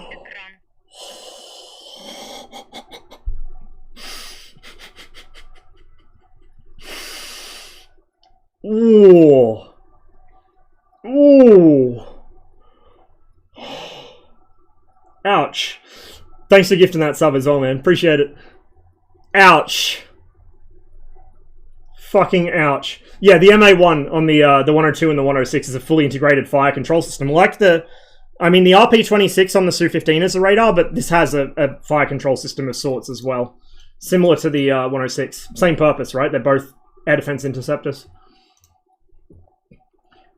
Ooh. Ouch. Thanks for gifting that sub as well, man. Appreciate it. Ouch. Fucking ouch. Yeah, the MA-1 on the 102 and the 106 is a fully integrated fire control system. Like the... I mean, the RP-26 on the Su-15 is a radar, but this has a fire control system of sorts as well. Similar to the 106. Same purpose, right? They're both air defense interceptors.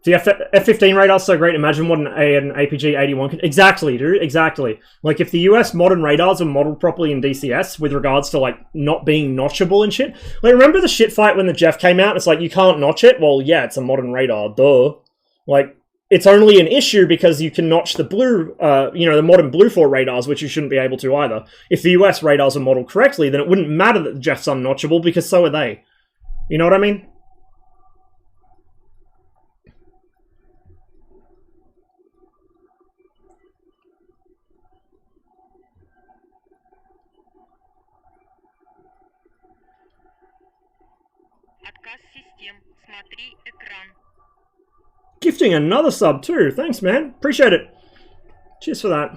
The F-15 radar's so great, imagine what an APG-81 could... Exactly, dude, exactly. Like, if the US modern radars were modeled properly in DCS with regards to, like, not being notchable and shit... Like, remember the shit fight when the Jeff came out? It's like, you can't notch it? Well, yeah, it's a modern radar, duh. Like, it's only an issue because you can notch the blue, you know, the modern Blue 4 radars, which you shouldn't be able to either. If the US radars are modeled correctly, then it wouldn't matter that the Jeff's unnotchable, because so are they. You know what I mean? Gifting another sub too. Thanks, man. Appreciate it. Cheers for that.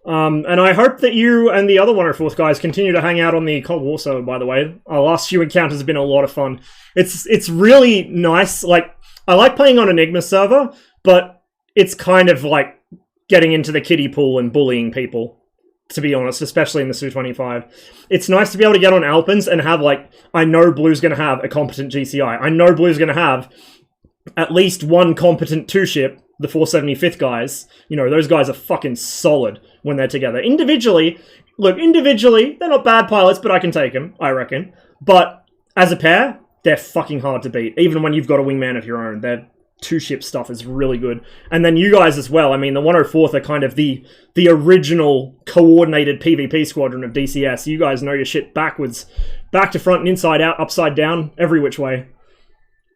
And I hope that you and the other 104th guys continue to hang out on the Cold War server, by the way. Our last few encounters have been a lot of fun. It's really nice. Like, I like playing on Enigma server, but it's kind of like getting into the kiddie pool and bullying people, to be honest, especially in the Su-25. It's nice to be able to get on Alpins and have, like, I know Blue's going to have a competent GCI. I know Blue's going to have at least one competent two-ship, the 475th guys. You know, those guys are fucking solid when they're together. Individually, look, individually, they're not bad pilots, but I can take them, I reckon. But as a pair, they're fucking hard to beat, even when you've got a wingman of your own. Their two-ship stuff is really good. And then you guys as well. I mean, the 104th are kind of the original coordinated PvP squadron of DCS. You guys know your shit backwards, back to front and inside out, upside down, every which way.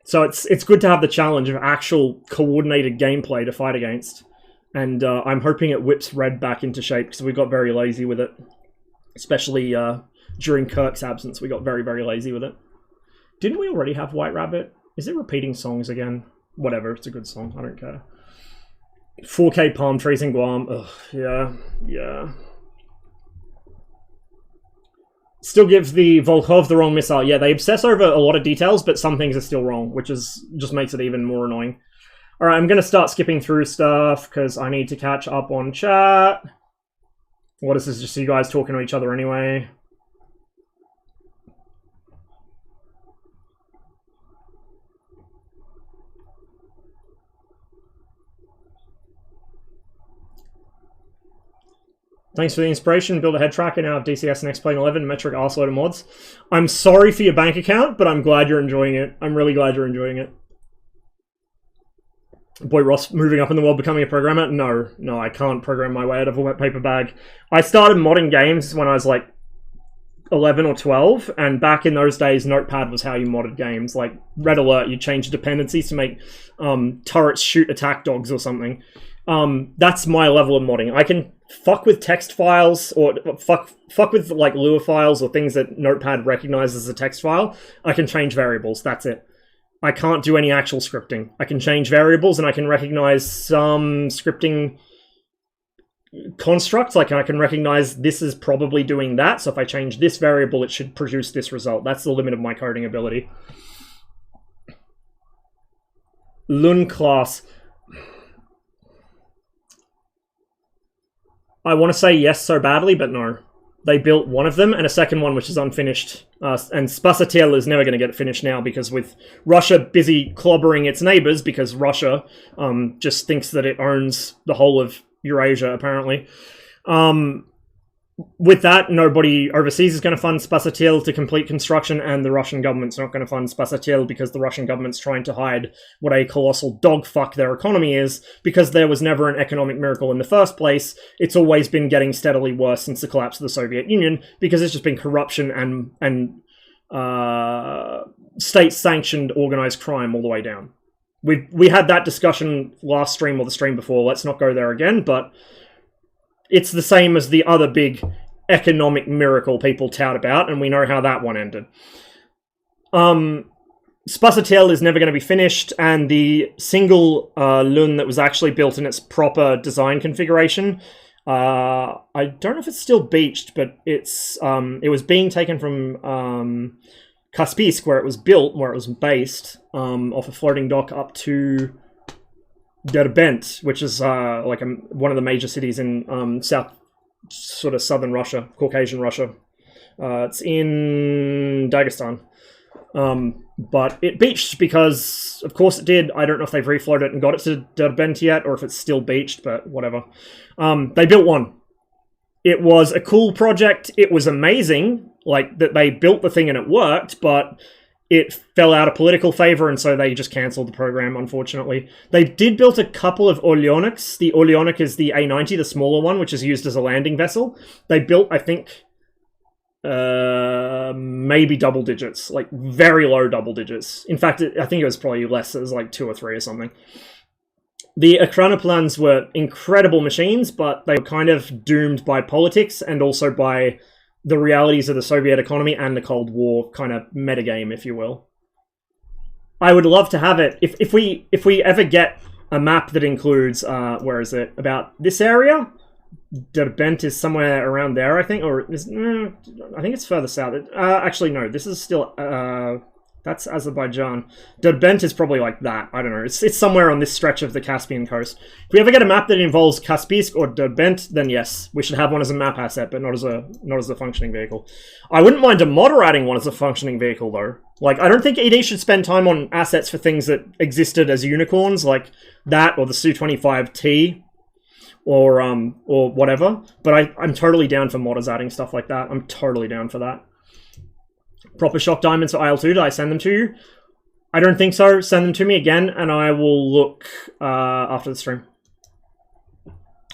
So it's good to have the challenge of actual coordinated gameplay to fight against. And I'm hoping it whips Red back into shape, because we got very lazy with it. Especially during Kirk's absence, we got very, very lazy with it. Didn't we already have White Rabbit? Is it repeating songs again? Whatever, it's a good song, I don't care. 4K palm trees in Guam. Ugh, yeah. Still gives the Volkov the wrong missile. Yeah, they obsess over a lot of details, but some things are still wrong, which just makes it even more annoying. Alright, I'm going to start skipping through stuff, because I need to catch up on chat. What is this, just you guys talking to each other anyway? Thanks for the inspiration. Build a head tracker now of DCS and X-Plane 11 metric arseload of mods. I'm sorry for your bank account, but I'm glad you're enjoying it. I'm really glad you're enjoying it. Boy Ross moving up in the world, becoming a programmer. No, I can't program my way out of a wet paper bag. I started modding games when I was like 11 or 12, and back in those days, Notepad was how you modded games. Like Red Alert, you change dependencies to make turrets shoot attack dogs or something. That's my level of modding. I can fuck with text files, or fuck with like Lua files or things that Notepad recognizes as a text file. I can change variables, that's it. I can't do any actual scripting. I can change variables and I can recognize some scripting constructs. Like I can recognize this is probably doing that, so if I change this variable, it should produce this result. That's the limit of my coding ability. Lun class. I want to say yes so badly, but no. They built one of them and a second one which is unfinished. And Spasatel is never going to get it finished now because with Russia busy clobbering its neighbors, because Russia just thinks that it owns the whole of Eurasia, apparently. With that, nobody overseas is going to fund Spasatel to complete construction, and the Russian government's not going to fund Spasatel because the Russian government's trying to hide what a colossal dogfuck their economy is, because there was never an economic miracle in the first place. It's always been getting steadily worse since the collapse of the Soviet Union, because it's just been corruption and state-sanctioned organized crime all the way down. We had that discussion last stream or the stream before. Let's not go there again, but it's the same as the other big economic miracle people tout about, and we know how that one ended. Spasatel is never going to be finished, and the single Lun that was actually built in its proper design configuration, I don't know if it's still beached, but it was being taken from Kaspisk, where it was built, where it was based, off a floating dock up to Derbent, which is like one of the major cities in southern Russia, Caucasian Russia. It's in Dagestan. But it beached because, of course it did. I don't know if they've refloated it and got it to Derbent yet, or if it's still beached, but whatever. They built one. It was a cool project. It was amazing, like, that they built the thing and it worked, but it fell out of political favor, and so they just cancelled the program, unfortunately. They did build a couple of Olyonics. The Olyonic is the A90, the smaller one, which is used as a landing vessel. They built, I think, maybe double digits, like very low double digits. In fact, I think it was probably less. It was like 2 or 3 or something. The Ekranoplans were incredible machines, but they were kind of doomed by politics and also by the realities of the Soviet economy and the Cold War kind of metagame, if you will. I would love to have it. If we ever get a map that includes, where is it? About this area? Derbent is somewhere around there, I think, or I think it's further south. Actually, no, this is still, that's Azerbaijan. Derbent is probably like that. I don't know. It's somewhere on this stretch of the Caspian coast. If we ever get a map that involves Kaspisk or Derbent, then yes, we should have one as a map asset, but not as a functioning vehicle. I wouldn't mind a modder adding one as a functioning vehicle, though. Like, I don't think ED should spend time on assets for things that existed as unicorns, like that or the Su-25T. Or whatever, but I'm totally down for modders adding stuff like that. I'm totally down for that. Proper shock diamonds for IL-2, did I send them to you? I don't think so. Send them to me again, and I will look after the stream.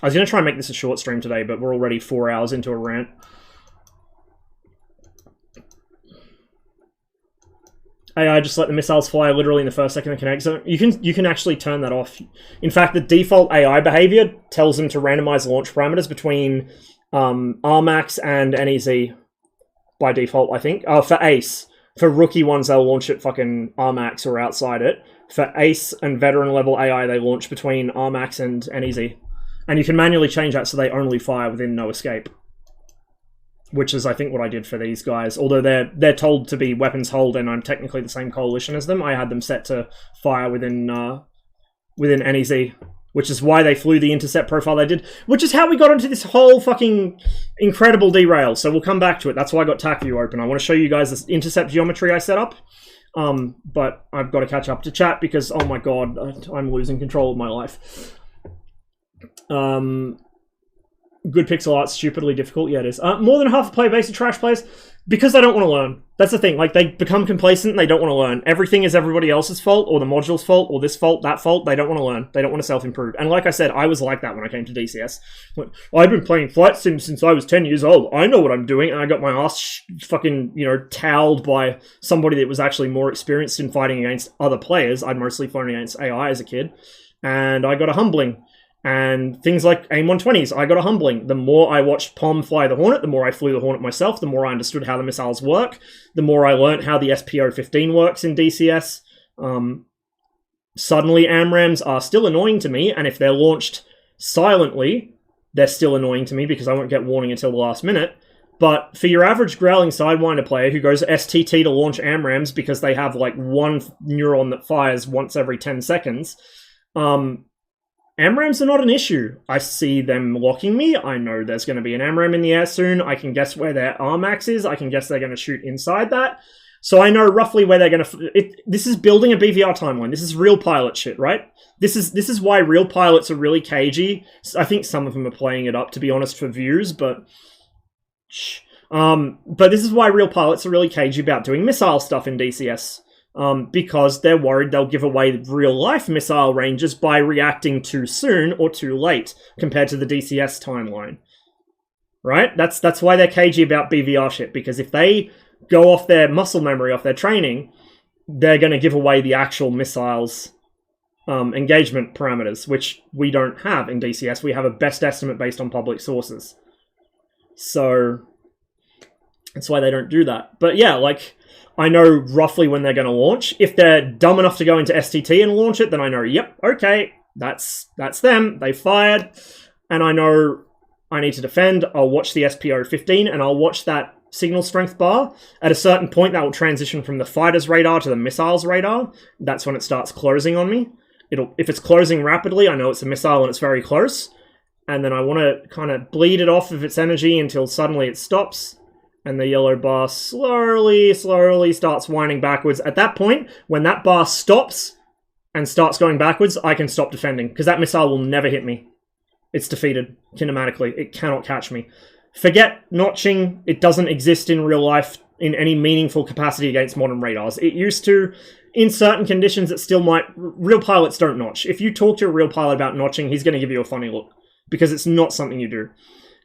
I was going to try and make this a short stream today, but we're already 4 hours into a rant. AI just let the missiles fly literally in the first second they connect. So you can actually turn that off. In fact, the default AI behavior tells them to randomize launch parameters between RMAX and NEZ by default, I think. For ACE. For rookie ones, they'll launch at fucking RMAX or outside it. For ACE and veteran level AI, they launch between RMAX and NEZ. And you can manually change that so they only fire within no escape. Which is, I think, what I did for these guys. Although they're told to be weapons hold, and I'm technically the same coalition as them, I had them set to fire within NEZ, which is why they flew the intercept profile they did. Which is how we got into this whole fucking incredible derail. So we'll come back to it. That's why I got TAC view open. I want to show you guys this intercept geometry I set up. But I've got to catch up to chat because, oh my god, I'm losing control of my life. Good pixel art, stupidly difficult. Yeah, it is. More than half the player base are trash players. Because they don't want to learn. That's the thing. Like, they become complacent and they don't want to learn. Everything is everybody else's fault, or the module's fault, or this fault, that fault. They don't want to learn. They don't want to self-improve. And like I said, I was like that when I came to DCS. I've been playing flight sims since I was 10 years old. I know what I'm doing, and I got my ass fucking, toweled by somebody that was actually more experienced in fighting against other players. I'd mostly flown against AI as a kid. And I got a humbling. And things like AIM-120s, I got a humbling. The more I watched POM fly the Hornet, the more I flew the Hornet myself, the more I understood how the missiles work, the more I learnt how the SPO-15 works in DCS. Suddenly, AMRAAMs are still annoying to me, and if they're launched silently, they're still annoying to me because I won't get warning until the last minute. But for your average growling Sidewinder player who goes STT to launch AMRAAMs because they have like one neuron that fires once every 10 seconds, AMRAAMs are not an issue. I see them locking me. I know there's going to be an AMRAAM in the air soon. I can guess where their RMAX is. I can guess they're going to shoot inside that. So I know roughly where they're going to... This is building a BVR timeline. This is real pilot shit, right? This is why real pilots are really cagey. I think some of them are playing it up, to be honest, for views, but... But this is why real pilots are really cagey about doing missile stuff in DCS. Because they're worried they'll give away real-life missile ranges by reacting too soon or too late compared to the DCS timeline. Right? That's why they're cagey about BVR shit, because if they go off their muscle memory, off their training, they're going to give away the actual missiles engagement parameters, which we don't have in DCS. We have a best estimate based on public sources. So that's why they don't do that. But yeah, like... I know roughly when they're going to launch. If they're dumb enough to go into STT and launch it, then I know, yep, okay, that's them. They fired. And I know I need to defend. I'll watch the SPO-15 and I'll watch that signal strength bar. At a certain point, that will transition from the fighter's radar to the missile's radar. That's when it starts closing on me. If it's closing rapidly, I know it's a missile and it's very close. And then I want to kind of bleed it off of its energy until suddenly it stops. And the yellow bar slowly starts winding backwards. At that point, when that bar stops and starts going backwards, I can stop defending, because that missile will never hit me. It's defeated, kinematically. It cannot catch me. Forget notching. It doesn't exist in real life in any meaningful capacity against modern radars. It used to. In certain conditions, it still might. Real pilots don't notch. If you talk to a real pilot about notching, he's going to give you a funny look, because it's not something you do.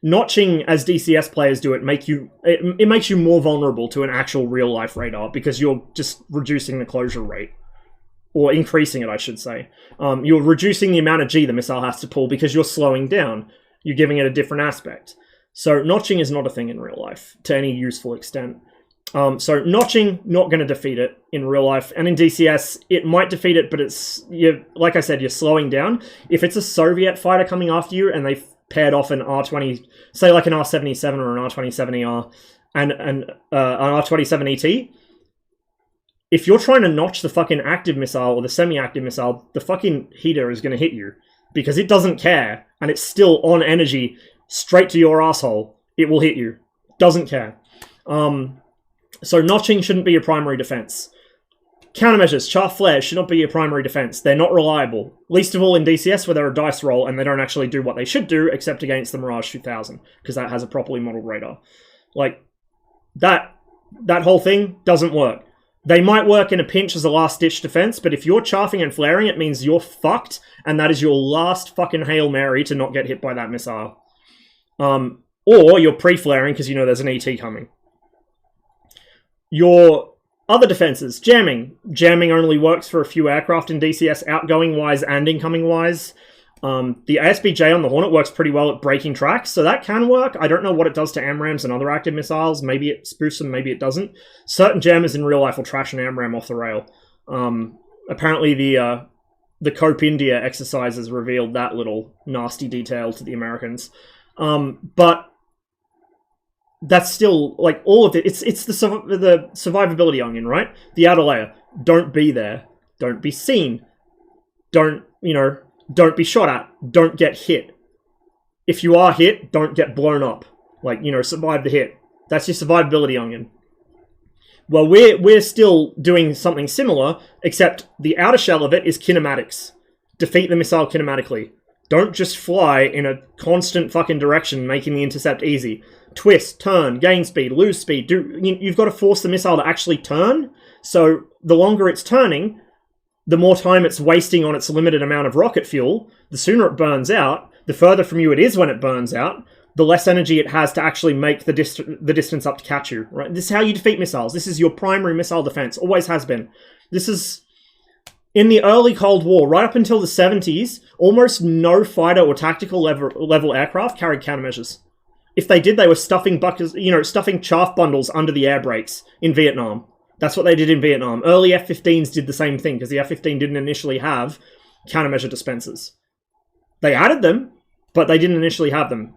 Notching, as DCS players do it, makes you more vulnerable to an actual real-life radar, because you're just reducing the closure rate. Or increasing it, I should say. You're reducing the amount of G the missile has to pull because you're slowing down. You're giving it a different aspect. So notching is not a thing in real life, to any useful extent. So notching, not going to defeat it in real life. And in DCS, it might defeat it, but like I said, you're slowing down. If it's a Soviet fighter coming after you, and they've paired off an R20, say like an R77 or an R27ER and an R27ET, if you're trying to notch the fucking active missile or the semi-active missile, the fucking heater is going to hit you, because it doesn't care, and it's still on energy straight to your asshole. It will hit you. Doesn't care. So notching shouldn't be your primary defense. Countermeasures, chaff flares should not be your primary defense. They're not reliable. Least of all in DCS, where they're a dice roll and they don't actually do what they should do, except against the Mirage 2000, because that has a properly modeled radar. Like, that whole thing doesn't work. They might work in a pinch as a last-ditch defense, but if you're chaffing and flaring, it means you're fucked, and that is your last fucking Hail Mary to not get hit by that missile. Or you're pre-flaring because you know there's an ET coming. Your other defenses, jamming. Jamming only works for a few aircraft in DCS, outgoing-wise and incoming-wise. The ASBJ on the Hornet works pretty well at breaking tracks, so that can work. I don't know what it does to AMRAAMs and other active missiles. Maybe it spoofs them, maybe it doesn't. Certain jammers in real life will trash an AMRAAM off the rail. Apparently the COPE India exercises revealed that little nasty detail to the Americans. But that's still, like, all of it. It's the survivability onion, right? The outer layer. Don't be there. Don't be seen. Don't be shot at. Don't get hit. If you are hit, don't get blown up. Like, survive the hit. That's your survivability onion. Well, we're still doing something similar, except the outer shell of it is kinematics. Defeat the missile kinematically. Don't just fly in a constant fucking direction, making the intercept easy. twist, turn, gain speed, lose speed. You've got to force the missile to actually turn. So the longer it's turning, the more time it's wasting on its limited amount of rocket fuel, the sooner it burns out, the further from you it is when it burns out, the less energy it has to actually make the distance up to catch you, right? This is how you defeat missiles. This is your primary missile defense. Always has been. This is... In the early Cold War, right up until the 70s, almost no fighter or tactical level aircraft carried countermeasures. If they did, they were stuffing buckets, stuffing chaff bundles under the air brakes in Vietnam. That's what they did in Vietnam. Early F-15s did the same thing, because the F-15 didn't initially have countermeasure dispensers. They added them, but they didn't initially have them.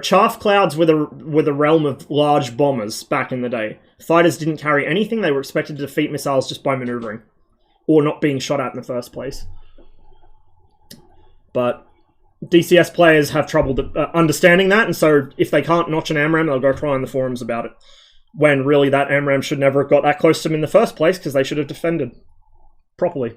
Chaff clouds were the realm of large bombers back in the day. Fighters didn't carry anything. They were expected to defeat missiles just by maneuvering, or not being shot at in the first place. But DCS players have trouble understanding that, and so if they can't notch an AMRAAM, they'll go cry in the forums about it. When really that AMRAAM should never have got that close to them in the first place, because they should have defended properly.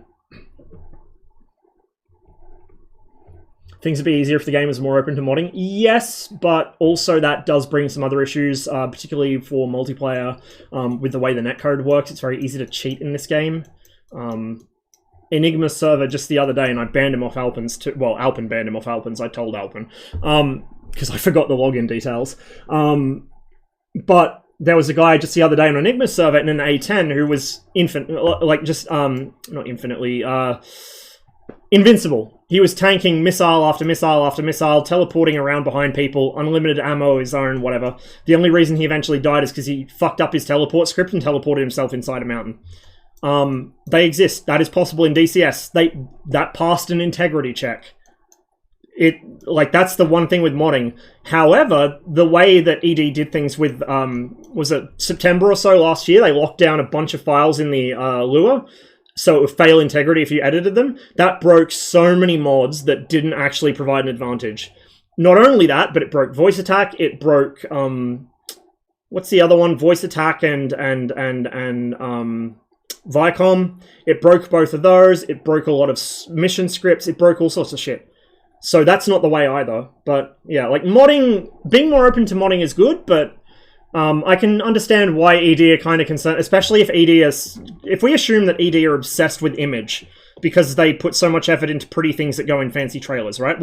Things would be easier if the game was more open to modding. Yes, but also that does bring some other issues, particularly for multiplayer. With the way the netcode works, it's very easy to cheat in this game. Enigma server just the other day, and I banned him off Alpin's too. Well, Alpin banned him off Alpin's. I told Alpin because I forgot the login details. But there was a guy just the other day on Enigma server in an A10 who was not infinitely invincible. He was tanking missile after missile after missile, teleporting around behind people, unlimited ammo, his own, whatever. The only reason he eventually died is because he fucked up his teleport script and teleported himself inside a mountain. They exist. That is possible in DCS. That passed an integrity check. That's the one thing with modding. However, the way that ED did things with, was it September or so last year, they locked down a bunch of files in the Lua, so it would fail integrity if you edited them. That broke so many mods that didn't actually provide an advantage. Not only that, but it broke voice attack, it broke, what's the other one? Voice attack and Vicom. It broke both of those. It broke a lot of mission scripts. It broke all sorts of shit. So that's not the way either. But yeah, modding, being more open to modding is good, but I can understand why ED are kind of concerned, especially if we assume that ED are obsessed with image because they put so much effort into pretty things that go in fancy trailers, right?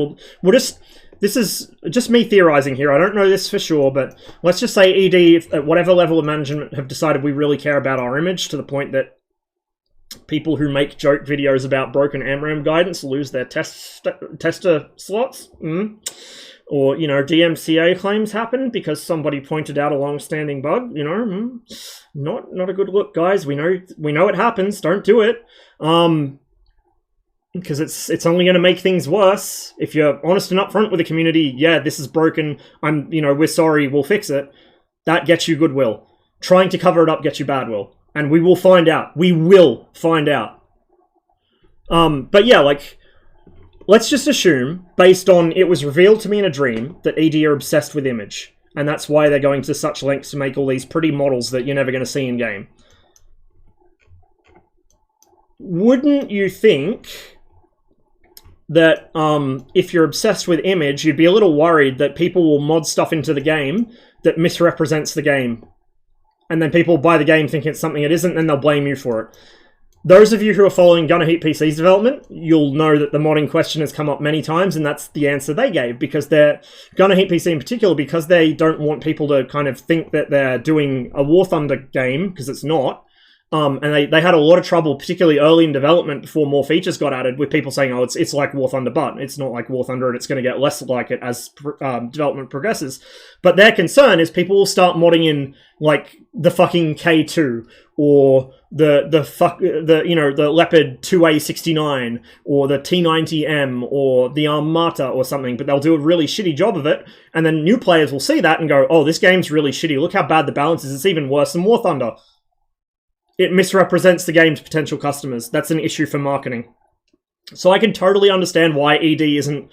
This is just me theorizing here. I don't know this for sure, but let's just say ED, at whatever level of management, have decided we really care about our image to the point that people who make joke videos about broken AMRAAM guidance lose their tester slots. Or, DMCA claims happen because somebody pointed out a long-standing bug. Not a good look, guys. We know it happens. Don't do it. Because it's only going to make things worse. If you're honest and upfront with the community, yeah, this is broken. We're sorry. We'll fix it. That gets you goodwill. Trying to cover it up gets you badwill. And we will find out. We will find out. But yeah, let's just assume, based on it was revealed to me in a dream, that ED are obsessed with image. And that's why they're going to such lengths to make all these pretty models that you're never going to see in game. Wouldn't you think that if you're obsessed with image, you'd be a little worried that people will mod stuff into the game that misrepresents the game? And then people buy the game thinking it's something it isn't, and they'll blame you for it. Those of you who are following Gunner Heat PC's development, you'll know that the modding question has come up many times, and that's the answer they gave, because they're, Gunner Heat PC in particular, because they don't want people to kind of think that they're doing a War Thunder game, because it's not. And they had a lot of trouble, particularly early in development, before more features got added, with people saying, oh, it's like War Thunder, but it's not like War Thunder, and it's going to get less like it as development progresses. But their concern is people will start modding in, the fucking K2, or the Leopard 2A69, or the T90M, or the Armata, or something, but they'll do a really shitty job of it, and then new players will see that and go, oh, this game's really shitty, look how bad the balance is, it's even worse than War Thunder. It misrepresents the game's potential customers. That's an issue for marketing. So I can totally understand why ED isn't,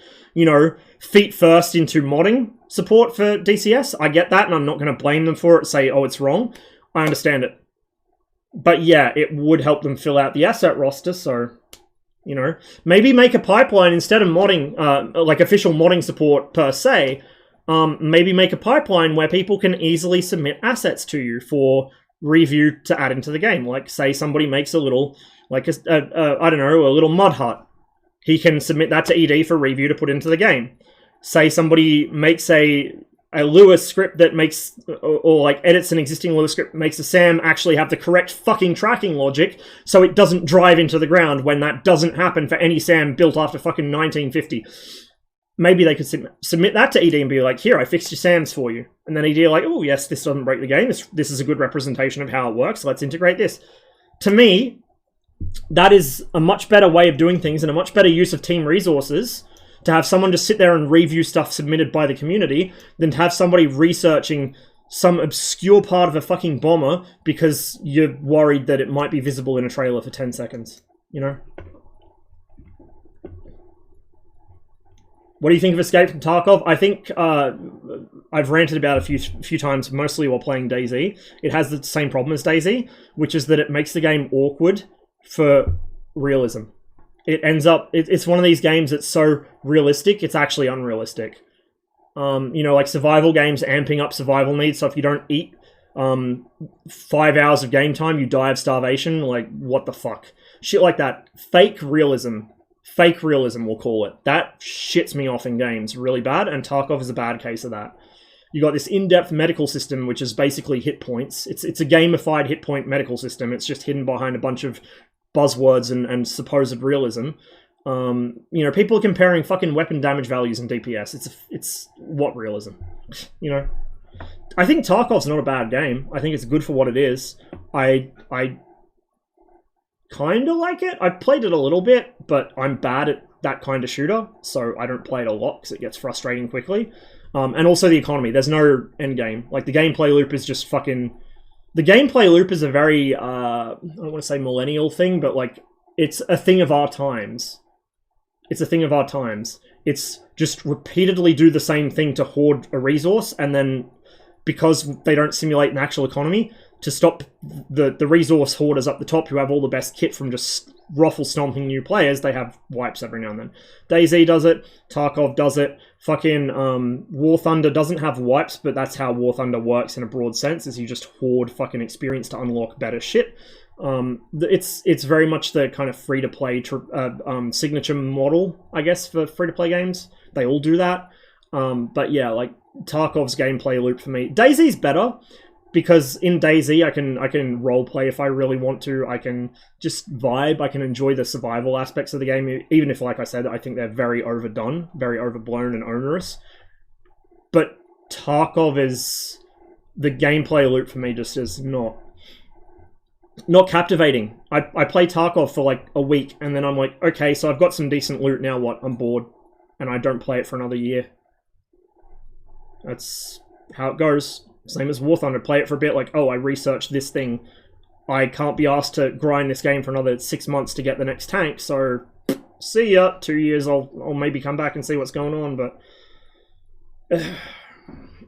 feet first into modding support for DCS. I get that, and I'm not going to blame them for it, say, oh, it's wrong. I understand it. But yeah, it would help them fill out the asset roster, so, maybe make a pipeline instead of modding, official modding support per se. maybe make a pipeline where people can easily submit assets to you for review to add into the game. Like, say somebody makes a little, like, I don't know, a little mud hut. He can submit that to ED for review to put into the game. Say somebody makes a Lua script that makes, or like edits an existing Lua script, makes a SAM actually have the correct fucking tracking logic so it doesn't drive into the ground when that doesn't happen for any SAM built after fucking 1950. Maybe they could submit that to ED and be like, here, I fixed your SAMs for you. And then ED are like, oh yes, this doesn't break the game. This is a good representation of how it works. Let's integrate this. To me, that is a much better way of doing things and a much better use of team resources to have someone just sit there and review stuff submitted by the community than to have somebody researching some obscure part of a fucking bomber because you're worried that it might be visible in a trailer for 10 seconds, you know? What do you think of Escape from Tarkov? I think I've ranted about it a few times, mostly while playing DayZ. It has the same problem as DayZ, which is that it makes the game awkward for realism. It ends up, it's one of these games that's so realistic, it's actually unrealistic. You know, like survival games amping up survival needs, so if you don't eat 5 hours of game time, you die of starvation. Like, what the fuck? Shit like that. Fake realism, we'll call it. That shits me off in games really bad, and Tarkov is a bad case of that. You got this in-depth medical system, which is basically hit points. It's a gamified hit point medical system. It's just hidden behind a bunch of buzzwords and supposed realism. You know, people are comparing fucking weapon damage values in DPS. It's what realism? You know? I think Tarkov's not a bad game. I think it's good for what it is. I kind of like it. I played it a little bit, but I'm bad at that kind of shooter, so I don't play it a lot because it gets frustrating quickly. And also the economy. There's no end game. Like, the gameplay loop is just fucking... The gameplay loop is a very, I don't want to say millennial thing, but, like, it's a thing of our times. It's a thing of our times. It's just repeatedly do the same thing to hoard a resource, and then, because they don't simulate an actual economy, to stop the resource hoarders up the top who have all the best kit from just ruffle stomping new players, they have wipes every now and then. DayZ does it, Tarkov does it, fucking War Thunder doesn't have wipes, but that's how War Thunder works in a broad sense, is you just hoard fucking experience to unlock better shit. It's very much the kind of free-to-play signature model, I guess, for free-to-play games. They all do that. But yeah, like, Tarkov's gameplay loop for me. DayZ's better, because in DayZ I can roleplay if I really want to. I can just vibe. I can enjoy the survival aspects of the game, even if, like I said, I think they're very overdone, very overblown and onerous. But Tarkov is... The gameplay loop for me just is not captivating. I play Tarkov for like a week, and then I'm like, okay, so I've got some decent loot, now what? I'm bored. And I don't play it for another year. That's how it goes. Same as War Thunder. Play it for a bit, like, oh, I researched this thing. I can't be asked to grind this game for another 6 months to get the next tank, so see ya. 2 years, I'll maybe come back and see what's going on, but...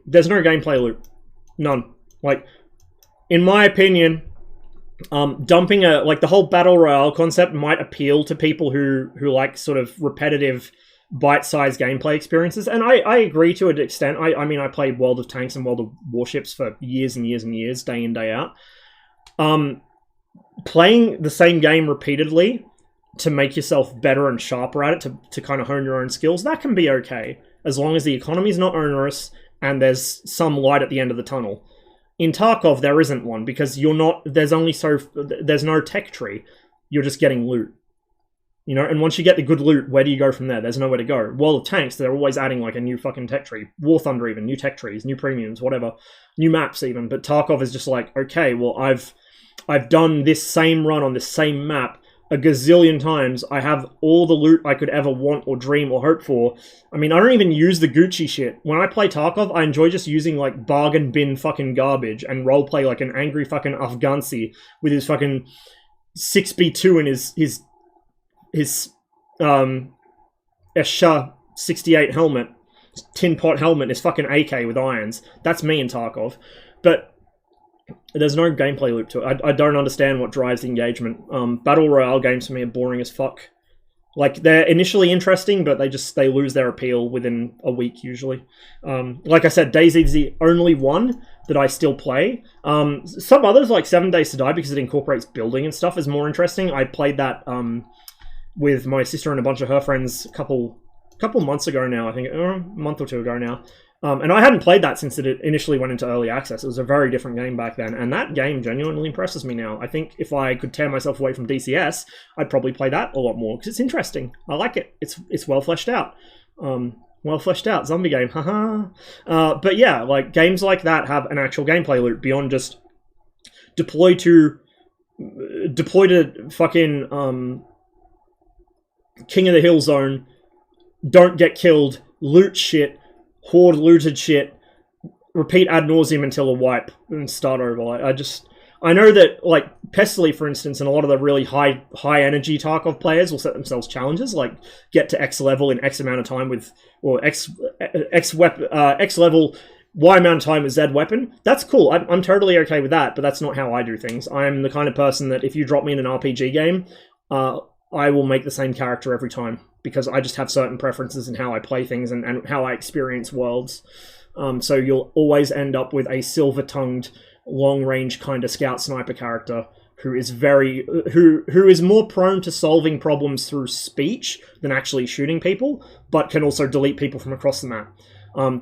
there's no gameplay loop. None. Like, in my opinion, dumping the whole Battle Royale concept might appeal to people who like sort of repetitive bite-sized gameplay experiences, and I agree to an extent. I mean, I played World of Tanks and World of Warships for years and years and years, day in, day out. Playing the same game repeatedly to make yourself better and sharper at it, to kind of hone your own skills, that can be okay, as long as the economy's not onerous and there's some light at the end of the tunnel. In Tarkov, there isn't one, because there's no tech tree. You're just getting loot. You know, and once you get the good loot, where do you go from there? There's nowhere to go. World of Tanks, they're always adding like a new fucking tech tree. War Thunder even, new tech trees, new premiums, whatever. New maps even. But Tarkov is just like, okay, well, I've done this same run on this same map a gazillion times. I have all the loot I could ever want or dream or hope for. I mean, I don't even use the Gucci shit. When I play Tarkov, I enjoy just using like bargain bin fucking garbage and roleplay like an angry fucking Afghansi with his fucking 6B2 and his Esha 68 helmet, tin pot helmet, his fucking AK with irons. That's me in Tarkov. But there's no gameplay loop to it. I don't understand what drives the engagement. Battle Royale games for me are boring as fuck. Like, they're initially interesting, but they lose their appeal within a week, usually. Like I said, DayZ's the only one that I still play. Some others, like 7 Days to Die, because it incorporates building and stuff, is more interesting. I played that with my sister and a bunch of her friends a couple months ago now, I think, a month or two ago now. And I hadn't played that since it initially went into early access. It was a very different game back then, and that game genuinely impresses me now. I think if I could tear myself away from DCS, I'd probably play that a lot more, because it's interesting. I like it. It's well fleshed out. Well fleshed out zombie game, haha. But yeah, like, games like that have an actual gameplay loop beyond just deploy to fucking King of the Hill zone, don't get killed, loot shit, hoard looted shit, repeat ad nauseum until a wipe, and start over. I know that, like, Pestily, for instance, and a lot of the really high energy Tarkov players will set themselves challenges, like get to X level in X amount of time with, or X level Y amount of time with Z weapon. That's cool. I'm totally okay with that, but that's not how I do things. I'm the kind of person that if you drop me in an RPG game, I will make the same character every time, because I just have certain preferences in how I play things and how I experience worlds. So you'll always end up with a silver-tongued, long-range kind of scout sniper character who is who is more prone to solving problems through speech than actually shooting people, but can also delete people from across the map.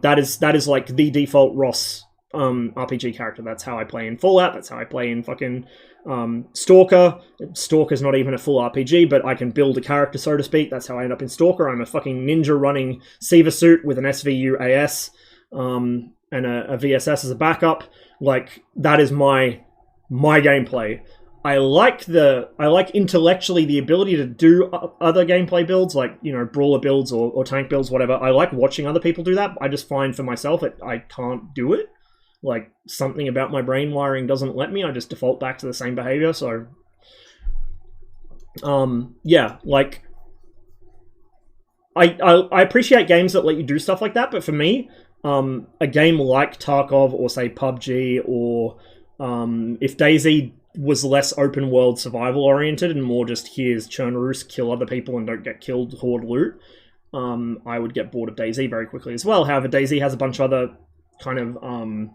That is like the default Ross RPG character. That's how I play in Fallout. That's how I play in fucking Stalker. Stalker's not even a full RPG, but I can build a character, so to speak. That's how I end up in Stalker. I'm a fucking ninja running Seaver suit with an SVU AS and a VSS as a backup. Like, that is my gameplay. I like intellectually the ability to do other gameplay builds, like, you know, brawler builds or tank builds, whatever. I like watching other people do that. I just find for myself that I can't do it. Like, something about my brain wiring doesn't let me. I just default back to the same behavior. So, yeah, like, I appreciate games that let you do stuff like that, but for me, a game like Tarkov or, say, PUBG, or if DayZ was less open world survival oriented and more just here's churn roost, kill other people and don't get killed, hoard loot, I would get bored of DayZ very quickly as well. However, DayZ has a bunch of other kind of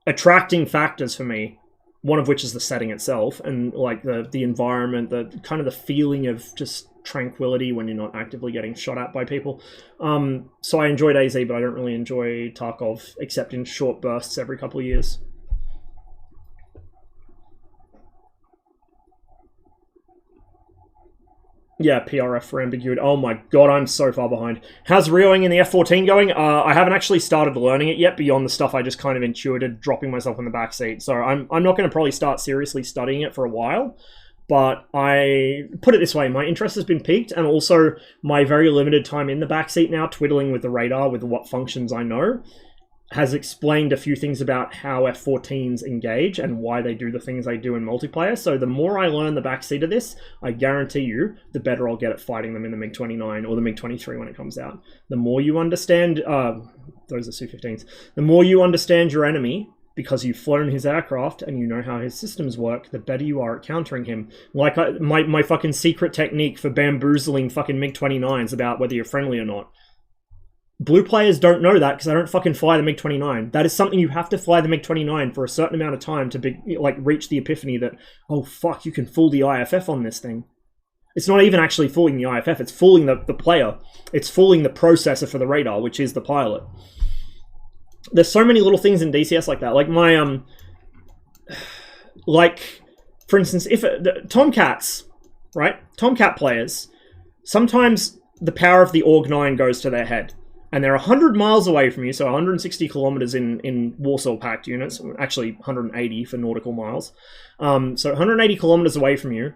attracting factors for me, one of which is the setting itself, and like the environment, the kind of the feeling of just tranquility when you're not actively getting shot at by people. So I enjoy DayZ, but I don't really enjoy Tarkov, except in short bursts every couple of years. Yeah, PRF for ambiguity. Oh my god, I'm so far behind. How's Rioing in the F-14 going? I haven't actually started learning it yet, beyond the stuff I just kind of intuited, dropping myself in the backseat. So I'm not going to probably start seriously studying it for a while. But I put it this way, my interest has been piqued, and also my very limited time in the backseat now, twiddling with the radar with what functions I know, has explained a few things about how F-14s engage and why they do the things they do in multiplayer. So the more I learn the backseat of this, I guarantee you, the better I'll get at fighting them in the MiG-29 or the MiG-23 when it comes out. The more you understand, those are Su-15s, the more you understand your enemy, because you've flown his aircraft and you know how his systems work, the better you are at countering him. Like my fucking secret technique for bamboozling fucking MiG-29s about whether you're friendly or not. Blue players don't know that because I don't fucking fly the MiG-29. That is something you have to fly the MiG-29 for a certain amount of time to reach the epiphany that, oh fuck, you can fool the IFF on this thing. It's not even actually fooling the IFF, it's fooling the player. It's fooling the processor for the radar, which is the pilot. There's so many little things in DCS like that. Like my, for instance, if Tomcats, right? Tomcat players, sometimes the power of the Org-9 goes to their head. And they're 100 miles away from you, so 160 kilometers in Warsaw Pact units, actually 180 for nautical miles. So 180 kilometers away from you,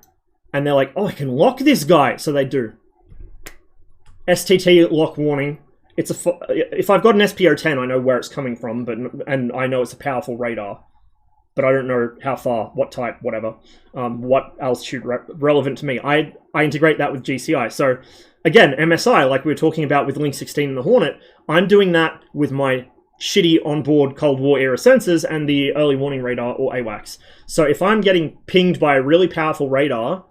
and they're like, oh, I can lock this guy. So they do. STT lock warning. If I've got an SPO-10, I know where it's coming from, and I know it's a powerful radar. But I don't know how far, what type, whatever. What altitude relevant to me. I integrate that with GCI. So again, MSI, like we were talking about with Link 16 and the Hornet, I'm doing that with my shitty onboard Cold War era sensors and the early warning radar, or AWACS. So if I'm getting pinged by a really powerful radar,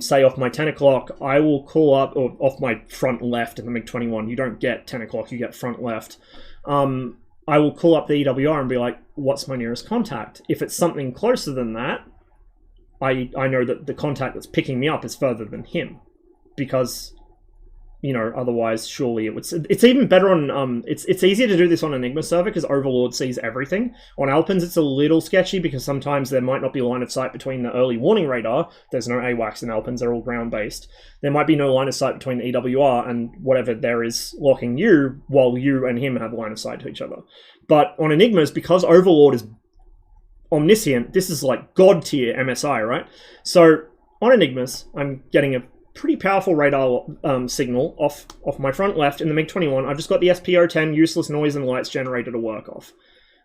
say off my 10 o'clock, I will call up, or off my front left in the MiG-21. You don't get 10 o'clock, you get front left. I will call up the EWR and be like, what's my nearest contact? If it's something closer than that, I know that the contact that's picking me up is further than him. Because, you know, otherwise, surely it would... It's even better on... It's easier to do this on Enigma server because Overlord sees everything. On Alpins, it's a little sketchy because sometimes there might not be line of sight between the early warning radar. There's no AWACS in Alpins, they're all ground-based. There might be no line of sight between the EWR and whatever there is locking you, while you and him have line of sight to each other. But on Enigmas, because Overlord is omniscient, this is like God-tier MSI, right? So, on Enigmas, I'm getting a pretty powerful radar signal off my front left in the MiG-21. I've just got the SPO-10 useless noise and lights generator to work off.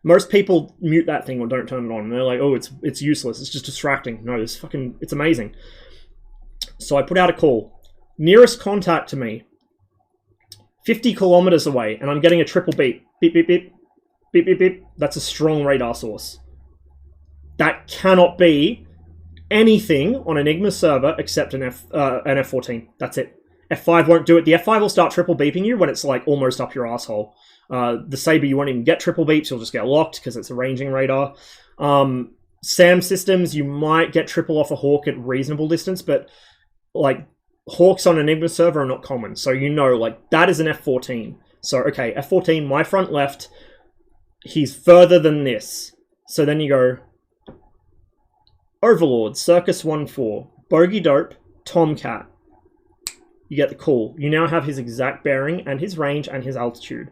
Most people mute that thing or don't turn it on. And they're like, oh, it's useless. It's just distracting. No, it's amazing. So I put out a call. Nearest contact to me, 50 kilometers away, and I'm getting a triple beep. Beep, beep, beep. Beep, beep, beep. That's a strong radar source. That cannot be anything on Enigma server except an F14. That's it. F5 won't do it. The F5 will start triple beeping you when it's like almost up your asshole. The Saber, you won't even get triple beeps. You'll just get locked because it's a ranging radar. SAM systems, you might get triple off a Hawk at reasonable distance, but like Hawks on Enigma server are not common. So you know, like that is an F14. So okay, F14, my front left, he's further than this. So then you go Overlord, Circus 1-4, Bogey Dope, Tomcat. You get the call. You now have his exact bearing and his range and his altitude.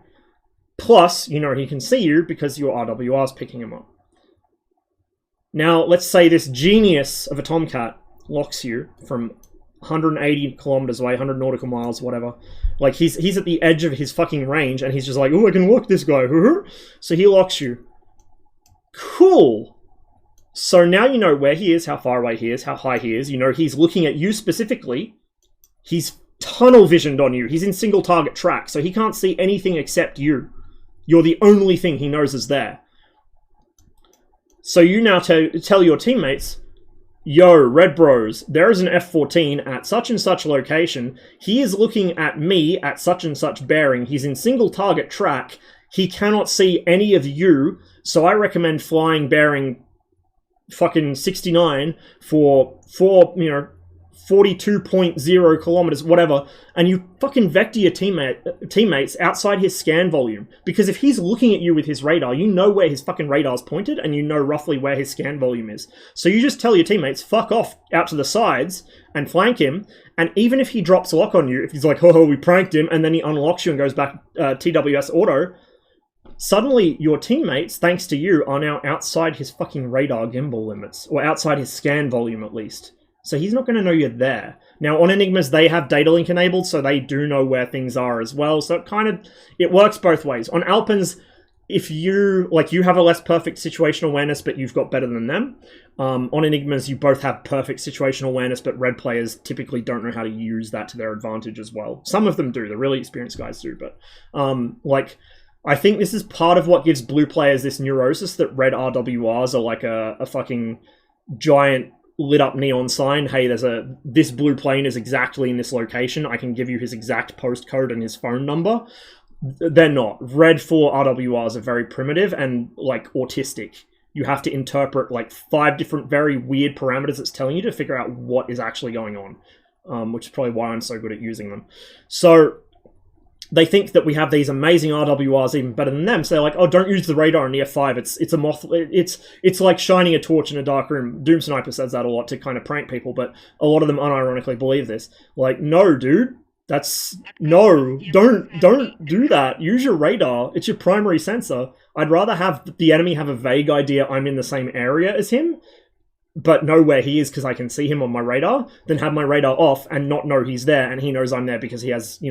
Plus, you know he can see you because your RWR is picking him up. Now, let's say this genius of a Tomcat locks you from 180 kilometers away, 100 nautical miles, whatever. Like, he's at the edge of his fucking range, and he's just like, oh, I can lock this guy. So he locks you. Cool. So now you know where he is, how far away he is, how high he is. You know he's looking at you specifically. He's tunnel visioned on you. He's in single target track, so he can't see anything except you. You're the only thing he knows is there. So you now tell your teammates, yo, Red Bros, there is an F-14 at such and such location. He is looking at me at such and such bearing. He's in single target track. He cannot see any of you, so I recommend flying bearing fucking 69 for 42.0 kilometers, whatever, and you fucking vector your teammates outside his scan volume. Because if he's looking at you with his radar, you know where his fucking radar's pointed, and you know roughly where his scan volume is. So you just tell your teammates, fuck off out to the sides and flank him, and even if he drops lock on you, if he's like, oh, we pranked him, and then he unlocks you and goes back TWS auto, suddenly your teammates, thanks to you, are now outside his fucking radar gimbal limits, or outside his scan volume at least. So he's not going to know you're there. Now, on Enigmas, they have data link enabled, so they do know where things are as well. So it works both ways. On Alpins, if you have a less perfect situational awareness, but you've got better than them. On Enigmas, you both have perfect situational awareness, but red players typically don't know how to use that to their advantage as well. Some of them do. The really experienced guys do, but I think this is part of what gives blue players this neurosis that red RWRs are like a fucking giant lit up neon sign. Hey, this blue plane is exactly in this location. I can give you his exact postcode and his phone number. They're not. Red 4 RWRs are very primitive and like autistic. You have to interpret like 5 different very weird parameters it's telling you to figure out what is actually going on, which is probably why I'm so good at using them. So they think that we have these amazing RWRs even better than them. So they're like, oh, don't use the radar in the F5. It's a moth. It's like shining a torch in a dark room. Doom Sniper says that a lot to kind of prank people, but a lot of them unironically believe this. Like, no, dude, don't do that. Use your radar. It's your primary sensor. I'd rather have the enemy have a vague idea I'm in the same area as him, but know where he is because I can see him on my radar, than have my radar off and not know he's there and he knows I'm there because he has,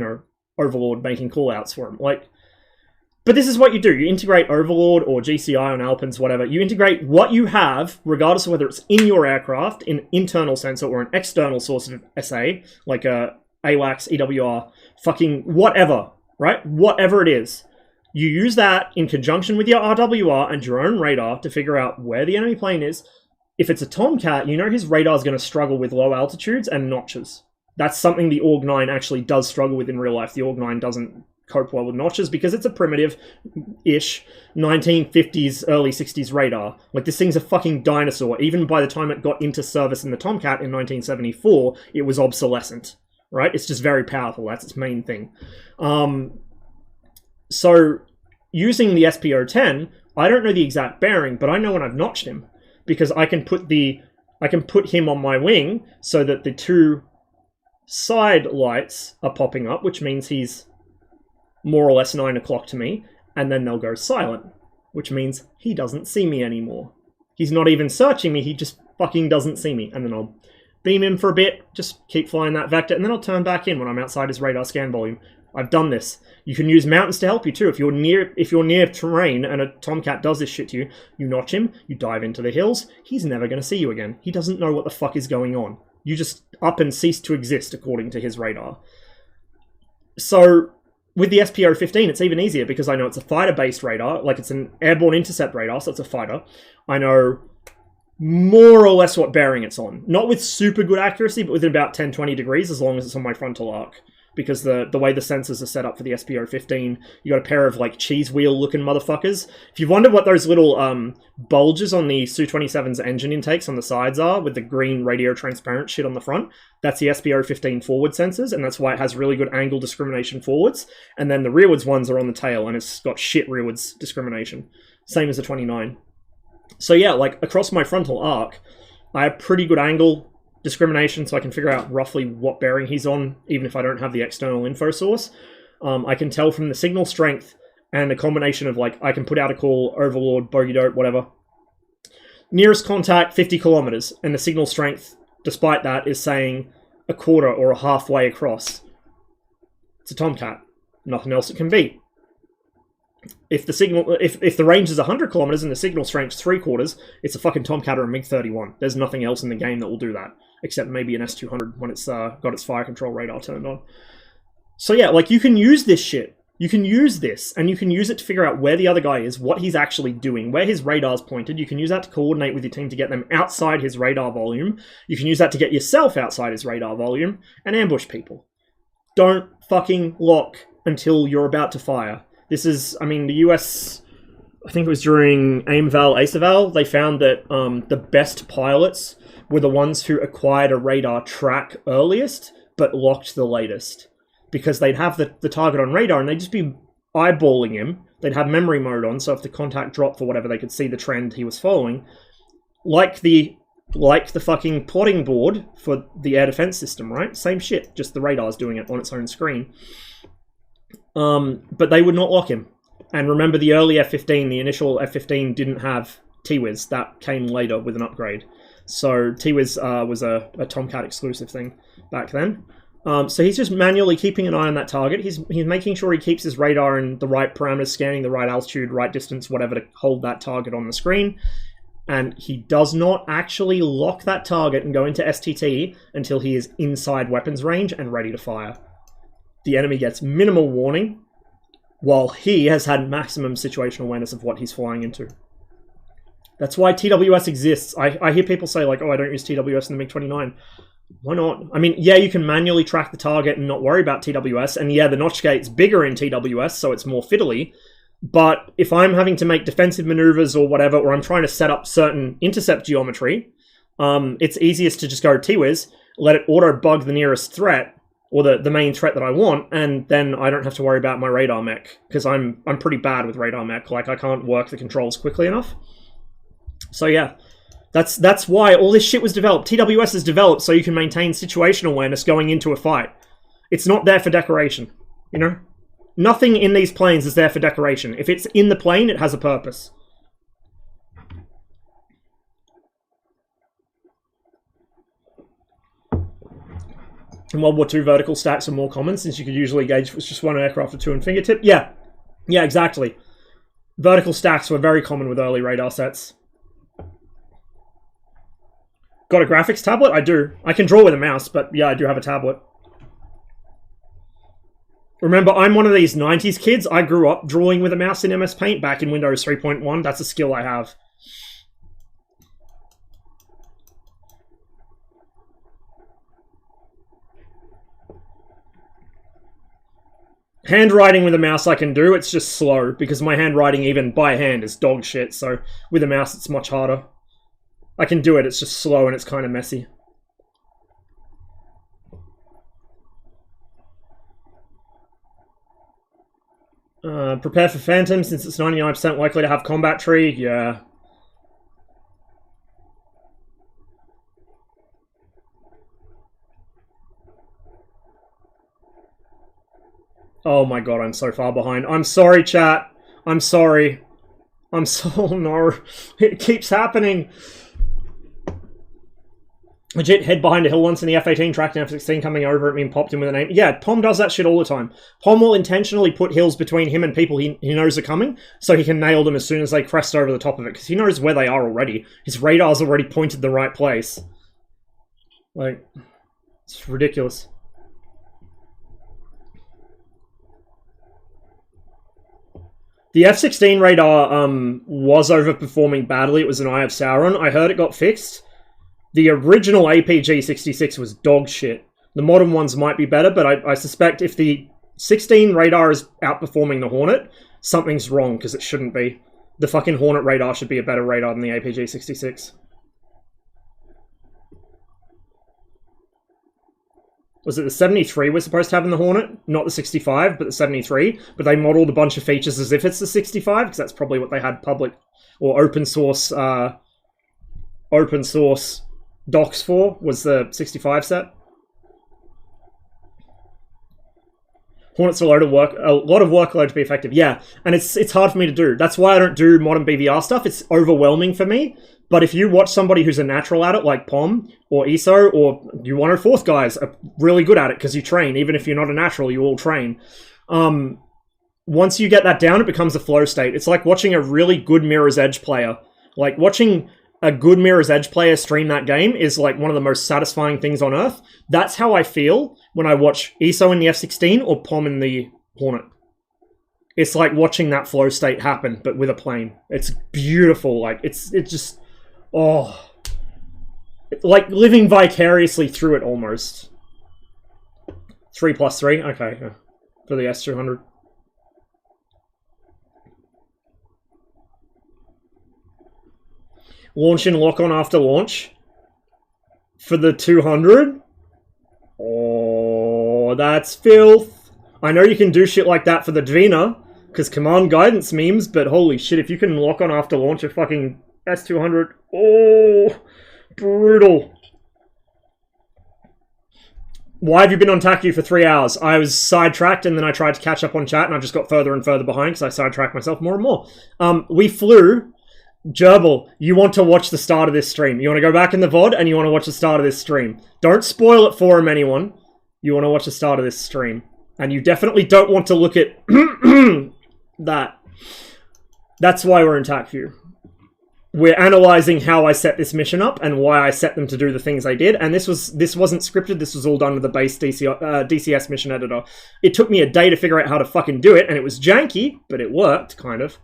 Overlord making callouts for him. But this is what you do. You integrate Overlord or GCI on Alpins, whatever. You integrate what you have, regardless of whether it's in your aircraft, an internal sensor, or an external source of SA, like a AWACS, EWR, fucking whatever, right? Whatever it is. You use that in conjunction with your RWR and your own radar to figure out where the enemy plane is, If it's a Tomcat, you know his radar is going to struggle with low altitudes and notches. That's something the AUG 9 actually does struggle with in real life. The AUG 9 doesn't cope well with notches because it's a primitive-ish 1950s, early 60s radar. Like, this thing's a fucking dinosaur. Even by the time it got into service in the Tomcat in 1974, it was obsolescent, right? It's just very powerful. That's its main thing. So, using the SPO-10, I don't know the exact bearing, but I know when I've notched him, because I can put him on my wing so that the two side lights are popping up, which means he's more or less 9 o'clock to me, and then they'll go silent, which means he doesn't see me anymore. He's not even searching me, he just fucking doesn't see me. And then I'll beam him for a bit, just keep flying that vector, and then I'll turn back in when I'm outside his radar scan volume. I've done this. You can use mountains to help you too. If you're near terrain and a Tomcat does this shit to you, you notch him, you dive into the hills, he's never going to see you again. He doesn't know what the fuck is going on. You just up and cease to exist according to his radar. So with the SPO-15, it's even easier because I know it's a fighter-based radar, like it's an airborne intercept radar, so it's a fighter. I know more or less what bearing it's on. Not with super good accuracy, but within about 10-20 degrees as long as it's on my frontal arc. Because the way the sensors are set up for the SPO-15, you got a pair of like cheese wheel looking motherfuckers. If you wondered what those little bulges on the Su-27's engine intakes on the sides are, with the green radio transparent shit on the front, that's the SPO-15 forward sensors, and that's why it has really good angle discrimination forwards. And then the rearwards ones are on the tail, and it's got shit rearwards discrimination. Same as the 29. So yeah, like across my frontal arc, I have pretty good angle discrimination, so I can figure out roughly what bearing he's on, even if I don't have the external info source. I can tell from the signal strength and a combination of, like, I can put out a call, Overlord, Bogey Dope, whatever. Nearest contact, 50 kilometers, and the signal strength, despite that, is saying a quarter or a halfway across. It's a Tomcat. Nothing else it can be. If the range is 100 kilometers and the signal strength's 3/4, it's a fucking Tomcat or a MiG-31. There's nothing else in the game that will do that, except maybe an S-200 when it's got its fire control radar turned on. So yeah, like, you can use this shit. You can use this, and you can use it to figure out where the other guy is, what he's actually doing, where his radar's pointed. You can use that to coordinate with your team to get them outside his radar volume. You can use that to get yourself outside his radar volume and ambush people. Don't fucking lock until you're about to fire. This is, I mean, the US, I think it was during AIM-Eval, they found that the best pilots were the ones who acquired a radar track earliest, but locked the latest. Because they'd have the target on radar, and they'd just be eyeballing him. They'd have memory mode on, so if the contact dropped for whatever, they could see the trend he was following. Like the fucking plotting board for the air defense system, right? Same shit, just the radar's doing it on its own screen. But they would not lock him. And remember, the early F-15, the initial F-15 didn't have T-Wiz. That came later with an upgrade. So T-Wiz was a Tomcat exclusive thing back then. So he's just manually keeping an eye on that target. He's making sure he keeps his radar in the right parameters, scanning the right altitude, right distance, whatever, to hold that target on the screen. And he does not actually lock that target and go into STT until he is inside weapons range and ready to fire. The enemy gets minimal warning, while he has had maximum situational awareness of what he's flying into. That's why TWS exists. I hear people say, like, oh, I don't use TWS in the MiG-29. Why not? I mean, yeah, you can manually track the target and not worry about TWS, and yeah, the notch gate's bigger in TWS, so it's more fiddly, but if I'm having to make defensive maneuvers or whatever, or I'm trying to set up certain intercept geometry, it's easiest to just go T-Wiz, let it auto-bug the nearest threat, or the main threat that I want, and then I don't have to worry about my radar mech, because I'm pretty bad with radar mech. Like, I can't work the controls quickly enough. So yeah, that's why all this shit was developed. TWS is developed so you can maintain situational awareness going into a fight. It's not there for decoration, you know? Nothing in these planes is there for decoration. If it's in the plane, it has a purpose. In World War II, vertical stacks are more common since you could usually gauge with just one aircraft or two in fingertip. Yeah, exactly. Vertical stacks were very common with early radar sets. Got a graphics tablet? I do. I can draw with a mouse, but yeah, I do have a tablet. Remember, I'm one of these 90s kids. I grew up drawing with a mouse in MS Paint back in Windows 3.1. That's a skill I have. Handwriting with a mouse I can do, it's just slow, because my handwriting even by hand is dog shit, so with a mouse it's much harder. I can do it, it's just slow and it's kind of messy. Prepare for Phantom, since it's 99% likely to have combat tree, yeah. Oh my god, I'm so far behind. I'm sorry, chat. I'm sorry. I'm so... Oh no. It keeps happening. Legit head behind a hill once in the F-18, tracked an F-16 coming over at me and popped him with an aim. Yeah, Pom does that shit all the time. Pom will intentionally put hills between him and people he knows are coming, so he can nail them as soon as they crest over the top of it, because he knows where they are already. His radar's already pointed the right place. Like, it's ridiculous. The F-16 radar was overperforming badly. It was an Eye of Sauron. I heard it got fixed. The original APG-66 was dog shit. The modern ones might be better, but I suspect if the 16 radar is outperforming the Hornet, something's wrong, because it shouldn't be. The fucking Hornet radar should be a better radar than the APG-66. Was it the 73 we're supposed to have in the Hornet? Not the 65, but the 73. But they modeled a bunch of features as if it's the 65, because that's probably what they had public or open source docs for, was the 65 set. Hornet's a lot of workload to be effective. Yeah, and it's hard for me to do. That's why I don't do modern BVR stuff. It's overwhelming for me. But if you watch somebody who's a natural at it, like Pom or ESO, or you 104th guys are really good at it because you train. Even if you're not a natural, you all train. Once you get that down, it becomes a flow state. It's like watching a really good Mirror's Edge player. Like watching a good Mirror's Edge player stream that game is like one of the most satisfying things on earth. That's how I feel when I watch ESO in the F-16 or Pom in the Hornet. It's like watching that flow state happen, but with a plane. It's beautiful. Like it's just... Oh, like living vicariously through it almost. 3+3, okay, yeah. For the S200. Launch and lock on after launch for the 200. Oh, that's filth. I know you can do shit like that for the Dvina, because command guidance memes, but holy shit, if you can lock on after launch a fucking S200, oh, brutal. Why have you been on TACU for 3 hours? I was sidetracked and then I tried to catch up on chat and I just got further and further behind because I sidetracked myself more and more. We flew. Gerbil, you want to watch the start of this stream. You want to go back in the VOD and you want to watch the start of this stream. Don't spoil it for him, anyone. You want to watch the start of this stream. And you definitely don't want to look at that. That's why we're in TACU. We're analyzing how I set this mission up and why I set them to do the things they did. And this wasn't scripted. This was all done with the base DCS mission editor. It took me a day to figure out how to fucking do it, and it was janky, but it worked, kind of.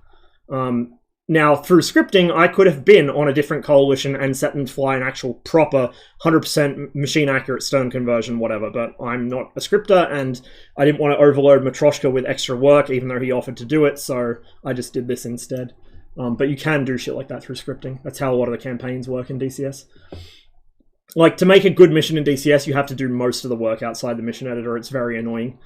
Now, through scripting, I could have been on a different coalition and set them to fly an actual proper 100% machine-accurate stern conversion, whatever, but I'm not a scripter, and I didn't want to overload Matroshka with extra work, even though he offered to do it, so I just did this instead. But you can do shit like that through scripting. That's how a lot of the campaigns work in DCS. Like, to make a good mission in DCS, you have to do most of the work outside the mission editor. It's very annoying.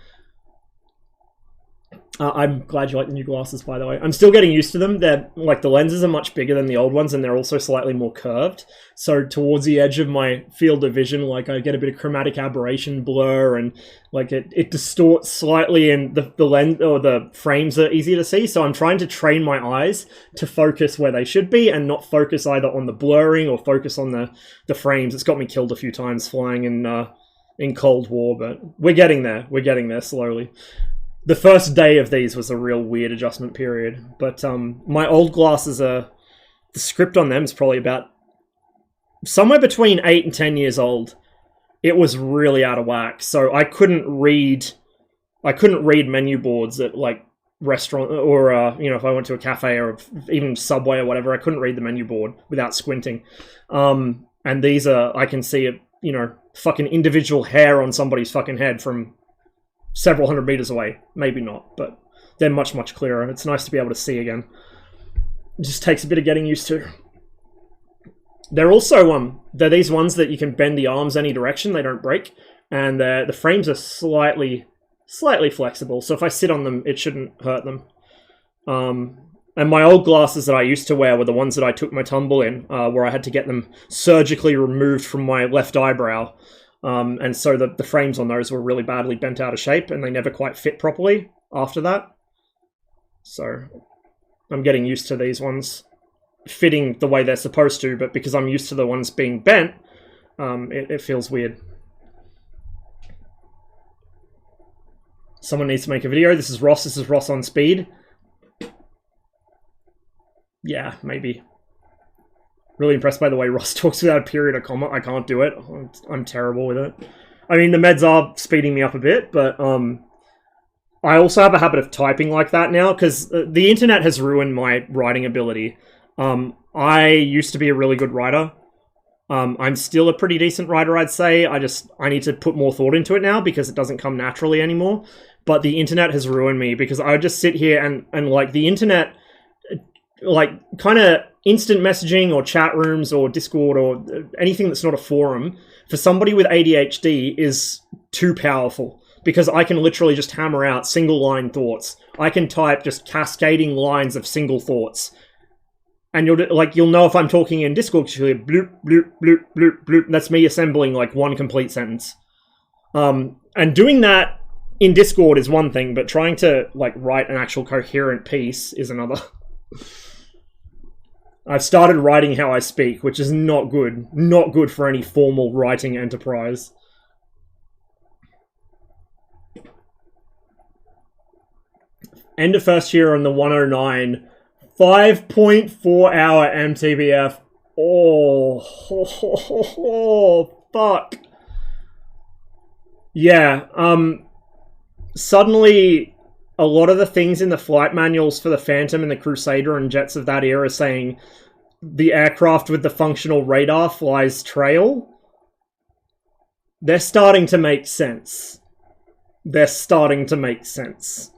I'm glad you like the new glasses, by the way. I'm still getting used to them. They're, like, the lenses are much bigger than the old ones, and they're also slightly more curved. So towards the edge of my field of vision, like, I get a bit of chromatic aberration, blur, and, like, it distorts slightly, and the lens, or the frames are easier to see. So I'm trying to train my eyes to focus where they should be, and not focus either on the blurring or focus on the frames. It's got me killed a few times flying in Cold War, but we're getting there. We're getting there slowly. The first day of these was a real weird adjustment period, but my old glasses the script on them is probably about somewhere between 8 and 10 years old. It was really out of whack, so I couldn't read menu boards at, like, restaurant, or you know, if I went to a cafe or even Subway or whatever, I couldn't read the menu board without squinting. And these are, I can see it, you know, fucking individual hair on somebody's fucking head from several hundred meters away. Maybe not, but they're much, much clearer. It's nice to be able to see again. It just takes a bit of getting used to. They're also, they're these ones that you can bend the arms any direction, they don't break. And the frames are slightly flexible, so if I sit on them, it shouldn't hurt them. And my old glasses that I used to wear were the ones that I took my tumble in, where I had to get them surgically removed from my left eyebrow. And so the frames on those were really badly bent out of shape, and they never quite fit properly after that. So I'm getting used to these ones fitting the way they're supposed to, but because I'm used to the ones being bent, it feels weird. Someone needs to make a video. This is Ross on speed. Yeah, maybe. Really impressed by the way Ross talks without a period or comma. I can't do it. I'm terrible with it. I mean, the meds are speeding me up a bit, but I also have a habit of typing like that now, because the internet has ruined my writing ability. I used to be a really good writer. I'm still a pretty decent writer, I'd say. I need to put more thought into it now, because it doesn't come naturally anymore. But the internet has ruined me, because I would just sit here and like, the internet, like, kind of instant messaging or chat rooms or Discord or anything that's not a forum, for somebody with ADHD is too powerful, because I can literally just hammer out single line thoughts. I can type just cascading lines of single thoughts. And you'll know if I'm talking in Discord, you'll hear bloop, bloop, bloop, bloop, bloop. That's me assembling like one complete sentence. And doing that in Discord is one thing, but trying to like write an actual coherent piece is another. I've started writing how I speak, which is not good. Not good for any formal writing enterprise. End of first year on the 109. 5.4 hour MTBF. Oh, fuck. Yeah, suddenly a lot of the things in the flight manuals for the Phantom and the Crusader and jets of that era saying the aircraft with the functional radar flies trail, they're starting to make sense. They're starting to make sense.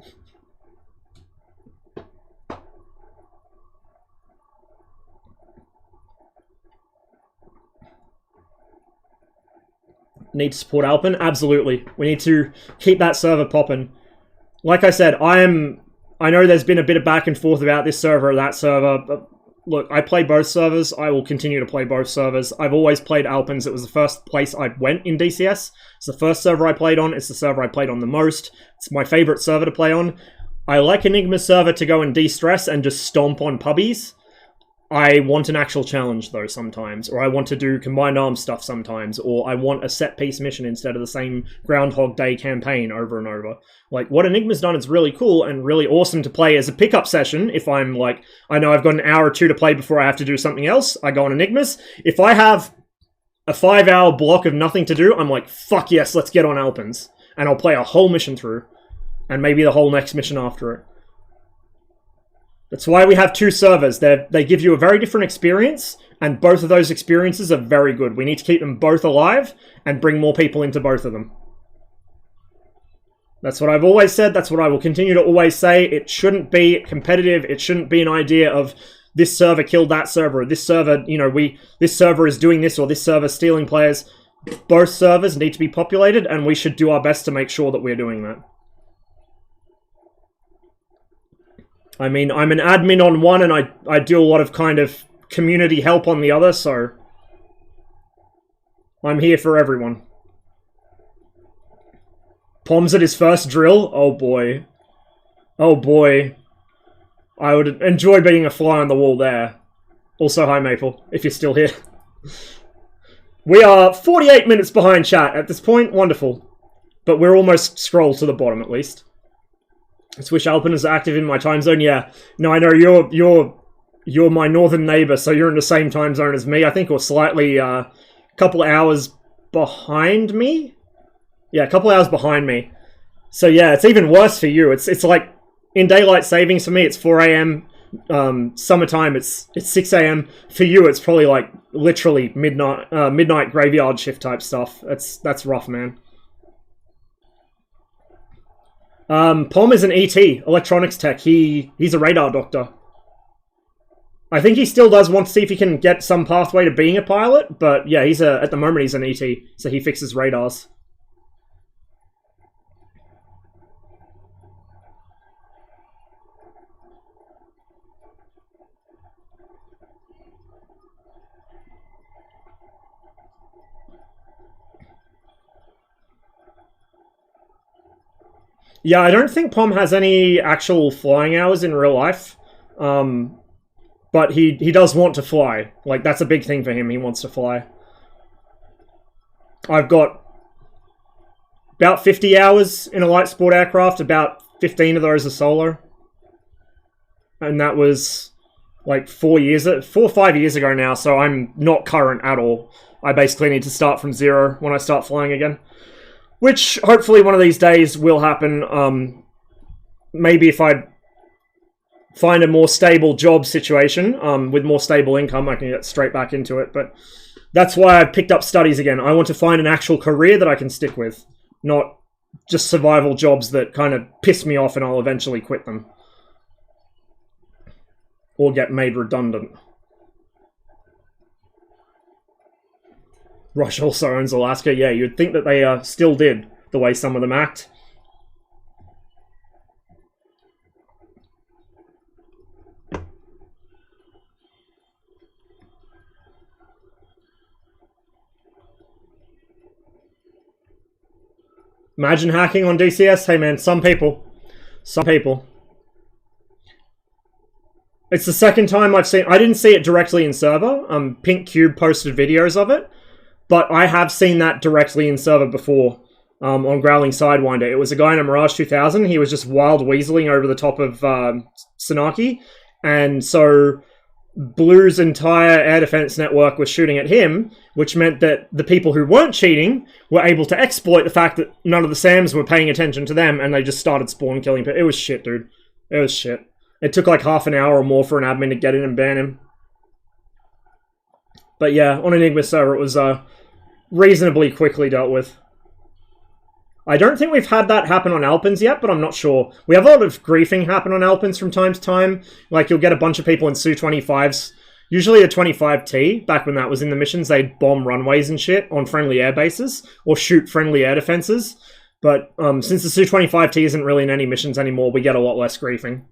Need to support Alpin? Absolutely. We need to keep that server popping. Like I said, I know there's been a bit of back and forth about this server or that server, but look, I play both servers. I will continue to play both servers. I've always played Alpin's. It was the first place I went in DCS. It's the first server I played on. It's the server I played on the most. It's my favorite server to play on. I like Enigma's server to go and de-stress and just stomp on pubbies. I want an actual challenge, though, sometimes. Or I want to do combined arms stuff sometimes. Or I want a set-piece mission instead of the same Groundhog Day campaign over and over. Like, what Enigma's done is really cool and really awesome to play as a pickup session. If I'm, like, I know I've got an hour or two to play before I have to do something else, I go on Enigma's. If I have a 5-hour block of nothing to do, I'm like, fuck yes, let's get on Alpin's. And I'll play a whole mission through. And maybe the whole next mission after it. That's why we have two servers. They give you a very different experience, and both of those experiences are very good. We need to keep them both alive and bring more people into both of them. That's what I've always said. That's what I will continue to always say. It shouldn't be competitive. It shouldn't be an idea of this server killed that server, or this server, you know, this server is doing this, or this server stealing players. Both servers need to be populated, and we should do our best to make sure that we're doing that. I mean, I'm an admin on one, and I do a lot of kind of community help on the other, so I'm here for everyone. Pom's at his first drill? Oh boy. Oh boy. I would enjoy being a fly on the wall there. Also, hi Maple, if you're still here. We are 48 minutes behind chat at this point. Wonderful. But we're almost scrolled to the bottom, at least. I wish Alpin is active in my time zone. Yeah. No, I know you're my northern neighbor, so you're in the same time zone as me. I think we're slightly a couple hours behind me. Yeah, a couple hours behind me. So yeah, it's even worse for you. It's like in daylight savings for me, it's 4 a.m. Summertime, it's 6 a.m. For you, it's probably like literally midnight graveyard shift type stuff. That's rough, man. Pom is an ET, electronics tech. He's a radar doctor. I think he still does want to see if he can get some pathway to being a pilot, but yeah, at the moment he's an ET, so he fixes radars. Yeah, I don't think Pom has any actual flying hours in real life. But he does want to fly. Like, that's a big thing for him. He wants to fly. I've got about 50 hours in a light sport aircraft. About 15 of those are solo. And that was like 4 or 5 years ago now, so I'm not current at all. I basically need to start from zero when I start flying again. Which, hopefully, one of these days will happen. Maybe if I find a more stable job situation, with more stable income, I can get straight back into it. But that's why I picked up studies again. I want to find an actual career that I can stick with, not just survival jobs that kind of piss me off and I'll eventually quit them. Or get made redundant. Russia also owns Alaska. Yeah, you'd think that they still did, the way some of them act. Imagine hacking on DCS. Hey man, some people. Some people. It's the second time I've seen... I didn't see it directly in server. Pink Cube posted videos of it. But I have seen that directly in server before, on Growling Sidewinder. It was a guy in a Mirage 2000. He was just wild weaseling over the top of Senaki. And so Blue's entire air defense network was shooting at him, which meant that the people who weren't cheating were able to exploit the fact that none of the SAMs were paying attention to them, and they just started spawn killing people. It was shit, dude. It was shit. It took like half an hour or more for an admin to get in and ban him. But yeah, on Enigma server, it was reasonably quickly dealt with. I don't think we've had that happen on Alpins yet, but I'm not sure. We have a lot of griefing happen on Alpins from time to time. Like, you'll get a bunch of people in Su-25s. Usually the 25T, back when that was in the missions, they'd bomb runways and shit on friendly air bases, or shoot friendly air defenses. But since the Su-25T isn't really in any missions anymore, we get a lot less griefing.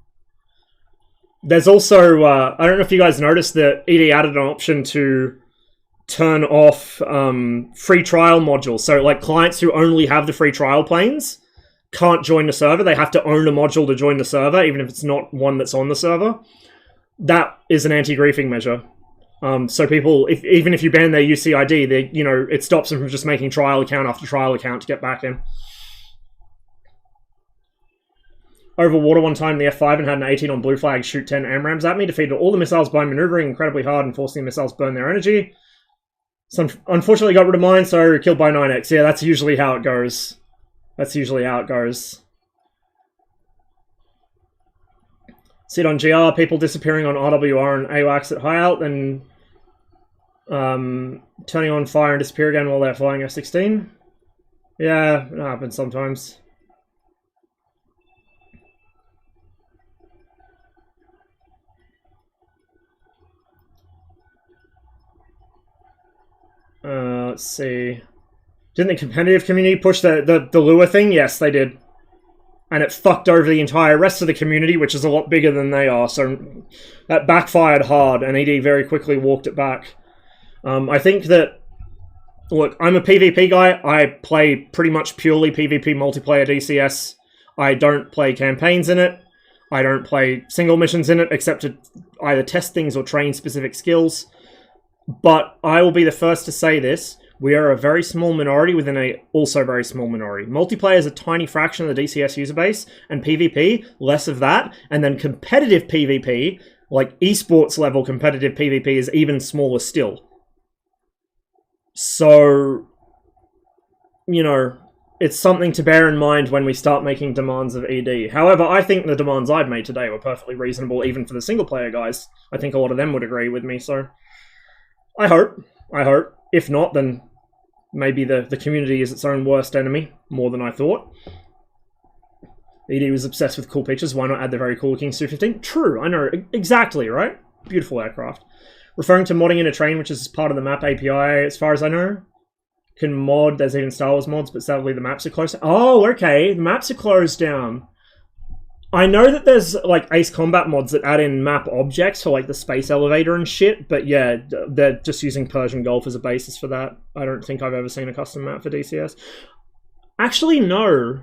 There's also, I don't know if you guys noticed that ED added an option to turn off free trial modules. So like clients who only have the free trial planes can't join the server. They have to own a module to join the server, even if it's not one that's on the server. That is an anti-griefing measure. So people, even if you ban their UCID, it stops them from just making trial account after trial account to get back in. Over water one time, the F5 and had an 18 on blue flag shoot 10 AMRAMs at me, defeated all the missiles by maneuvering incredibly hard and forcing the missiles burn their energy. So unfortunately got rid of mine, so killed by 9x. Yeah, that's usually how it goes. That's usually how it goes. See it on GR, people disappearing on RWR and AWACS at high alt, and turning on fire and disappear again while they're flying F-16. Yeah, it happens sometimes. Let's see. Didn't the competitive community push the lure thing? Yes, they did. And it fucked over the entire rest of the community, which is a lot bigger than they are. So that backfired hard, and ED very quickly walked it back. I think that... Look, I'm a PvP guy. I play pretty much purely PvP multiplayer DCS. I don't play campaigns in it. I don't play single missions in it, except to either test things or train specific skills. But I will be the first to say this. We are a very small minority within a also very small minority. Multiplayer is a tiny fraction of the DCS user base, and PvP, less of that. And then competitive PvP, like esports level competitive PvP, is even smaller still. So, it's something to bear in mind when we start making demands of ED. However, I think the demands I've made today were perfectly reasonable, even for the single player guys. I think a lot of them would agree with me, so... I hope. If not, then maybe the community is its own worst enemy, more than I thought. ED was obsessed with cool pictures. Why not add the very cool King Su-15? True, I know. Exactly, right? Beautiful aircraft. Referring to modding in a train, which is part of the map API, as far as I know. Can mod, there's even Star Wars mods, but sadly the maps are closed. Oh, okay, the maps are closed down. I know that there's, like, Ace Combat mods that add in map objects for, like, the space elevator and shit, but yeah, they're just using Persian Gulf as a basis for that. I don't think I've ever seen a custom map for DCS. Actually, no.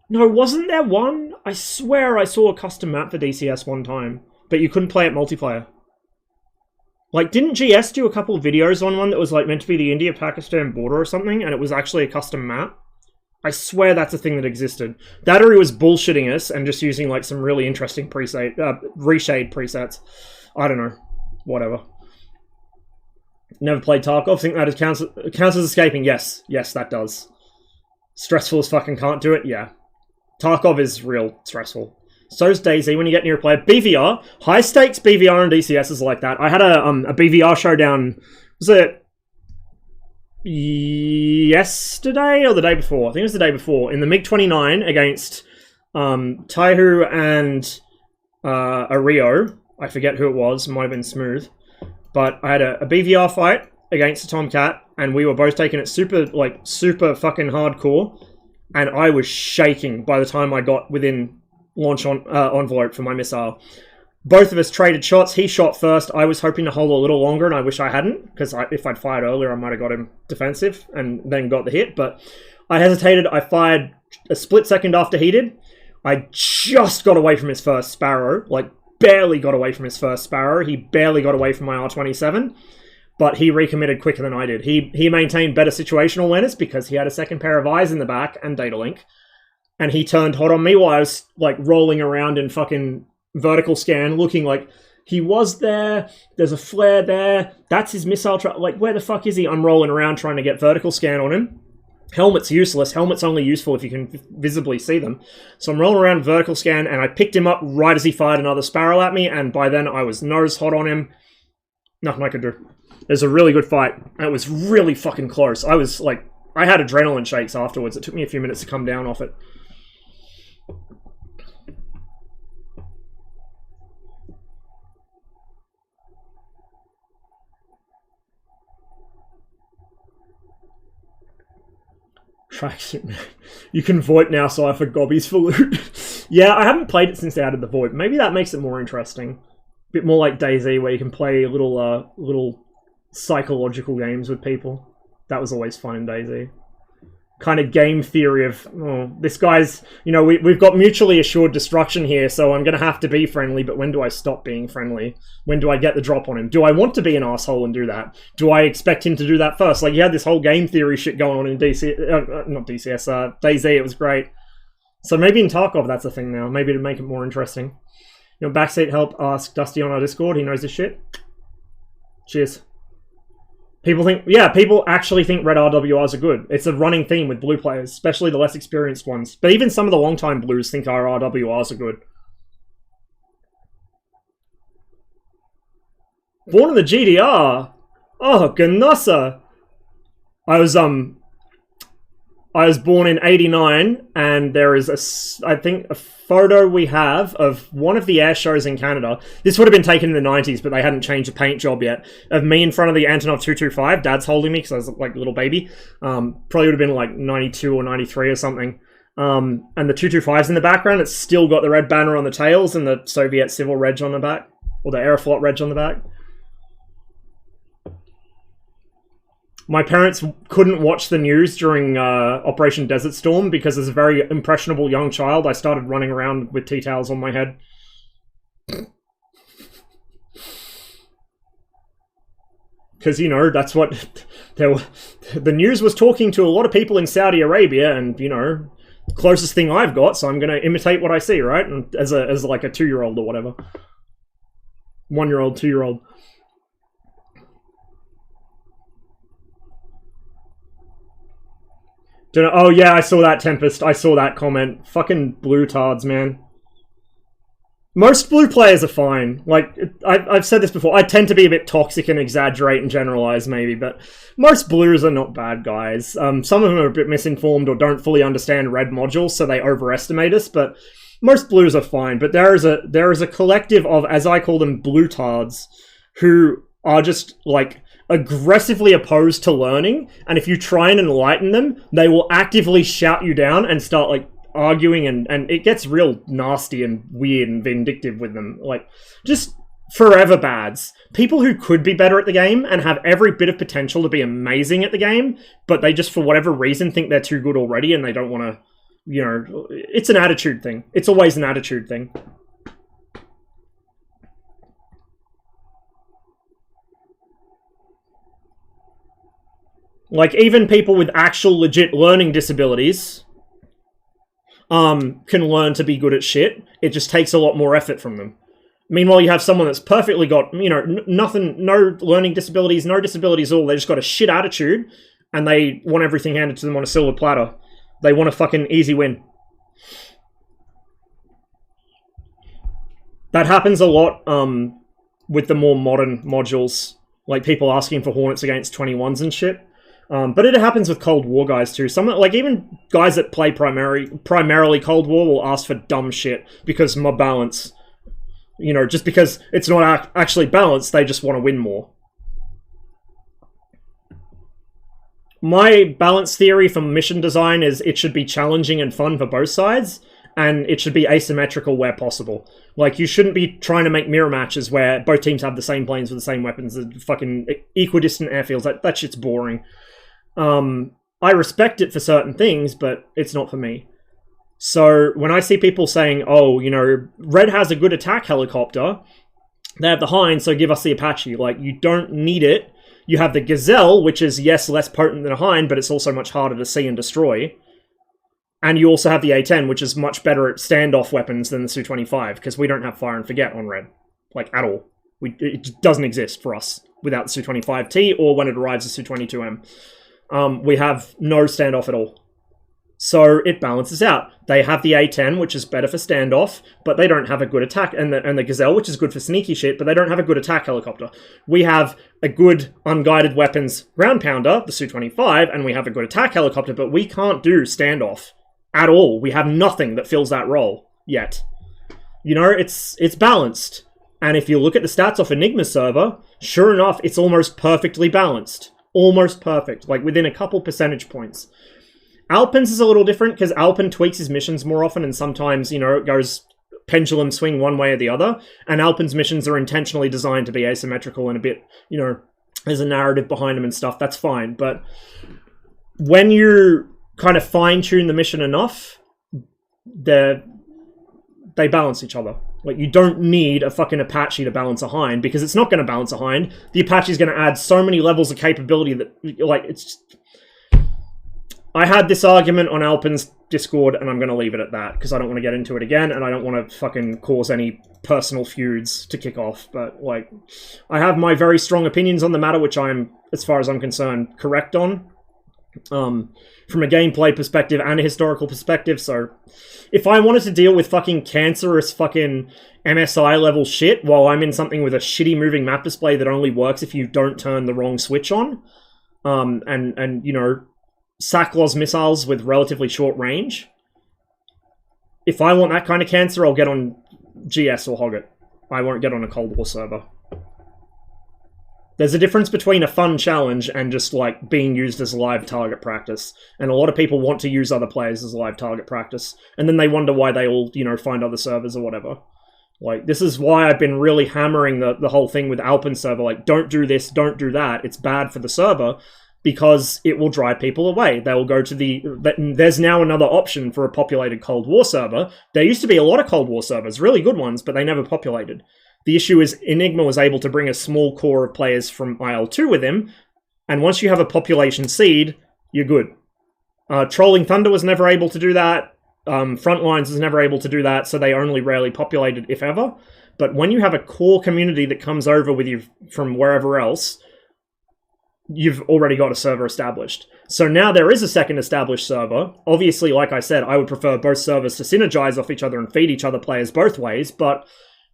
No, wasn't there one? I swear I saw a custom map for DCS one time, but you couldn't play it multiplayer. Like, didn't GS do a couple of videos on one that was, like, meant to be the India-Pakistan border or something, and it was actually a custom map? I swear that's a thing that existed. That or he was bullshitting us and just using, like, some really interesting reshade presets. I don't know. Whatever. Never played Tarkov. Think that counts as escaping? Yes. Yes, that does. Stressful as fucking can't do it? Yeah. Tarkov is real stressful. So's DayZ when you get near a player. BVR. High stakes BVR and DCS is like that. I had a BVR showdown. Was it yesterday or the day before? I think it was the day before. In the MiG-29 against Taihu and a Rio. I forget who it was. Might have been Smooth. But I had a BVR fight against a Tomcat, and we were both taking it super fucking hardcore. And I was shaking by the time I got within launch envelope for my missile. Both of us traded shots. He shot first. I was hoping to hold a little longer, and I wish I hadn't, because if I'd fired earlier, I might have got him defensive and then got the hit. But I hesitated. I fired a split second after he did. I just got away from his first Sparrow, like barely got away from his first Sparrow. He barely got away from my R-27. But he recommitted quicker than I did. He maintained better situational awareness because he had a second pair of eyes in the back and data link. And he turned hot on me while I was, like, rolling around in fucking vertical scan, looking like he was there. There's a flare there. That's his missile truck. Like, where the fuck is he? I'm rolling around trying to get vertical scan on him. Helmet's useless. Helmet's only useful if you can visibly see them. So I'm rolling around vertical scan, and I picked him up right as he fired another Sparrow at me, and by then I was nose hot on him. Nothing I could do. It was a really good fight. It was really fucking close. I was like, I had adrenaline shakes afterwards. It took me a few minutes to come down off it. Tracksuit man. You can VoIP now, so I for gobbies for loot. Yeah, I haven't played it since they added the VoIP. Maybe that makes it more interesting. A bit more like DayZ, where you can play little psychological games with people. That was always fun in DayZ. Kind of game theory of, oh, this guy's, you know, we've got mutually assured destruction here, so I'm going to have to be friendly, but when do I stop being friendly? When do I get the drop on him? Do I want to be an asshole and do that? Do I expect him to do that first? Like, you had this whole game theory shit going on in not DCS, DayZ, it was great. So maybe in Tarkov that's a thing now, maybe to make it more interesting. You know, backseat help, ask Dusty on our Discord, he knows this shit. Cheers. People think, yeah, people actually think red RWRs are good. It's a running theme with blue players, especially the less experienced ones. But even some of the long-time blues think our RWRs are good. Born in the GDR? Oh, Ganossa! I was born in 89, and there is, I think, a photo we have of one of the air shows in Canada. This would have been taken in the 90s, but they hadn't changed the paint job yet. Of me in front of the Antonov 225. Dad's holding me because I was like a little baby. Probably would have been like 92 or 93 or something. And the 225's in the background. It's still got the red banner on the tails and the Soviet Civil Reg on the back. Or the Aeroflot Reg on the back. My parents couldn't watch the news during Operation Desert Storm because as a very impressionable young child, I started running around with tea towels on my head. Because, you know, that's what... the news was talking to a lot of people in Saudi Arabia and, you know, the closest thing I've got, so I'm going to imitate what I see, right? And as like a 2-year-old or whatever. 1-year-old, 2-year-old. Oh yeah, I saw that, Tempest. I saw that comment. Fucking blue tards, man. Most blue players are fine. Like, I've said this before, I tend to be a bit toxic and exaggerate and generalize maybe, but most blues are not bad guys. Some of them are a bit misinformed or don't fully understand red modules, so they overestimate us, but most blues are fine. But there is a collective of, as I call them, blue tards, who are just, like, aggressively opposed to learning, and if you try and enlighten them, they will actively shout you down and start, like, arguing, and it gets real nasty and weird and vindictive with them. Like, just forever bads. People who could be better at the game and have every bit of potential to be amazing at the game, but they just, for whatever reason, think they're too good already and they don't want to, you know, it's an attitude thing. It's always an attitude thing. Like, even people with actual legit learning disabilities can learn to be good at shit. It just takes a lot more effort from them. Meanwhile, you have someone that's perfectly got, you know, nothing, no learning disabilities, no disabilities at all. They just got a shit attitude, and they want everything handed to them on a silver platter. They want a fucking easy win. That happens a lot with the more modern modules. Like, people asking for Hornets against 21s and shit. But it happens with Cold War guys too. Some, like, even guys that play primarily Cold War will ask for dumb shit because mob balance. You know, just because it's not actually balanced, they just want to win more. My balance theory for mission design is it should be challenging and fun for both sides, and it should be asymmetrical where possible. Like, you shouldn't be trying to make mirror matches where both teams have the same planes with the same weapons, and fucking equidistant airfields. That shit's boring. I respect it for certain things, but it's not for me. So when I see people saying, oh, you know, Red has a good attack helicopter, they have the Hind, so give us the Apache. Like, you don't need it. You have the Gazelle, which is, yes, less potent than a Hind, but it's also much harder to see and destroy. And you also have the A-10, which is much better at standoff weapons than the Su-25, because we don't have Fire and Forget on Red. Like, at all. It doesn't exist for us without the Su-25T, or when it arrives, the Su-22M. We have no standoff at all. So it balances out. They have the A-10, which is better for standoff, but they don't have a good attack, and the Gazelle, which is good for sneaky shit, but they don't have a good attack helicopter. We have a good unguided weapons ground pounder, the Su-25, and we have a good attack helicopter, but we can't do standoff at all. We have nothing that fills that role yet. You know, it's balanced. And if you look at the stats off Enigma server, sure enough, it's almost perfectly balanced. Almost perfect, like within a couple percentage points. Alpin's is a little different, because Alpin tweaks his missions more often, and sometimes, you know, it goes pendulum swing one way or the other, and Alpin's missions are intentionally designed to be asymmetrical and a bit, you know, there's a narrative behind them and stuff, that's fine. But when you kind of fine-tune the mission enough, they balance each other. Like, you don't need a fucking Apache to balance a Hind, because it's not going to balance a Hind. The Apache's going to add so many levels of capability that, like, it's just... I had this argument on Alpin's Discord, and I'm going to leave it at that, because I don't want to get into it again, and I don't want to fucking cause any personal feuds to kick off. But, like, I have my very strong opinions on the matter, which I'm, as far as I'm concerned, correct on. From a gameplay perspective and a historical perspective, so if I wanted to deal with fucking cancerous fucking MSI level shit while I'm in something with a shitty moving map display that only works if you don't turn the wrong switch on, and you know, Saklos missiles with relatively short range, if I want that kind of cancer, I'll get on GS or Hogget. I won't get on a Cold War server. There's a difference between a fun challenge and just, like, being used as live target practice. And a lot of people want to use other players as live target practice. And then they wonder why they all, you know, find other servers or whatever. Like, this is why I've been really hammering the whole thing with Alpin server. Like, don't do this, don't do that. It's bad for the server, because it will drive people away. They will go to there's now another option for a populated Cold War server. There used to be a lot of Cold War servers, really good ones, but they never populated. The issue is Enigma was able to bring a small core of players from IL-2 with him, and once you have a population seed, you're good. Trolling Thunder was never able to do that. Frontlines was never able to do that, so they only rarely populated, if ever. But when you have a core community that comes over with you from wherever else, you've already got a server established. So now there is a second established server. Obviously, like I said, I would prefer both servers to synergize off each other and feed each other players both ways, but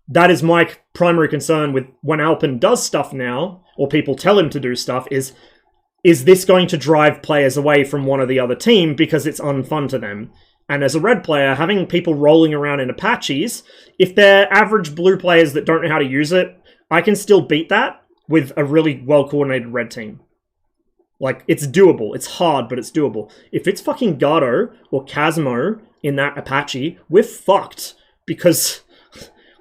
that is my primary concern with when Alpin does stuff now, or people tell him to do stuff, is this going to drive players away from one or the other team because it's unfun to them? And as a red player, having people rolling around in Apaches, if they're average blue players that don't know how to use it, I can still beat that with a really well-coordinated red team. Like, it's doable. It's hard, but it's doable. If it's fucking Gudauta or Casmo in that Apache, we're fucked. Because,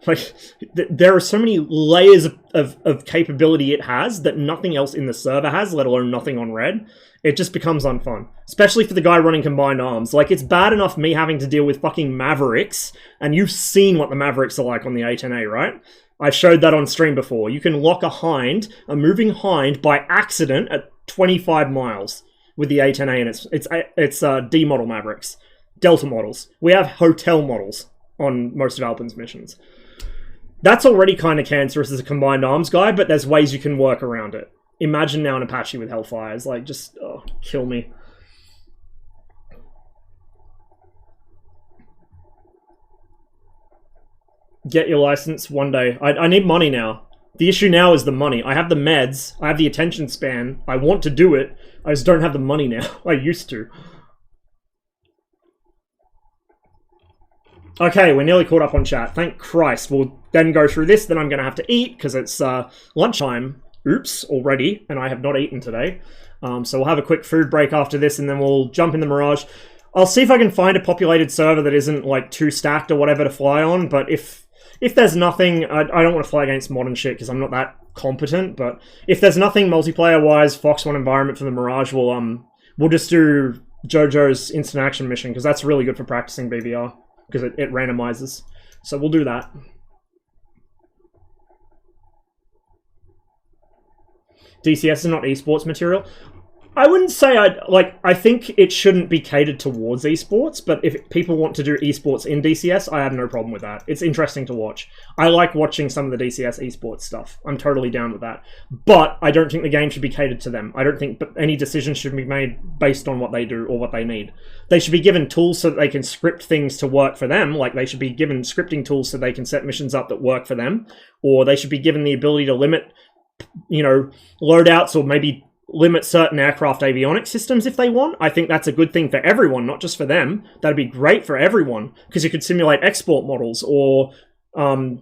like, there are so many layers of capability it has that nothing else in the server has, let alone nothing on red. It just becomes unfun. Especially for the guy running combined arms. Like, it's bad enough me having to deal with fucking Mavericks, and you've seen what the Mavericks are like on the A10A, right? I showed that on stream before. You can lock a moving hind by accident at 25 miles with the A10A, and it's D model Mavericks. Delta models. We have hotel models on most of Alpin's missions. That's already kind of cancerous as a combined arms guy, but there's ways you can work around it. Imagine now an Apache with Hellfires. Like, just, oh, kill me. Get your license one day. I need money now. The issue now is the money. I have the meds. I have the attention span. I want to do it. I just don't have the money now. I used to. Okay, we're nearly caught up on chat. Thank Christ. We'll then go through this. Then I'm going to have to eat because it's lunchtime. Oops, already. And I have not eaten today. So we'll have a quick food break after this and then we'll jump in the Mirage. I'll see if I can find a populated server that isn't like too stacked or whatever to fly on. But if there's nothing, I don't want to fly against modern shit because I'm not that competent. But if there's nothing multiplayer-wise, Fox 1 environment for the Mirage, we'll just do JoJo's instant action mission because that's really good for practicing BBR because it randomizes. So we'll do that. DCS is not esports material. I wouldn't say I think it shouldn't be catered towards esports, but if people want to do esports in DCS, I have no problem with that. It's interesting to watch. I like watching some of the DCS esports stuff. I'm totally down with that. But I don't think the game should be catered to them. I don't think any decisions should be made based on what they do or what they need. They should be given tools so that they can script things to work for them. Like, they should be given scripting tools so they can set missions up that work for them. Or they should be given the ability to limit, loadouts or maybe limit certain aircraft avionics systems if they want. I think that's a good thing for everyone, not just for them. That'd be great for everyone because you could simulate export models or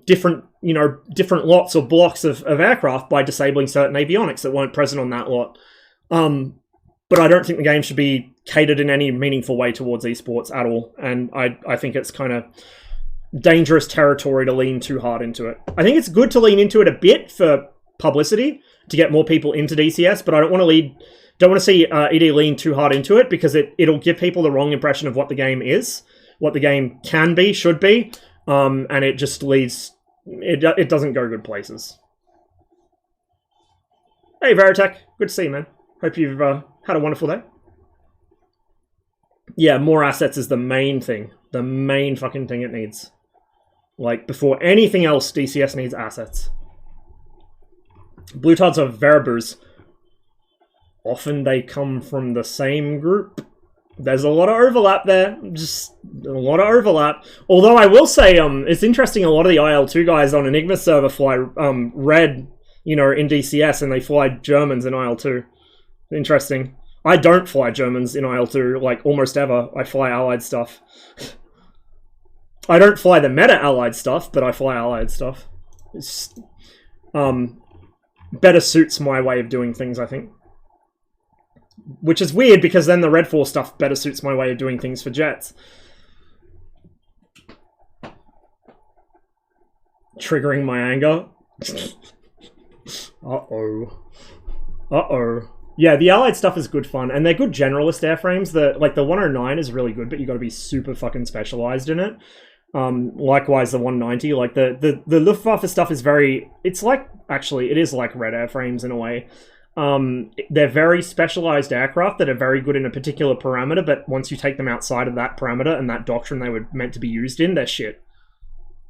different lots or blocks of aircraft by disabling certain avionics that weren't present on that lot. But I don't think the game should be catered in any meaningful way towards esports at all. And I think it's kind of dangerous territory to lean too hard into it. I think it's good to lean into it a bit for publicity to get more people into DCS, but I don't want to see ED lean too hard into it because it'll give people the wrong impression of what the game is, what the game can be, should be, and it just leads. It doesn't go good places. Hey Veritech, good to see you, man. Hope you've had a wonderful day. Yeah, more assets is the main thing, the main fucking thing it needs. Like, before anything else, DCS needs assets. Blue Tods are Veribus. Often they come from the same group. There's a lot of overlap there. Just a lot of overlap. Although I will say, it's interesting, a lot of the IL-2 guys on Enigma server fly red, in DCS, and they fly Germans in IL-2. Interesting. I don't fly Germans in IL-2, like, almost ever. I fly Allied stuff. I don't fly the meta-Allied stuff, but I fly Allied stuff. It's better suits my way of doing things, I think. Which is weird, because then the Red Force stuff better suits my way of doing things for jets. Triggering my anger. Uh-oh. Uh-oh. Yeah, the Allied stuff is good fun, and they're good generalist airframes. The 109 is really good, but you got to be super fucking specialized in it. Likewise, the 190, like the Luftwaffe stuff is very. It's like, actually, it is like red airframes in a way. They're very specialized aircraft that are very good in a particular parameter, but once you take them outside of that parameter and that doctrine they were meant to be used in, they're shit.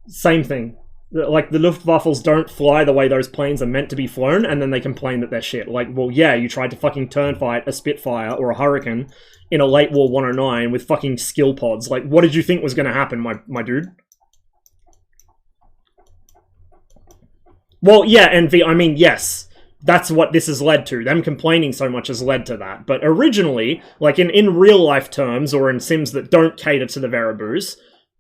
Same thing. Like, the Luftwaffles don't fly the way those planes are meant to be flown, and then they complain that they're shit. Like, well, yeah, you tried to fucking turn fight a Spitfire or a Hurricane in a late war 109 with fucking skill pods. Like, what did you think was going to happen, my dude? Well, yeah, I mean, yes, that's what this has led to. Them complaining so much has led to that. But originally, like in real-life terms, or in sims that don't cater to the Variaboos,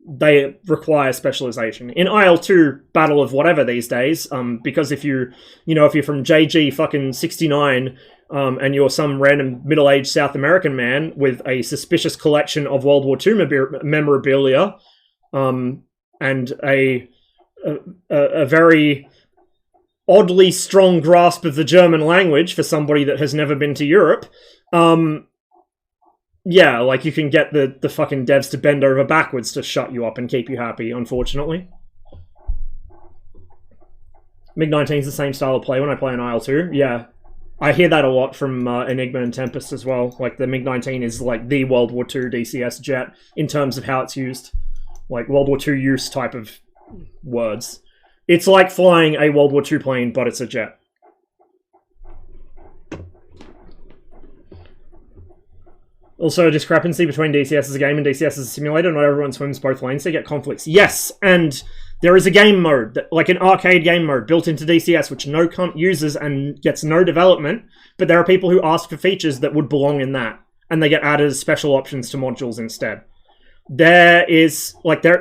they require specialization. In IL-2 Battle of whatever these days, because if you're from JG fucking 69, and you're some random middle-aged South American man with a suspicious collection of World War II memorabilia, and a very oddly strong grasp of the German language for somebody that has never been to Europe, yeah, like, you can get the fucking devs to bend over backwards to shut you up and keep you happy, unfortunately. MiG-19 is the same style of play when I play an IL-2. Yeah. I hear that a lot from Enigma and Tempest as well. Like, the MiG-19 is, like, the World War II DCS jet in terms of how it's used. Like, World War II use type of words. It's like flying a World War II plane, but it's a jet. Also, a discrepancy between DCS as a game and DCS as a simulator. Not everyone swims both lanes, so you get conflicts. Yes, and there is a game mode, like an arcade game mode, built into DCS, which no cunt uses and gets no development, but there are people who ask for features that would belong in that, and they get added as special options to modules instead.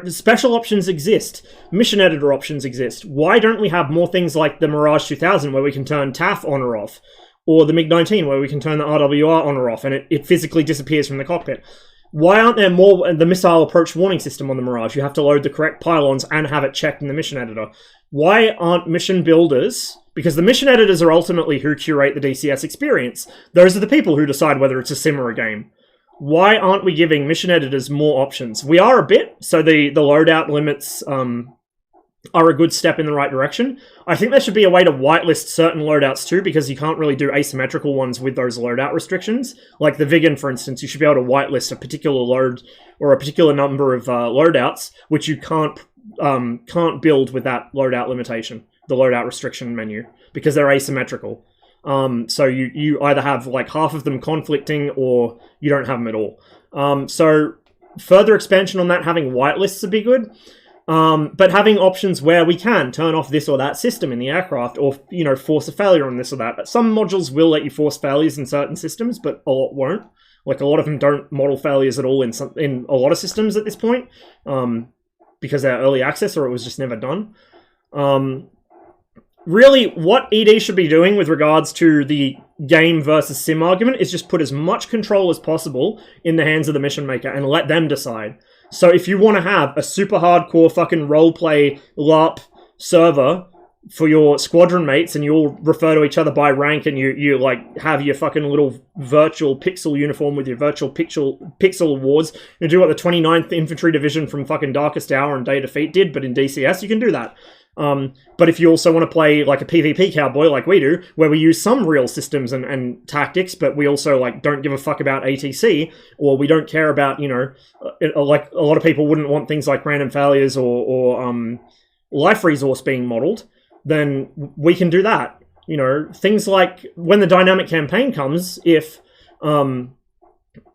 Special options exist. Mission editor options exist. Why don't we have more things like the Mirage 2000, where we can turn TAF on or off? Or the MiG-19, where we can turn the RWR on or off, and it physically disappears from the cockpit. Why aren't there more... the missile approach warning system on the Mirage? You have to load the correct pylons and have it checked in the mission editor. Why aren't mission builders... Because the mission editors are ultimately who curate the DCS experience. Those are the people who decide whether it's a sim or a game. Why aren't we giving mission editors more options? We are a bit, so the loadout limits are a good step in the right direction. I think there should be a way to whitelist certain loadouts too, because you can't really do asymmetrical ones with those loadout restrictions. Like the Viggen, for instance, you should be able to whitelist a particular load or a particular number of loadouts, which you can't build with that loadout limitation, the loadout restriction menu, because they're asymmetrical. So you either have like half of them conflicting or you don't have them at all. So further expansion on that, having whitelists would be good. But having options where we can turn off this or that system in the aircraft, or, force a failure on this or that. Some modules will let you force failures in certain systems, but a lot won't. Like, a lot of them don't model failures at all in a lot of systems at this point, because they're early access or it was just never done. Really, what ED should be doing with regards to the game versus sim argument is just put as much control as possible in the hands of the mission maker and let them decide. So if you want to have a super hardcore fucking roleplay LARP server for your squadron mates, and you all refer to each other by rank, and you like have your fucking little virtual pixel uniform with your virtual pixel awards, and do what the 29th Infantry Division from fucking Darkest Hour and Day of Defeat did, but in DCS, you can do that. But if you also want to play like a PvP cowboy like we do, where we use some real systems and tactics, but we also like don't give a fuck about ATC, or we don't care about, like a lot of people wouldn't want things like random failures or life resource being modeled, then we can do that. Things like when the dynamic campaign comes, if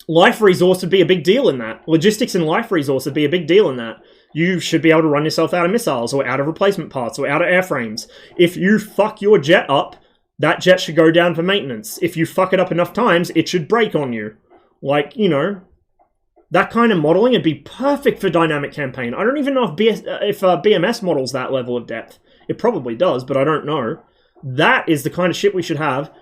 life resource would be a big deal in that. Logistics and life resource would be a big deal in that. You should be able to run yourself out of missiles, or out of replacement parts, or out of airframes. If you fuck your jet up, that jet should go down for maintenance. If you fuck it up enough times, it should break on you. Like, that kind of modeling would be perfect for dynamic campaign. I don't even know if BMS models that level of depth. It probably does, but I don't know. That is the kind of shit we should have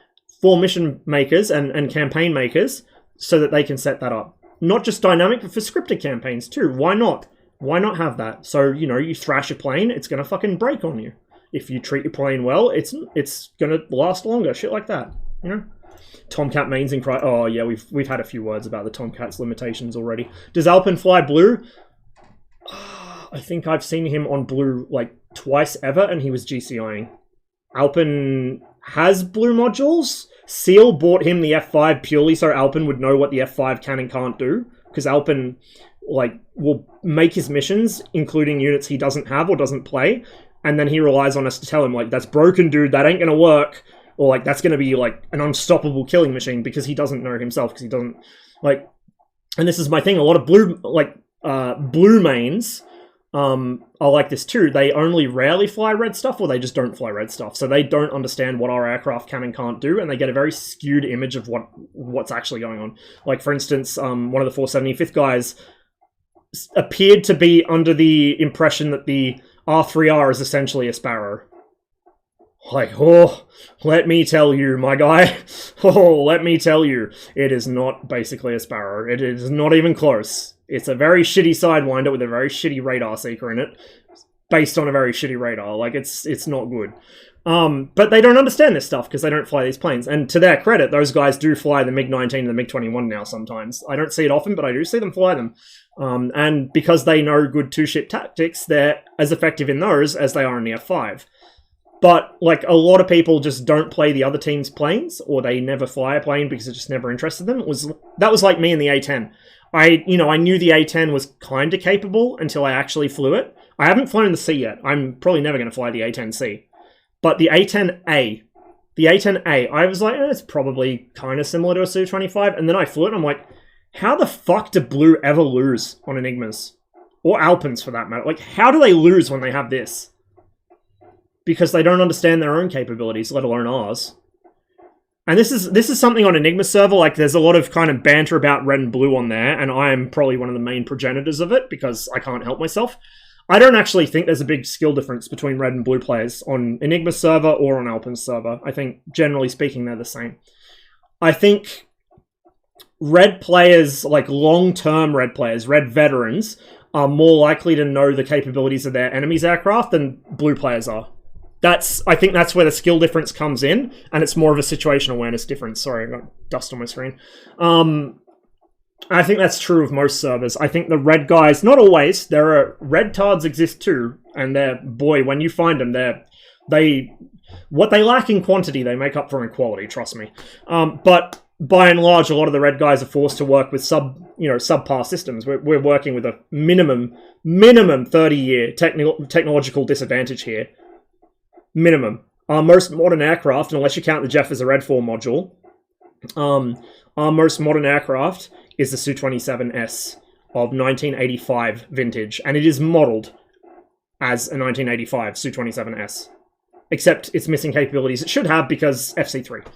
for mission makers and campaign makers, so that they can set that up. Not just dynamic, but for scripted campaigns too. Why not? Why not have that? So, you thrash a plane, it's going to fucking break on you. If you treat your plane well, it's going to last longer. Shit like that, Tomcat mains in cry. Oh, yeah, we've had a few words about the Tomcat's limitations already. Does Alpin fly blue? I think I've seen him on blue, like, twice ever, and he was GCIing. Alpin has blue modules. Seal bought him the F5 purely so Alpin would know what the F5 can and can't do, because Alpin will make his missions, including units he doesn't have or doesn't play, and then he relies on us to tell him, like, that's broken, dude, that ain't gonna work, or, like, that's gonna be, like, an unstoppable killing machine, because he doesn't know himself, because he doesn't, like, and this is my thing, a lot of blue, like, blue mains, are like this too. They only rarely fly red stuff, or they just don't fly red stuff. So they don't understand what our aircraft can and can't do, and they get a very skewed image of what's actually going on. Like, for instance, one of the 475th guys appeared to be under the impression that the R3R is essentially a Sparrow. Like, oh, let me tell you, my guy. Oh, let me tell you. It is not basically a Sparrow. It is not even close. It's a very shitty Sidewinder with a very shitty radar seeker in it, based on a very shitty radar. Like, it's not good. But they don't understand this stuff because they don't fly these planes. And to their credit, those guys do fly the MiG-19 and the MiG-21 now sometimes. I don't see it often, but I do see them fly them. And because they know good two-ship tactics, they're as effective in those as they are in the F5. But, like, a lot of people just don't play the other team's planes, or they never fly a plane because it just never interested them. That was like me in the A-10. I knew the A-10 was kind of capable until I actually flew it. I haven't flown the C yet. I'm probably never going to fly the A-10C. But the A-10A, I was like, it's probably kind of similar to a Su-25. And then I flew it, and I'm like, how the fuck do Blue ever lose on Enigmas? Or Alpins, for that matter. Like, how do they lose when they have this? Because they don't understand their own capabilities, let alone ours. And this is something on Enigma server, like, there's a lot of kind of banter about red and blue on there, and I'm probably one of the main progenitors of it, because I can't help myself. I don't actually think there's a big skill difference between red and blue players on Enigma server or on Alpine server. I think, generally speaking, they're the same. I think red players, like long-term red players, red veterans, are more likely to know the capabilities of their enemy's aircraft than blue players are. I think that's where the skill difference comes in, and it's more of a situation awareness difference. Sorry, I got dust on my screen. I think that's true of most servers. I think the red guys, not always, there are red tards exist too, and they're, boy, when you find them, what they lack in quantity, they make up for in quality, trust me. But by and large, a lot of the red guys are forced to work with subpar systems. We're working with a minimum 30-year technological disadvantage here. Minimum. Our most modern aircraft, unless you count the Jeff as a Red 4 module, our most modern aircraft is the Su-27S of 1985 vintage, and it is modelled as a 1985 Su-27S. Except it's missing capabilities it should have because FC3.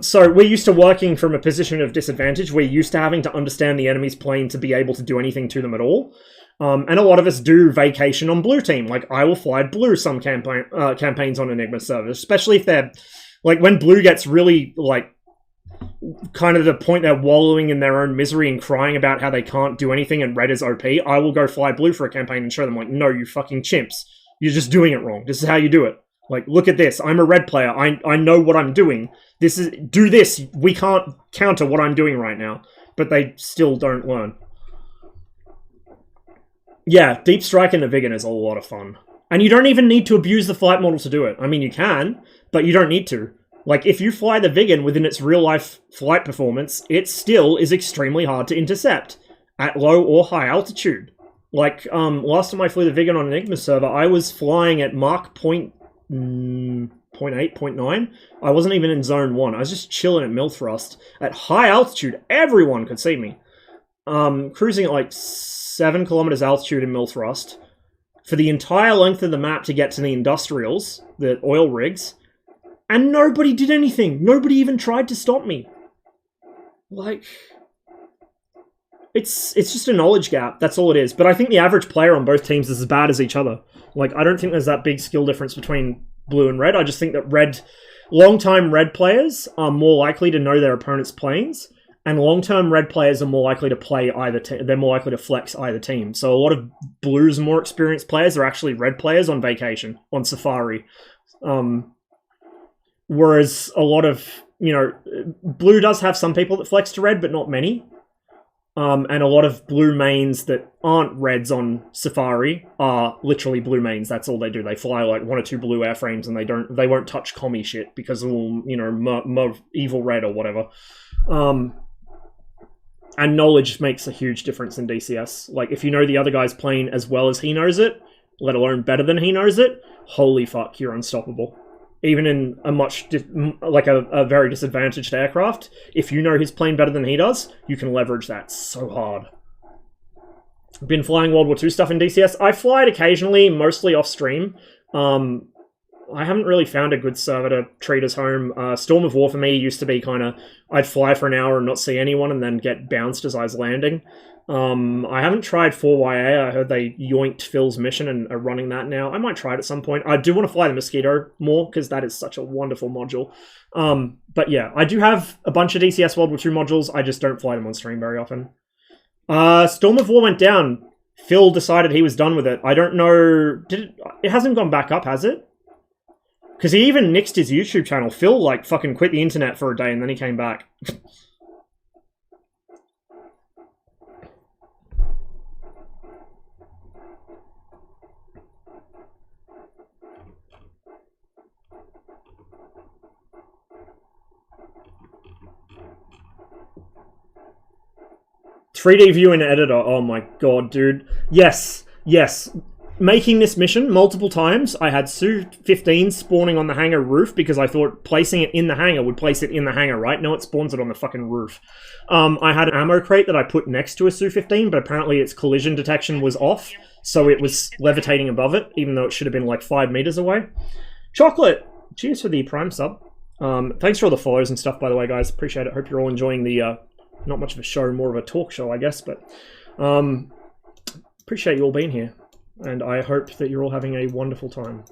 So we're used to working from a position of disadvantage. We're used to having to understand the enemy's plane to be able to do anything to them at all. And a lot of us do vacation on blue team. Like, I will fly blue some campaigns on Enigma servers, especially if they're, like, when blue gets really, like, kind of the point they're wallowing in their own misery and crying about how they can't do anything and red is OP, I will go fly blue for a campaign and show them, like, no, you fucking chimps. You're just doing it wrong. This is how you do it. Like, look at this. I'm a red player. I know what I'm doing. Do this. We can't counter what I'm doing right now. But they still don't learn. Yeah, Deep Strike in the Viggen is a lot of fun. And you don't even need to abuse the flight model to do it. I mean, you can, but you don't need to. Like, if you fly the Viggen within its real-life flight performance, it still is extremely hard to intercept at low or high altitude. Like, last time I flew the Viggen on an Enigma server, I was flying at Mach 0.8, 0.9. I wasn't even in Zone 1. I was just chilling at mil thrust. At high altitude, everyone could see me. Cruising at, like, 7 kilometers altitude in mil thrust. For the entire length of the map to get to the industrials, the oil rigs, and nobody did anything. Nobody even tried to stop me. Like, it's just a knowledge gap. That's all it is. But I think the average player on both teams is as bad as each other. Like, I don't think there's that big skill difference between blue and red. I just think that long-time red players are more likely to know their opponent's planes, and long-term red players are more likely to play either team. They're more likely to flex either team. So a lot of blue's more experienced players are actually red players on vacation, on safari. Whereas a lot of, blue does have some people that flex to red, but not many. And a lot of blue mains that aren't reds on safari are literally blue mains. That's all they do. They fly like 1 or 2 blue airframes, and they won't touch commie shit because of all, evil red or whatever. And knowledge makes a huge difference in DCS. Like, if you know the other guy's plane as well as he knows it, let alone better than he knows it, holy fuck, you're unstoppable. Even in a a very disadvantaged aircraft, if you know his plane better than he does, you can leverage that so hard. Been flying World War II stuff in DCS. I fly it occasionally, mostly off stream. I haven't really found a good server to treat as home. Storm of War for me used to be kind of, I'd fly for an hour and not see anyone and then get bounced as I was landing. I haven't tried 4YA. I heard they yoinked Phil's mission and are running that now. I might try it at some point. I do want to fly the Mosquito more because that is such a wonderful module. But yeah, I do have a bunch of DCS World War II modules. I just don't fly them on stream very often. Storm of War went down. Phil decided he was done with it. I don't know. It hasn't gone back up, has it? Because he even nixed his YouTube channel. Phil, like, fucking quit the internet for a day and then he came back. 3D view in editor. Oh my god, dude. Yes, yes. Making this mission multiple times, I had Su-15 spawning on the hangar roof because I thought placing it in the hangar would place it in the hangar, right? No, it spawns it on the fucking roof. I had an ammo crate that I put next to a Su-15, but apparently its collision detection was off, so it was levitating above it, even though it should have been like 5 meters away. Chocolate! Cheers for the Prime sub. Thanks for all the follows and stuff, by the way, guys. Appreciate it. Hope you're all enjoying the, not much of a show, more of a talk show, I guess, but appreciate you all being here. And I hope that you're all having a wonderful time.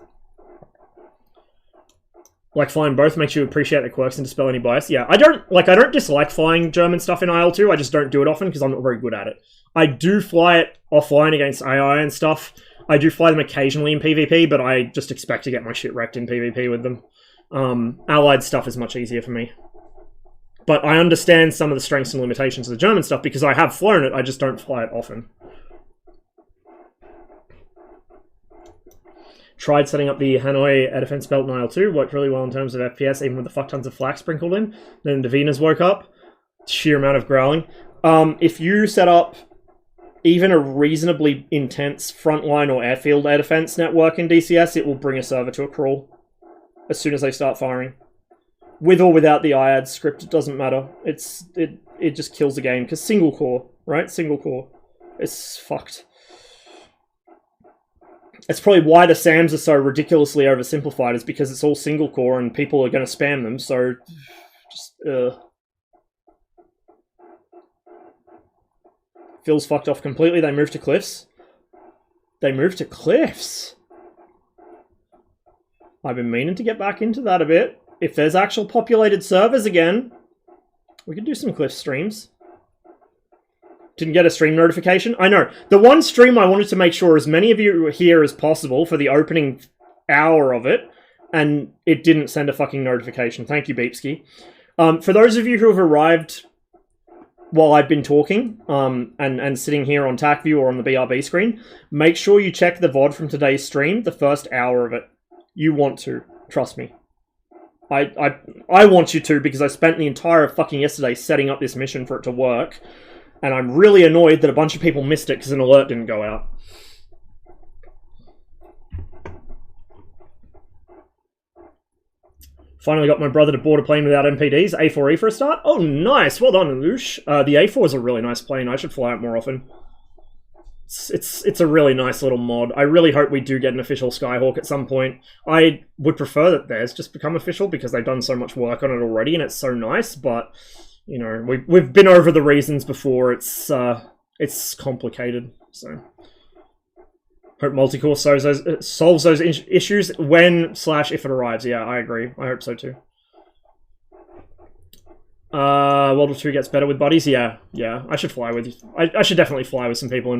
Like flying both makes you appreciate the quirks and dispel any bias. Yeah, I don't dislike flying German stuff in IL-2. I just don't do it often because I'm not very good at it. I do fly it offline against AI and stuff. I do fly them occasionally in PvP, but I just expect to get my shit wrecked in PvP with them. Allied stuff is much easier for me. But I understand some of the strengths and limitations of the German stuff because I have flown it, I just don't fly it often. Tried setting up the Hanoi air defense belt in IL-2, worked really well in terms of FPS, even with the fuck tons of flak sprinkled in. Then the Venus woke up. Sheer amount of growling. If you set up even a reasonably intense frontline or airfield air defense network in DCS, it will bring a server to a crawl as soon as they start firing. With or without the IAD script, it doesn't matter. It just kills the game, because single core, right? Single core. It's fucked. It's probably why the SAMs are so ridiculously oversimplified, is because it's all single core and people are going to spam them, so just, Phil's fucked off completely. They moved to cliffs. They moved to cliffs? I've been meaning to get back into that a bit. If there's actual populated servers again, we could do some cliff streams. Didn't get a stream notification. I know. The one stream I wanted to make sure as many of you were here as possible for the opening hour of it, and it didn't send a fucking notification. Thank you, Beepski. For those of you who have arrived while I've been talking, and sitting here on TACView or on the BRB screen, make sure you check the VOD from today's stream, the first hour of it. You want to. Trust me. I want you to, because I spent the entire fucking yesterday setting up this mission for it to work. And I'm really annoyed that a bunch of people missed it because an alert didn't go out. Finally got my brother to board a plane without MPDs. A4E for a start. Oh, nice. Well done, Alush. The A4 is a really nice plane. I should fly it more often. It's a really nice little mod. I really hope we do get an official Skyhawk at some point. I would prefer that theirs just become official because they've done so much work on it already and it's so nice, but... You know, we've been over the reasons before. It's complicated. So, hope multicore solves those issues when/if it arrives. Yeah, I agree. I hope so too. World War II gets better with buddies. Yeah. I should fly with. I should definitely fly with some people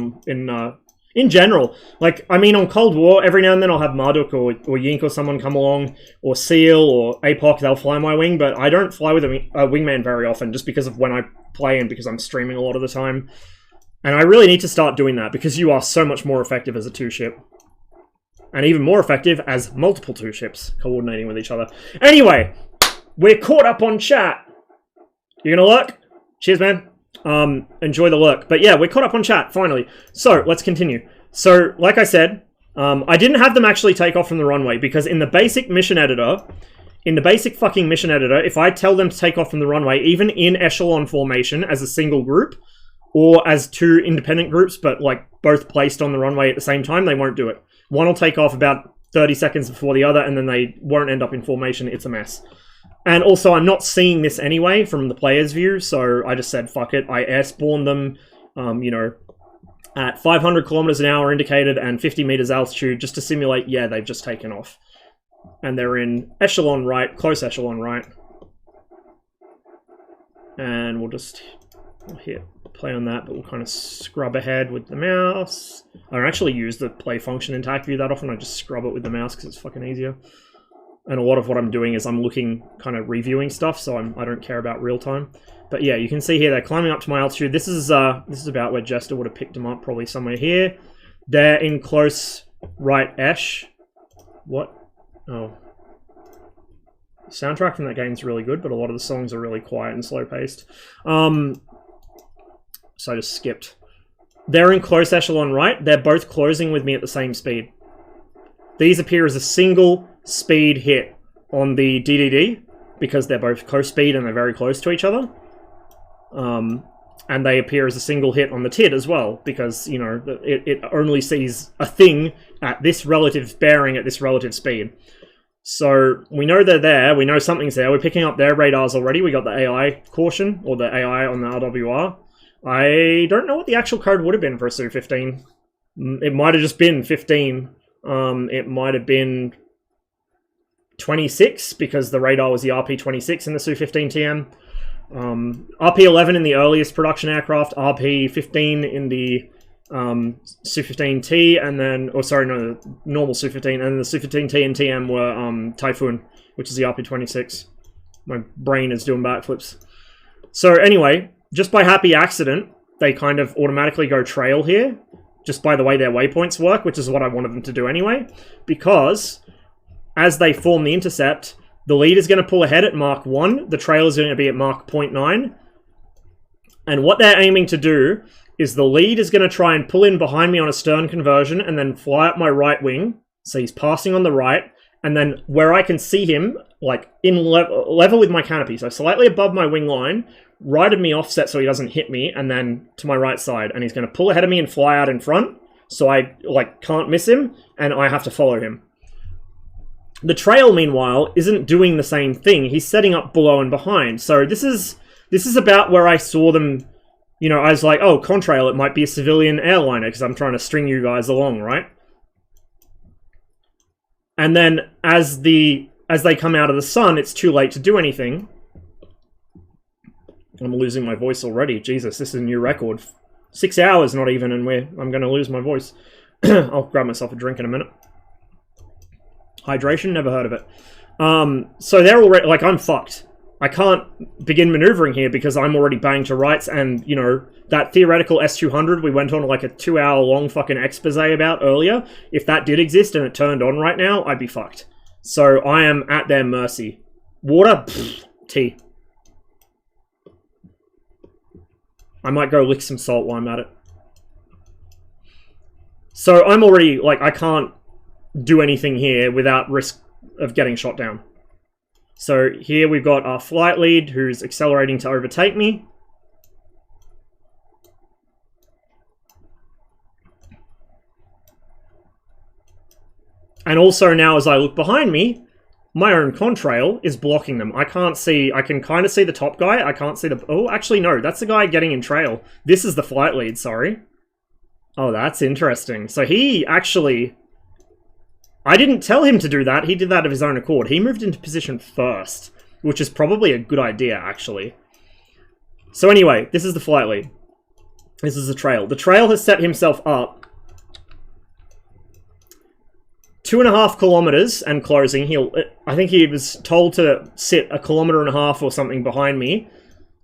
in general. Like, I mean, on Cold War, every now and then I'll have Marduk or Yink or someone come along, or Seal or APOC, they'll fly my wing, but I don't fly with a wingman very often, just because of when I play and because I'm streaming a lot of the time. And I really need to start doing that, because you are so much more effective as a 2-ship. And even more effective as multiple 2-ships coordinating with each other. Anyway, we're caught up on chat. You gonna lurk? Cheers, man. Enjoy the lurk. But yeah, we're caught up on chat, finally. So, let's continue. So, like I said, I didn't have them actually take off from the runway, because in the basic mission editor, if I tell them to take off from the runway, even in echelon formation as a single group, or as two independent groups, but like both placed on the runway at the same time, they won't do it. One will take off about 30 seconds before the other, and then they won't end up in formation. It's a mess. And also, I'm not seeing this anyway from the player's view, so I just said, fuck it. I airspawned them, you know, at 500 kilometers an hour indicated and 50 meters altitude, just to simulate, yeah, they've just taken off. And they're in echelon right, close echelon right. And we'll just hit play on that, but we'll kind of scrub ahead with the mouse. I don't actually use the play function in TAC View that often. I just scrub it with the mouse because it's fucking easier. And a lot of what I'm doing is I'm looking, kind of reviewing stuff, so I don't care about real time. But yeah, you can see here they're climbing up to my altitude. This is about where Jester would have picked them up, probably somewhere here. They're in close right-esh. What? Oh. The soundtrack from that game's really good, but a lot of the songs are really quiet and slow-paced. So I just skipped. They're in close echelon right. They're both closing with me at the same speed. These appear as a single speed hit on the DDD, because they're both close speed and they're very close to each other. And they appear as a single hit on the TID as well, because, you know, it only sees a thing at this relative bearing at this relative speed. So we know they're there, we know something's there, we're picking up their radars already, we got the AI caution, or the AI on the RWR. I don't know what the actual code would have been for a Su-15. It might have just been 15. It might have been 26, because the radar was the RP-26 in the Su-15TM. RP-11 in the earliest production aircraft, RP-15 in the Su-15T, and then, or sorry, no, the normal Su-15, and then the Su-15T and TM were Typhoon, which is the RP-26. My brain is doing backflips. So anyway, just by happy accident, they kind of automatically go trail here, just by the way their waypoints work, which is what I wanted them to do anyway, because as they form the intercept, the lead is going to pull ahead at Mach 1, the trail is going to be at Mach 0.9, and what they're aiming to do is the lead is going to try and pull in behind me on a stern conversion and then fly up my right wing, so he's passing on the right, and then where I can see him, like in level with my canopy, so slightly above my wing line, right of me offset so he doesn't hit me, and then to my right side, and he's going to pull ahead of me and fly out in front, so I like can't miss him, and I have to follow him. The trail, meanwhile, isn't doing the same thing. He's setting up below and behind. So this is about where I saw them, you know, I was like, oh, contrail, it might be a civilian airliner, because I'm trying to string you guys along, right? And then as they come out of the sun, it's too late to do anything. I'm losing my voice already. Jesus, this is a new record. 6 hours, not even, and I'm going to lose my voice. I'll grab myself a drink in a minute. Hydration? Never heard of it. So they're already, like, I'm fucked. I can't begin maneuvering here because I'm already banged to rights, and, you know, that theoretical S200 we went on like a 2-hour-long fucking expose about earlier, if that did exist and it turned on right now, I'd be fucked. So I am at their mercy. Water? Pfft, tea. I might go lick some salt while I'm at it. So I'm already, like, I can't do anything here without risk of getting shot down. So here we've got our flight lead who's accelerating to overtake me. And also now as I look behind me, my own contrail is blocking them. I can't see, I can kind of see the top guy, I can't see the, oh, actually no, that's the guy getting in trail. This is the flight lead, sorry. Oh, that's interesting. So he actually, I didn't tell him to do that, he did that of his own accord. He moved into position first, which is probably a good idea, actually. So anyway, this is the flight lead. This is the trail. The trail has set himself up 2.5 kilometers and closing. I think he was told to sit 1.5 kilometers or something behind me,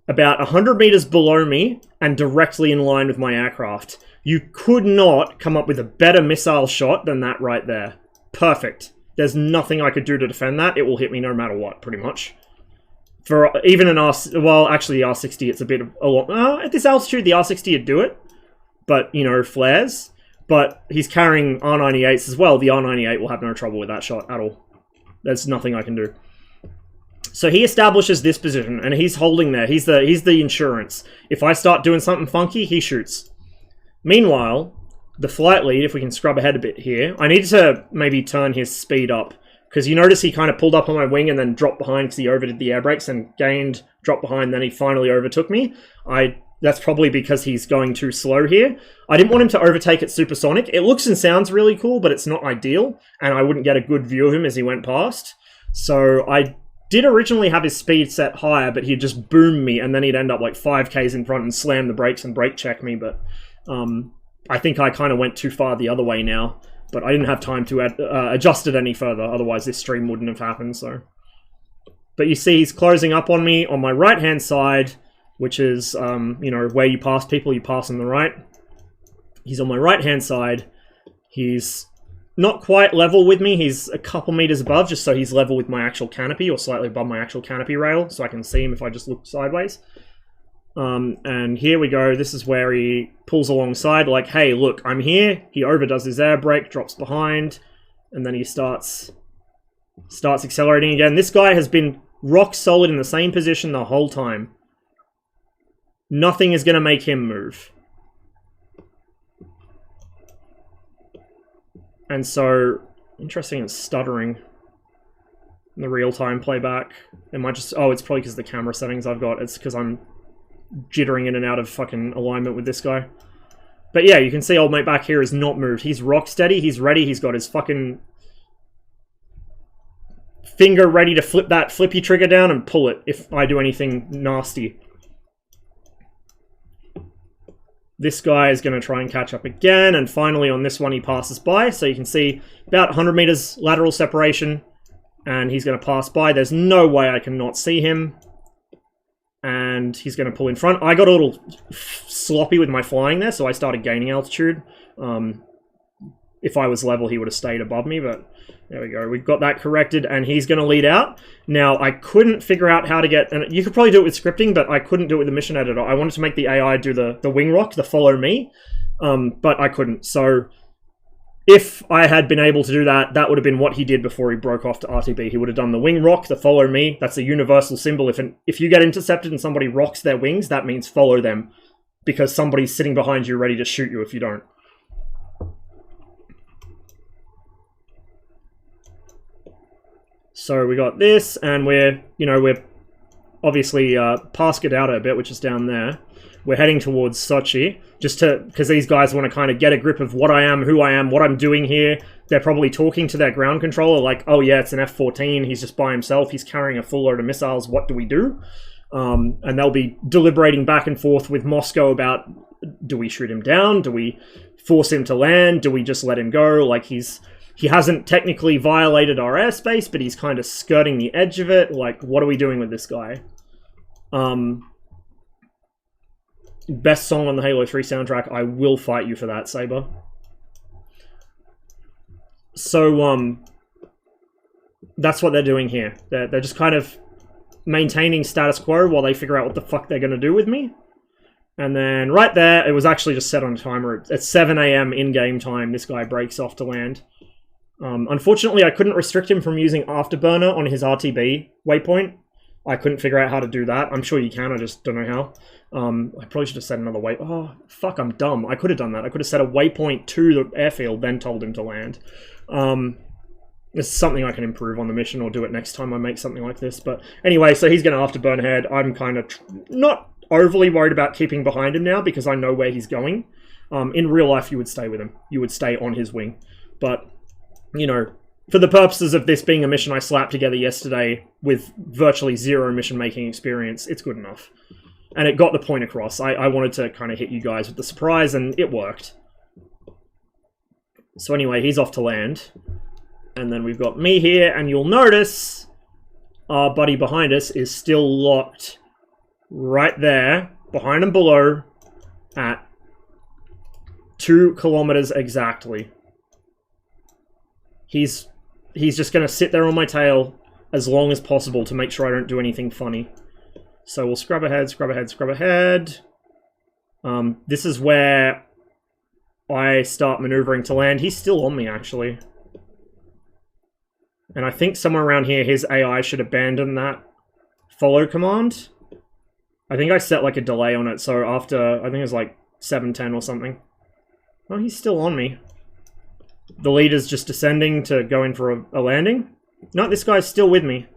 about 100 meters below me, and directly in line with my aircraft. You could not come up with a better missile shot than that right there. Perfect. There's nothing I could do to defend that. It will hit me no matter what, pretty much. For even an well, actually the R60, it's a bit of a lot. At this altitude, the R60 would do it. But, you know, flares. but he's carrying R98s as well. The R98 will have no trouble with that shot at all. There's nothing I can do. So he establishes this position, and he's holding there. He's the insurance. If I start doing something funky, he shoots. Meanwhile, the flight lead, if we can scrub ahead a bit here, I need to maybe turn his speed up, because you notice he kind of pulled up on my wing and then dropped behind because he overdid the air brakes and gained, dropped behind, then he finally overtook me. That's probably because he's going too slow here. I didn't want him to overtake at supersonic. It looks and sounds really cool, but it's not ideal, and I wouldn't get a good view of him as he went past. So I did originally have his speed set higher, but he'd just boom me, and then he'd end up like 5Ks in front and slam the brakes and brake check me, but I think I kind of went too far the other way now, but I didn't have time to adjust it any further, otherwise this stream wouldn't have happened, so. But you see he's closing up on me on my right-hand side, which is, you know, where you pass people, you pass on the right. He's on my right-hand side. He's not quite level with me. He's a couple meters above, just so he's level with my actual canopy, or slightly above my actual canopy rail, so I can see him if I just look sideways. And here we go. This is where he pulls alongside, like, hey, look, I'm here. He overdoes his air brake, drops behind, and then he starts accelerating again. This guy has been rock solid in the same position the whole time. Nothing is going to make him move. And so, interesting, it's stuttering in the real-time playback. It might just, oh, it's probably because of the camera settings I've got. It's because I'm jittering in and out of fucking alignment with this guy. But yeah, you can see old mate back here is not moved. He's rock steady, he's ready, he's got his fucking finger ready to flip that flippy trigger down and pull it if I do anything nasty. This guy is going to try and catch up again, and finally on this one he passes by, so you can see about 100 meters lateral separation, and he's going to pass by. There's no way I can not see him, and he's going to pull in front. I got a little sloppy with my flying there, so I started gaining altitude. If I was level, he would have stayed above me, but there we go. We've got that corrected, and he's going to lead out. Now, I couldn't figure out how to get... And you could probably do it with scripting, but I couldn't do it with the mission editor. I wanted to make the AI do the wing rock, the follow me, but I couldn't. So if I had been able to do that, that would have been what he did before he broke off to RTB. He would have done the wing rock, the follow me. That's a universal symbol. If you get intercepted and somebody rocks their wings, that means follow them, because somebody's sitting behind you ready to shoot you if you don't. So we got this, and we're obviously past Gudauta a bit, which is down there. We're heading towards Sochi, because these guys want to kind of get a grip of what I am, who I am, what I'm doing here. They're probably talking to their ground controller like, oh yeah, it's an F-14, he's just by himself, he's carrying a full load of missiles, what do we do? And they'll be deliberating back and forth with Moscow about, do we shoot him down? Do we force him to land? Do we just let him go? Like, he hasn't technically violated our airspace, but he's kind of skirting the edge of it. Like, what are we doing with this guy? Best song on the Halo 3 soundtrack. I will fight you for that, Saber. So, that's what they're doing here. They're just kind of maintaining status quo while they figure out what the fuck they're going to do with me. And then right there, it was actually just set on a timer. At 7 AM in-game time, this guy breaks off to land. Unfortunately, I couldn't restrict him from using Afterburner on his RTB waypoint. I couldn't figure out how to do that. I'm sure you can, I just don't know how. I probably should have set another way. Oh, fuck, I'm dumb. I could have done that. I could have set a waypoint to the airfield, then told him to land. It's something I can improve on the mission, or do it next time I make something like this. But anyway, so he's going to Afterburn ahead. I'm kind of not overly worried about keeping behind him now, because I know where he's going. In real life, you would stay with him. You would stay on his wing. But, you know, for the purposes of this being a mission I slapped together yesterday with virtually zero mission-making experience, it's good enough. And it got the point across. I wanted to kind of hit you guys with the surprise, and it worked. So anyway, he's off to land. And then we've got me here, and you'll notice our buddy behind us is still locked right there, behind and below, at 2 kilometers exactly. He's just going to sit there on my tail as long as possible to make sure I don't do anything funny. So we'll scrub ahead, scrub ahead, scrub ahead. This is where I start maneuvering to land. He's still on me, actually. And I think somewhere around here, his AI should abandon that follow command. I think I set like a delay on it, so after, I think it was like 7:10 or something. Oh, he's still on me. The leader's just descending to go in for a landing. No, this guy's still with me.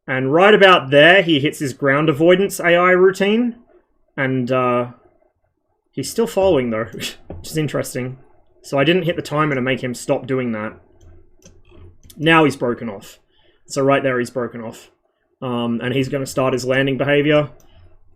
And right about there, he hits his ground avoidance AI routine. And he's still following though, which is interesting. So I didn't hit the timer to make him stop doing that. Now he's broken off. So right there he's broken off. And he's going to start his landing behavior.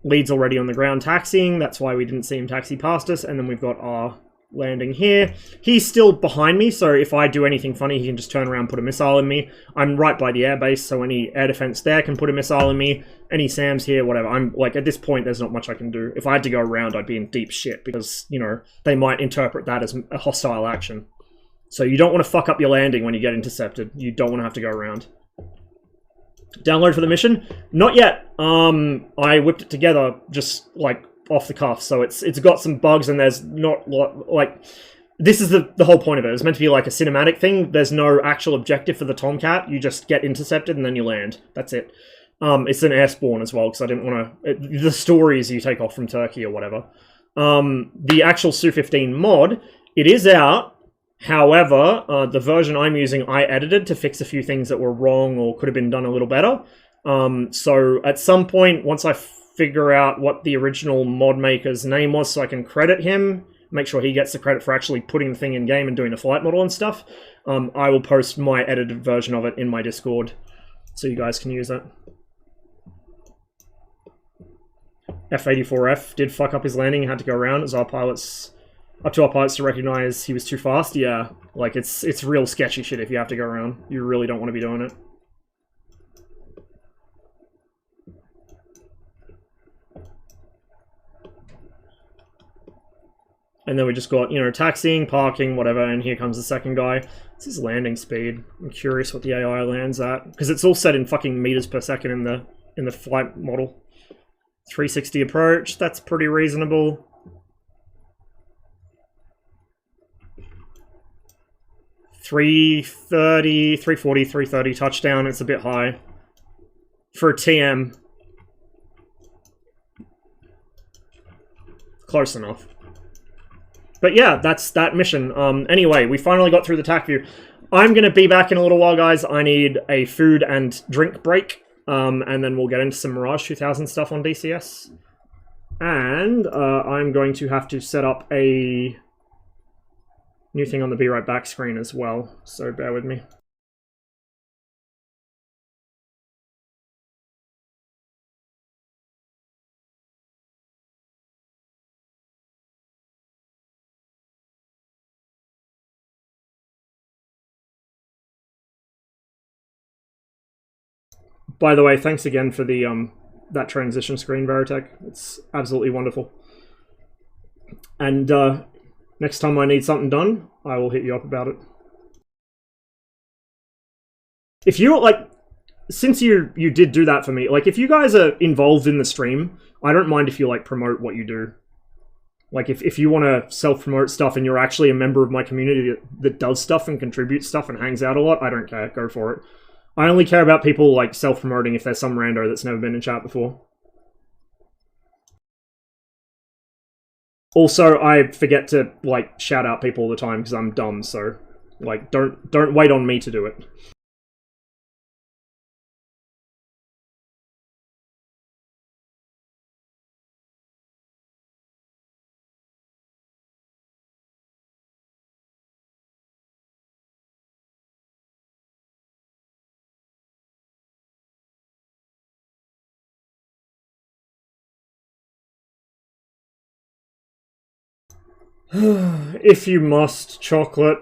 Lead's already on the ground taxiing. That's why we didn't see him taxi past us. And then we've got our landing here. He's still behind me, so if I do anything funny, he can just turn around and put a missile in me. I'm right by the airbase, so any air defense there can put a missile in me. Any SAMs here, whatever. I'm like, at this point, there's not much I can do. If I had to go around, I'd be in deep shit because, you know, they might interpret that as a hostile action. So you don't want to fuck up your landing when you get intercepted. You don't want to have to go around. Download for the mission? Not yet. I whipped it together just like off the cuff, so it's got some bugs and there's not like this is the whole point of it. It's meant to be like a cinematic thing. There's no actual objective for the Tomcat. You just get intercepted and then you land. That's it. It's an air spawn as well because I didn't want to. The stories you take off from Turkey or whatever. The actual Su-15 mod, it is out. However, the version I'm using, I edited to fix a few things that were wrong or could have been done a little better. So at some point, once I figure out what the original mod maker's name was so I can credit him, make sure he gets the credit for actually putting the thing in game and doing the flight model and stuff, I will post my edited version of it in my Discord so you guys can use it. F-84F did fuck up his landing and had to go around. It was our pilots... Up to our pilots to recognize he was too fast. Yeah, like it's real sketchy shit if you have to go around. You really don't want to be doing it. And then we just got, you know, taxiing, parking, whatever, and here comes the second guy. This is landing speed. I'm curious what the AI lands at. Because it's all set in fucking meters per second in the flight model. 360 approach, that's pretty reasonable. 330, 340, 330 touchdown. It's a bit high for a TM. Close enough. But yeah, that's that mission. Anyway, we finally got through the TAC view. I'm going to be back in a little while, guys. I need a food and drink break. And then we'll get into some Mirage 2000 stuff on DCS. And I'm going to have to set up a new thing on the Be Right Back screen as well, so bear with me. By the way, thanks again for the that transition screen, Veritech. It's absolutely wonderful. And next time I need something done, I will hit you up about it. If you, like, since you did do that for me, like, if you guys are involved in the stream, I don't mind if you, like, promote what you do. Like, if you want to self-promote stuff and you're actually a member of my community that does stuff and contributes stuff and hangs out a lot, I don't care. Go for it. I only care about people, like, self-promoting if there's some rando that's never been in chat before. Also, I forget to, like, shout out people all the time because I'm dumb, so, like, don't wait on me to do it. If you must, chocolate.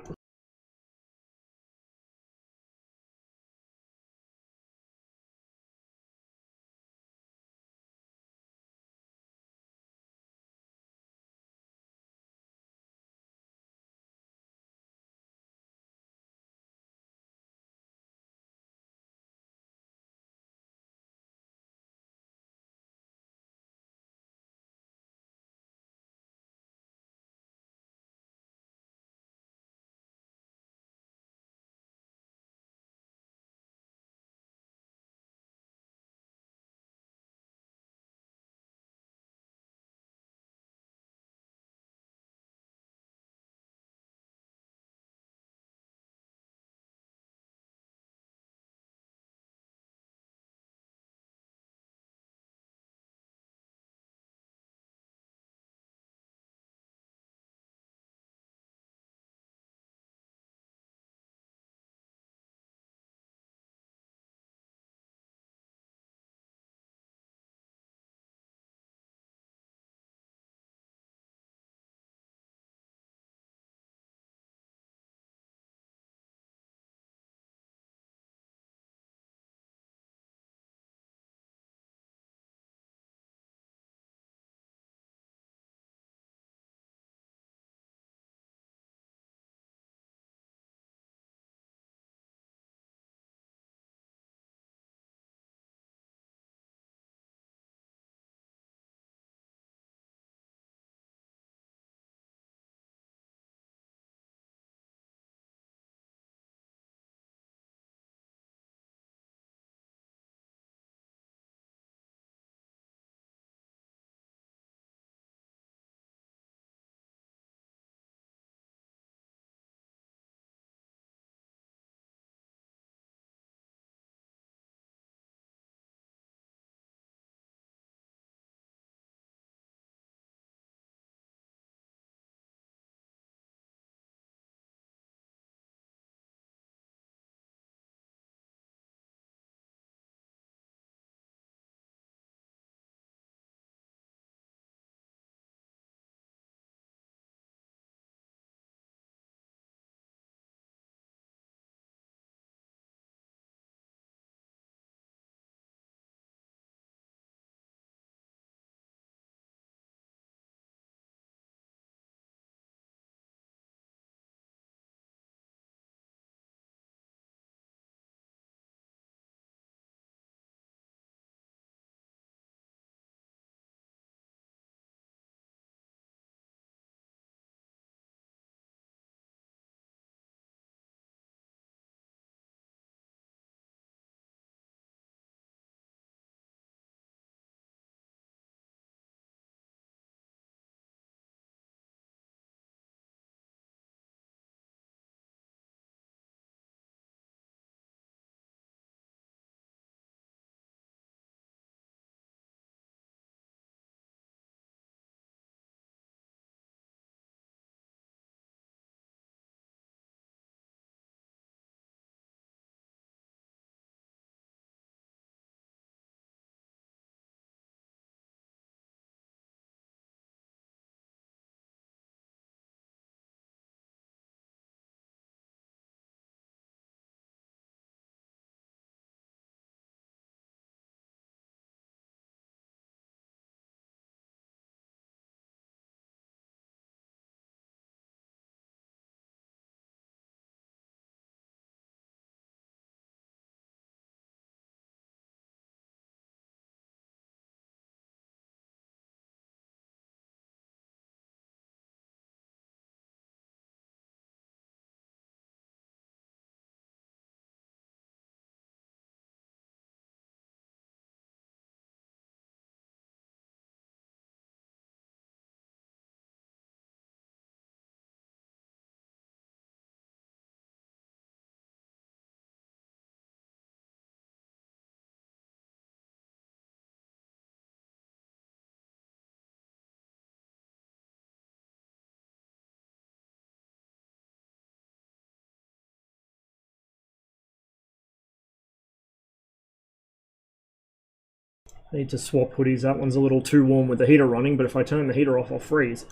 I need to swap hoodies. That one's a little too warm with the heater running, but if I turn the heater off, I'll freeze.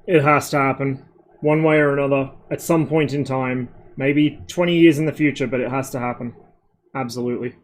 It has to happen. One way or another. At some point in time. Maybe 20 years in the future, but it has to happen. Absolutely.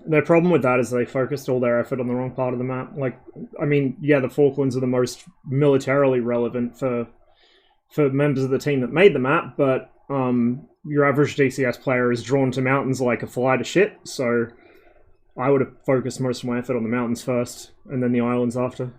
Their problem with that is they focused all their effort on the wrong part of the map. Like, I mean, yeah, the Falklands are the most militarily relevant for members of the team that made the map, but your average DCS player is drawn to mountains like a fly to shit, so I would have focused most of my effort on the mountains first, and then the islands after.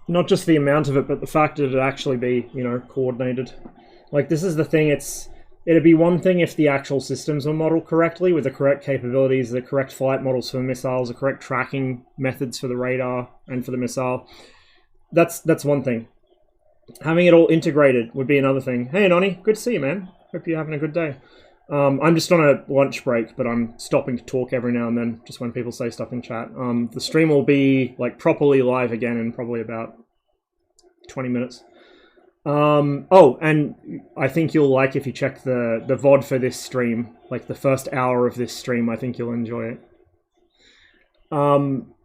Not just the amount of it, but the fact that it'd actually be, you know, coordinated. Like, this is the thing, it'd be one thing if the actual systems were modeled correctly, with the correct capabilities, the correct flight models for the missiles, the correct tracking methods for the radar and for the missile. That's one thing. Having it all integrated would be another thing. Hey, Nonny, good to see you, man. Hope you're having a good day. I'm just on a lunch break, but I'm stopping to talk every now and then, just when people say stuff in chat. The stream will be like properly live again in probably about 20 minutes. Oh, and I think you'll like if you check the VOD for this stream, like the first hour of this stream. I think you'll enjoy it.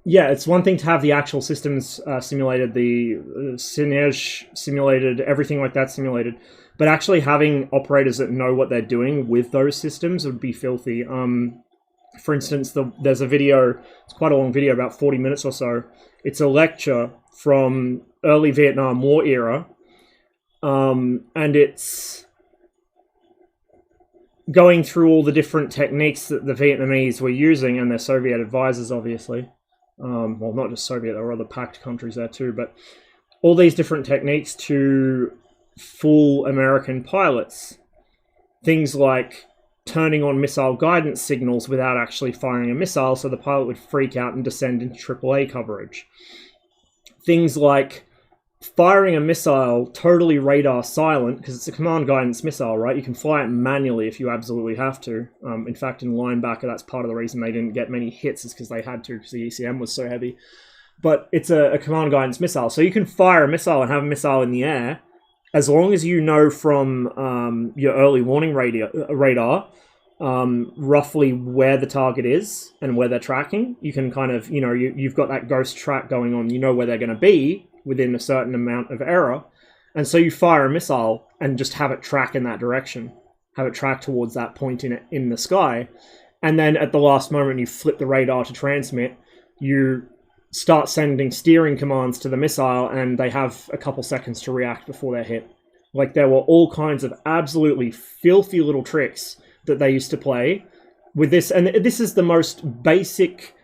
Yeah, it's one thing to have the actual systems simulated, the scenic simulated, everything like that simulated. But actually having operators that know what they're doing with those systems would be filthy. For instance, there's a video, it's quite a long video, about 40 minutes or so. It's a lecture from early Vietnam War era, and it's going through all the different techniques that the Vietnamese were using, and their Soviet advisors, obviously. Well, not just Soviet, there were other pact countries there too, but all these different techniques to fool American pilots. Things like turning on missile guidance signals without actually firing a missile, so the pilot would freak out and descend into AAA coverage. Things like firing a missile totally radar silent, because it's a command guidance missile, right? You can fly it manually if you absolutely have to. In fact, in Linebacker, that's part of the reason they didn't get many hits, is because they had to, because the ECM was so heavy. But it's a command guidance missile, so you can fire a missile and have a missile in the air, as long as you know from your early warning radar roughly where the target is and where they're tracking. You can kind of, you know, you've got that ghost track going on. You know where they're going to be within a certain amount of error. And so you fire a missile and just have it track in that direction. Have it track towards that point in the sky. And then at the last moment, you flip the radar to transmit. You start sending steering commands to the missile, and they have a couple seconds to react before they're hit. Like, there were all kinds of absolutely filthy little tricks that they used to play with this. And this is the most basic,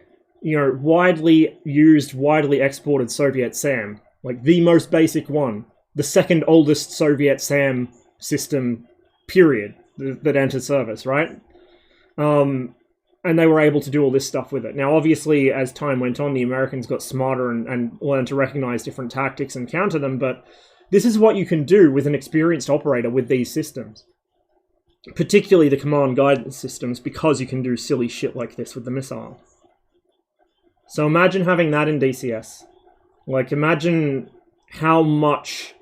you know, widely used, widely exported Soviet SAM. Like, the most basic one. The second oldest Soviet SAM system, period, that entered service, right? And they were able to do all this stuff with it. Now, obviously, as time went on, the Americans got smarter and learned to recognize different tactics and counter them, but this is what you can do with an experienced operator with these systems. Particularly the command guidance systems, because you can do silly shit like this with the missile. So imagine having that in DCS. Like, imagine how much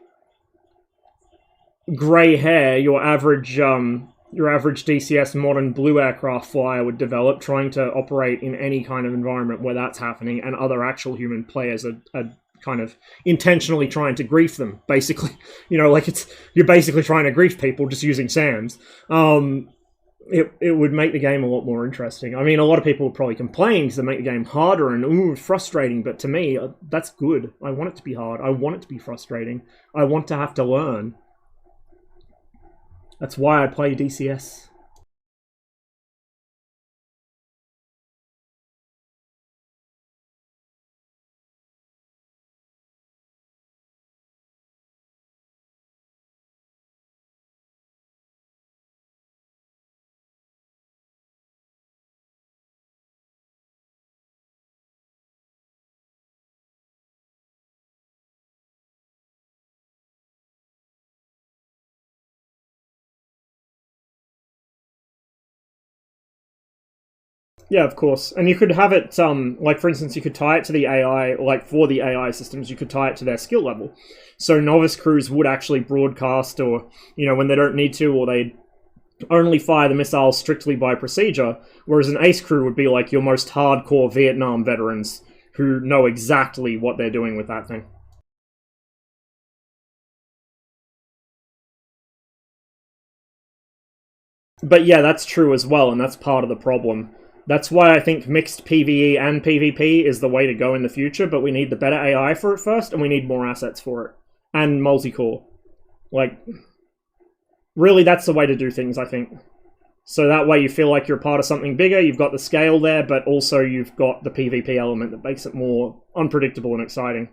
grey hair your average DCS modern blue aircraft flyer would develop trying to operate in any kind of environment where that's happening, and other actual human players are kind of intentionally trying to grief them, basically. You know, like you're basically trying to grief people just using SAMs. It would make the game a lot more interesting. I mean, a lot of people would probably complain because they make the game harder and ooh, frustrating, but to me, that's good. I want it to be hard. I want it to be frustrating. I want to have to learn. That's why I play DCS. Yeah, of course. And you could have it, like, for instance, you could tie it to the AI, like, for the AI systems, you could tie it to their skill level. So novice crews would actually broadcast, or, you know, when they don't need to, or they only fire the missiles strictly by procedure, whereas an ace crew would be like your most hardcore Vietnam veterans who know exactly what they're doing with that thing. But yeah, that's true as well, and that's part of the problem. That's why I think mixed PvE and PvP is the way to go in the future, but we need the better AI for it first, and we need more assets for it. And multi-core. Like, really, that's the way to do things, I think. So that way you feel like you're part of something bigger, you've got the scale there, but also you've got the PvP element that makes it more unpredictable and exciting.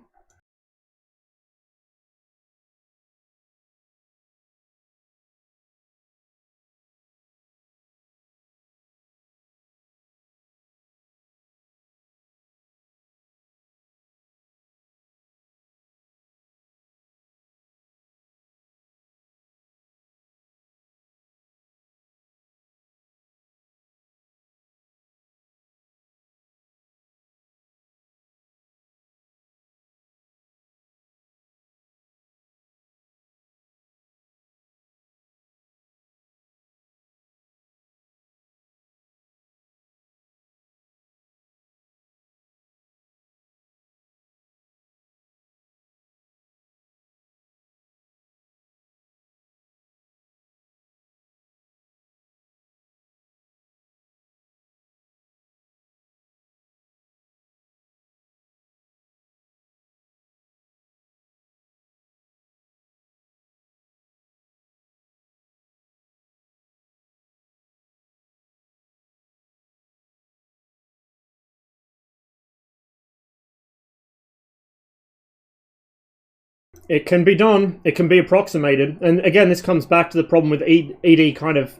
It can be done. It can be approximated. And again, this comes back to the problem with ED kind of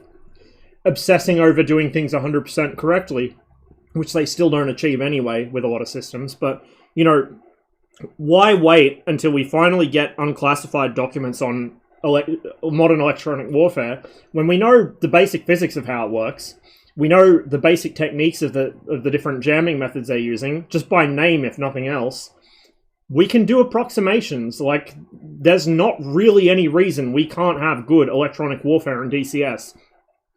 obsessing over doing things 100% correctly, which they still don't achieve anyway with a lot of systems. But, you know, why wait until we finally get unclassified documents on modern electronic warfare when we know the basic physics of how it works? We know the basic techniques of the different jamming methods they're using, just by name, if nothing else. We can do approximations. Like, there's not really any reason we can't have good electronic warfare in DCS.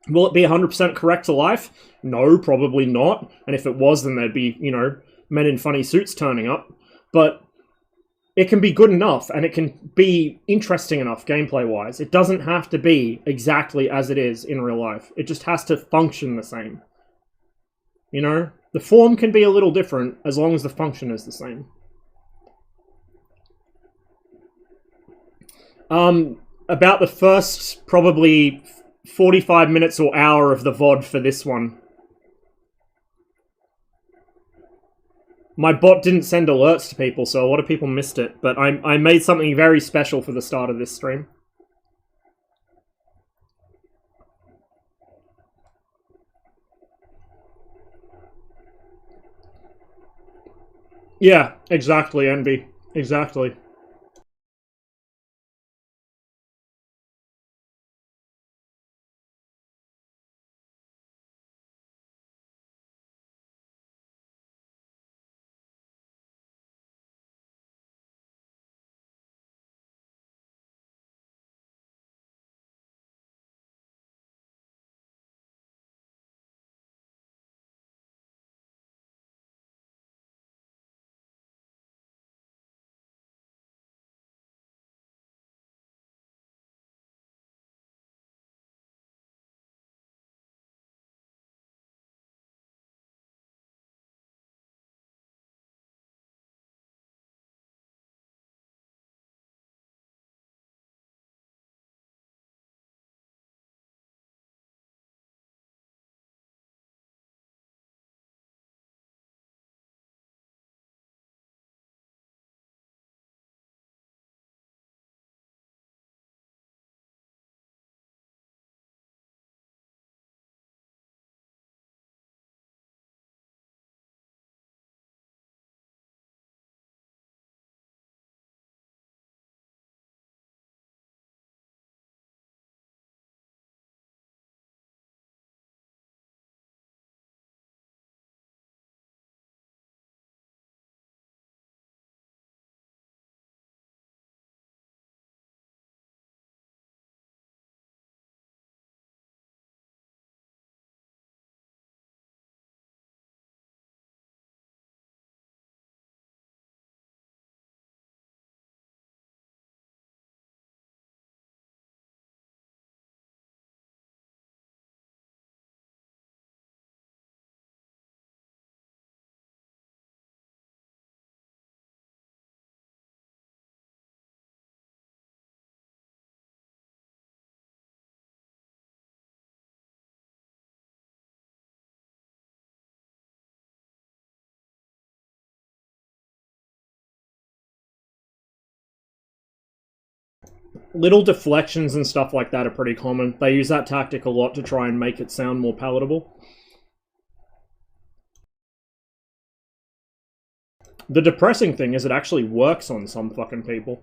Will it be 100% correct to life? No, probably not. And if it was, then there'd be, you know, men in funny suits turning up. But it can be good enough, and it can be interesting enough gameplay-wise. It doesn't have to be exactly as it is in real life. It just has to function the same. You know? The form can be a little different as long as the function is the same. About the first probably 45 minutes or hour of the VOD for this one. My bot didn't send alerts to people, so a lot of people missed it, but I made something very special for the start of this stream. Yeah, exactly, Envy. Exactly. Little deflections and stuff like that are pretty common. They use that tactic a lot to try and make it sound more palatable. The depressing thing is it actually works on some fucking people.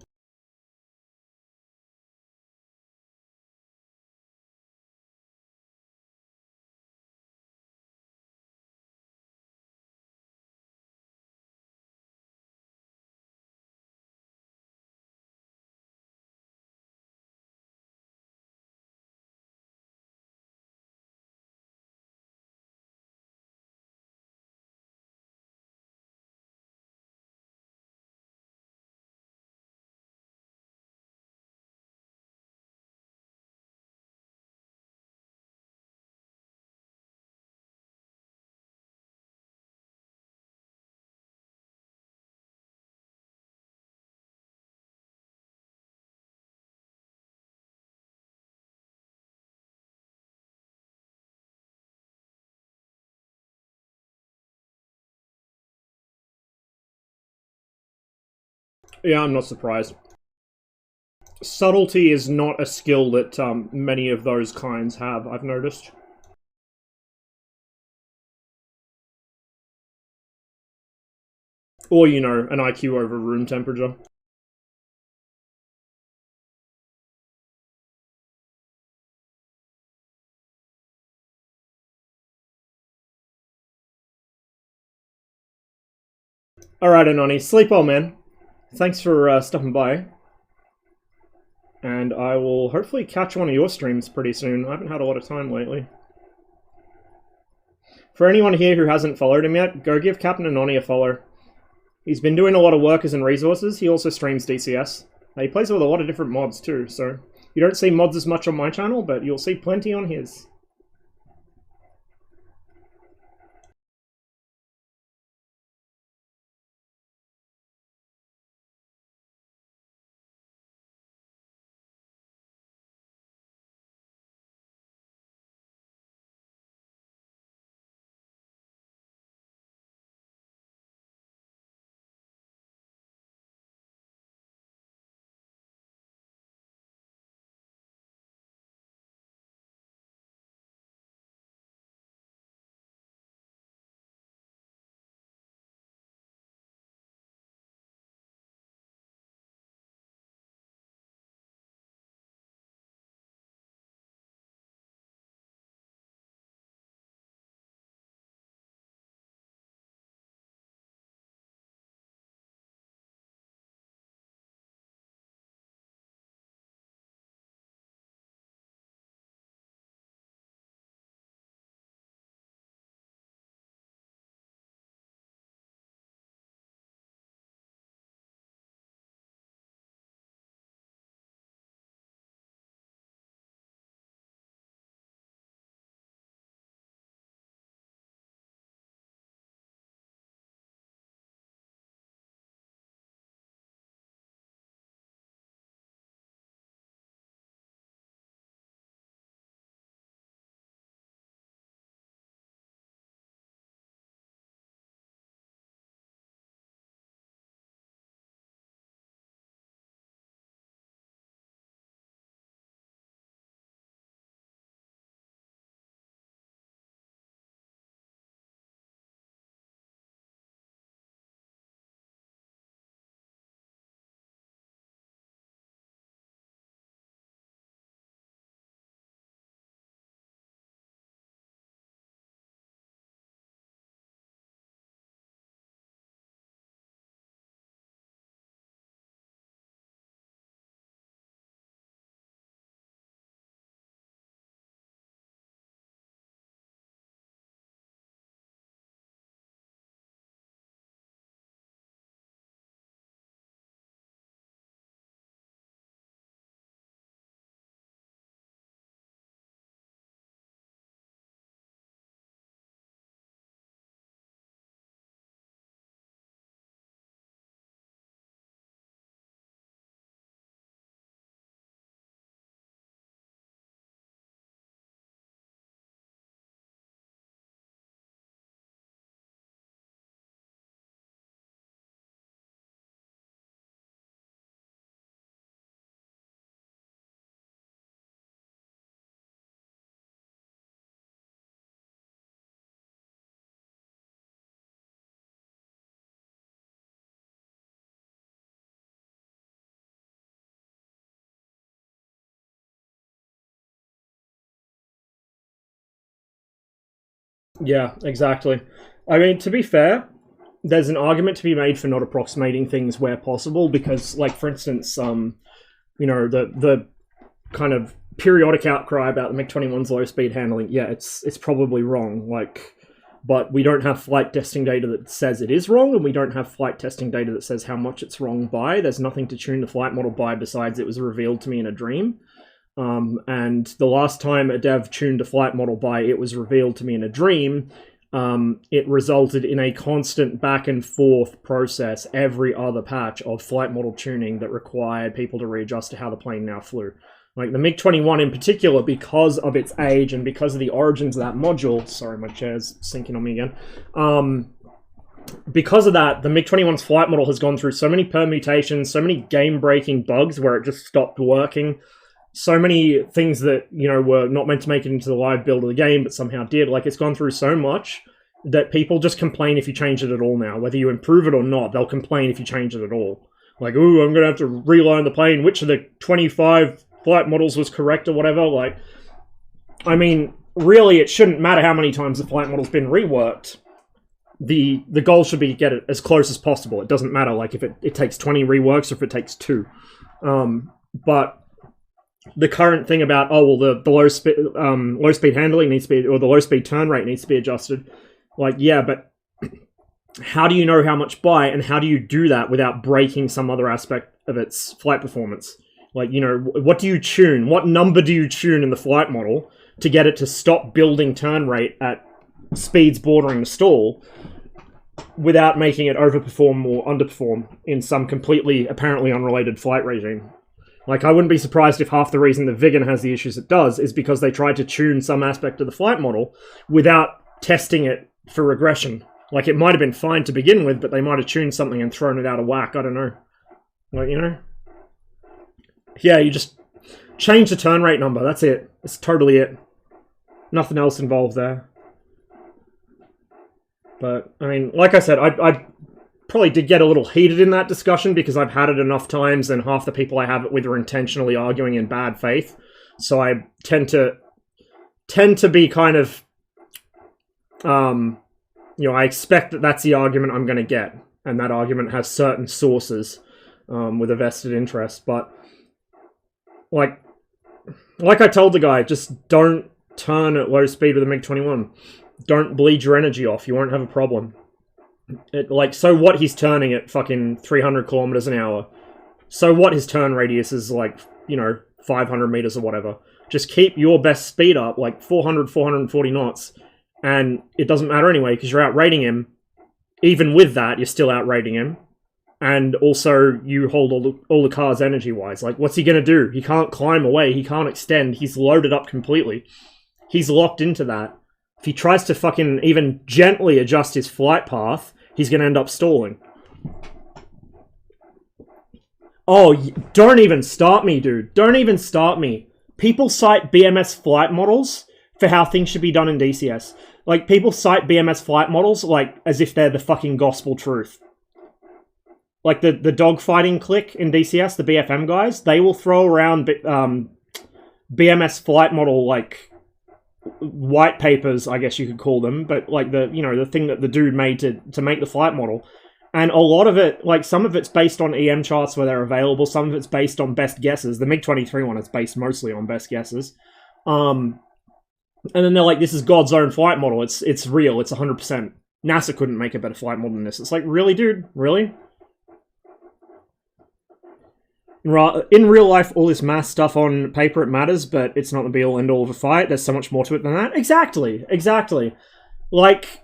Yeah, I'm not surprised. Subtlety is not a skill that many of those kinds have, I've noticed. Or, you know, an IQ over room temperature. Alright, Anoni, sleep well, man. Thanks for stopping by. And I will hopefully catch one of your streams pretty soon. I haven't had a lot of time lately. For anyone here who hasn't followed him yet, go give Captain Anoni a follow. He's been doing a lot of work as in resources. He also streams DCS. He plays with a lot of different mods too, so you don't see mods as much on my channel, but you'll see plenty on his. Yeah, exactly. I mean, to be fair, there's an argument to be made for not approximating things where possible, because, like, for instance, you know, the kind of periodic outcry about the MiG-21's low-speed handling, yeah, it's probably wrong, like, but we don't have flight testing data that says it is wrong, and we don't have flight testing data that says how much it's wrong by. There's nothing to tune the flight model by besides it was revealed to me in a dream. And the last time a dev tuned a flight model by it was revealed to me in a dream, it resulted in a constant back and forth process every other patch of flight model tuning that required people to readjust to how the plane now flew. Like the MiG-21 in particular, because of its age and because of the origins of that module... Sorry, my chair's sinking on me again. Because of that, the MiG-21's flight model has gone through so many permutations, so many game-breaking bugs where it just stopped working, so many things that, you know, were not meant to make it into the live build of the game, but somehow did. Like, it's gone through so much that people just complain if you change it at all now. Whether you improve it or not, they'll complain if you change it at all. Like, ooh, I'm going to have to reline the plane. Which of the 25 flight models was correct or whatever? Like, I mean, really, it shouldn't matter how many times the flight model's been reworked. The goal should be to get it as close as possible. It doesn't matter, like, if it takes 20 reworks or if it takes 2. But the current thing about, oh, well, the low speed handling needs to be, or the low speed turn rate needs to be adjusted. Like, yeah, but how do you know how much by, and how do you do that without breaking some other aspect of its flight performance? Like, you know, what do you tune? What number do you tune in the flight model to get it to stop building turn rate at speeds bordering the stall without making it overperform or underperform in some completely, apparently unrelated flight regime? Like, I wouldn't be surprised if half the reason the Viggen has the issues it does is because they tried to tune some aspect of the flight model without testing it for regression. Like, it might have been fine to begin with, but they might have tuned something and thrown it out of whack. I don't know. Like, you know? Yeah, you just change the turn rate number. That's it. That's totally it. Nothing else involved there. But, I mean, like I said, I probably did get a little heated in that discussion because I've had it enough times and half the people I have it with are intentionally arguing in bad faith. So I tend to be kind of, you know, I expect that that's the argument I'm going to get. And that argument has certain sources with a vested interest. But, like I told the guy, just don't turn at low speed with a MiG-21. Don't bleed your energy off. You won't have a problem. Like, so what he's turning at fucking 300 kilometers an hour? So what his turn radius is, like, you know, 500 meters or whatever. Just keep your best speed up, like 400, 440 knots, and it doesn't matter anyway, because you're outrating him. Even with that, you're still outrating him. And also, you hold all the cars energy-wise. Like, what's he gonna do? He can't climb away, he can't extend, he's loaded up completely. He's locked into that. If he tries to fucking even gently adjust his flight path, he's going to end up stalling. Oh, don't even start me, dude. Don't even start me. People cite BMS flight models for how things should be done in DCS. Like, people cite BMS flight models, like, as if they're the fucking gospel truth. Like, the dogfighting clique in DCS, the BFM guys, they will throw around BMS flight model, like, white papers, I guess you could call them, but like the thing that the dude made to make the flight model. And a lot of it, like, some of it's based on EM charts where they're available, some of it's based on best guesses. The MiG-23 one is based mostly on best guesses. And then they're like, this is God's own flight model, it's real, it's 100%. NASA couldn't make a better flight model than this. It's like, really, dude? Really? In real life, all this math stuff on paper, it matters, but it's not the be-all end-all of a fight. There's so much more to it than that. Exactly. Like,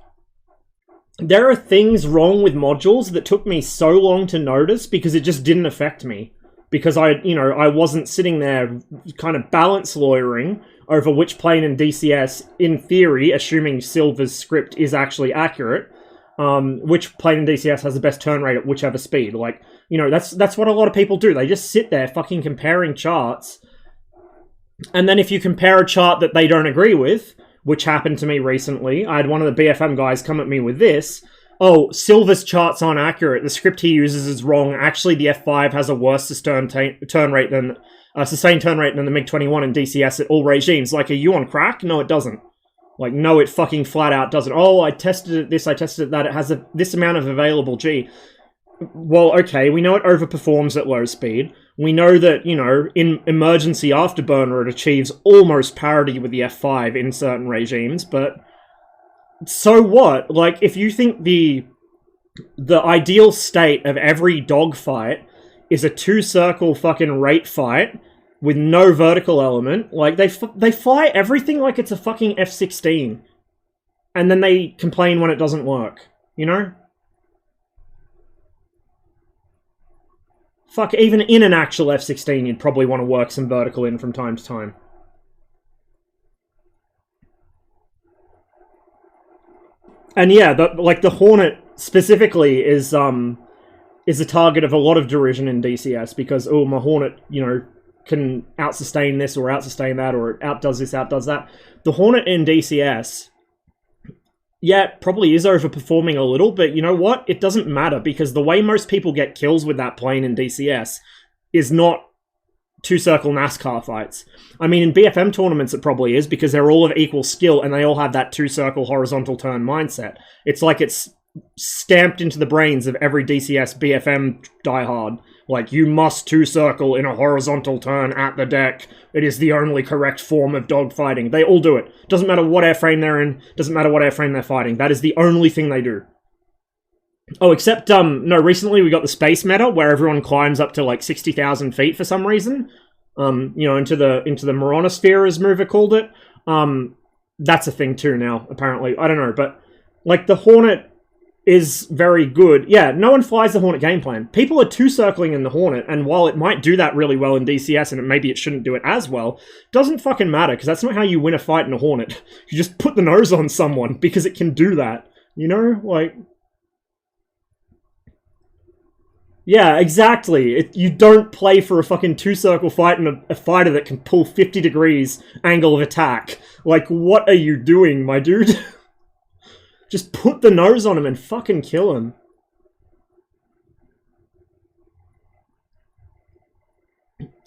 there are things wrong with modules that took me so long to notice because it just didn't affect me. Because I wasn't sitting there kind of balance lawyering over which plane in DCS, in theory, assuming Silver's script is actually accurate, which plane in DCS has the best turn rate at whichever speed. Like, you know, that's what a lot of people do. They just sit there fucking comparing charts. And then if you compare a chart that they don't agree with, which happened to me recently, I had one of the BFM guys come at me with this. Oh, Silver's charts aren't accurate. The script he uses is wrong. Actually, the F5 has a worse sustained turn rate than the MiG-21 in DCS at all regimes. Like, are you on crack? No, it doesn't. Like, no, it fucking flat out doesn't. Oh, I tested it this, I tested it that, it has this amount of available G. Well, okay, we know it overperforms at low speed. We know that, you know, in emergency afterburner it achieves almost parity with the F5 in certain regimes, but so what? Like, if you think the ideal state of every dogfight is a two-circle fucking rate fight with no vertical element, like, they fly everything like it's a fucking F-16. And then they complain when it doesn't work, you know? Fuck, even in an actual F-16, you'd probably want to work some vertical in from time to time. And yeah, the Hornet specifically is a target of a lot of derision in DCS because, oh, my Hornet, you know, can out-sustain this or out-sustain that or it outdoes this, outdoes that. The Hornet in DCS, yeah, probably is overperforming a little, but you know what? It doesn't matter, because the way most people get kills with that plane in DCS is not two-circle NASCAR fights. I mean, in BFM tournaments it probably is, because they're all of equal skill and they all have that two-circle horizontal turn mindset. It's like it's stamped into the brains of every DCS BFM diehard. Like, you must two-circle in a horizontal turn at the deck. It is the only correct form of dogfighting. They all do it. Doesn't matter what airframe they're in. Doesn't matter what airframe they're fighting. That is the only thing they do. Oh, except, no, recently we got the space meta, where everyone climbs up to, like, 60,000 feet for some reason. You know, into the Moronosphere, as Mover called it. That's a thing too now, apparently. I don't know, but, like, the Hornet is very good. Yeah, no one flies the Hornet game plan. People are two-circling in the Hornet, and while it might do that really well in DCS, and maybe it shouldn't do it as well, doesn't fucking matter, because that's not how you win a fight in a Hornet. You just put the nose on someone, because it can do that. You know? Like... yeah, exactly. You don't play for a fucking two-circle fight and a fighter that can pull 50 degrees angle of attack. Like, what are you doing, my dude? Just put the nose on him and fucking kill him.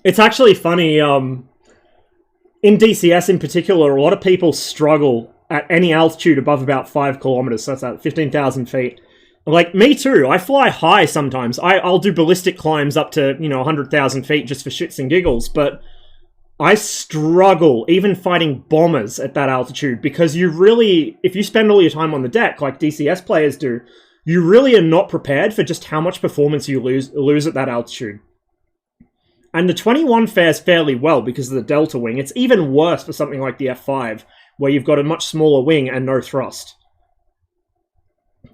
It's actually funny, in DCS in particular, a lot of people struggle at any altitude above about 5 kilometers, so that's at 15,000 feet. Like, me too, I fly high sometimes. I'll do ballistic climbs up to, you know, 100,000 feet just for shits and giggles, but I struggle even fighting bombers at that altitude, because you really, if you spend all your time on the deck, like DCS players do, you really are not prepared for just how much performance you lose at that altitude. And the 21 fares fairly well because of the delta wing. It's even worse for something like the F5, where you've got a much smaller wing and no thrust.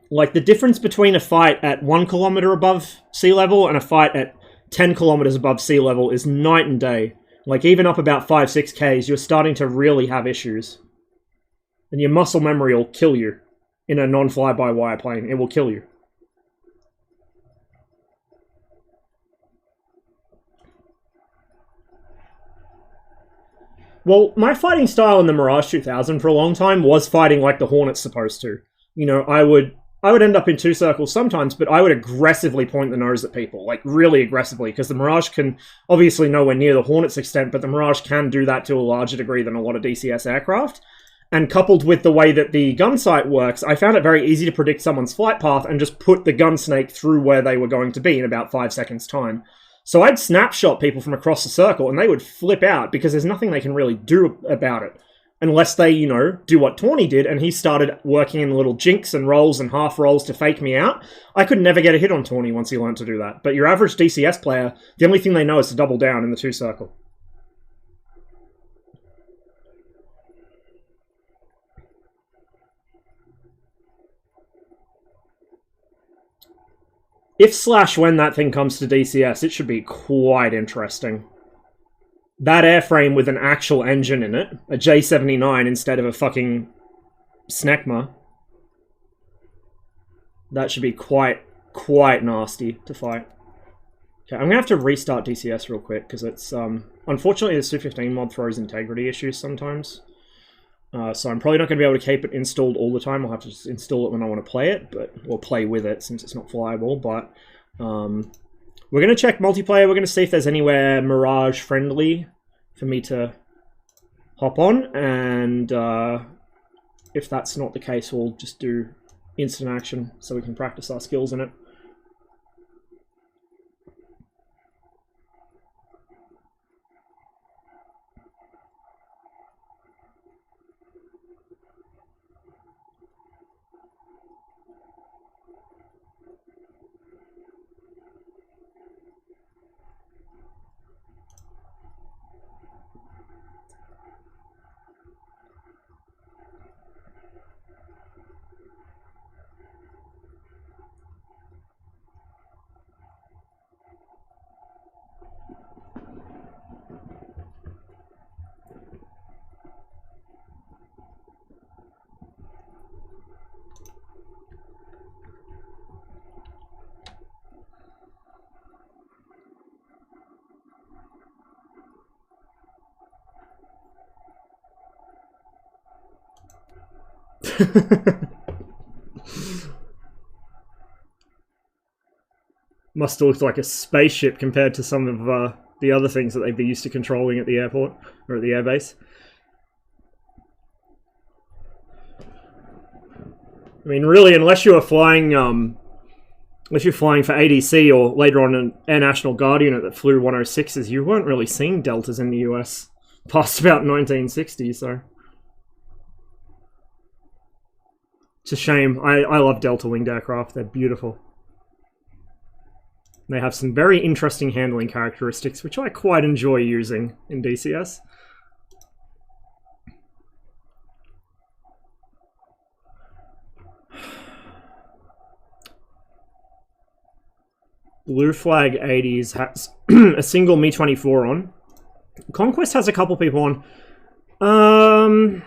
Like, the difference between a fight at 1 kilometer above sea level and a fight at 10 kilometers above sea level is night and day. Like, even up about 5-6 Ks, you're starting to really have issues. And your muscle memory will kill you in a non-fly-by-wire plane. It will kill you. Well, my fighting style in the Mirage 2000 for a long time was fighting like the Hornet's supposed to. You know, I would end up in two circles sometimes, but I would aggressively point the nose at people, like really aggressively, because the Mirage can, obviously nowhere near the Hornet's extent, but the Mirage can do that to a larger degree than a lot of DCS aircraft. And coupled with the way that the gun sight works, I found it very easy to predict someone's flight path and just put the gun snake through where they were going to be in about 5 seconds' time. So I'd snapshot people from across the circle, and they would flip out, because there's nothing they can really do about it. Unless they, you know, do what Tawny did, and he started working in little jinks and rolls and half rolls to fake me out. I could never get a hit on Tawny once he learned to do that. But your average DCS player, the only thing they know is to double down in the two circle. If/when that thing comes to DCS, it should be quite interesting. That airframe with an actual engine in it, a J79 instead of a fucking Snecma, that should be quite nasty to fight. Okay, I'm gonna have to restart DCS real quick, because it's, unfortunately the Su-15 mod throws integrity issues sometimes. So I'm probably not going to be able to keep it installed all the time. I'll have to just install it when I want to play it, or play with it, since it's not flyable, but, we're going to check multiplayer. We're going to see if there's anywhere Mirage friendly for me to hop on, and if that's not the case, we'll just do instant action so we can practice our skills in it. Must have looked like a spaceship compared to some of the other things that they'd be used to controlling at the airport or at the airbase. I mean, really, unless you were flying, unless you're flying for ADC or later on an Air National Guard unit that flew 106s, you weren't really seeing deltas in the US past about 1960. So it's a shame. I love delta winged aircraft. They're beautiful. They have some very interesting handling characteristics, which I quite enjoy using in DCS. Blue Flag 80s has a single Mi-24 on. Conquest has a couple people on.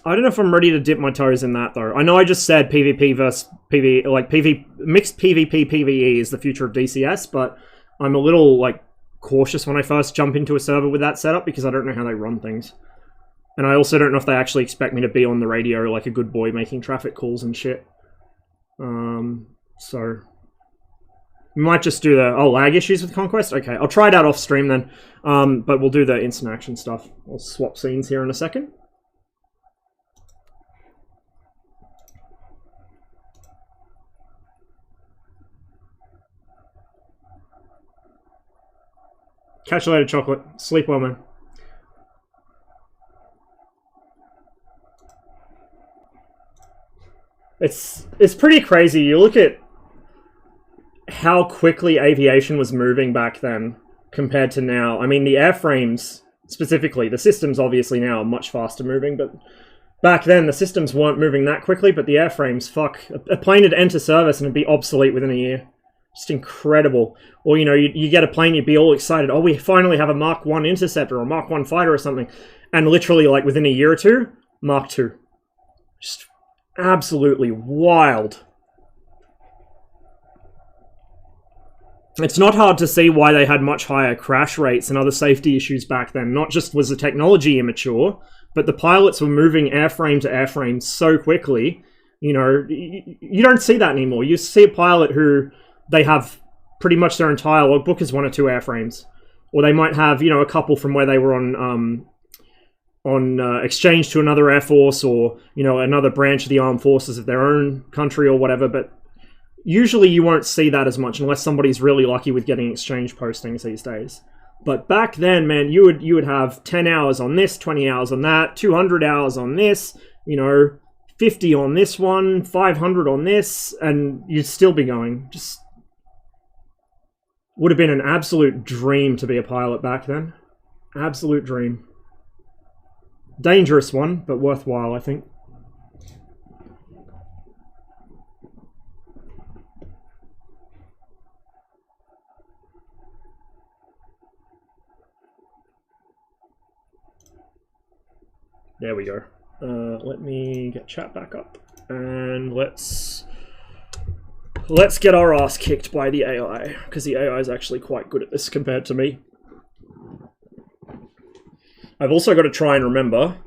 I don't know if I'm ready to dip my toes in that, though. I know I just said PvP versus PvE, like mixed PvP PvE is the future of DCS, but I'm a little, like, cautious when I first jump into a server with that setup because I don't know how they run things. And I also don't know if they actually expect me to be on the radio like a good boy making traffic calls and shit. So we might just do the, lag issues with Conquest? Okay, I'll try it out off stream then. But we'll do the instant action stuff. I'll swap scenes here in a second. Catch you later, Chocolate. Sleep well, man. It's pretty crazy. You look at how quickly aviation was moving back then compared to now. I mean, the airframes, specifically, the systems obviously now are much faster moving, but back then the systems weren't moving that quickly, but the airframes, fuck. A plane would enter service and it'd be obsolete within a year. Just incredible. Or, you know, you get a plane, you'd be all excited. Oh, we finally have a Mark 1 interceptor or a Mark 1 fighter or something. And literally, like, within a year or two, Mark 2. Just absolutely wild. It's not hard to see why they had much higher crash rates and other safety issues back then. Not just was the technology immature, but the pilots were moving airframe to airframe so quickly. You know, you don't see that anymore. You see a pilot who they have pretty much their entire logbook is 1 or 2 airframes. Or they might have, you know, a couple from where they were on exchange to another air force or, you know, another branch of the armed forces of their own country or whatever. But usually you won't see that as much unless somebody's really lucky with getting exchange postings these days. But back then, man, you would have 10 hours on this, 20 hours on that, 200 hours on this, you know, 50 on this one, 500 on this, and you'd still be going. Just would have been an absolute dream to be a pilot back then. Absolute dream. Dangerous one, but worthwhile, I think. There we go. Let me get chat back up, and let's get our ass kicked by the AI, because the AI is actually quite good at this compared to me. I've also got to try and remember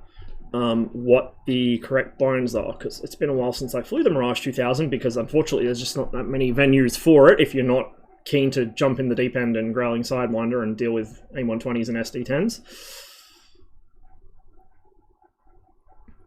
what the correct bones are, because it's been a while since I flew the Mirage 2000, because unfortunately there's just not that many venues for it if you're not keen to jump in the deep end and growling Sidewinder and deal with A120s and SD10s.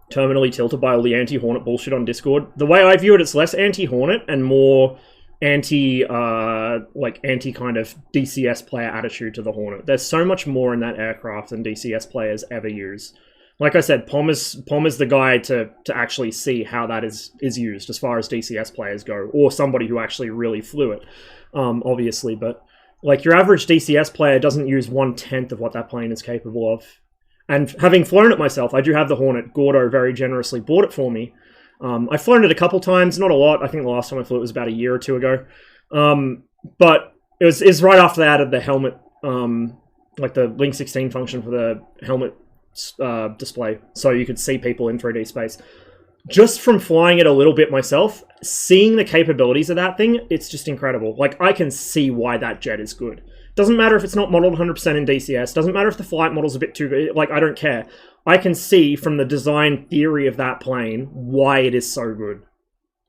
terminally tilted by all the anti-Hornet bullshit on Discord. The way I view it, it's less anti-Hornet and more anti kind of DCS player attitude to the Hornet. There's so much more in that aircraft than DCS players ever use. Like I said, Pom is the guy to actually see how that is used as far as DCS players go, or somebody who actually really flew it, obviously. But like your average DCS player doesn't use 1/10 of what that plane is capable of. And having flown it myself, I do have the Hornet. Gordo very generously bought it for me. I've flown it a couple times, not a lot. I think the last time I flew it was about a year or two ago. But it was right after they added the helmet, like the Link 16 function for the helmet display, so you could see people in 3D space. Just from flying it a little bit myself, seeing the capabilities of that thing, it's just incredible. Like, I can see why that jet is good. Doesn't matter if it's not modeled 100% in DCS, doesn't matter if the flight model's a bit too good, like, I don't care. I can see from the design theory of that plane why it is so good.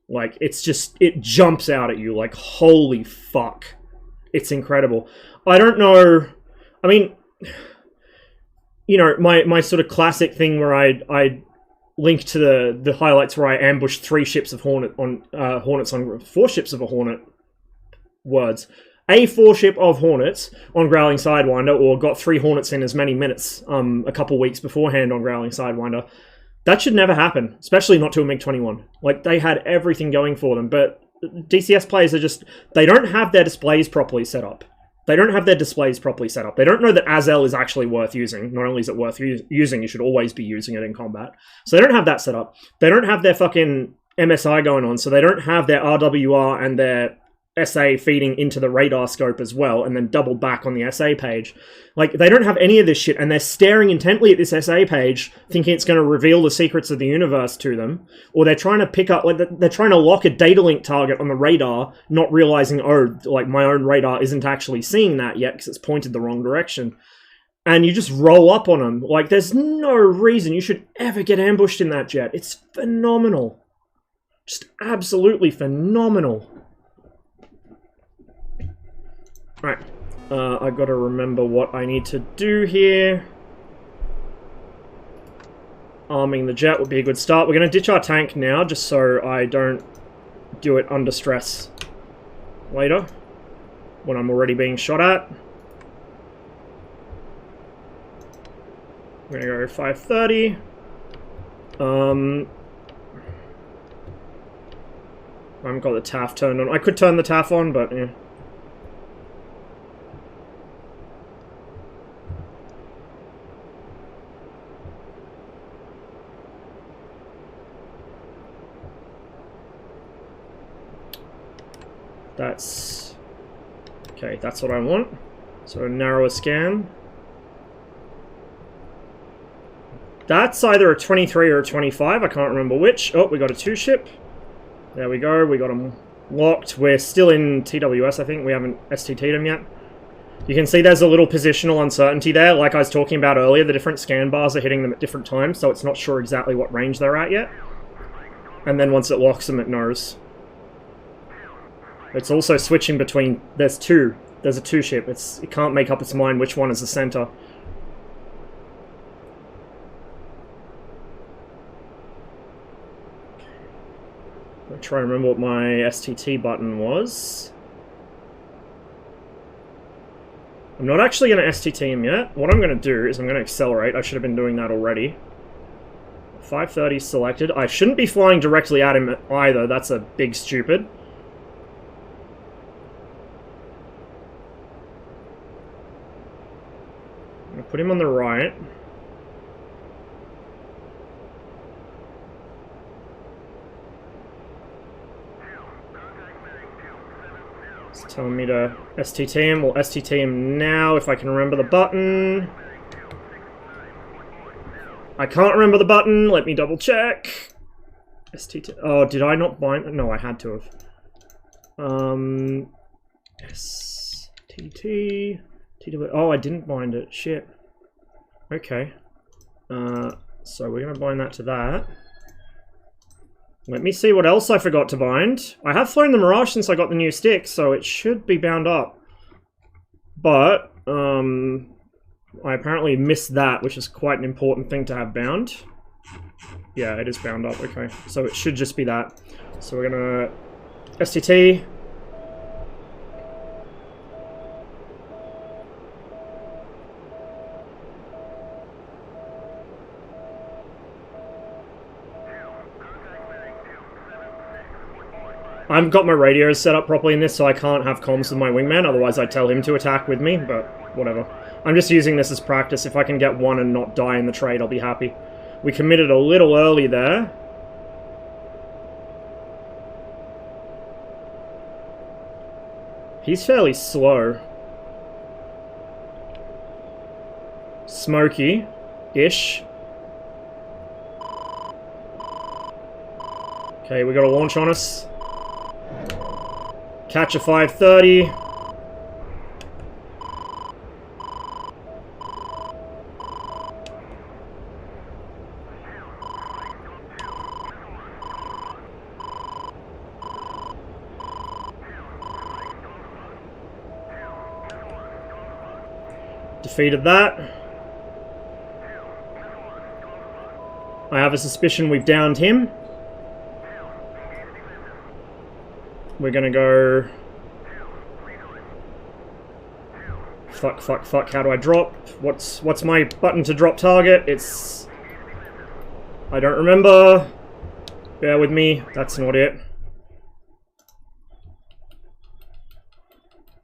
Like, it's just, it jumps out at you, like, holy fuck. It's incredible. I don't know, I mean, you know, my sort of classic thing where I link to the highlights where I ambushed 3 ships of Hornet on Hornets on 4 ships of a Hornet words. A 4 ship of Hornets on Growling Sidewinder, or got 3 Hornets in as many minutes a couple weeks beforehand on Growling Sidewinder. That should never happen, especially not to a MiG-21. Like, they had everything going for them, but DCS players are just, they don't have their displays properly set up. They don't have their displays properly set up. They don't know that ASL is actually worth using. Not only is it worth using, you should always be using it in combat. So they don't have that set up. They don't have their fucking MSI going on, so they don't have their RWR and their SA feeding into the radar scope as well, and then double back on the SA page. Like, they don't have any of this shit, and they're staring intently at this SA page, thinking it's going to reveal the secrets of the universe to them, or they're trying to pick up, like, they're trying to lock a data link target on the radar, not realizing, oh, like, my own radar isn't actually seeing that yet, because it's pointed the wrong direction. And you just roll up on them. Like, there's no reason you should ever get ambushed in that jet. It's phenomenal. Just absolutely phenomenal. Right, I gotta remember what I need to do here. Arming the jet would be a good start. We're gonna ditch our tank now, just so I don't do it under stress later, when I'm already being shot at. We're gonna go 530. I haven't got the TAF turned on. I could turn the TAF on, but yeah. That's... okay, that's what I want. So narrow a scan. That's either a 23 or a 25, I can't remember which. Oh, we got a 2-ship. There we go, we got them locked. We're still in TWS, I think. We haven't STT'd them yet. You can see there's a little positional uncertainty there. Like I was talking about earlier, the different scan bars are hitting them at different times, so it's not sure exactly what range they're at yet. And then once it locks them, it knows. It's also switching between... there's a 2-ship. It can't make up its mind which one is the center. I'll try and remember what my STT button was. I'm not actually going to STT him yet. What I'm going to do is I'm going to accelerate. I should have been doing that already. 530 selected. I shouldn't be flying directly at him either. That's a big stupid. Put him on the right. It's telling me to STT him. We'll STT him now if I can remember the button. I can't remember the button. Let me double check. STT. Oh, did I not bind? No, I had to have. STT. TW. Oh, I didn't bind it. Shit. Okay. So we're going to bind that to that. Let me see what else I forgot to bind. I have flown the Mirage since I got the new stick, so it should be bound up. But, I apparently missed that, which is quite an important thing to have bound. Yeah, it is bound up, okay. So it should just be that. So we're gonna... STT. I've got my radios set up properly in this, so I can't have comms with my wingman, otherwise I'd tell him to attack with me, but whatever. I'm just using this as practice. If I can get one and not die in the trade, I'll be happy. We committed a little early there. He's fairly slow. Smoky-ish. Okay, we got a launch on us. Catch a 530. Defeated that. I have a suspicion we've downed him. We're gonna go... Fuck, how do I drop? What's my button to drop target? It's... I don't remember. Bear with me, that's not it.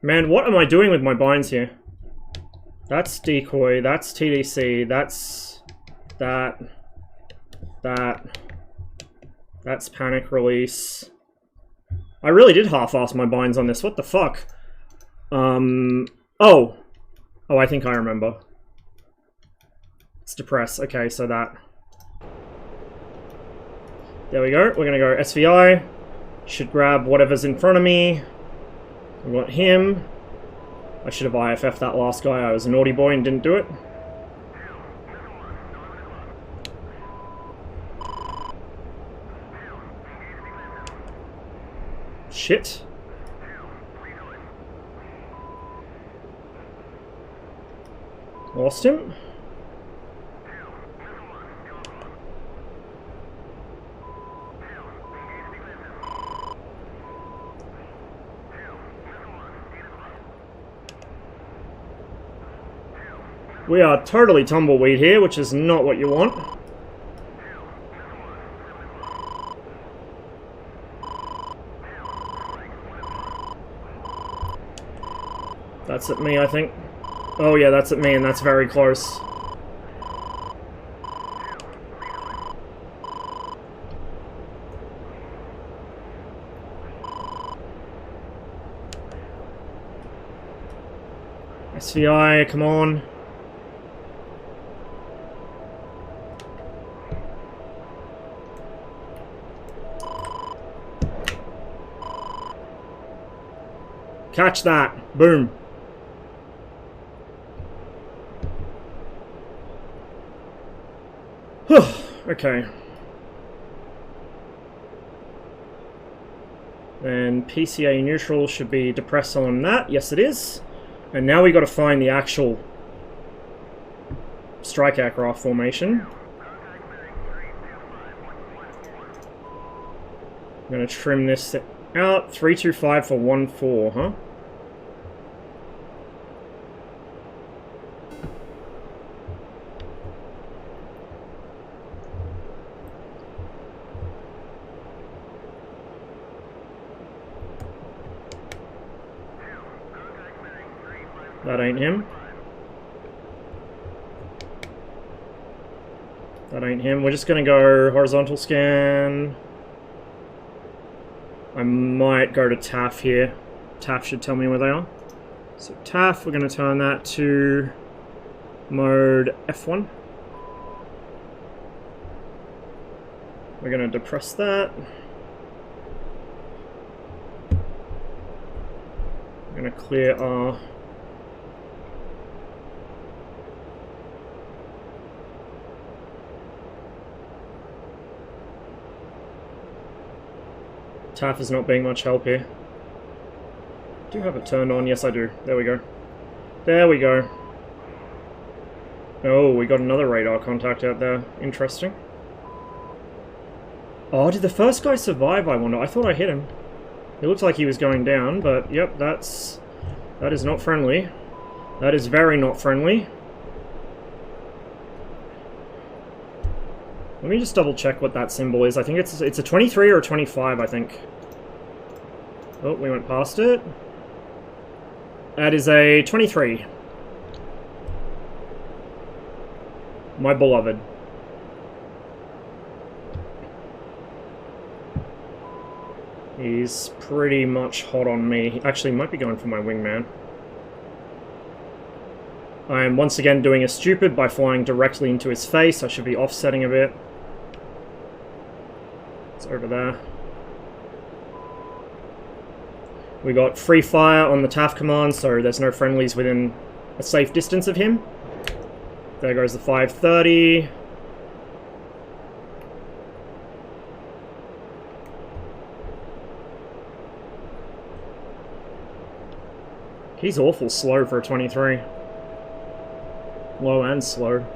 Man, what am I doing with my binds here? That's decoy, that's TDC, that's... That's panic release. I really did half-ass my binds on this, what the fuck? Oh, I think I remember. It's depress, okay, so that. There we go, we're gonna go SVI. Should grab whatever's in front of me. We want him. I should have IFF'd that last guy, I was a naughty boy and didn't do it. Shit. Lost him. We are totally tumbleweed here, which is not what you want. That's at me, I think. Oh yeah, that's at me, and that's very close. SVI, come on. Catch that. Boom. Okay. And PCA neutral should be depressed on that. Yes, it is. And now we got to find the actual strike aircraft formation. I'm going to trim this out. 325 for 1-4, huh? That ain't him. That ain't him. We're just gonna go horizontal scan. I might go to TAF here. TAF should tell me where they are. So TAF, we're gonna turn that to mode F1. We're gonna depress that. We're gonna clear our... TAF is not being much help here. Do you have it turned on? Yes, I do. There we go. There we go. Oh, we got another radar contact out there. Interesting. Oh, did the first guy survive, I wonder? I thought I hit him. It looked like he was going down, but yep, that is not friendly. That is very not friendly. Let me just double check what that symbol is. I think it's a 23 or a 25, I think. Oh, we went past it. That is a 23. My beloved. He's pretty much hot on me. He actually might be going for my wingman. I am once again doing a stupid by flying directly into his face. I should be offsetting a bit. It's over there. We got free fire on the TAF command, so there's no friendlies within a safe distance of him. There goes the 530. He's awful slow for a 23. Low and slow.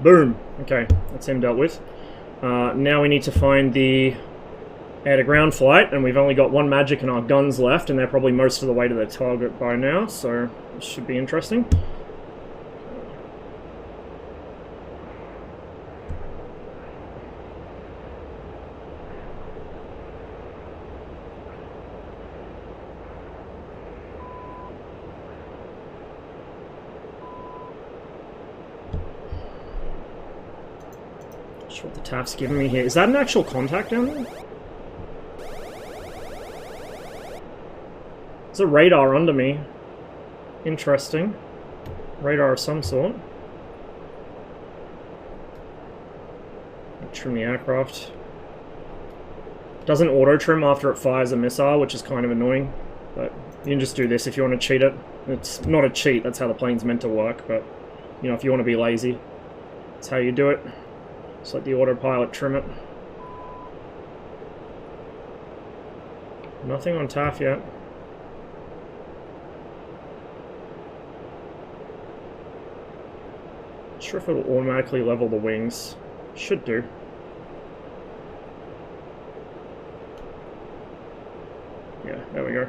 Boom. Okay, that's him dealt with. Now we need to find the air-to-ground flight, and we've only got one magic and our guns left, and they're probably most of the way to their target by now, so this should be interesting. Not sure what the TAF's giving me here. Is that an actual contact down there? There's a radar under me. Interesting. Radar of some sort. Trim the aircraft. Doesn't auto-trim after it fires a missile, which is kind of annoying. But you can just do this if you want to cheat it. It's not a cheat, that's how the plane's meant to work, but you know, if you want to be lazy, that's how you do it. Just let the autopilot trim it. Nothing on TAF yet. Not sure if it'll automatically level the wings. Should do. Yeah, there we go.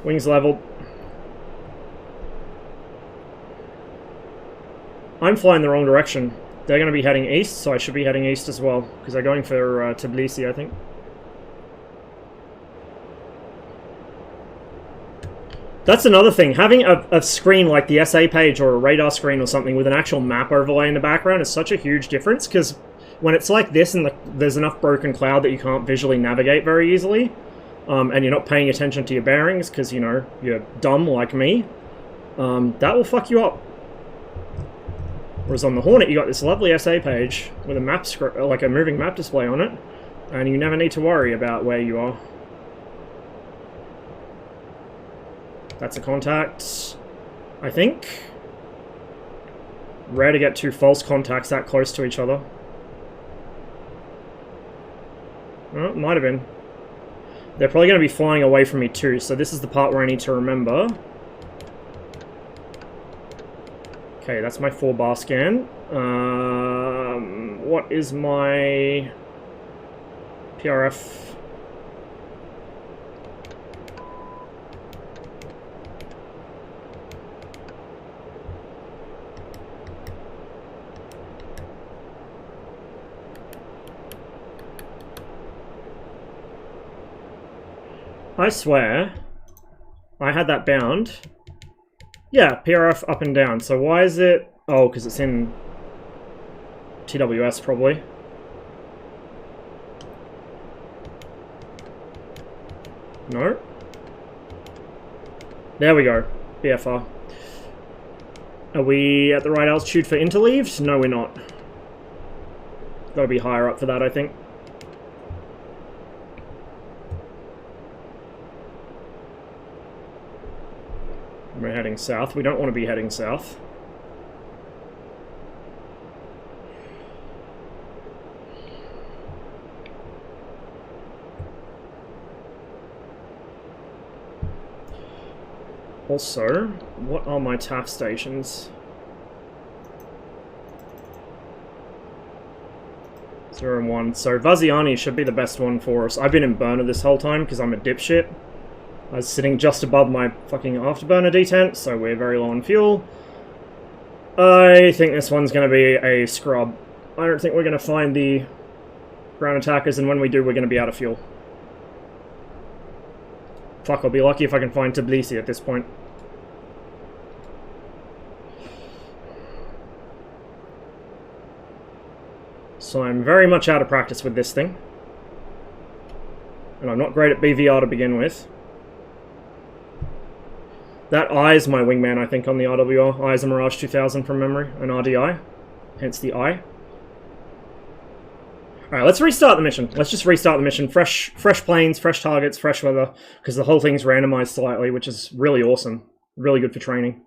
Wings leveled. I'm flying the wrong direction. They're going to be heading east, so I should be heading east as well, because they're going for Tbilisi, I think. That's another thing. Having a screen like the SA page or a radar screen or something with an actual map overlay in the background is such a huge difference, because when it's like this and there's enough broken cloud that you can't visually navigate very easily, and you're not paying attention to your bearings because, you know, you're dumb like me, that will fuck you up. Whereas on the Hornet, you got this lovely SA page with a map script, like a moving map display on it, and you never need to worry about where you are. That's a contact, I think. Rare to get two false contacts that close to each other. Oh, it might have been. They're probably going to be flying away from me too, so this is the part where I need to remember. Okay, that's my 4-bar scan. What is my PRF? I swear, I had that bound. Yeah, PRF up and down. So why is it... Oh, because it's in TWS, probably. No? There we go. BFR. Are we at the right altitude for interleaved? No, we're not. Gotta be higher up for that, I think. We're heading south. We don't want to be heading south. Also, what are my TAF stations? 0 and 1. So Vaziani should be the best one for us. I've been in burner this whole time because I'm a dipshit. I was sitting just above my fucking afterburner detent, so we're very low on fuel. I think this one's going to be a scrub. I don't think we're going to find the ground attackers, and when we do, we're going to be out of fuel. Fuck, I'll be lucky if I can find Tbilisi at this point. So I'm very much out of practice with this thing. And I'm not great at BVR to begin with. That I is my wingman, I think, on the RWR. I is a Mirage 2000 from memory, an RDI. Hence the I. Alright, let's restart the mission. Let's just restart the mission. Fresh planes, fresh targets, fresh weather. Because the whole thing's randomized slightly, which is really awesome. Really good for training.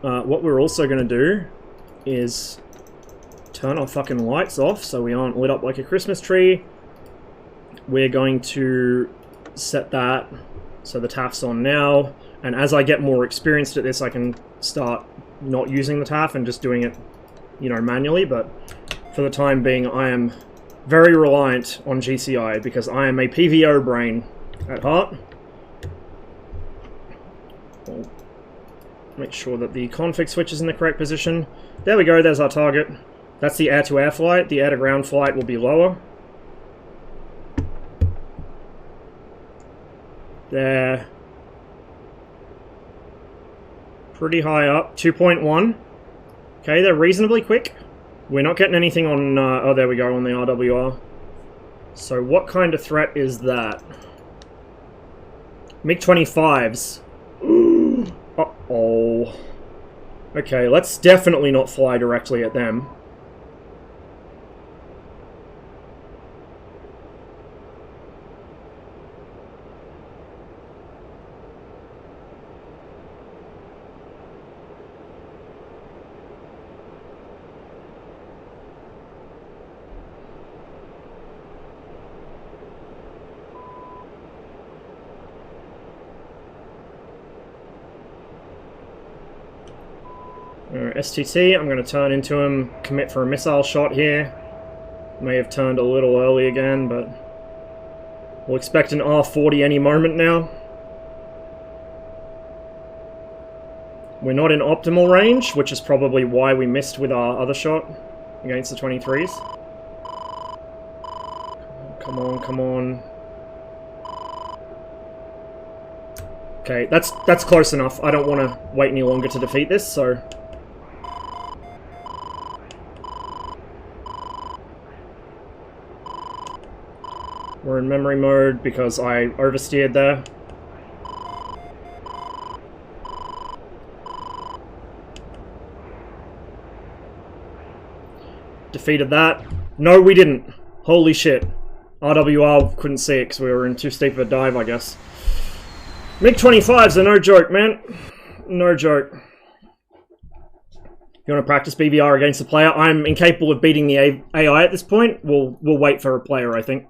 What we're also going to do is turn our fucking lights off so we aren't lit up like a Christmas tree. We're going to set that so the TAF's on now, and as I get more experienced at this I can start not using the TAF and just doing it, you know, manually, but for the time being I am very reliant on GCI because I am a PVO brain at heart. Make sure that the config switch is in the correct position. There we go, there's our target. That's the air-to-air flight. The air-to-ground flight will be lower. They're pretty high up. 2.1. Okay, they're reasonably quick. We're not getting anything on... oh, there we go, on the RWR. So what kind of threat is that? MiG-25s. Uh-oh. Okay, let's definitely not fly directly at them. STT, I'm going to turn into him, commit for a missile shot here. May have turned a little early again, but we'll expect an R40 any moment now. We're not in optimal range, which is probably why we missed with our other shot against the 23s. Come on, come on. Okay, that's close enough. I don't want to wait any longer to defeat this, so... We're in memory mode because I oversteered there. Defeated that. No, we didn't. Holy shit. RWR couldn't see it because we were in too steep of a dive, I guess. MiG-25s are no joke, man. No joke. You want to practice BVR against a player? I'm incapable of beating the AI at this point. We'll wait for a player, I think.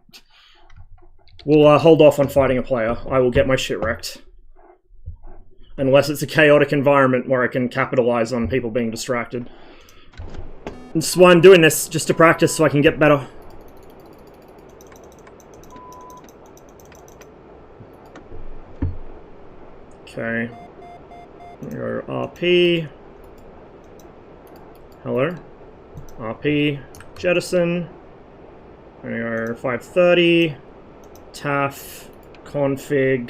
We'll hold off on fighting a player. I will get my shit wrecked. Unless it's a chaotic environment where I can capitalize on people being distracted. That's why I'm doing this, just to practice so I can get better. Okay. Go RP. Hello. RP. Jettison. Go 530. TAF. Config.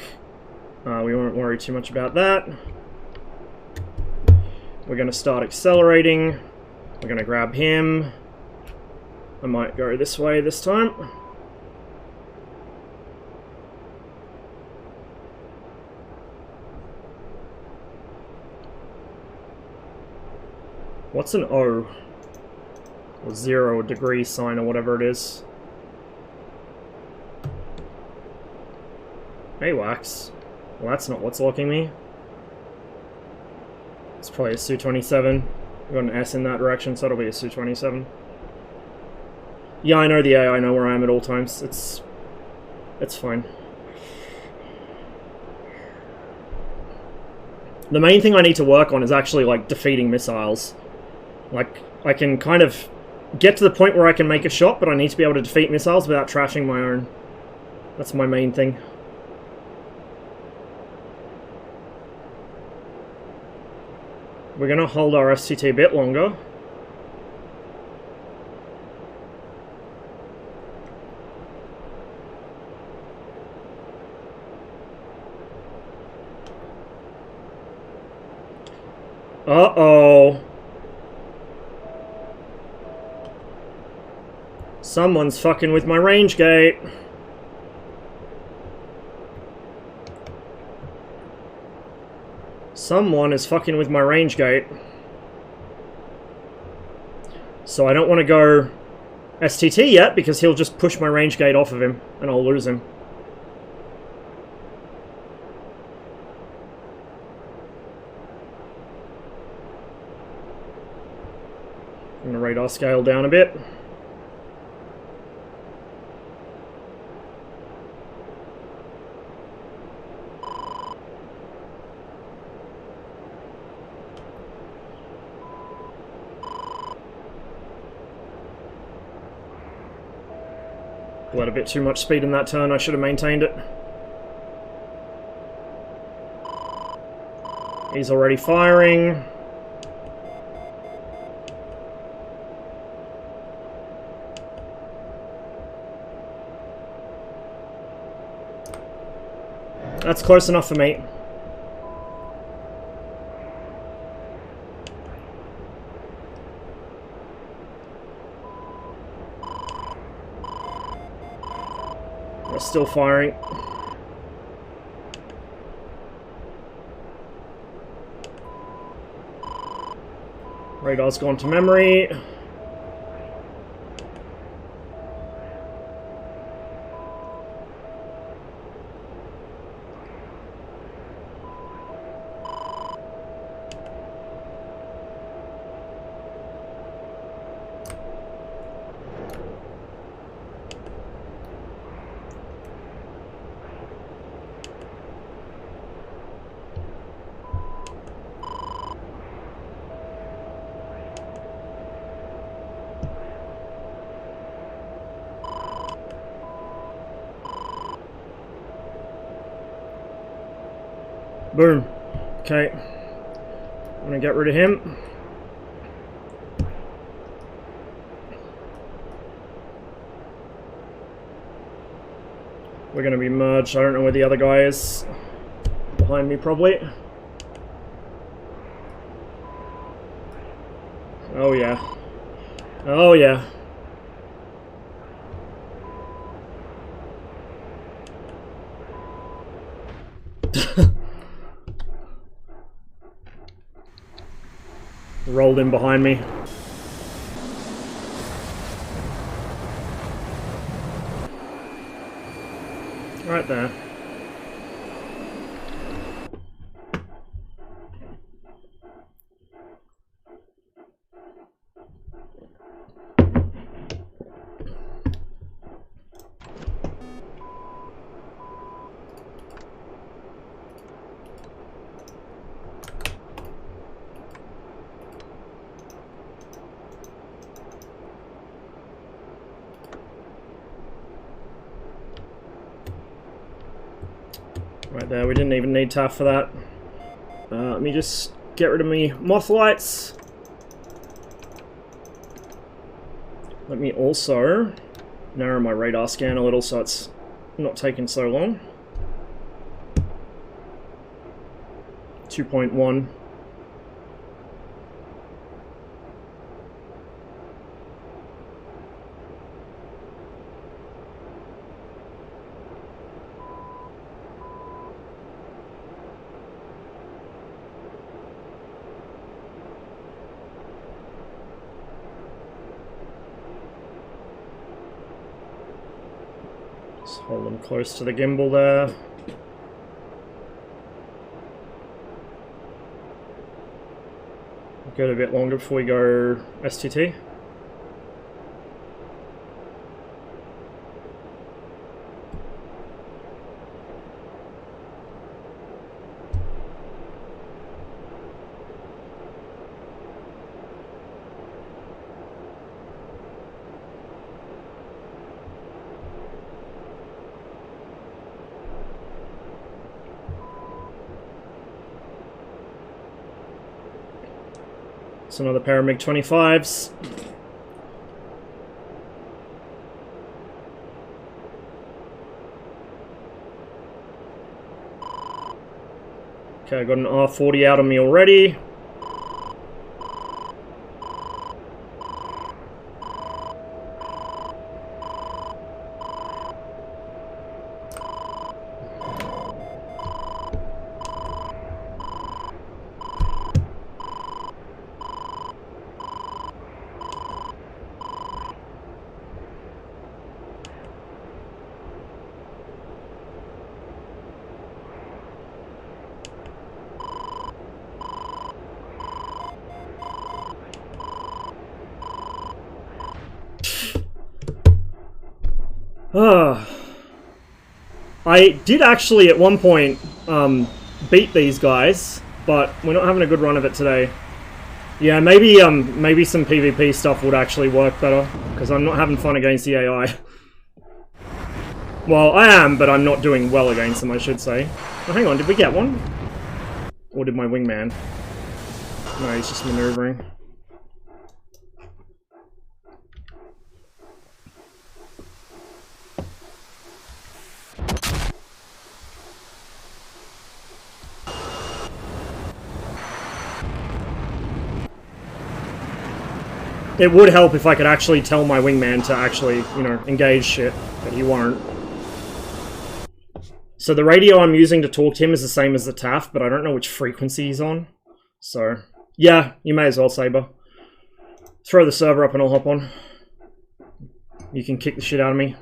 We won't worry too much about that. We're going to start accelerating. We're going to grab him. I might go this way this time. What's an O? Or 0 degree sign or whatever it is. AWACS. Well, that's not what's locking me. It's probably a Su-27. I've got an S in that direction, so it'll be a Su-27. Yeah, I know the AI, I know where I am at all times. It's It's fine. The main thing I need to work on is actually, like, defeating missiles. Like, I can kind of get to the point where I can make a shot, but I need to be able to defeat missiles without trashing my own. That's my main thing. We're gonna hold our STT a bit longer. Uh-oh. Someone's fucking with my range gate. Someone is fucking with my range gate. So I don't want to go STT yet, because he'll just push my range gate off of him, and I'll lose him. I'm going to radar scale down a bit. Let a bit too much speed in that turn, I should have maintained it. He's already firing. That's close enough for me. We're still firing. Radar's gone to memory. Boom. Okay. I'm gonna get rid of him. We're gonna be merged. I don't know where the other guy is. Behind me, probably. Oh yeah. Oh yeah. Rolled in behind me. Right there. Right there, we didn't even need TAF for that. Let me just get rid of me moth lights. Let me also narrow my radar scan a little so it's not taking so long. 2.1. Just hold them close to the gimbal there. Get a bit longer before we go STT. That's another pair of MiG-25s. Okay, I got an R40 out on me already. I did actually at one point beat these guys, but we're not having a good run of it today. Yeah, maybe some PvP stuff would actually work better, because I'm not having fun against the AI. Well, I am, but I'm not doing well against them, I should say. Oh, hang on, did we get one? Or did my wingman? No, he's just maneuvering. It would help if I could actually tell my wingman to actually, you know, engage shit, but he won't. So the radio I'm using to talk to him is the same as the TAF, but I don't know which frequency he's on. So, yeah, you may as well, Saber. Throw the server up and I'll hop on. You can kick the shit out of me.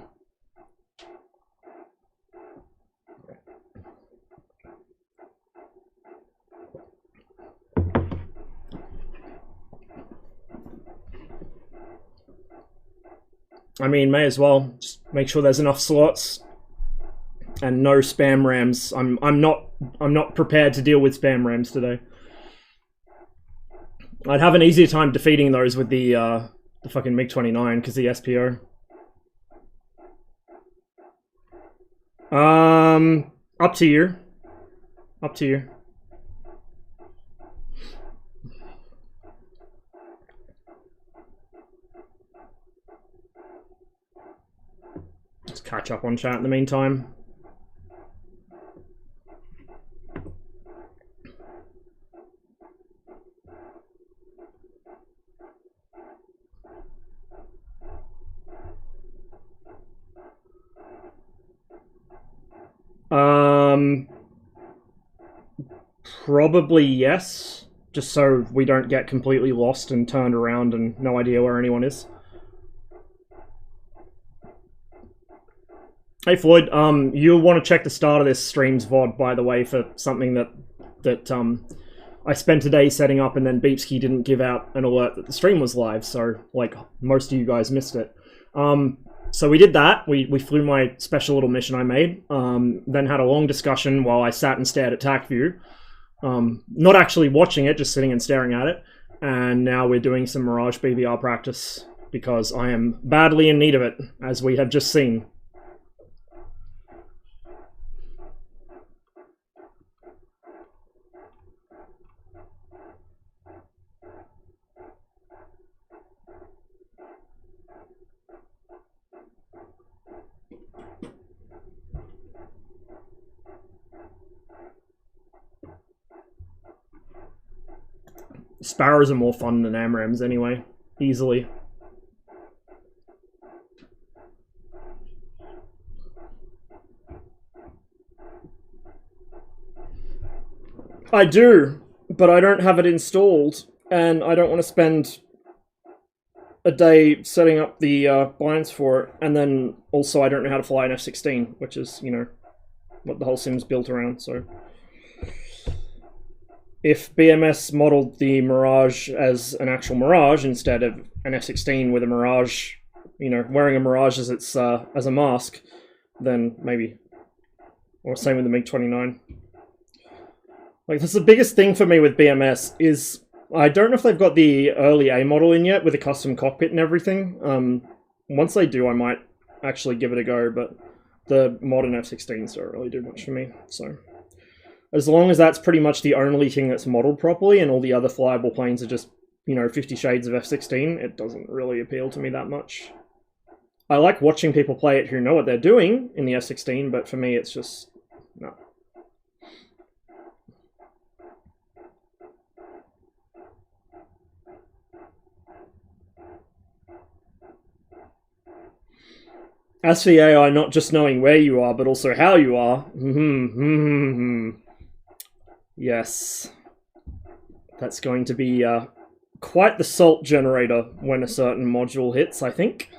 I mean, may as well. Just make sure there's enough slots and no spam rams. I'm not prepared to deal with spam rams today. I'd have an easier time defeating those with the fucking MiG-29 because the SPO. Up to you. Up to you. Let's catch up on chat in the meantime. Probably yes. Just so we don't get completely lost and turned around and no idea where anyone is. Hey Floyd, you'll want to check the start of this stream's VOD, by the way, for something that I spent a day setting up and then Beepski didn't give out an alert that the stream was live, so, like, most of you guys missed it. So we did that, we flew my special little mission I made, then had a long discussion while I sat and stared at TACView, not actually watching it, just sitting and staring at it, and now we're doing some Mirage BBR practice, because I am badly in need of it, as we have just seen. Sparrows are more fun than AMRAMs anyway, easily. I do, but I don't have it installed, and I don't want to spend a day setting up the blinds for it, and then also I don't know how to fly an F-16, which is, you know, what the whole sim's built around, so... If BMS modeled the Mirage as an actual Mirage instead of an F-16 with a Mirage, you know, wearing a Mirage as its as a mask, then maybe. Or same with the MiG-29. Like, that's the biggest thing for me with BMS is I don't know if they've got the early A model in yet with a custom cockpit and everything. Once they do, I might actually give it a go, but the modern F-16s don't really do much for me, so... As long as that's pretty much the only thing that's modeled properly and all the other flyable planes are just you know, 50 Shades of F-16, it doesn't really appeal to me that much. I like watching people play it who know what they're doing in the F-16, but for me it's just, no. As for the AI not just knowing where you are, but also how you are, yes. That's going to be quite the salt generator when a certain module hits, I think.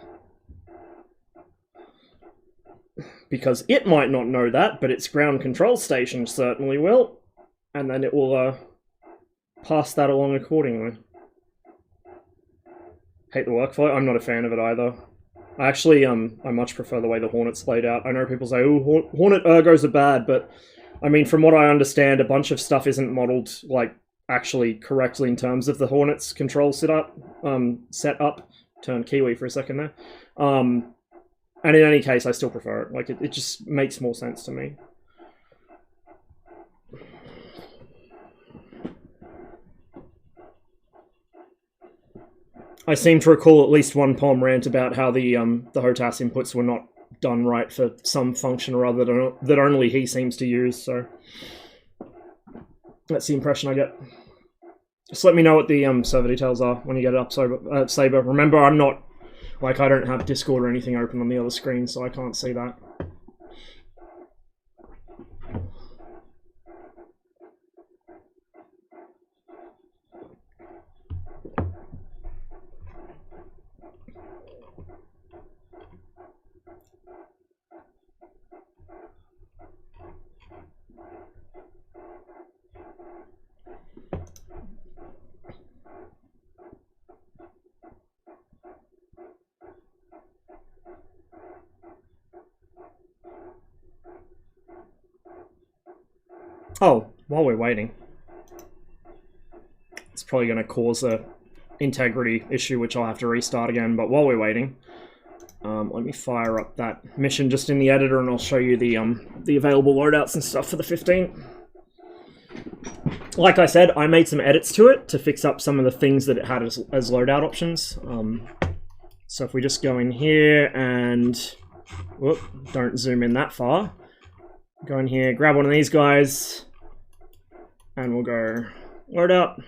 Because it might not know that, but its ground control station certainly will. And then it will pass that along accordingly. Hate the workflow. I'm not a fan of it either. I actually, I much prefer the way the Hornet's laid out. I know people say, oh, Hornet ergos are bad, but I mean, from what I understand, a bunch of stuff isn't modeled, like, actually correctly in terms of the Hornet's control setup. Turn Kiwi for a second there. And in any case, I still prefer it. Like, it just makes more sense to me. I seem to recall at least one POM rant about how the HOTAS inputs were not done right for some function or other that only he seems to use, so that's the impression I get. Just let me know what the server details are when you get it up, Saber. Remember, I'm not, like, I don't have Discord or anything open on the other screen, so I can't see that. Oh, while we're waiting, it's probably going to cause a integrity issue, which I'll have to restart again. But while we're waiting, let me fire up that mission just in the editor, and I'll show you the available loadouts and stuff for the 15. Like I said, I made some edits to it to fix up some of the things that it had as loadout options. So if we just go in here and whoop, don't zoom in that far. Go in here, grab one of these guys, and we'll go load up.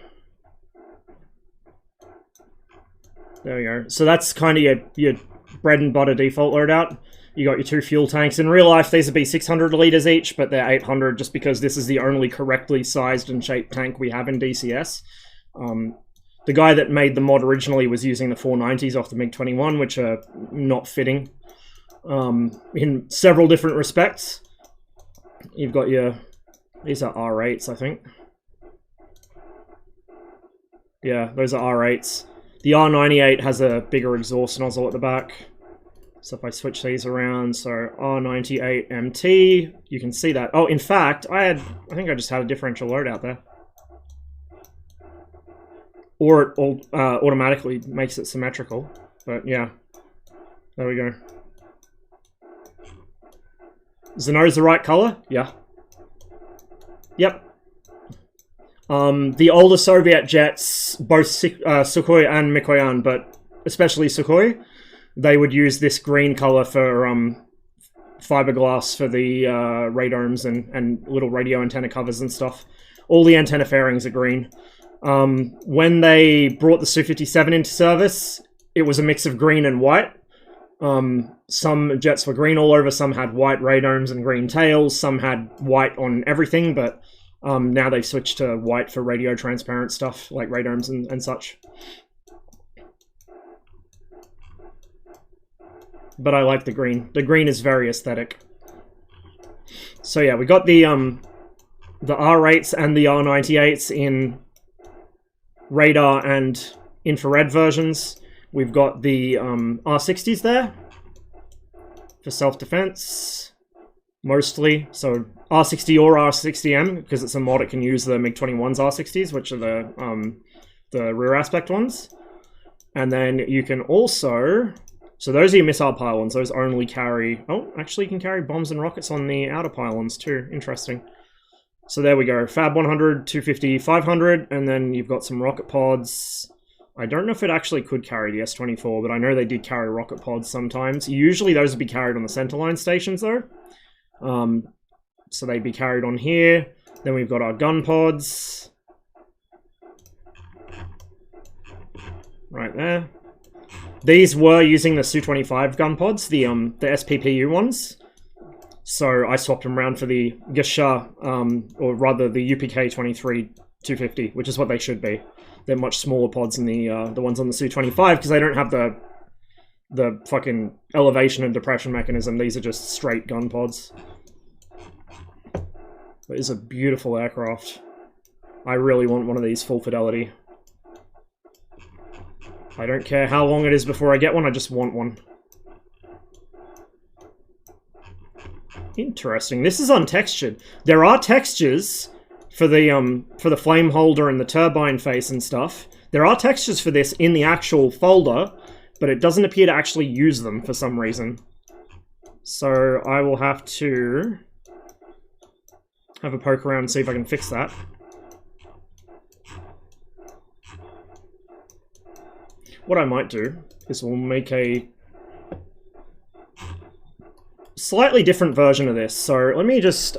There we go. So that's kind of your bread and butter default loadout. You got your 2 fuel tanks. In real life, these would be 600 liters each, but they're 800 just because this is the only correctly sized and shaped tank we have in DCS. The guy that made the mod originally was using the 490s off the MiG-21, which are not fitting in several different respects. You've got your, these are R8s, I think. Yeah, those are R8s. The R98 has a bigger exhaust nozzle at the back. So if I switch these around, so R98 MT, you can see that. Oh, in fact, I think I just had a differential loadout there. Or it automatically makes it symmetrical. But yeah, there we go. Zeno's the right color? Yeah. Yep. The older Soviet jets, both Sukhoi and Mikoyan, but especially Sukhoi, they would use this green color for fiberglass for the radomes and little radio antenna covers and stuff. All the antenna fairings are green. When they brought the Su-57 into service, it was a mix of green and white. Some jets were green all over, some had white radomes and green tails, some had white on everything, but now they've switched to white for radio transparent stuff, like radomes and such. But I like the green. The green is very aesthetic. So yeah, we got the R8s and the R98s in radar and infrared versions. We've got the R60s there for self-defense, mostly. So R60 or R60M, because it's a mod, it can use the MiG-21's R60s, which are the rear aspect ones. And then you can also, so those are your missile pylons. Those only carry, oh, actually you can carry bombs and rockets on the outer pylons too. Interesting. So there we go. Fab 100, 250, 500, and then you've got some rocket pods. I don't know if it actually could carry the S-24, but I know they did carry rocket pods sometimes. Usually those would be carried on the centerline stations, though. So they'd be carried on here. Then we've got our gun pods. Right there. These were using the Su-25 gun pods, the SPPU ones. So I swapped them around for the Gesha, or rather the UPK-23 250, which is what they should be. They're much smaller pods than the ones on the Su-25 because they don't have the fucking elevation and depression mechanism. These are just straight gun pods. It is a beautiful aircraft. I really want one of these full fidelity. I don't care how long it is before I get one, I just want one. Interesting. This is untextured. There are textures for the flame holder and the turbine face and stuff. There are textures for this in the actual folder, but it doesn't appear to actually use them for some reason. So I will have to have a poke around and see if I can fix that. What I might do is we'll make a slightly different version of this. So let me just,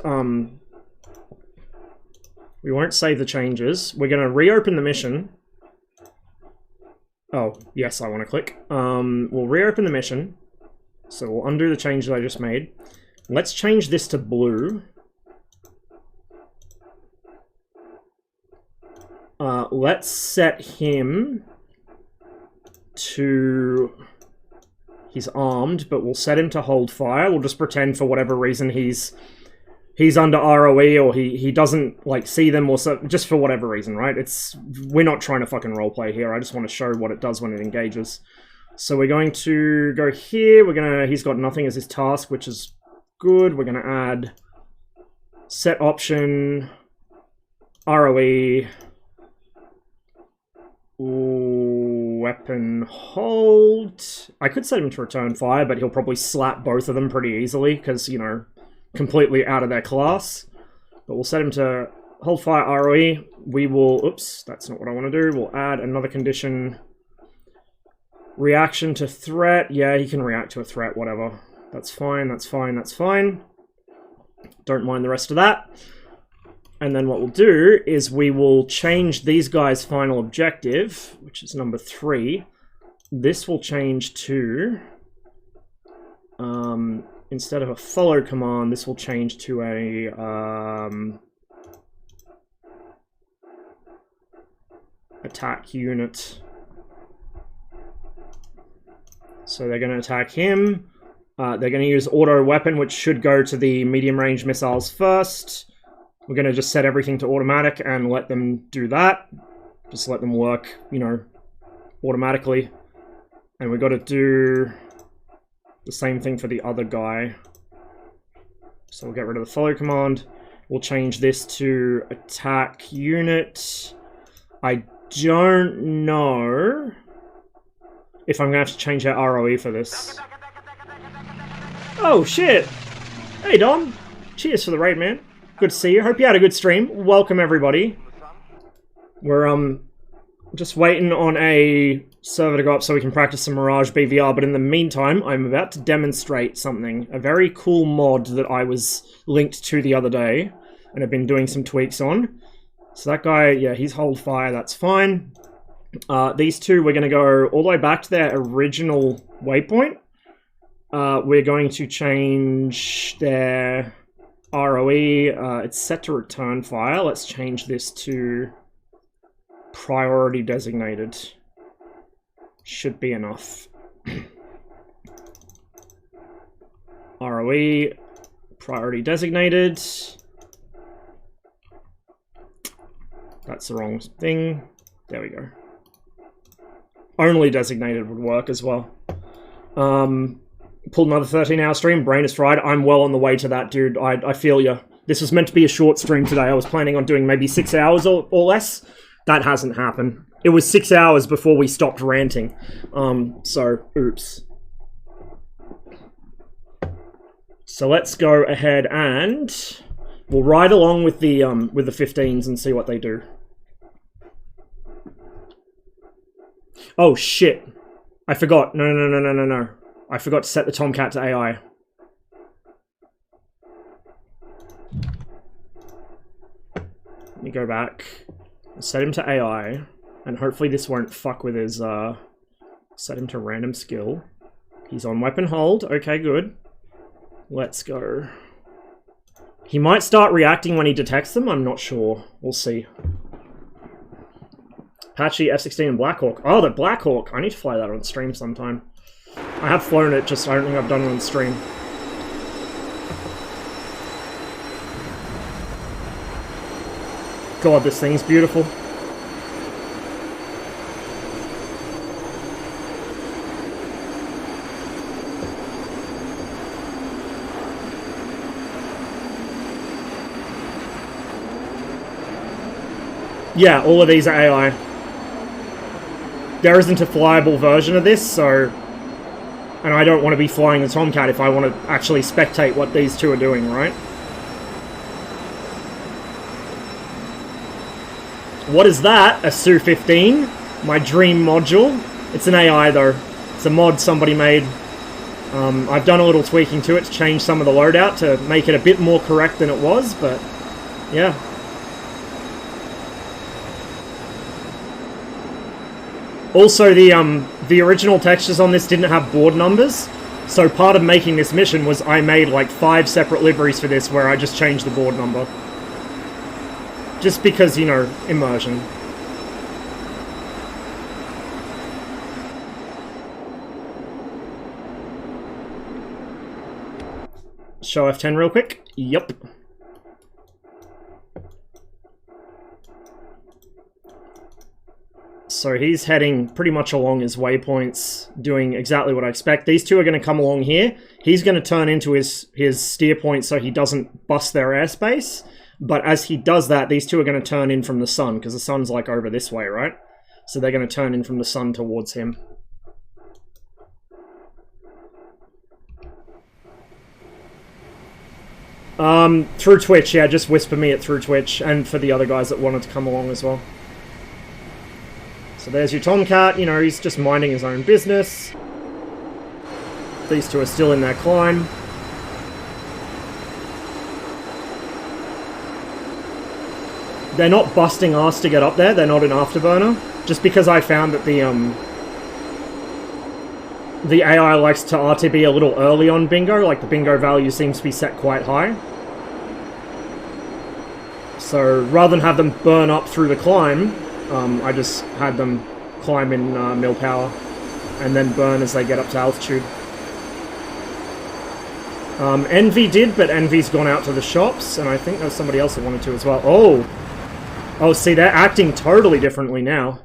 we won't save the changes. We're going to reopen the mission. Oh, yes, I want to click. We'll reopen the mission. So we'll undo the changes I just made. Let's change this to blue. Let's set him to... He's armed, but we'll set him to hold fire. We'll just pretend for whatever reason he's under ROE or he doesn't like see them or so, just for whatever reason, right? We're not trying to fucking roleplay here. I just want to show what it does when it engages. So we're going to go here. He's got nothing as his task, which is good. We're gonna add set option ROE. Weapon hold. I could set him to return fire, but he'll probably slap both of them pretty easily because, you know, completely out of their class. But we'll set him to hold fire ROE. We will, oops, that's not what I want to do. We'll add another condition. Reaction to threat. Yeah, he can react to a threat, whatever. That's fine, that's fine, that's fine. Don't mind the rest of that. And then what we'll do is we will change these guys' final objective, which is number 3. This will change to, instead of a follow command, this will change to a, attack unit. So they're going to attack him. They're going to use auto weapon, which should go to the medium range missiles first. We're going to just set everything to automatic and let them do that. Just let them work, you know, automatically. And we've got to do the same thing for the other guy. So we'll get rid of the follow command. We'll change this to attack unit. I don't know if I'm going to have to change our ROE for this. Oh, shit! Hey, Dom! Cheers for the raid, man. Good to see you. Hope you had a good stream. Welcome, everybody. We're, just waiting on a server to go up so we can practice some Mirage BVR, but in the meantime, I'm about to demonstrate something. A very cool mod that I was linked to the other day, and have been doing some tweaks on. So that guy, yeah, he's hold fire, that's fine. These two, we're going to go all the way back to their original waypoint. We're going to change their ROE. It's set to return fire. Let's change this to priority designated. Should be enough. ROE, priority designated. That's the wrong thing. There we go. Only designated would work as well. Pulled another 13-hour stream. Brain is fried. I'm well on the way to that, dude. I feel ya. This was meant to be a short stream today. I was planning on doing maybe 6 hours or less. That hasn't happened. It was 6 hours before we stopped ranting. So, oops. So let's go ahead and we'll ride along with the 15s and see what they do. Oh, shit. I forgot. No. I forgot to set the Tomcat to AI. Let me go back. Set him to AI. And hopefully this won't fuck with his, set him to random skill. He's on weapon hold. Okay, good. Let's go. He might start reacting when he detects them. I'm not sure. We'll see. Apache, F-16, and Blackhawk. Oh, the Blackhawk. I need to fly that on stream sometime. I have flown it, just I don't think I've done it on stream. God, this thing's beautiful. Yeah, all of these are AI. There isn't a flyable version of this, so... And I don't want to be flying the Tomcat if I want to actually spectate what these two are doing, right? What is that? A Su-15? My dream module? It's an AI, though. It's a mod somebody made. I've done a little tweaking to it to change some of the loadout to make it a bit more correct than it was, but... Yeah. Also, the original textures on this didn't have board numbers, so part of making this mission was I made like 5 separate liveries for this where I just changed the board number. Just because, you know, immersion. Show F10 real quick. Yup. So he's heading pretty much along his waypoints, doing exactly what I expect. These two are going to come along here. He's going to turn into his steer point so he doesn't bust their airspace. But as he does that, these two are going to turn in from the sun, because the sun's like over this way, right? So they're going to turn in from the sun towards him. Through Twitch, yeah, just whisper me it through Twitch, and for the other guys that wanted to come along as well. So there's your Tomcat, you know, he's just minding his own business. These two are still in their climb. They're not busting ass to get up there, they're not an afterburner. Just because I found that the AI likes to RTB a little early on bingo, like the bingo value seems to be set quite high. So rather than have them burn up through the climb, I just had them climb in mill power and then burn as they get up to altitude. Envy did, but Envy's gone out to the shops, and I think there's somebody else that wanted to as well. Oh, see, they're acting totally differently now.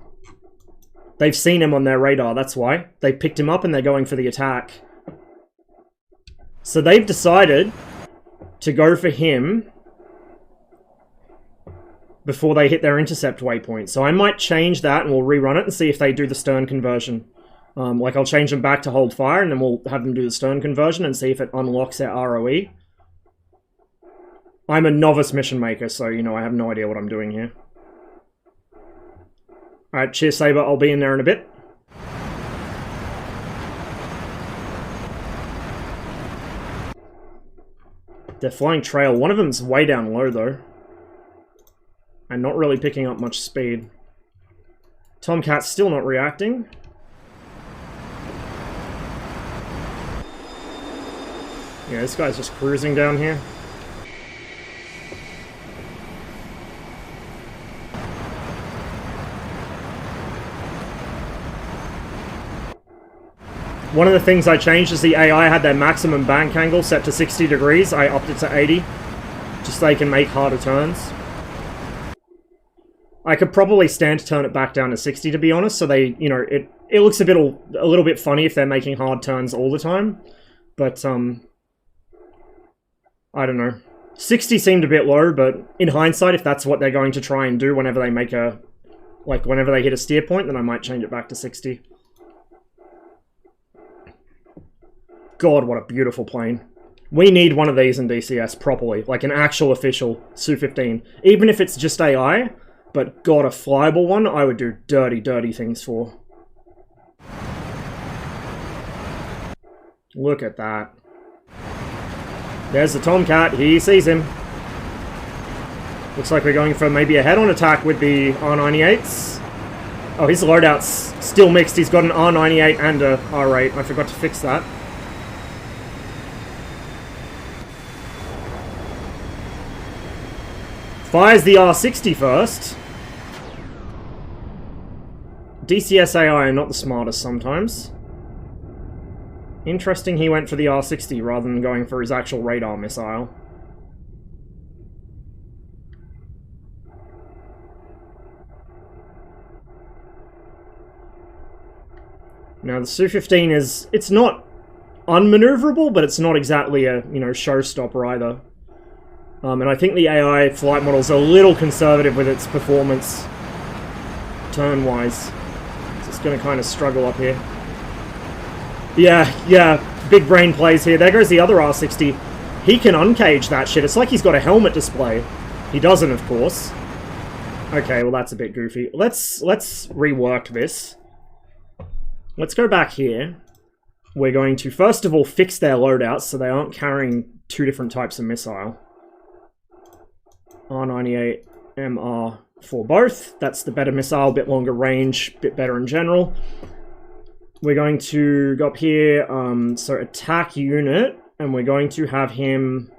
They've seen him on their radar, that's why. They picked him up and they're going for the attack. So they've decided to go for him before they hit their intercept waypoint. So I might change that and we'll rerun it and see if they do the stern conversion. Like I'll change them back to hold fire and then we'll have them do the stern conversion and see if it unlocks their ROE. I'm a novice mission maker, so, you know, I have no idea what I'm doing here. Alright, cheers Saber, I'll be in there in a bit. They're flying trail. One of them's way down low, though. And not really picking up much speed. Tomcat's still not reacting. Yeah, this guy's just cruising down here. One of the things I changed is the AI had their maximum bank angle set to 60 degrees. I upped it to 80, just so they can make harder turns. I could probably stand to turn it back down to 60, to be honest, so they, you know, it looks a little bit funny if they're making hard turns all the time. But, I don't know. 60 seemed a bit low, but in hindsight, if that's what they're going to try and do whenever they make a, like, whenever they hit a steer point, then I might change it back to 60. God, what a beautiful plane. We need one of these in DCS properly, like an actual official Su-15. Even if it's just AI, but God, a flyable one, I would do dirty, dirty things for. Look at that. There's the Tomcat. He sees him. Looks like we're going for maybe a head-on attack with the R98s. Oh, his loadout's still mixed. He's got an R98 and a R8. I forgot to fix that. Fires the R60 first. DCS AI are not the smartest sometimes. Interesting he went for the R60 rather than going for his actual radar missile. Now the Su-15 is... it's not unmaneuverable, but it's not exactly a, you know, showstopper either. And I think the AI flight model's a little conservative with its performance turn-wise. So it's going to kind of struggle up here. Yeah, big brain plays here. There goes the other R60. He can uncage that shit. It's like he's got a helmet display. He doesn't, of course. Okay, well that's a bit goofy. Let's rework this. Let's go back here. We're going to, first of all, fix their loadouts so they aren't carrying two different types of missile. R98 MR for both. That's the better missile, bit longer range, bit better in general. We're going to go up here, so attack unit, and we're going to have him...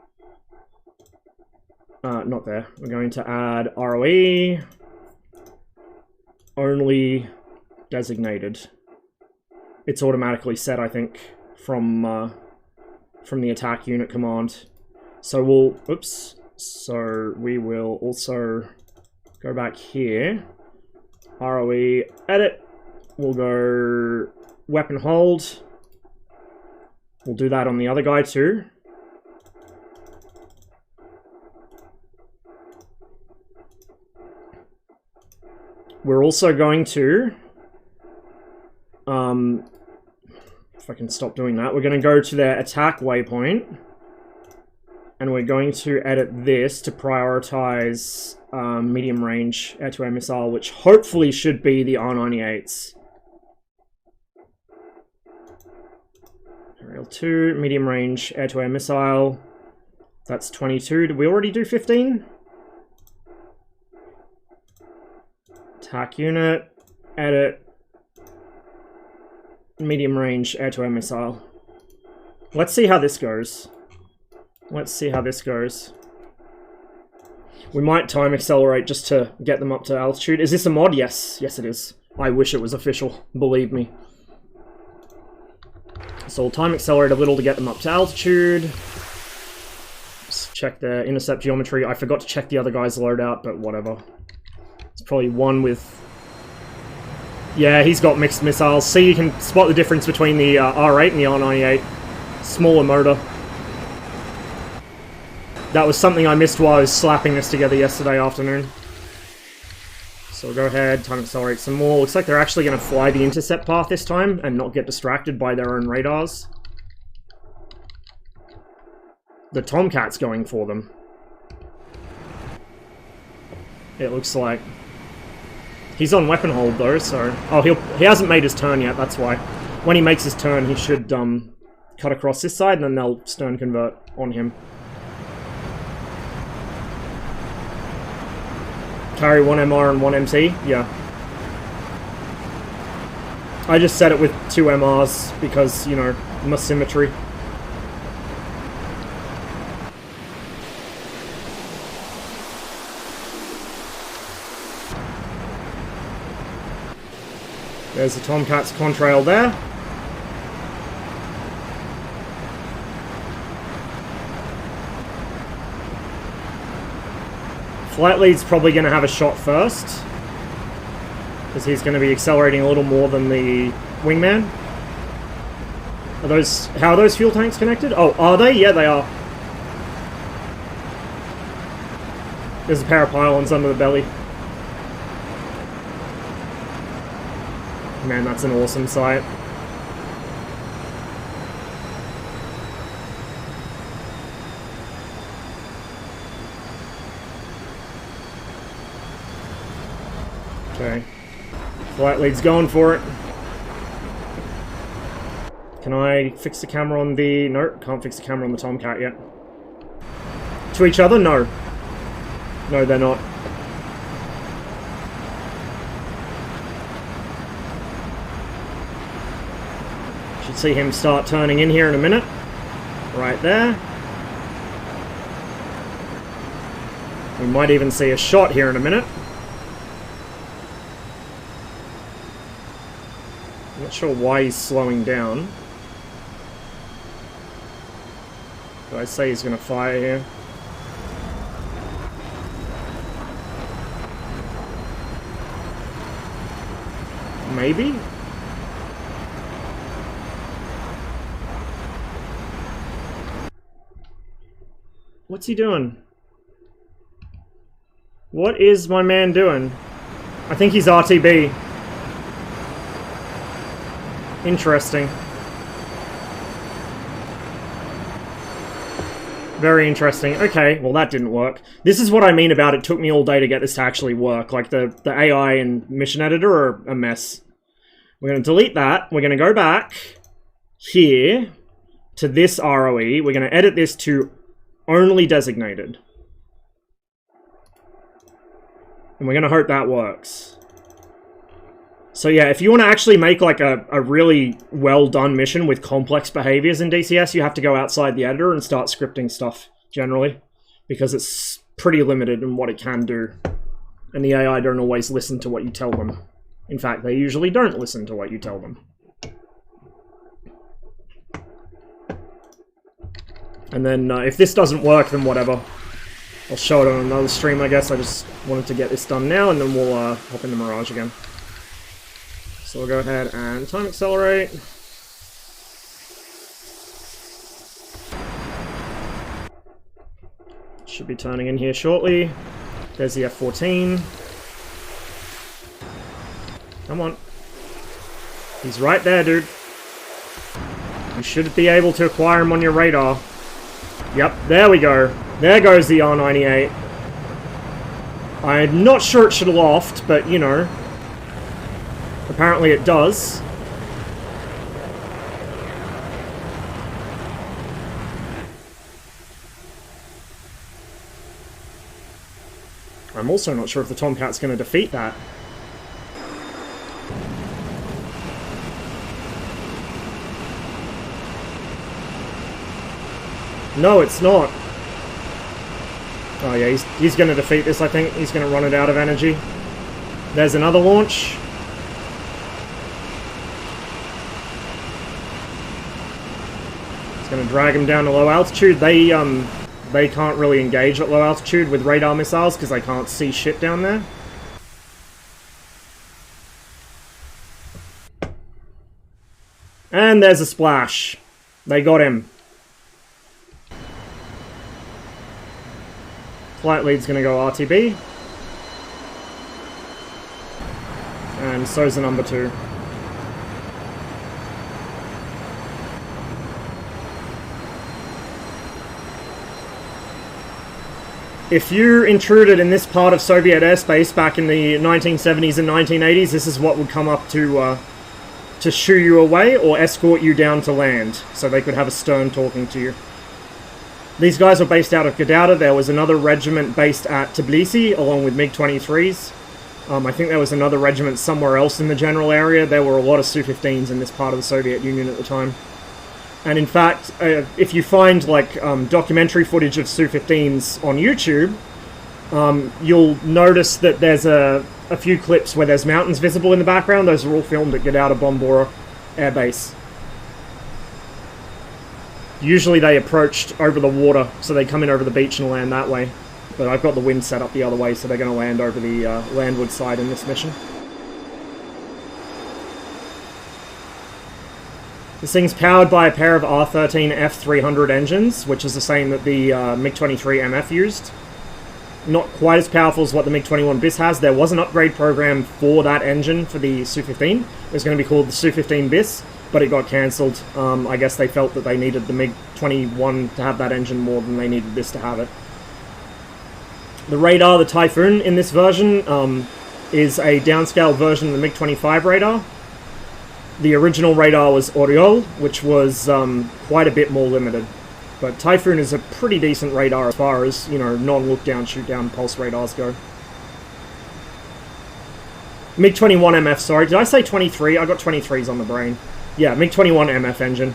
not there. We're going to add ROE, only designated. It's automatically set, I think, from the attack unit command. So we'll... oops. So we will also go back here. ROE, edit. We'll go weapon hold. We'll do that on the other guy too. We're also going to... if I can stop doing that, we're going to go to their attack waypoint. And we're going to edit this to prioritize medium range air-to-air missile, which hopefully should be the R98s. Aerial 2, medium range air-to-air missile. That's 22. Did we already do 15? Attack unit, edit, medium range air-to-air missile. Let's see how this goes. Let's see how this goes. We might time accelerate just to get them up to altitude. Is this a mod? Yes. Yes, it is. I wish it was official. Believe me. So we'll time accelerate a little to get them up to altitude. Just check their intercept geometry. I forgot to check the other guy's loadout, but whatever. It's probably one with... yeah, he's got mixed missiles. See, you can spot the difference between the R8 and the R98. Smaller motor. That was something I missed while I was slapping this together yesterday afternoon. So we'll go ahead, time accelerate some more. Looks like they're actually going to fly the intercept path this time and not get distracted by their own radars. The Tomcat's going for them. It looks like. He's on weapon hold though, so... oh, he hasn't made his turn yet, that's why. When he makes his turn, he should cut across this side and then they'll stern convert on him. Carry 1 MR and 1 MT? Yeah. I just set it with 2 MRs because, you know, my symmetry. There's the Tomcat's contrail there. Flight lead's probably going to have a shot first, because he's going to be accelerating a little more than the wingman. Are those... how are those fuel tanks connected? Oh, are they? Yeah, they are. There's a pair of pylons under the belly. Man, that's an awesome sight. Okay. Flight lead's going for it. Can I fix the camera on the... No, can't fix the camera on the Tomcat yet. To each other? No. No, they're not. Should see him start turning in here in a minute. Right there. We might even see a shot here in a minute. I'm not sure why he's slowing down. Did I say he's going to fire here? Maybe? What's he doing? What is my man doing? I think he's RTB. Interesting. Very interesting. Okay, well that didn't work. This is what I mean about it took me all day to get this to actually work. Like the AI and mission editor are a mess. We're going to delete that. We're going to go back here to this ROE. We're going to edit this to only designated. And we're going to hope that works. So yeah, if you want to actually make like a really well done mission with complex behaviors in DCS, you have to go outside the editor and start scripting stuff, generally. Because it's pretty limited in what it can do. And the AI don't always listen to what you tell them. In fact, they usually don't listen to what you tell them. And then if this doesn't work, then whatever. I'll show it on another stream, I guess. I just wanted to get this done now, and then we'll hop into Mirage again. So we'll go ahead and time accelerate. Should be turning in here shortly. There's the F-14. Come on. He's right there, dude. You should be able to acquire him on your radar. Yep, there we go. There goes the R98. I'm not sure it should loft, but, you know. Apparently it does. I'm also not sure if the Tomcat's going to defeat that. No, it's not. Oh yeah, he's going to defeat this, I think. He's going to run it out of energy. There's another launch. It's going to drag him down to low altitude. They can't really engage at low altitude with radar missiles because they can't see shit down there. And there's a splash. They got him. Flight lead's going to go RTB. And so's the number 2. If you intruded in this part of Soviet airspace back in the 1970s and 1980s, this is what would come up to shoo you away or escort you down to land, so they could have a stern talking to you. These guys were based out of Gudauta. There was another regiment based at Tbilisi, along with MiG-23s. I think there was another regiment somewhere else in the general area. There were a lot of Su-15s in this part of the Soviet Union at the time. And in fact, if you find like documentary footage of Su-15s on YouTube, you'll notice that there's a few clips where there's mountains visible in the background. Those are all filmed at Gudauta Bombora Air Base. Usually they approached over the water, so they come in over the beach and land that way. But I've got the wind set up the other way, so they're going to land over the landward side in this mission. This thing's powered by a pair of R13 F300 engines, which is the same that the MiG-23 MF used. Not quite as powerful as what the MiG-21 BIS has. There was an upgrade program for that engine for the Su-15. It was going to be called the Su-15 BIS, but it got cancelled. I guess they felt that they needed the MiG-21 to have that engine more than they needed this to have it. The radar, the Typhoon, in this version is a downscaled version of the MiG-25 radar. The original radar was Oriol, which was quite a bit more limited. But Typhoon is a pretty decent radar as far as, you know, non-look-down, shoot-down pulse radars go. MiG-21 MF, sorry. Did I say 23? I got 23s on the brain. Yeah, MiG-21 MF engine.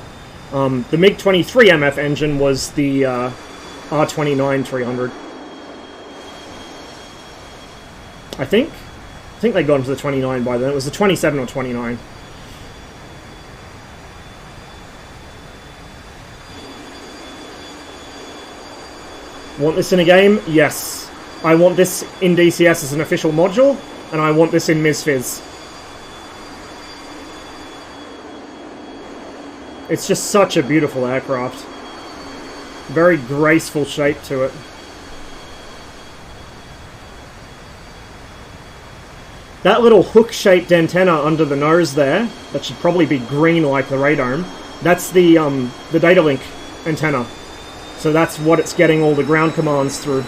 The MiG-23 MF engine was the R-29-300. I think they got into the 29 by then. It was the 27 or 29. Want this in a game? Yes. I want this in DCS as an official module, and I want this in Misfizz. It's just such a beautiful aircraft. Very graceful shape to it. That little hook-shaped antenna under the nose there, that should probably be green like the radome, that's the data link antenna. So that's what it's getting all the ground commands through.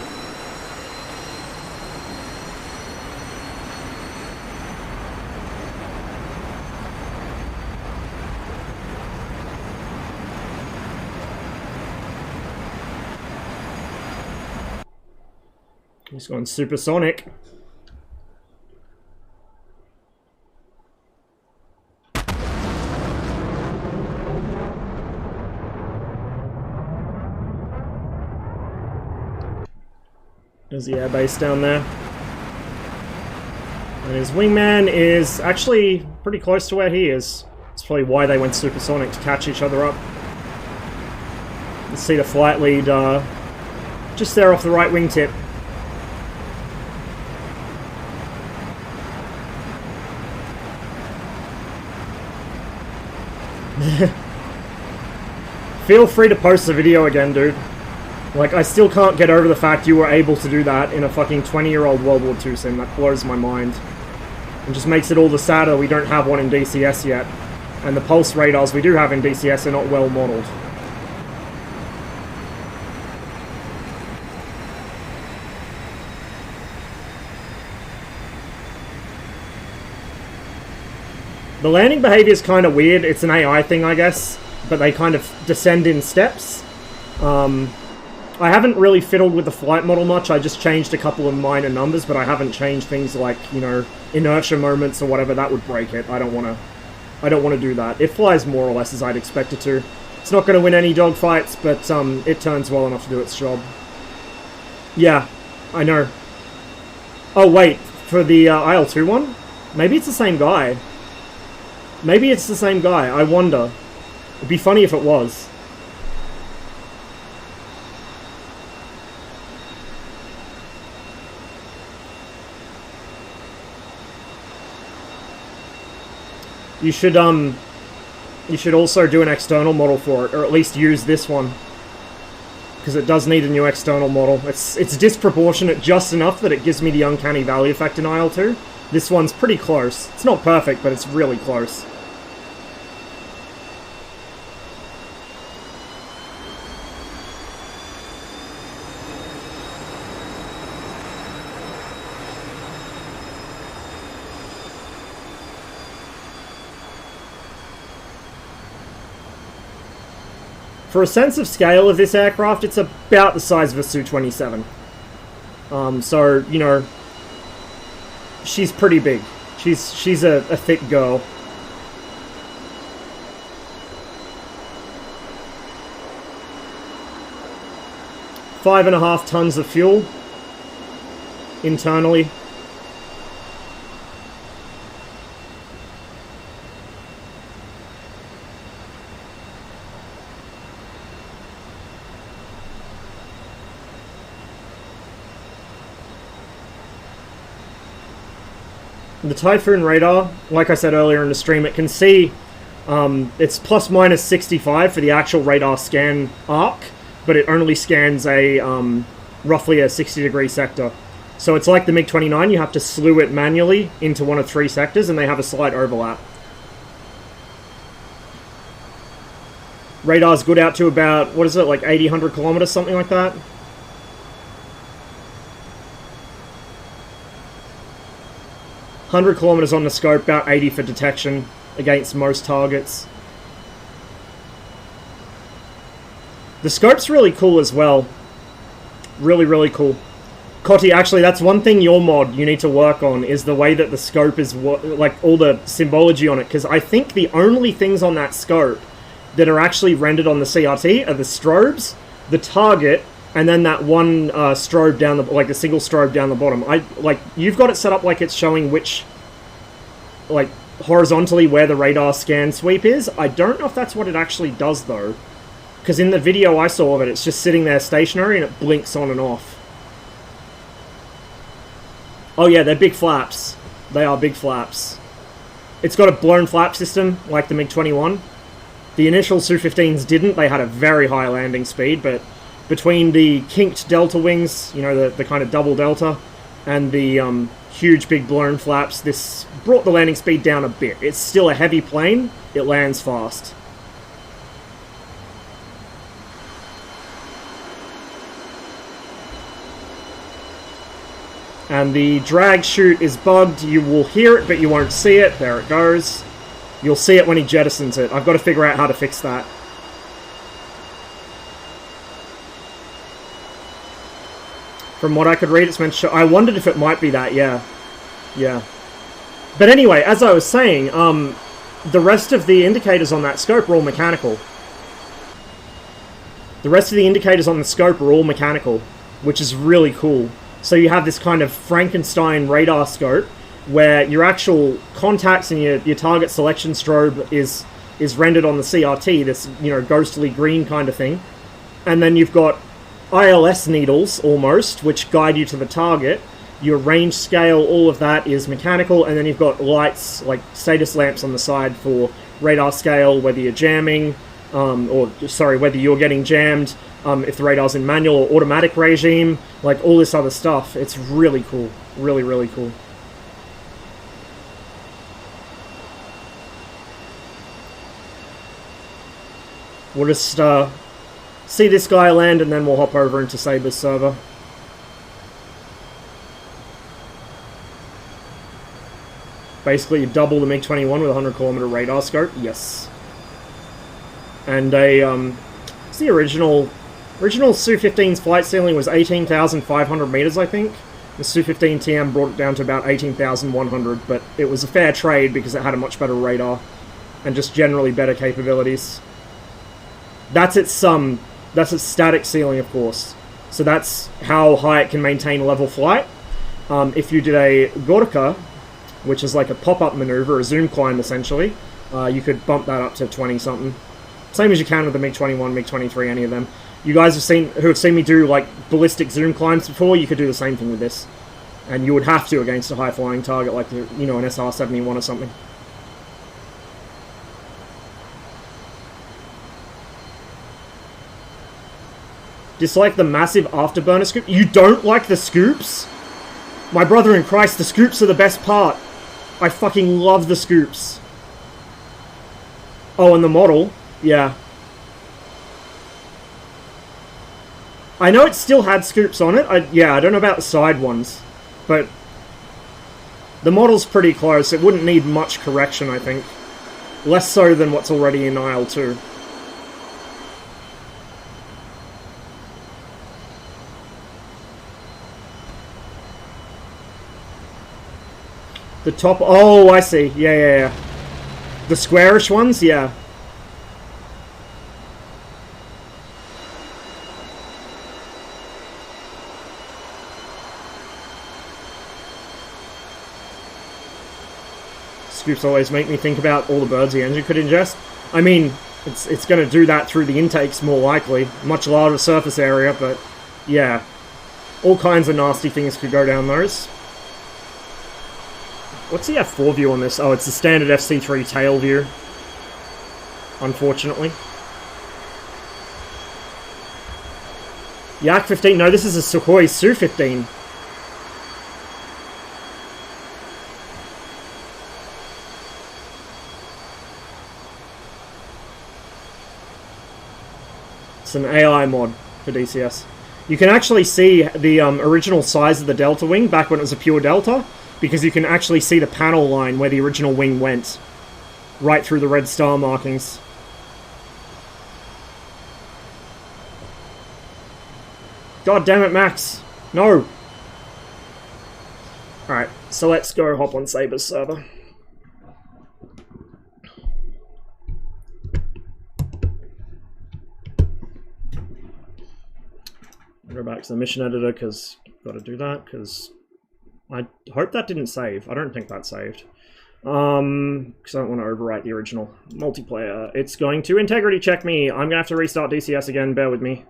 He's going supersonic. There's the airbase down there. And his wingman is actually pretty close to where he is. That's probably why they went supersonic, to catch each other up. You see the flight lead just there off the right wingtip. Feel free to post the video again, dude. Like, I still can't get over the fact you were able to do that in a fucking 20-year-old World War II sim. That blows my mind. It just makes it all the sadder we don't have one in DCS yet. And the pulse radars we do have in DCS are not well modeled. The landing behavior is kind of weird. It's an AI thing, I guess. But they kind of descend in steps. I haven't really fiddled with the flight model much. I just changed a couple of minor numbers, but I haven't changed things like, you know, inertia moments or whatever. That would break it. I don't want to do that. It flies more or less as I'd expect it to. It's not going to win any dogfights, but it turns well enough to do its job. Yeah, I know. Oh wait, for the IL-2 one? Maybe it's the same guy. Maybe it's the same guy. I wonder. It'd be funny if it was. You should also do an external model for it, or at least use this one, because it does need a new external model. It's disproportionate just enough that it gives me the uncanny valley effect in IL-2. This one's pretty close. It's not perfect, but it's really close. For a sense of scale of this aircraft, it's about the size of a Su-27. So, you know, she's pretty big. She's a thick girl. Five and a half tons of fuel internally. The Typhoon radar, like I said earlier in the stream, it can see it's plus minus 65 for the actual radar scan arc, but it only scans a roughly a 60-degree sector. So it's like the MiG-29, you have to slew it manually into one of 3 sectors, and they have a slight overlap. Radar's good out to about, what is it, like 80, 100 kilometers, something like that? 100 kilometers on the scope, about 80 for detection. against most targets. The scope's really cool as well. Really, really cool. Cotty, actually, that's one thing your mod you need to work on, is the way that the scope is, like, all the symbology on it, because I think the only things on that scope that are actually rendered on the CRT are the strobes, the target, and then that one strobe down the, like, the single strobe down the bottom. Like, you've got it set up like it's showing which, like, horizontally where the radar scan sweep is. I don't know if that's what it actually does, though, because in the video I saw of it, it's just sitting there stationary and it blinks on and off. Oh yeah, they're big flaps. They are big flaps. It's got a blown flap system, like the MiG-21. The initial Su-15s didn't. They had a very high landing speed, but between the kinked delta wings, you know, the kind of double delta, and the huge big blown flaps, this brought the landing speed down a bit. It's still a heavy plane. It lands fast. And the drag chute is bugged. You will hear it, but you won't see it. There it goes. You'll see it when he jettisons it. I've got to figure out how to fix that. From what I could read, it's meant to show... I wondered if it might be that, yeah. Yeah. But anyway, as I was saying, the rest of the indicators on that scope are all mechanical. The rest of the indicators on the scope are all mechanical, which is really cool. So you have this kind of Frankenstein radar scope where your actual contacts and your target selection strobe is rendered on the CRT, this, you know, ghostly green kind of thing. And then you've got ILS needles, almost, which guide you to the target. Your range scale, all of that is mechanical, and then you've got lights, like status lamps on the side for radar scale, whether you're jamming, whether you're getting jammed, if the radar's in manual or automatic regime, like all this other stuff. It's really cool. Really, really cool. We'll just see this guy land and then we'll hop over into Saber's server. Basically, you double the MiG-21 with a 100km radar scope. Yes. And it's the original Su-15's flight ceiling was 18,500 meters, I think. The Su-15 TM brought it down to about 18,100, but it was a fair trade because it had a much better radar and just generally better capabilities. That's its static ceiling, of course. So that's how high it can maintain level flight. If you did a gudauta, which is like a pop-up maneuver, a zoom climb essentially, you could bump that up to 20-something. Same as you can with the MiG-21, MiG-23, any of them. You guys who have seen me do like ballistic zoom climbs before, you could do the same thing with this. And you would have to against a high-flying target like, you know, an SR-71 or something. Dislike the massive afterburner scoop? You don't like the scoops? My brother in Christ, the scoops are the best part. I fucking love the scoops. Oh, and the model. Yeah. I know it still had scoops on it. I don't know about the side ones. But the model's pretty close. It wouldn't need much correction, I think. Less so than what's already in Aisle 2. The top... Oh, I see. Yeah. The squarish ones? Yeah. Scoops always make me think about all the birds the engine could ingest. I mean, it's going to do that through the intakes more likely. Much larger surface area, but yeah. All kinds of nasty things could go down those. What's the F4 view on this? Oh, it's the standard FC3 tail view. Unfortunately. Yak 15. No, this is a Sukhoi Su-15. It's an AI mod for DCS. You can actually see the original size of the delta wing back when it was a pure delta, because you can actually see the panel line where the original wing went. right through the red star markings. God damn it, Max! No! Alright, so let's go hop on Saber's server. Go back to the mission editor, because got to do that, because I hope that didn't save. I don't think that saved. Because I don't want to overwrite the original multiplayer. It's going to integrity check me. I'm going to have to restart DCS again. Bear with me.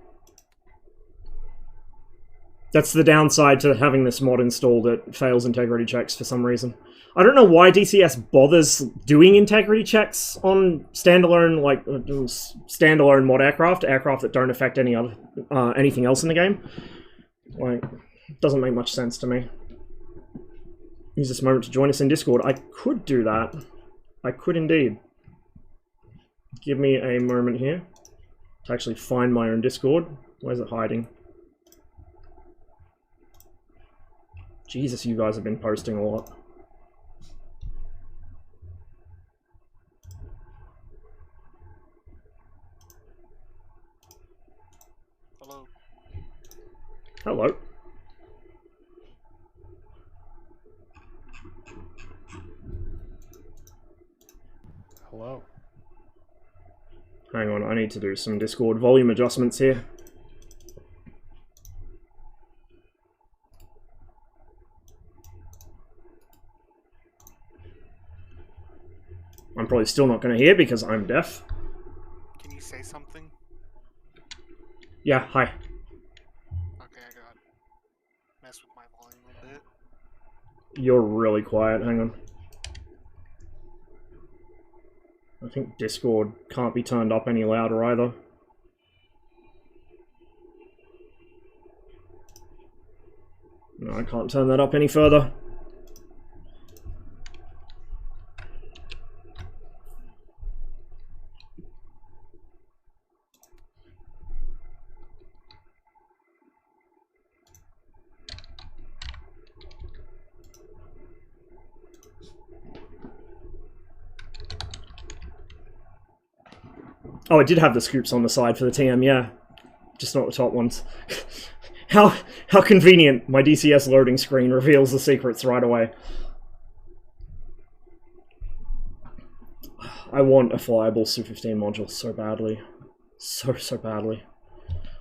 That's the downside to having this mod installed. It fails integrity checks for some reason. I don't know why DCS bothers doing integrity checks on standalone, like, standalone mod aircraft that don't affect any other, anything else in the game. Like, it doesn't make much sense to me. Use this moment to join us in Discord. I could do that. I could indeed. Give me a moment here to actually find my own Discord. Where's it hiding? Jesus, you guys have been posting a lot. Hello. Hello. Hello. Hang on, I need to do some Discord volume adjustments here. I'm probably still not going to hear because I'm deaf. Can you say something? Yeah, hi. Okay, I got mess with my volume a bit. You're really quiet, hang on. I think Discord can't be turned up any louder either. No, I can't turn that up any further. Oh, I did have the scoops on the side for the TM, yeah. Just not the top ones. How convenient. My DCS loading screen reveals the secrets right away. I want a flyable Su-15 module so badly. So badly.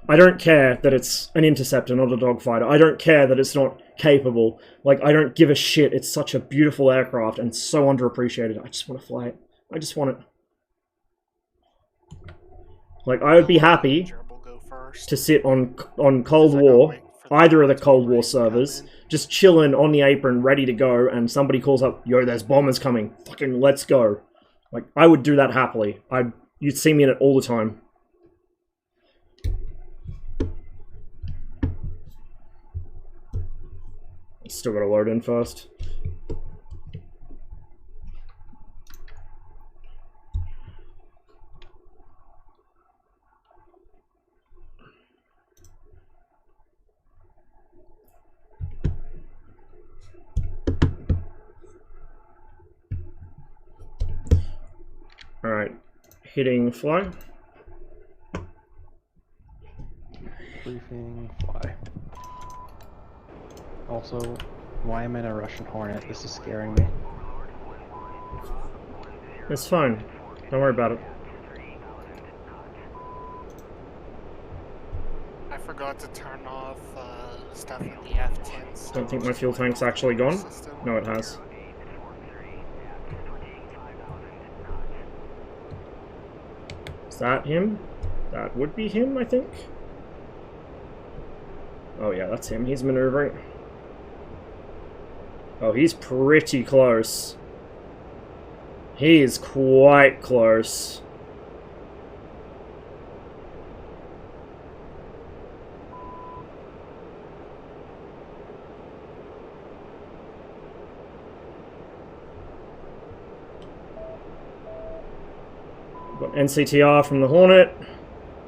I don't care that it's an interceptor, not a dogfighter. I don't care that it's not capable. Like, I don't give a shit. It's such a beautiful aircraft and so underappreciated. I just want to fly it. I just want it. Like, I would be happy to sit on Cold War, either of the Cold War servers, just chilling on the apron, ready to go, and somebody calls up, yo, there's bombers coming, fucking let's go. Like, I would do that happily. You'd see me in it all the time. Still gotta load in first. Alright, hitting fly. Briefing, fly. Also, why am I in a Russian Hornet? This is scaring me. It's fine. Don't worry about it. I forgot to turn off stuff in the F-10s. Don't think my fuel tank's actually gone? No, it has. Is that him? That would be him, I think. Oh yeah, that's him. He's maneuvering. Oh, he's pretty close. He is quite close. Got NCTR from the Hornet.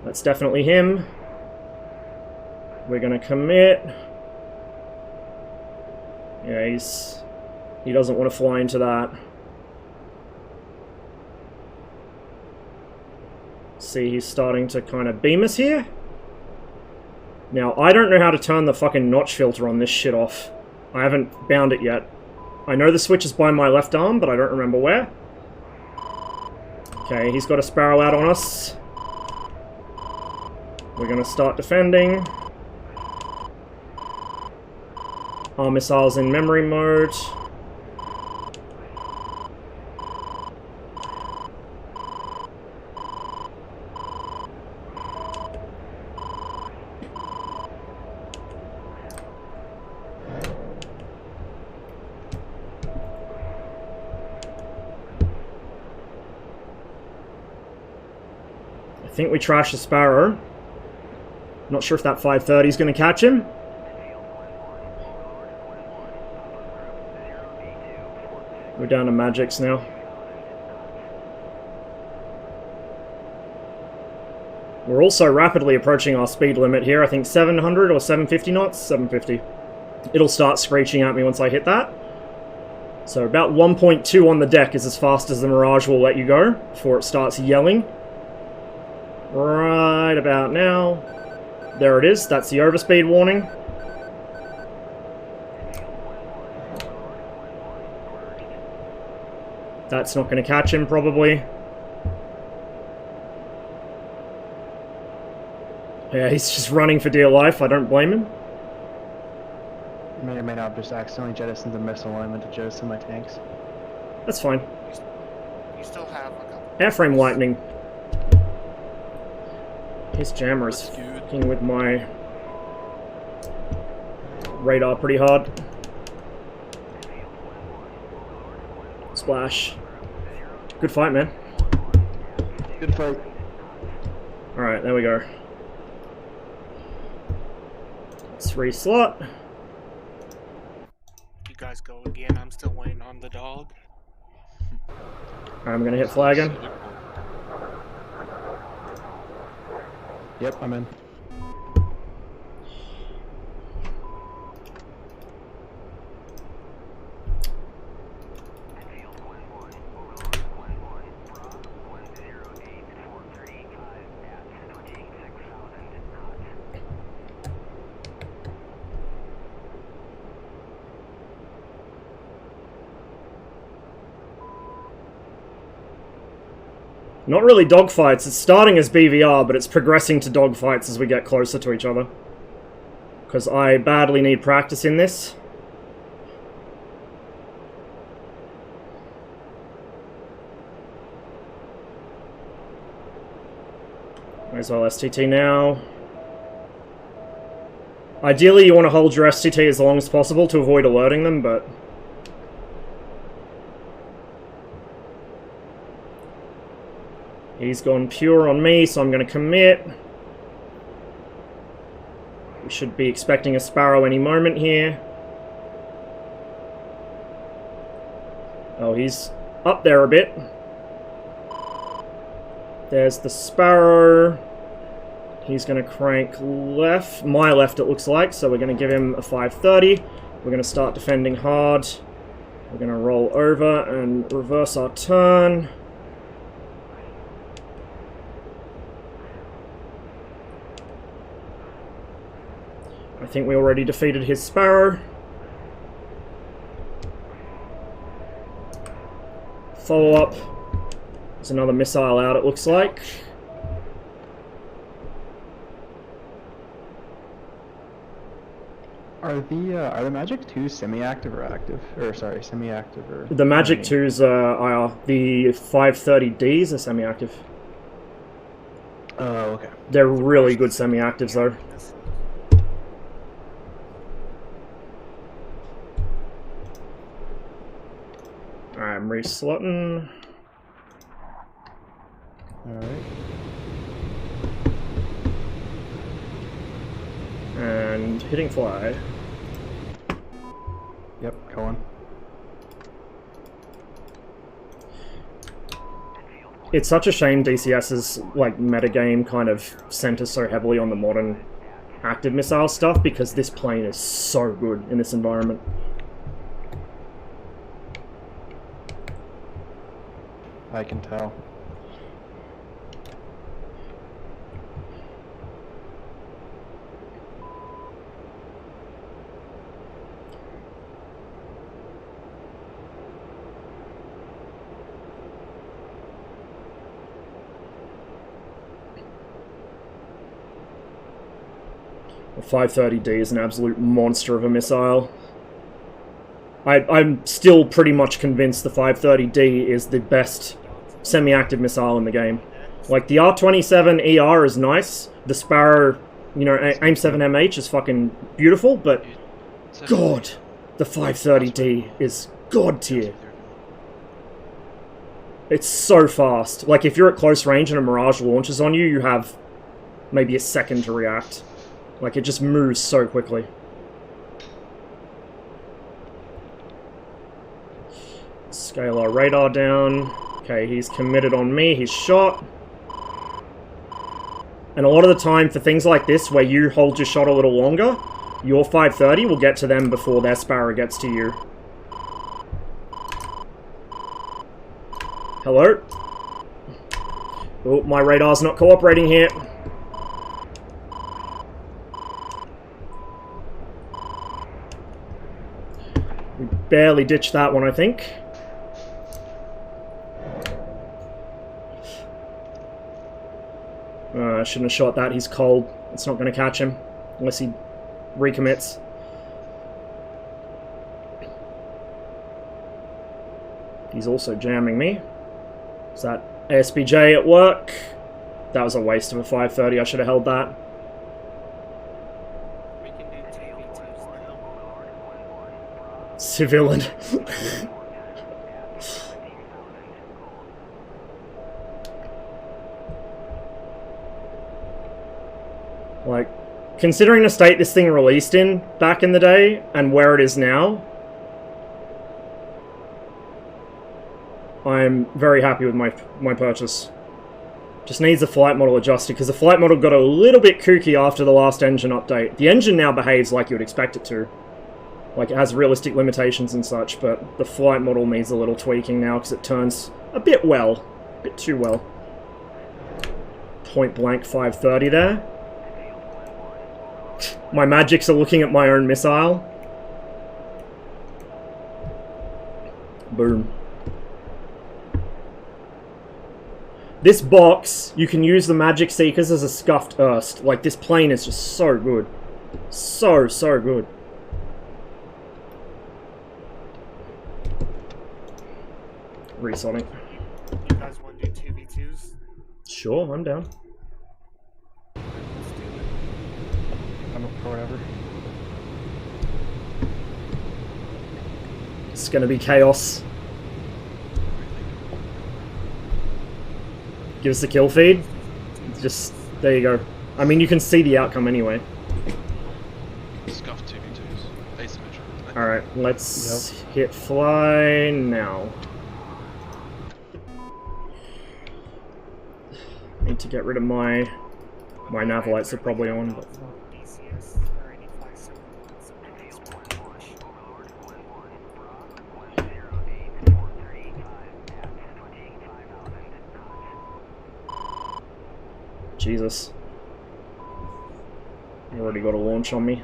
That's definitely him. We're gonna commit. Yeah, he doesn't want to fly into that. See, he's starting to kind of beam us here. Now, I don't know how to turn the fucking notch filter on this shit off. I haven't bound it yet. I know the switch is by my left arm, but I don't remember where. Okay, he's got a Sparrow out on us. We're gonna start defending. Our missiles in memory mode. I think we trashed the Sparrow. Not sure if that 530 is going to catch him. We're down to magics now. We're also rapidly approaching our speed limit here. I think 700 or 750 knots? 750. It'll start screeching at me once I hit that. So about 1.2 on the deck is as fast as the Mirage will let you go before it starts yelling. Right about now. There it is. That's the overspeed warning. That's not going to catch him, probably. Yeah, he's just running for dear life. I don't blame him. May or may not have just accidentally jettisoned the missile when I meant to jettison my tanks. That's fine. You still have a couple. Airframe lightning. His jammer is fucking with my radar pretty hard. Splash. Good fight, man. Good fight. Alright, there we go. Let's reslot. You guys go again. I'm still waiting on the dog. I'm gonna hit flagging. Yep, I'm in. Not really dogfights, it's starting as BVR, but it's progressing to dogfights as we get closer to each other. Because I badly need practice in this. Might as well STT now. Ideally you want to hold your STT as long as possible to avoid alerting them, but... He's gone pure on me, so I'm going to commit. We should be expecting a Sparrow any moment here. Oh, he's up there a bit. There's the Sparrow. He's going to crank left. My left, it looks like, so we're going to give him a 530. We're going to start defending hard. We're going to roll over and reverse our turn. I think we already defeated his Sparrow. Follow up. There's another missile out, it looks like. Are the Magic 2s semi-active or active? Or sorry, semi-active or... The Magic 2s are the 530Ds are semi-active. Oh, okay. They're really good semi-actives though. Alright, I'm reslotting. Alright. And hitting fly. Yep, going. It's such a shame DCS's like metagame kind of centers so heavily on the modern active missile stuff because this plane is so good in this environment. I can tell. The 530D is an absolute monster of a missile. I'm still pretty much convinced the 530D is the best semi-active missile in the game. Like, the R27 ER is nice, the Sparrow, you know, AIM-7MH is fucking beautiful, but God, the 530D is god tier. It's so fast. Like, if you're at close range and a Mirage launches on you, you have maybe a second to react. Like, it just moves so quickly. Scale our radar down. Okay, he's committed on me, he's shot. And a lot of the time, for things like this, where you hold your shot a little longer, your 530 will get to them before their Sparrow gets to you. Hello? Oh, my radar's not cooperating here. We barely ditched that one, I think. I shouldn't have shot that. He's cold. It's not going to catch him unless he recommits. He's also jamming me. Is that ASPJ at work? That was a waste of a 530. I should have held that. We can do TV2s now. Civilian. Like, considering the state this thing released in back in the day and where it is now, I'm very happy with my purchase. Just needs a flight model adjusted, because the flight model got a little bit kooky after the last engine update. The engine now behaves like you would expect it to. Like, it has realistic limitations and such, but the flight model needs a little tweaking now, because it turns a bit well. A bit too well. Point blank 530 there. My magics are looking at my own missile. Boom. This box, you can use the Magic Seekers as a scuffed Erst. Like, this plane is just so good. So, so good. Resonic. You guys want to do 2v2s? Sure, I'm down. Let's do it. I'm up for whatever. It's gonna be chaos. Give us the kill feed. Just, there you go. I mean, you can see the outcome anyway. Scuff 2v2s. Asymmetrical. Alright, let's hit fly now. Need to get rid of my nav lights are probably on, but DCS or any flight sometimes push. Jesus. You already got a launch on me.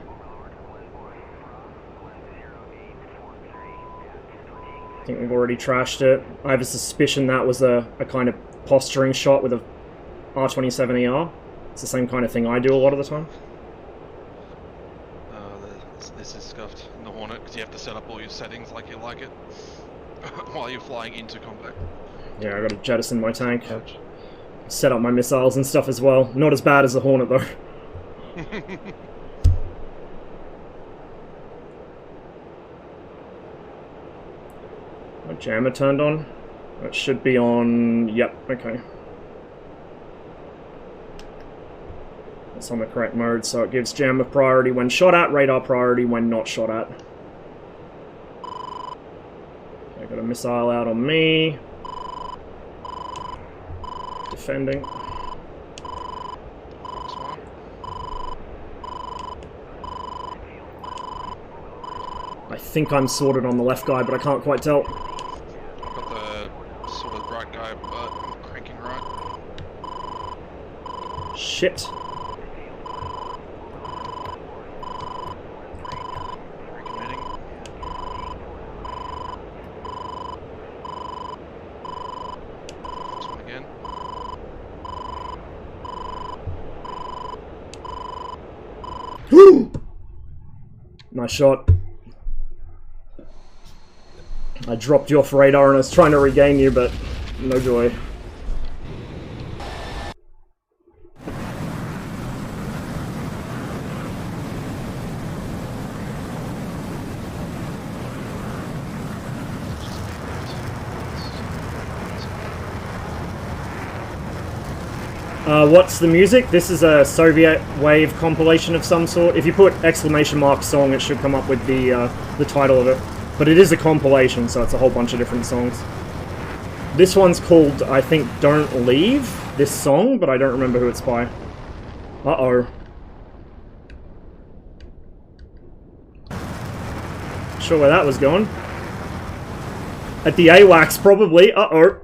I think we've already trashed it. I have a suspicion that was a kind of posturing shot with a R27ER. It's the same kind of thing I do a lot of the time. This is scuffed in the Hornet because you have to set up all your settings like you like it while you're flying into combat. Yeah, I gotta jettison my tank. Set up my missiles and stuff as well. Not as bad as the Hornet though. My jammer turned on. That should be on. Yep, okay. It's on the correct mode, so it gives jammer priority when shot at, radar priority when not shot at. I got a missile out on me. Defending. I think I'm sorted on the left guy, but I can't quite tell. Got the sort of right guy, but cranking right. Shit. Recommitting. This one again. Nice shot. I dropped you off radar and I was trying to regain you, but no joy. What's the music? This is a Soviet wave compilation of some sort. If you put exclamation mark song, it should come up with the title of it. But it is a compilation, so it's a whole bunch of different songs. This one's called, I think, Don't Leave, this song, but I don't remember who it's by. Uh-oh. Sure where that was going. At the AWACS, probably. Uh-oh.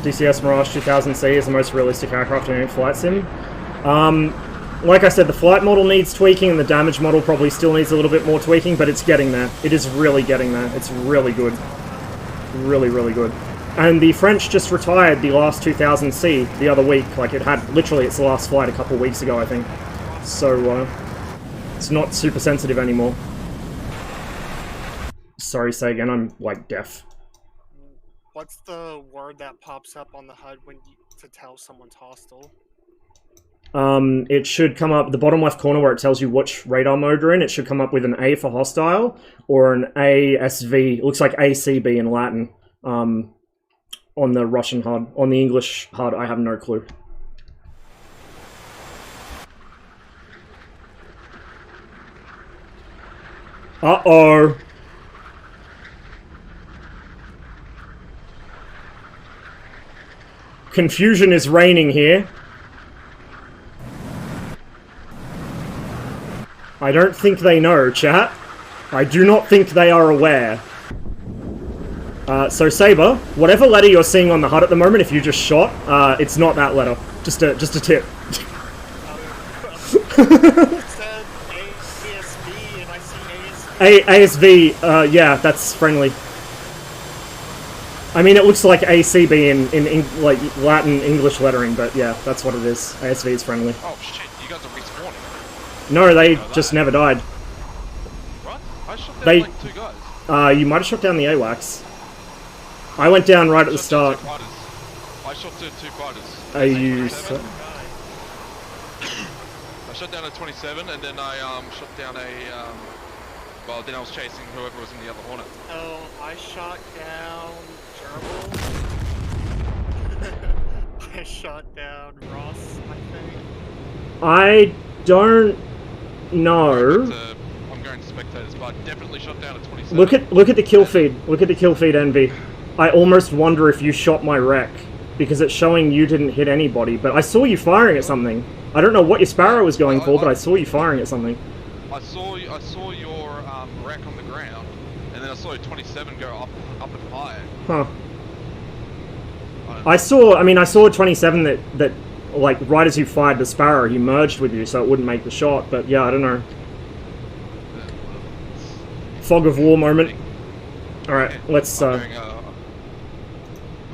DCS Mirage 2000C is the most realistic aircraft in any flight sim. Like I said, the flight model needs tweaking and the damage model probably still needs a little bit more tweaking, but it's getting there. It is really getting there. It's really good. Really, really good. And the French just retired the last 2000C the other week. Like, it had literally its last flight a couple of weeks ago, I think. So, it's not super sensitive anymore. Sorry, say again, I'm, like, deaf. What's the word that pops up on the HUD when to tell someone's hostile? It should come up, the bottom left corner where it tells you which radar mode you're in, it should come up with an A for hostile, or an ASV, it looks like ACB in Latin, on the Russian HUD. On the English HUD, I have no clue. Uh-oh! Confusion is reigning here. I don't think they know, chat. I do not think they are aware. So Saber, whatever letter you're seeing on the HUD at the moment, if you just shot, it's not that letter. Just a tip. It said ASV and I see ASV. ASV, yeah, that's friendly. I mean, it looks like ACB in like Latin English lettering, but yeah, that's what it is. ASV is friendly. Oh shit, you guys are respawning. No, they just never died. What? I shot down like 2 guys. You might have shot down the AWACS. I went down right at the start. I shot 2 fighters. Are you... I shot down a 27 and then I shot down a... well, then I was chasing whoever was in the other Hornet. Oh, I shot down Gerbil. I shot down Ross, I think. I don't know. I'm going to spectators, but I definitely shot down a 27. Look at the kill feed. Look at the kill feed, Envy. I almost wonder if you shot my wreck, because it's showing you didn't hit anybody, but I saw you firing at something. I don't know what your Sparrow was going for, but I saw you firing at something. I saw your wreck on the ground, and then I saw your 27 go up and high. Huh. I saw a 27 that like right as you fired the Sparrow, he merged with you, so it wouldn't make the shot. But yeah, I don't know. Fog of war moment. All right, let's. I'm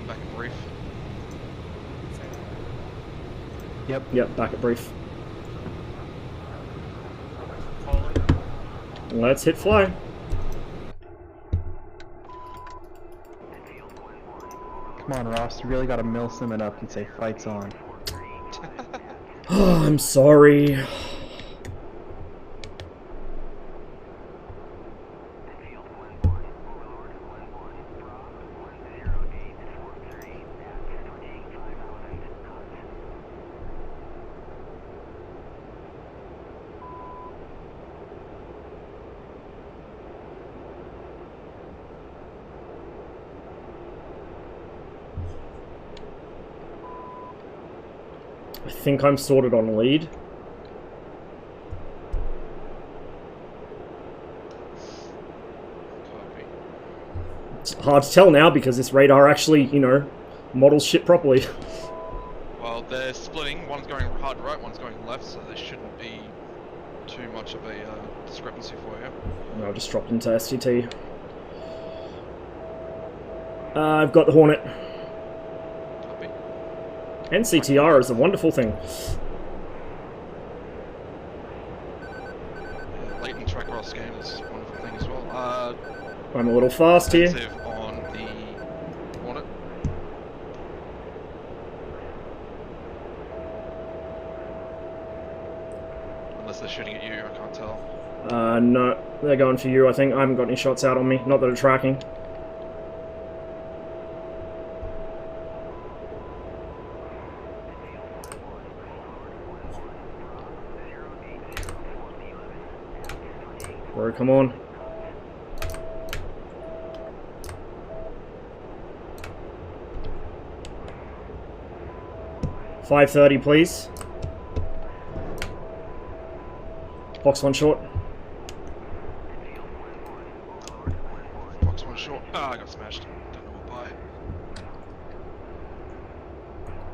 back at brief. Yep, back at brief. Let's hit fly. Come on, Ross, you really gotta mill sim it up and say fight's on. Oh, I'm sorry. I think I'm sorted on lead. It's hard to tell now because this radar actually, you know, models shit properly. Well, they're splitting. One's going hard right, one's going left, so there shouldn't be too much of a discrepancy for you. No, I've just dropped into STT. I've got the Hornet. Copy. NCTR is a wonderful thing. Yeah, latent track roll scan is a wonderful thing as well. I'm a little fast here. Defensive on the Hornet. Unless they're shooting at you, I can't tell. No, they're going for you, I think. I haven't got any shots out on me. Not that they're tracking. Bro, come on. .530, please. Box one short. Box one short. Ah, I got smashed. Don't know what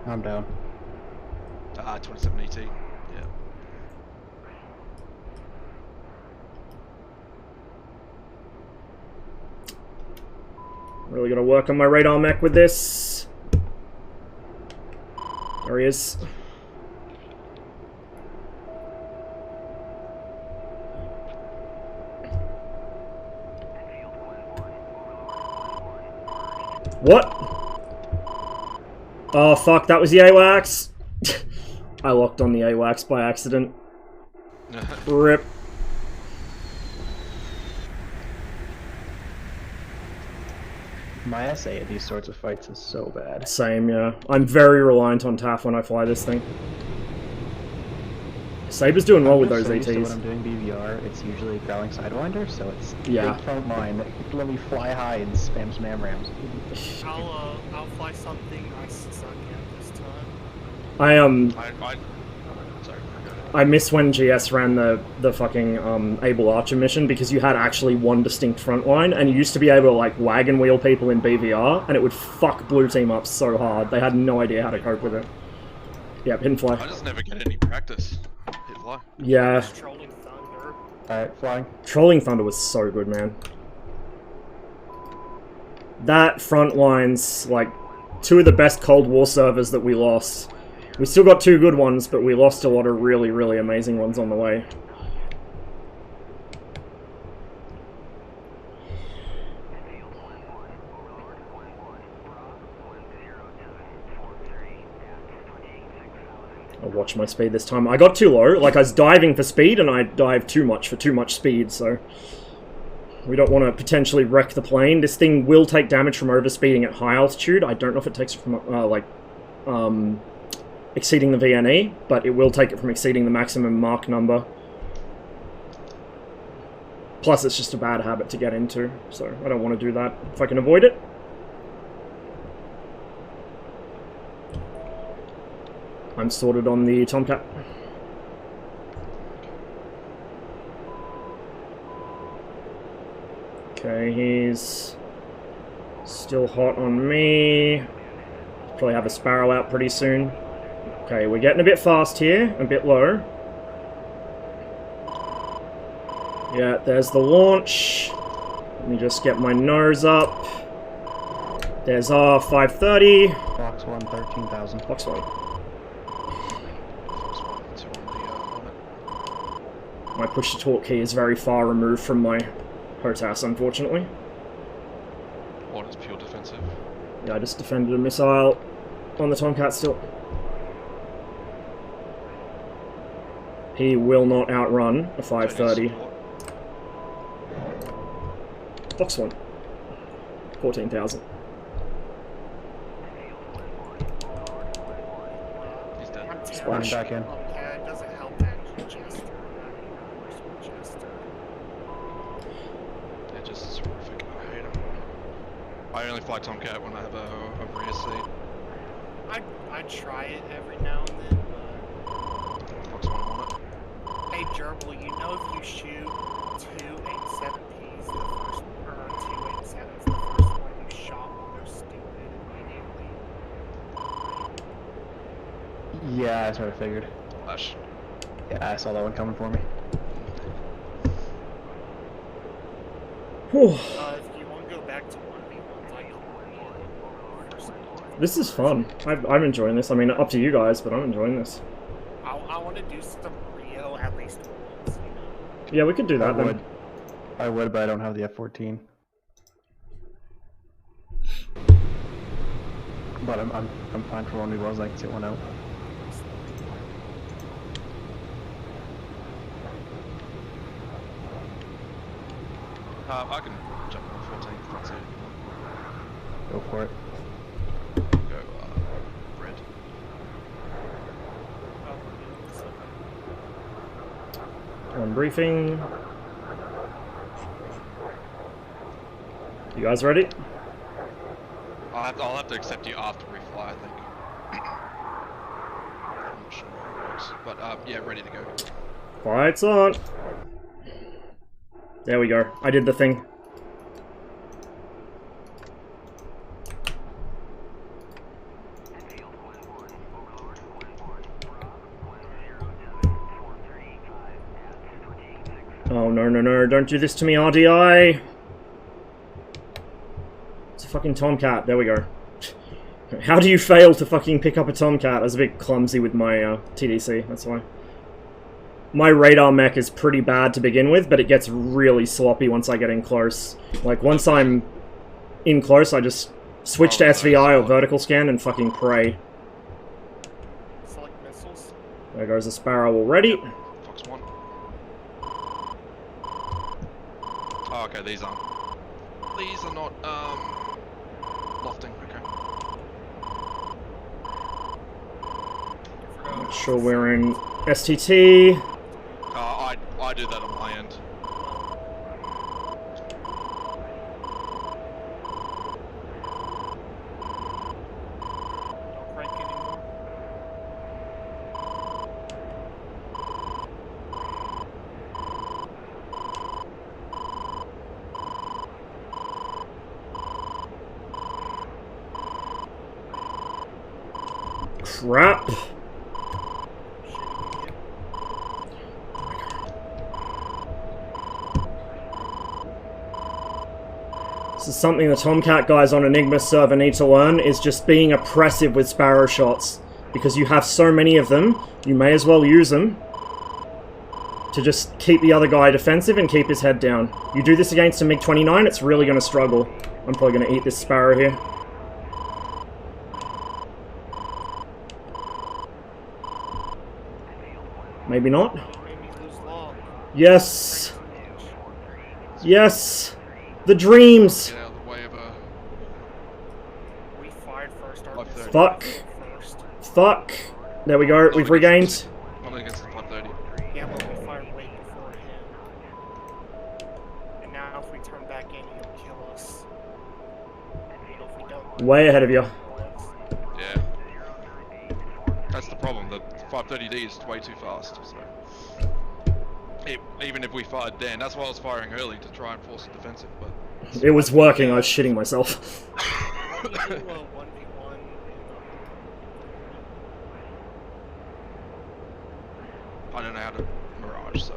by. I'm down. 27 ET. Yeah. Really gonna work on my radar mech with this. There he is. What? Oh fuck, that was the AWACS. I locked on the AWACS by accident. RIP. My essay at these sorts of fights is so bad. Same, yeah. I'm very reliant on TAF when I fly this thing. Saber's doing well with those So used to when ETs. I'm doing BVR, it's usually Growling Sidewinder, so it's Yeah. big front line that let me fly high and spam rams. I'll fly something I suck at this time. I Sorry. I miss when GS ran the fucking Able Archer mission because you had actually one distinct front line and you used to be able to like wagon wheel people in BVR and it would fuck blue team up so hard. They had no idea how to cope with it. Yep, hit and fly. I just never get any practice. Hit fly. Yeah, Trolling Thunder. Alright, flying. Trolling Thunder was so good, man. That front line's like two of the best Cold War servers that we lost. We still got two good ones, but we lost a lot of really, really amazing ones on the way. I'll watch my speed this time. I got too low. Like, I was diving for speed, and I dived too much for too much speed, so... We don't want to potentially wreck the plane. This thing will take damage from overspeeding at high altitude. I don't know if it takes it from, exceeding the VNE, but it will take it from exceeding the maximum Mach number. Plus, it's just a bad habit to get into, so I don't want to do that if I can avoid it. I'm sorted on the Tomcat. Okay, he's still hot on me. Probably have a Sparrow out pretty soon. Okay, we're getting a bit fast here, a bit low. Yeah, there's the launch. Let me just get my nose up. There's our 530. Box 1, 13,000. Box 1. My push-to-talk key is very far removed from my HOTAS, unfortunately. What is pure defensive? Yeah, I just defended a missile on the Tomcat still. He will not outrun a 530. Box 1. 14,000. He's dead. I'm Splash. Back in. Yeah, it doesn't help that Jester. Jester. They're just horrific. I hate them. I only fly Tomcat when I have a rear seat. I try it every now and then, Box 1 on it. but hey Gerbil, you know if you shoot 287Ps the first, or 287s the first one you shot when they're stupid immediately. Yeah, I sort of figured. Flash. Yeah, I saw that one coming for me. Whew. If you want to go back to 1v1s, I This is fun. I'm enjoying this. I mean, up to you guys, but I'm enjoying this. I want to do some Rio at least once, you know? Yeah, we could do that then. I would, but I don't have the F-14. But I'm fine for 1v1s. I can sit one out. I can jump on 14 if that's it. Go for it. Go, red. On briefing. You guys ready? I'll have to accept you after we fly, I think. I'm not sure how it works. But, yeah, ready to go. Lights on. There we go. I did the thing. Oh, no, no, no. Don't do this to me, RDI. It's a fucking Tomcat. There we go. How do you fail to fucking pick up a Tomcat? I was a bit clumsy with my TDC, that's why. My radar mech is pretty bad to begin with, but it gets really sloppy once I get in close. Like, once I'm in close, I just switch to SVI or vertical scan and fucking pray. Select missiles. There goes a Sparrow already. Fox 1. Oh, okay, these aren't. These are not, lofting, okay. Not sure we're in STT. I do that on my end. Don't crank anymore. Crap. This is something the Tomcat guys on Enigma server need to learn, is just being oppressive with Sparrow shots. Because you have so many of them, you may as well use them to just keep the other guy defensive and keep his head down. You do this against a MiG-29, it's really going to struggle. I'm probably going to eat this Sparrow here. Maybe not. Yes! Yes! The dreams! Get out of the way of a... We fired first. Our missile Fuck. first. Fuck! There we go, we've regained. Not against the 530. Yeah, but we fired way before him. And now if we turn back in, he'll kill us. And if we don't... Way ahead of you. Yeah. That's the problem, the 530D is way too fast, so... even if we fired then, that's why I was firing early, to try and force a defensive, but... It was working, I was shitting myself. We do 1v1 I don't know how to Mirage, so...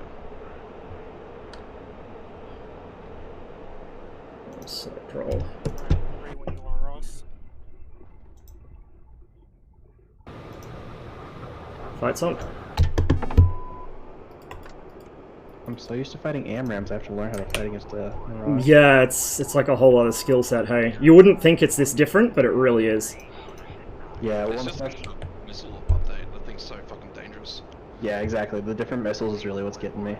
Select roll. ready when you are, Ross. Fights on. I'm so used to fighting AMRAMs, I have to learn how to fight against the Mirage. Yeah, it's like a whole other skill set, hey. You wouldn't think it's this different, but it really is. Yeah, It's well, just a that's- missile update, that thing's so fucking dangerous. yeah, exactly. The different missiles is really what's getting me.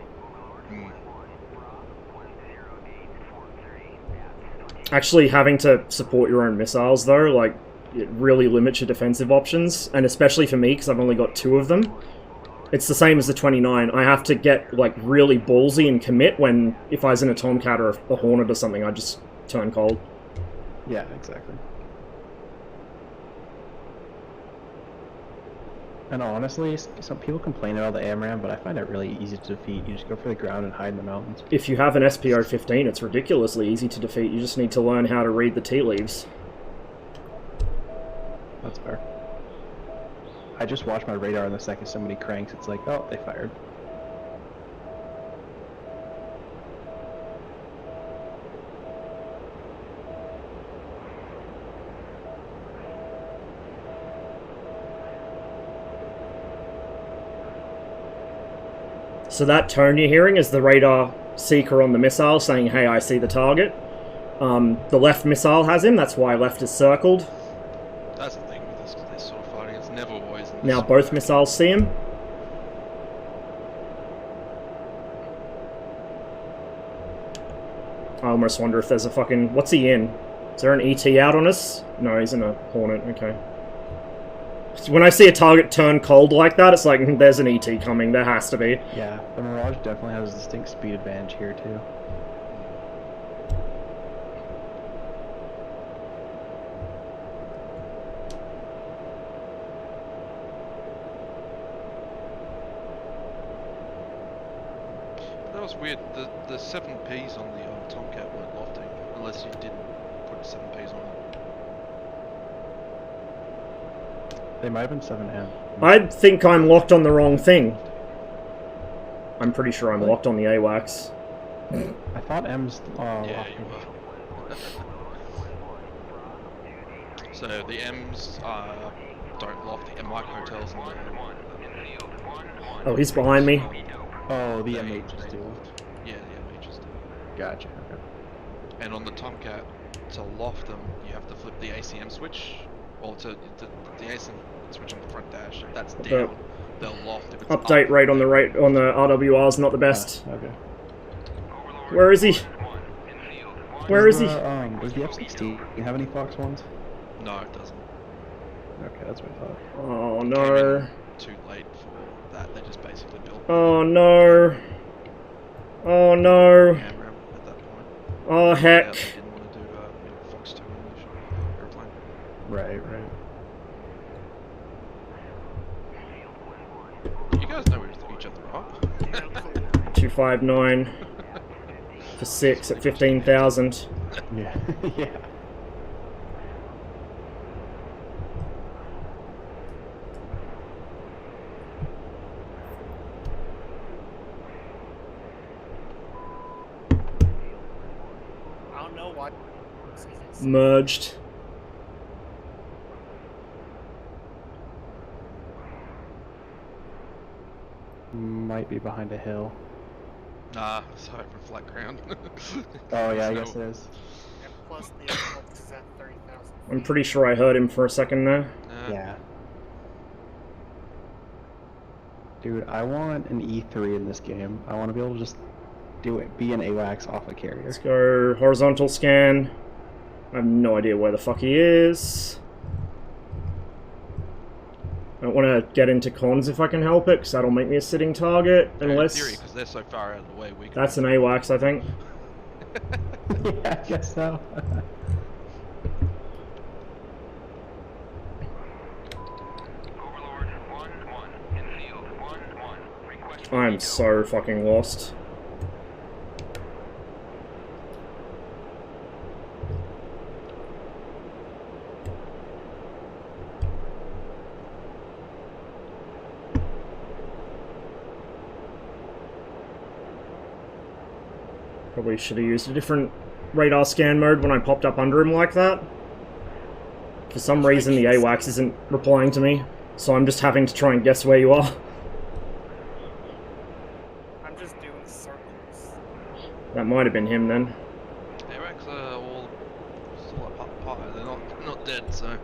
Actually, having to support your own missiles, though, like, it really limits your defensive options, and especially for me, because I've only got 2 of them. It's the same as the 29. I have to get, like, really ballsy and commit when, if I was in a Tomcat or a Hornet or something, I'd just turn cold. Yeah, exactly. And honestly, some people complain about the AMRAM, but I find it really easy to defeat. You just go for the ground and hide in the mountains. If you have an SPO-15, it's ridiculously easy to defeat. You just need to learn how to read the tea leaves. That's fair. I just watch my radar, and the second somebody cranks, it's like, oh, they fired. So that tone you're hearing is the radar seeker on the missile saying, hey, I see the target. The left missile has him, that's why left is circled. That's the thing with this sort of fighting, it's never always in Now both missiles see him. I almost wonder if there's a fucking... What's he in? Is there an ET out on us? No, he's in a Hornet, okay. When I see a target turn cold like that, it's like, there's an ET coming, there has to be. Yeah, the Mirage definitely has a distinct speed advantage here too. That was weird. The 7Ps on the Tomcat weren't lofting, unless you didn't put 7Ps on it. They might have been 7M. I think I'm locked on the wrong thing. I'm pretty sure I'm locked on the AWACS. I thought M's. Yeah, you were. So the M's don't loft the Mike hotels. Oh, he's behind me. Oh, the MHs do. Yeah, the MHs do. Gotcha. Okay. And on the Tomcat, to loft them, you have to flip the ACM switch. Or the ACM switch on the front dash. If that's down, they'll loft. If it's Update up, rate on the RWR is not the best. Okay. Where is he? Where is he? Does the F-16 have any Fox ones? No, it doesn't. Okay, that's what I thought. Oh Came no. in too late for that. They just basically built. Oh no. Oh no. Camera at that point. Oh Yeah, heck. they didn't want to do Fox 2 English airplane. Right. You guys know each other, right? 259 for 6 at 15,000. Yeah. Yeah. I don't know what. Merged. Might be behind a hill. Nah, it's over flat ground. Oh yeah, I So- guess it is. And plus the Xbox is at 30,000. I'm pretty sure I heard him for a second there. Yeah. Dude, I want an E3 in this game. I want to be able to just do it, be an AWACS off a carrier. Let's go horizontal scan. I have no idea where the fuck he is. I don't want to get into cons if I can help it, because that'll make me a sitting target. Unless... In theory, because they're so far out of the way, we can... That's an AWACS, I think. Yeah, I guess so. I'm so fucking lost. Probably should have used a different radar scan mode when I popped up under him like that. For some reason the AWACS isn't replying to me, so I'm just having to try and guess where you are. I'm just doing circles. That might have been him then. AWACS are all still apart. They're not dead, so...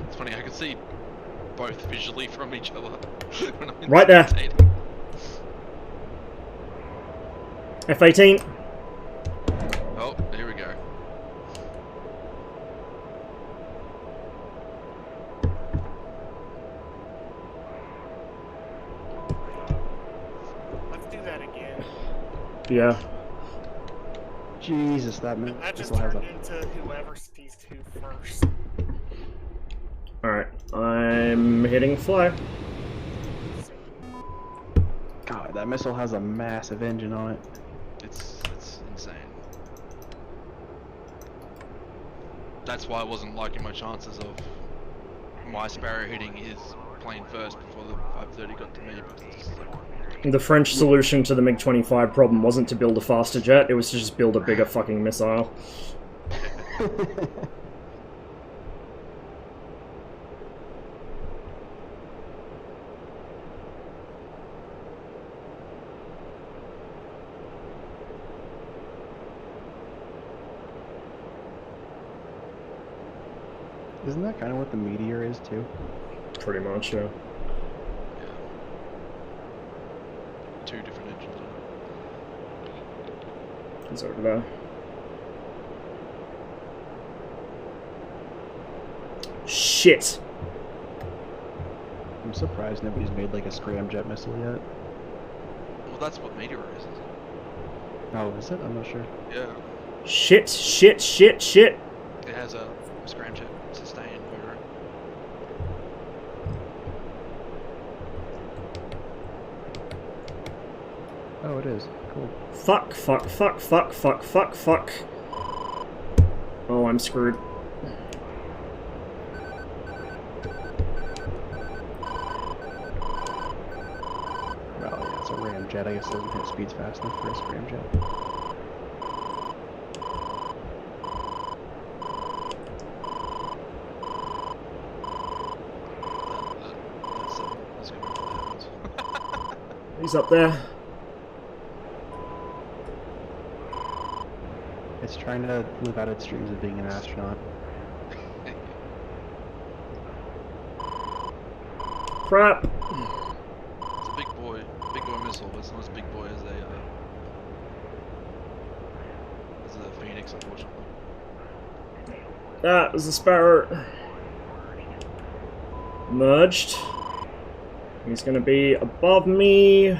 It's funny, I can see both visually from each other. When I'm Right there. rotating. F-18. Oh, here we go. Let's do that again. Yeah. Jesus, that man. That just has turned a... into whoever sees who first. Alright, I'm hitting fly. God, that missile has a massive engine on it. It's insane. That's why I wasn't liking my chances of my Sparrow hitting his plane first before the 530 got to me. But it's just like... The French solution to the MiG-25 problem wasn't to build a faster jet, it was to just build a bigger fucking missile. Isn't that kind of what the Meteor is too? Pretty much, yeah. Yeah. Two different engines on it. He's over there. Shit! I'm surprised nobody's made like a scramjet missile yet. Well, that's what Meteor is, isn't it? Oh, is it? I'm not sure. Yeah. Shit, shit, shit, shit! It has a scramjet sustain motor. Oh, it is. Cool. Fuck, fuck, fuck, fuck, fuck, fuck, fuck. Oh, I'm screwed. Well, yeah, it's a ramjet. I guess it doesn't hit speeds fast enough for a scramjet. That's gonna be what happens. He's up there. It's trying to live out its dreams of being an astronaut. Crap. It's a big boy missile, but it's not as big boy as a Phoenix, unfortunately. That was the Sparrow. Merged. He's gonna be above me.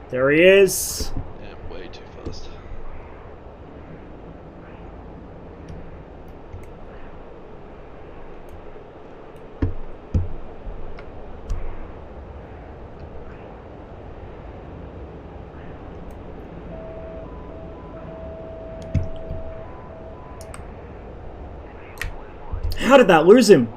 There he is. Yeah, way too fast. How did that lose him?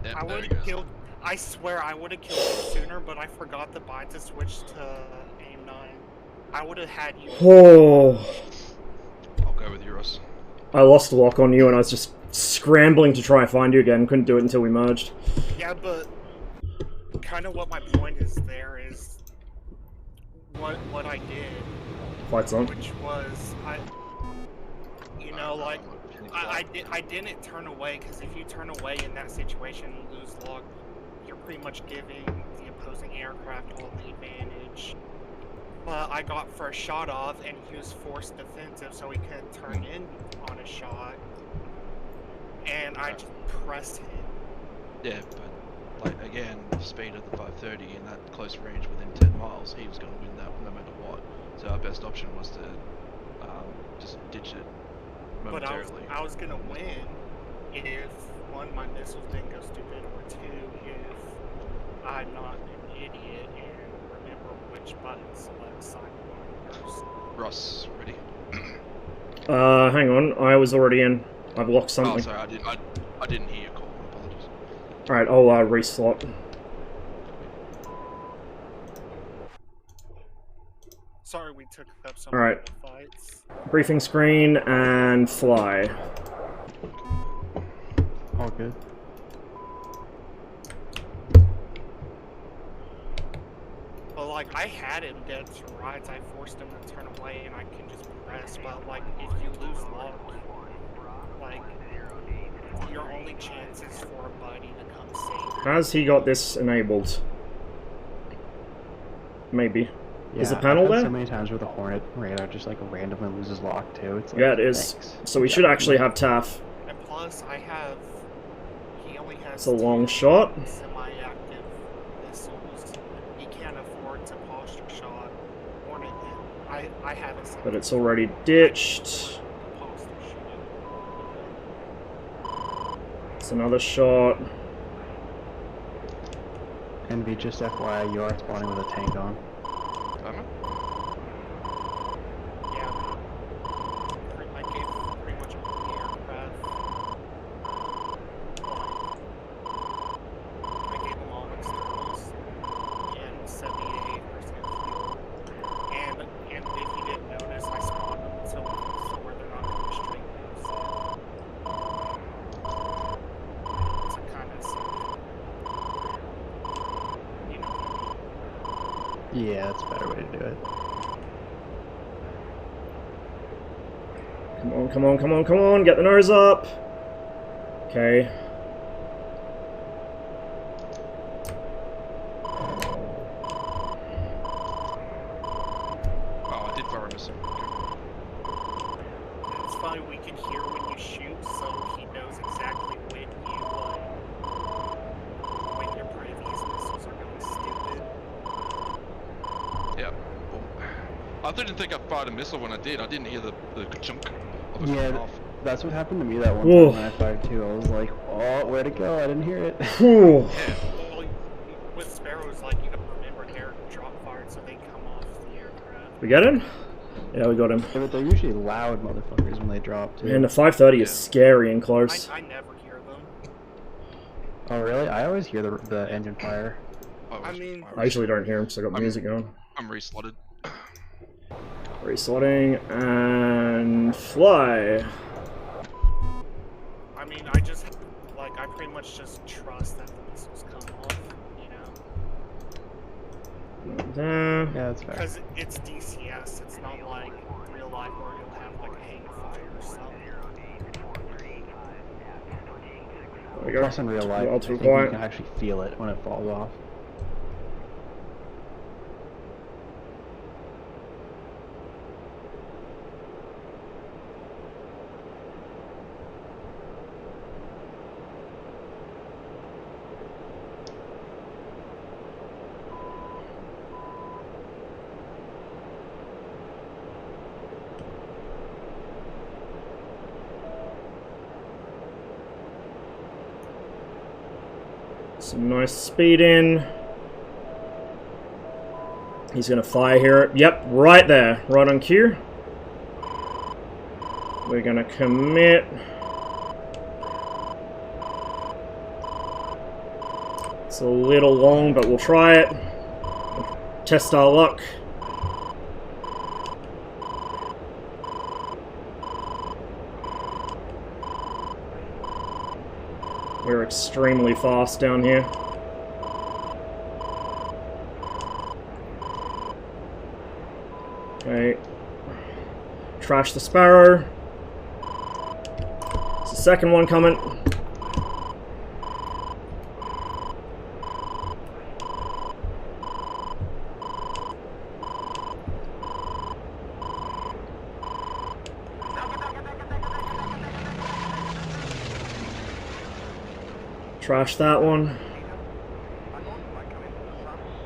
Yep, I there would he have goes. killed. I swear I would have killed you sooner, but I forgot to buy to switch to aim 9. I would have had you. Oh. I'll go with yours. I lost lock on you and I was just scrambling to try and find you again. Couldn't do it until we merged. Yeah, but kind of what my point is there is what I did, Flight's on. which was I didn't turn away, because if you turn away in that situation and lose log, you're pretty much giving the opposing aircraft all the advantage. But I got first shot off, and he was forced defensive, so he couldn't turn in on a shot. And I just pressed him. Yeah, but like again, the speed of the 530 in that close range within 10 miles, he was going to win that no matter what. So our best option was to just ditch it But momentarily. I was gonna win if, one, my missiles didn't go stupid, or two, if I'm not an idiot and remember which button select sidebar first. Ross, ready? Hang on. I was already in. I've locked Oh, something. sorry, I didn't hear your call. My apologies. Alright, I'll reslot. Sorry we took up some Alright. of the fights. Briefing screen and fly. All good. But like, I had him dead to rights, I forced him to turn away and I can just press, but like, if you lose log, like, your only chance is for a buddy to come save you. Has he got this enabled? Maybe. Yeah, Is the panel I've had there? so many times where the Hornet radar just like randomly loses lock too. It's like, Yeah, it is. thanks. So we Yeah, should actually have TAF. And plus, he only has It's a long 2 shot. semi-active missiles. He can't afford to posture shot Hornet him. I haven't seen But it's already ditched. posture shot. It's another shot. Envy, just FYI, you are spawning with a tank on. Am I? Yeah. I gave pretty much all the aircraft. I gave them all extended Yeah, that's a better way to do it. Come on, come on, come on, come on, get the nose up. Okay. Oh, I did fire a missile. It's fine, we can hear when you shoot, so he knows exactly when your previous missiles are going stupid. Yeah. Boom. I didn't think I fired a missile when I did. I didn't hear the chunk of it coming Yeah, off. that's what happened to me that one Whoa. time when I fired too. I was like, oh, where'd it go? I didn't hear it. Whew. Yeah. Well, with Sparrows, like, you gotta remember they're drop fired, so they come off the aircraft. We get him? Yeah, we got him. Yeah, but they're usually loud motherfuckers when they drop too. And the 530 is Yeah. scary and close. I never hear them. Oh really? I always hear the engine fire. I mean- I usually don't hear him because I got the music going. I'm reslotted. Reslotting and fly. I mean, I pretty much just trust that the missiles come off, you know? There. Yeah, that's fair. Because it's DCS, it's not like real life where you'll have like a hang fire or something. There we go. Plus in real life, Well, I too think you quiet. can actually feel it when it falls off. Some nice speed in. He's gonna fire here. Yep, right there. Right on cue. We're gonna commit. It's a little long, but we'll try it. Test our luck. We're extremely fast down here. Okay. Trash the Sparrow. There's the second one coming. Trash that one.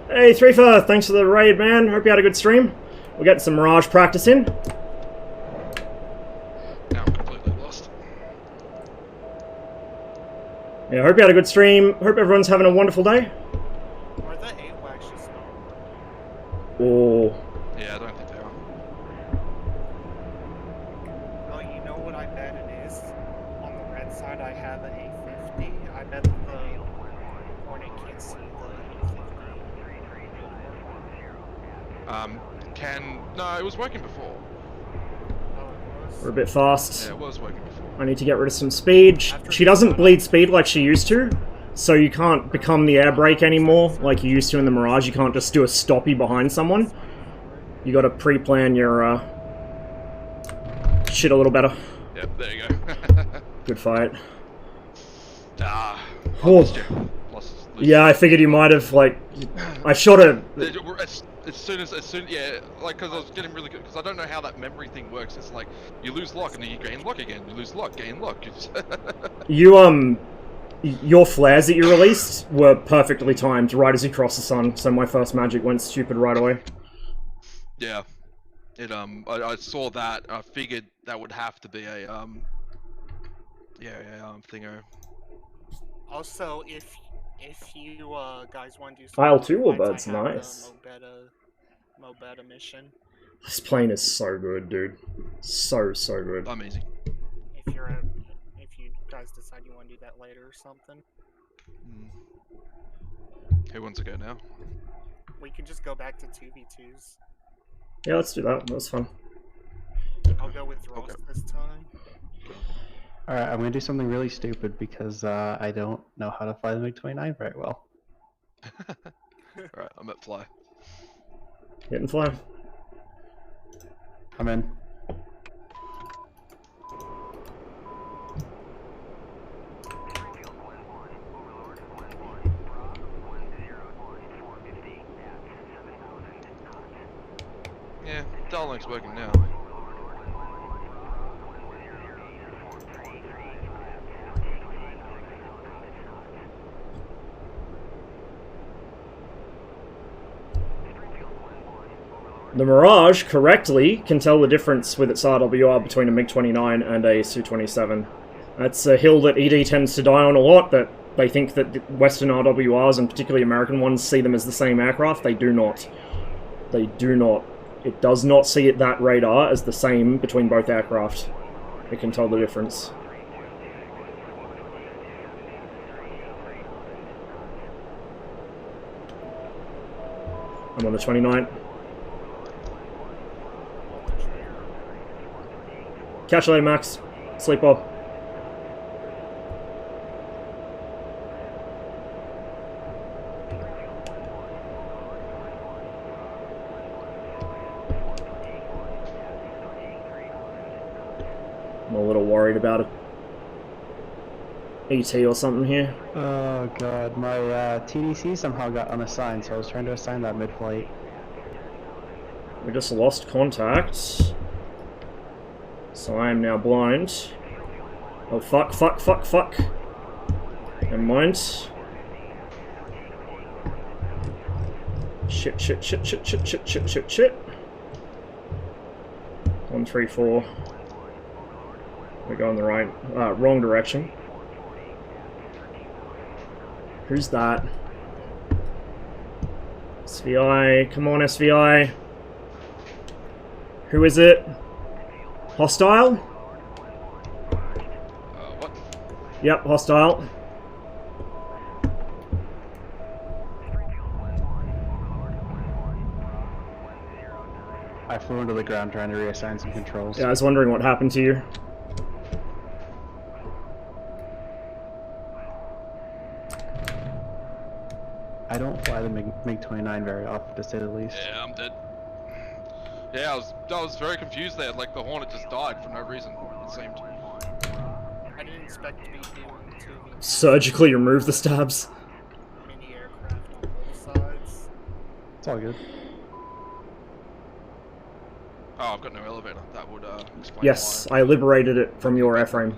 Hey, Threefer, thanks for the raid, man. Hope you had a good stream. We'll get some Mirage practice in. Now I'm completely lost. Yeah, hope you had a good stream. Hope everyone's having a wonderful day. Are the AWACS just not? Oh, Yeah, I don't think they are. Oh, you know what I bet it is? On the red side, I have an A50. I bet the Hornet can't see the A50. No, it was working before. Oh, it was? we're a bit fast. Yeah, it was working before. I need to get rid of some speed. She doesn't bleed speed like she used to, so you can't become the air brake anymore like you used to in the Mirage. You can't just do a stoppie behind someone. You gotta pre-plan your shit a little better. Yep, there you go. Good fight. I Oh. lost you. Yeah, I figured you might have, like... I shot a... As soon, yeah, like, because I was getting really good, because I don't know how that memory thing works. It's like, you lose lock, and then you gain lock again. You lose lock, gain lock. You, your flares that you released were perfectly timed right as you crossed the sun, so my first magic went stupid right away. Yeah. I saw that, I figured that would have to be a, thingo. Also, if you guys want to do Isle some 2 fights, Warbird's I have nice. the Mobetta mission. This plane is so good, dude. So good. Amazing. If you guys decide you want to do that later or something, Who wants to go now? we can just go back to 2v2s. Yeah, let's do that. That was fun. I'll go with Ross this time. Alright, I'm gonna do something really stupid because I don't know how to fly the MiG-29 very well. Alright, I'm at fly. Hit and fly. I'm in. Yeah, Starlink's working now. The Mirage correctly can tell the difference with its RWR between a MiG-29 and a Su-27. That's a hill that ED tends to die on a lot, that they think that Western RWRs, and particularly American ones, see them as the same aircraft. They do not. They do not. It does not see it that radar as the same between both aircraft. It can tell the difference. I'm on the 29. Catch you later, Max. Sleep well. I'm a little worried about it. ET or something here. Oh god, my TDC somehow got unassigned, so I was trying to assign that mid-flight. We just lost contact. So I am now blind. Oh fuck, fuck, fuck, fuck. Never mind. Shit, shit, shit, shit, shit, shit, shit, shit, shit. 134. We're going the right, wrong direction. Who's that? SVI, come on SVI. Who is it? Hostile? What? Yep, hostile. I flew into the ground trying to reassign some controls. Yeah, I was wondering what happened to you. I don't fly the MiG-29 very often, to say the least. Yeah, I'm dead. Yeah, I was very confused there. Like the Hornet just died for no reason. It seemed. I didn't expect to be doing too Surgically remove the stabs. many aircraft on both sides. It's all good. Oh, I've got no elevator. That would explain Yes, why. I liberated it from your airframe.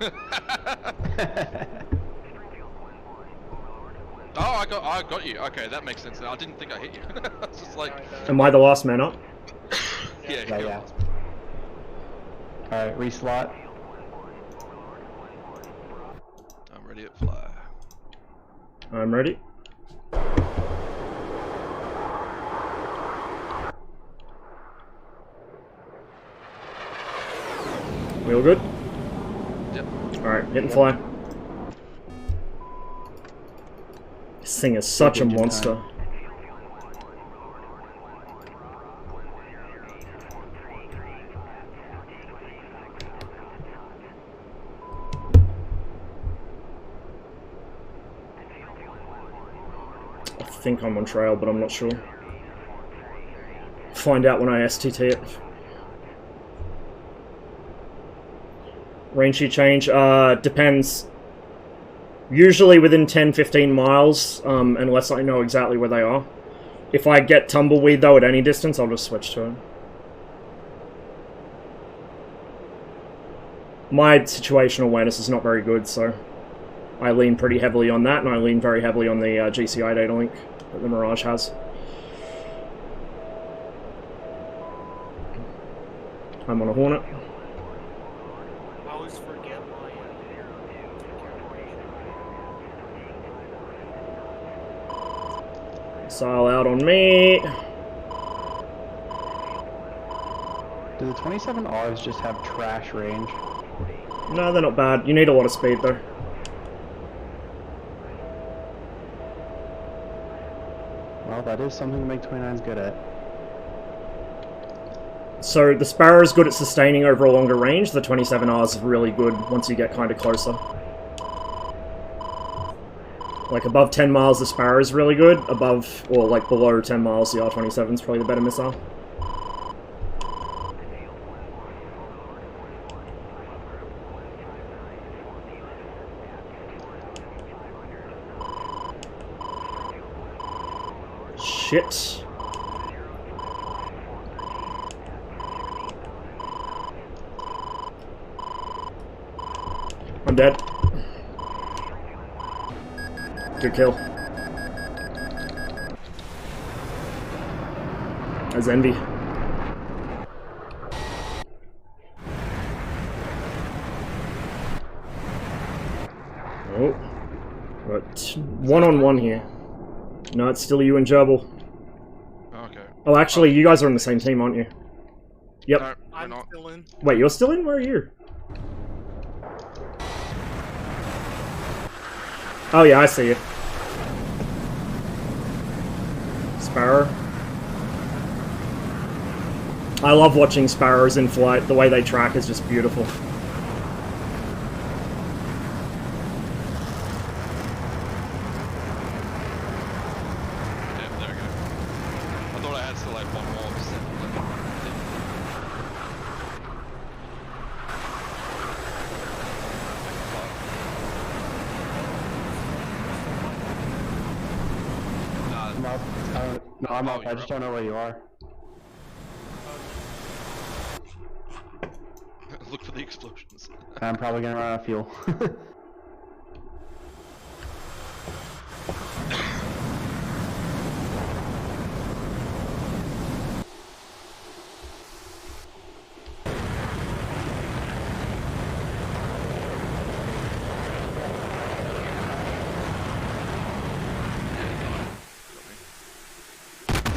Oh, I got you. Okay, that makes sense now. I didn't think I hit you. It's just like, Am I the last man up? yeah. Yeah. Alright, reslot. I'm ready to fly. I'm ready. We all good? Yep. Alright, hit and fly. This thing is such a Engine monster. time. I think I'm on trail, but I'm not sure. Find out when I STT it. Range sheet change, depends. Usually within 10-15 miles, unless I know exactly where they are. If I get tumbleweed though at any distance, I'll just switch to it. My situational awareness is not very good, so I lean pretty heavily on that, and I lean very heavily on the GCI data link that the Mirage has. I'm on a Hornet. I always forget my Missile out on me. Do the 27Rs just have trash range? No, they're not bad. You need a lot of speed, though. Well, that is something the MiG-29's good at. So, the Sparrow is good at sustaining over a longer range. The 27R is really good once you get kind of closer. Like, above 10 miles, the Sparrow is really good. Above, or like below 10 miles, the R-27 is probably the better missile. Shit. I'm dead. Good kill. That's Envy. Oh. But one-on-one here. No, it's still you and Gerbil. Okay. Oh, actually, you guys are on the same team, aren't you? Yep. No, we're I'm not. still in. Wait, you're still in? Where are you? Oh yeah, I see you. Sparrow. I love watching sparrows in flight. The way they track is just beautiful. Yeah, there we go. I thought I had still like one more. I'm up. No, I'm up. I just don't know where you are. Look for the explosions. I'm probably gonna run out of fuel.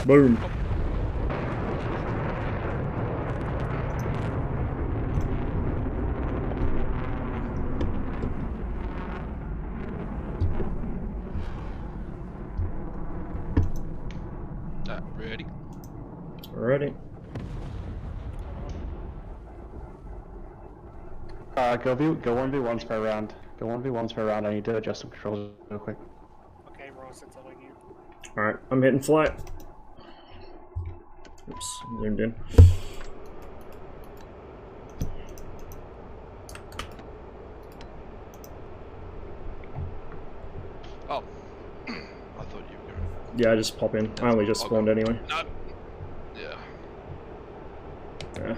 Boom. Ready? Alrighty. Go 1v1s per round. Go 1v1s per round. I need to adjust some controls real quick. Okay, Ross, it's all you. Alright, I'm hitting flight. Oops, zoomed in. Oh. I thought you were going. Yeah, I just pop in. I only just spawned anyway. No. Yeah. Yeah.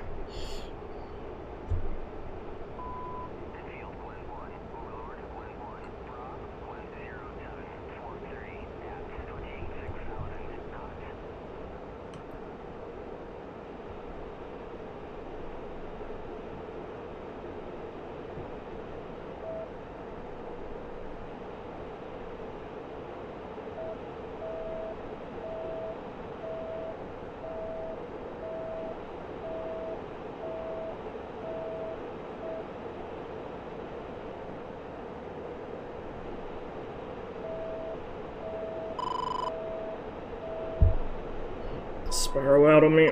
Sparrow out on me.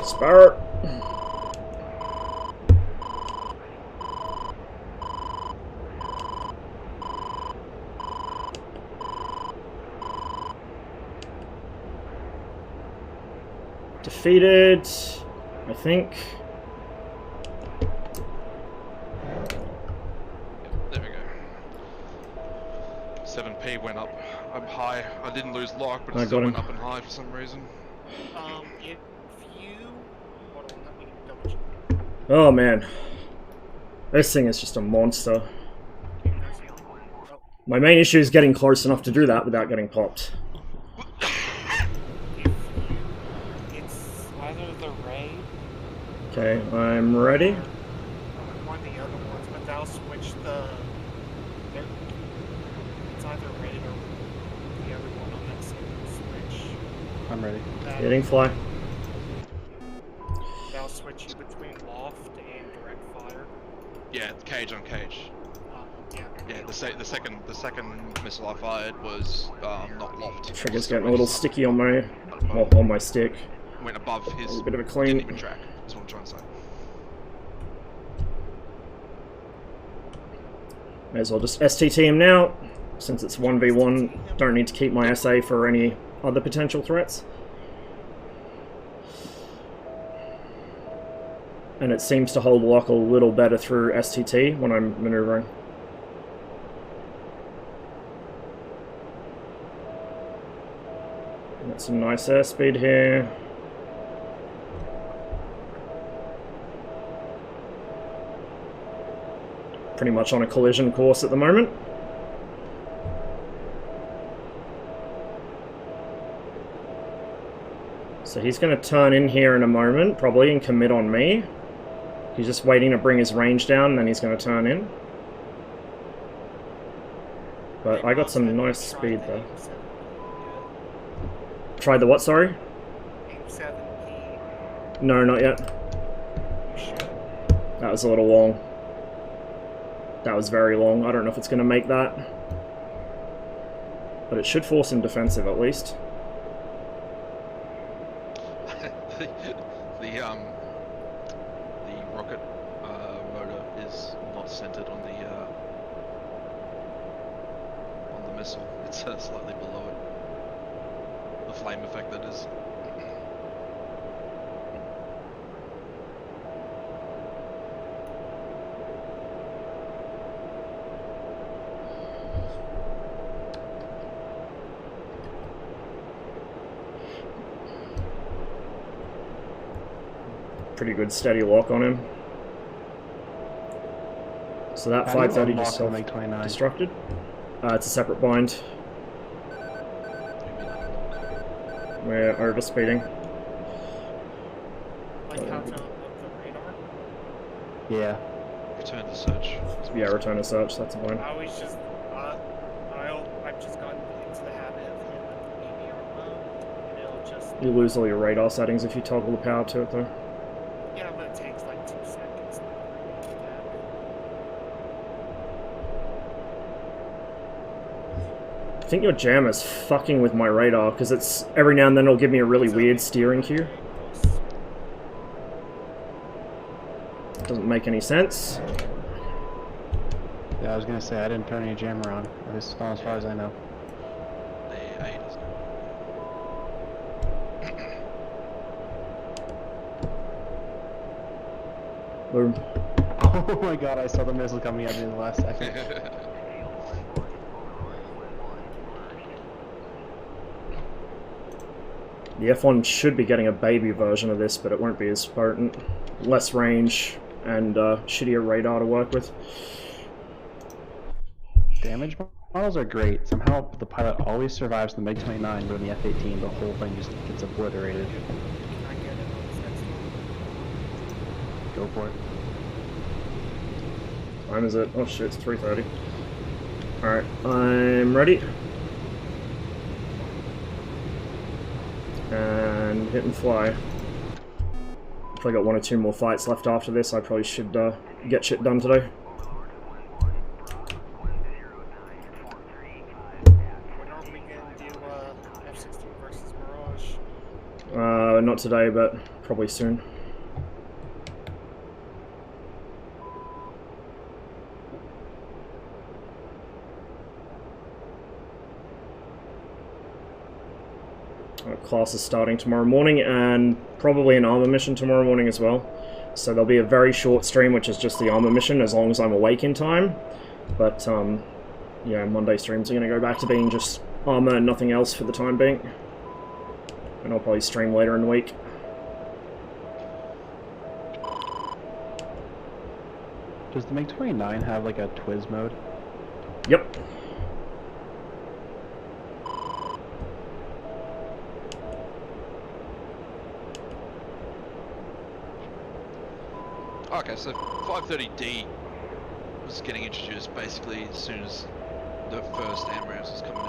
Sparrow. Defeated, I think. There we go. 7p went up. I'm high. I didn't lose lock, but I it still got went him. up and high for some reason. If you... Hold on, let me double check. Oh man. This thing is just a monster. Oh, My main issue is getting close enough to do that without getting popped. if you... It's either the Ray Okay, I'm ready. or one of the other ones, but they'll switch the... either Raid or the other one on that same switch. I'm ready. Getting fly. That'll switch you between loft and direct fire. Yeah, cage on cage. Yeah. Yeah, the second missile I fired was not loft. Trigger's So getting a it little just sticky on my on my stick. went above his. A bit of a Didn't clean. even track. That's what I'm trying to say. May as well just STT him now, since it's 1v1. Don't need to keep my SA for any other potential threats. And it seems to hold lock a little better through STT when I'm maneuvering. Got some nice airspeed here. Pretty much on a collision course at the moment. So he's going to turn in here in a moment, probably, and commit on me. He's just waiting to bring his range down, and then he's going to turn in. But I got some nice speed, though. Tried the what, sorry? No, not yet. That was a little long. That was very long. I don't know if it's going to make that. But it should force him defensive, at least. the rocket motor is not centered on the missile. It's slightly below it. The flame effect, that is. Pretty good steady lock on him. So that 530 just self-destructed. It's a separate bind. We're overspeeding. Like how to look the radar? Yeah. Return to search. Yeah, return to search, that's a bind. I was just, I've just gotten into the habit of hitting the EVR mode, and it'll just... You lose all your radar settings if you toggle the power to it, though. Yeah, but it takes like 2 seconds to do that. I think your jammer's fucking with my radar, because it's every now and then it'll give me a really weird steering cue. Doesn't make any sense. Yeah, I was gonna say I didn't turn any jammer on, at least as far as I know. The 8 is Boom. Oh my god, I saw the missile coming at me in the last second. The F1 should be getting a baby version of this, but it won't be as potent. Less range and shittier radar to work with. Damage models are great. Somehow the pilot always survives the MiG-29, but in the F-18 the whole thing just gets obliterated. I get it. Go for it. Time is it? Oh shit, it's 3:30. Alright, I'm ready. And hit and fly. If I got 1 or 2 more fights left after this, I probably should get shit done today. When are we gonna do F-16 versus Mirage? Not today, but probably soon. Class is starting tomorrow morning, and probably an armor mission tomorrow morning as well. So there'll be a very short stream, which is just the armor mission, as long as I'm awake in time. But, yeah, Monday streams are going to go back to being just armor and nothing else for the time being. And I'll probably stream later in the week. Does the MiG-29 have like a Twiz mode? Yep. Okay, so 530D was getting introduced basically as soon as the first ambulance is coming in.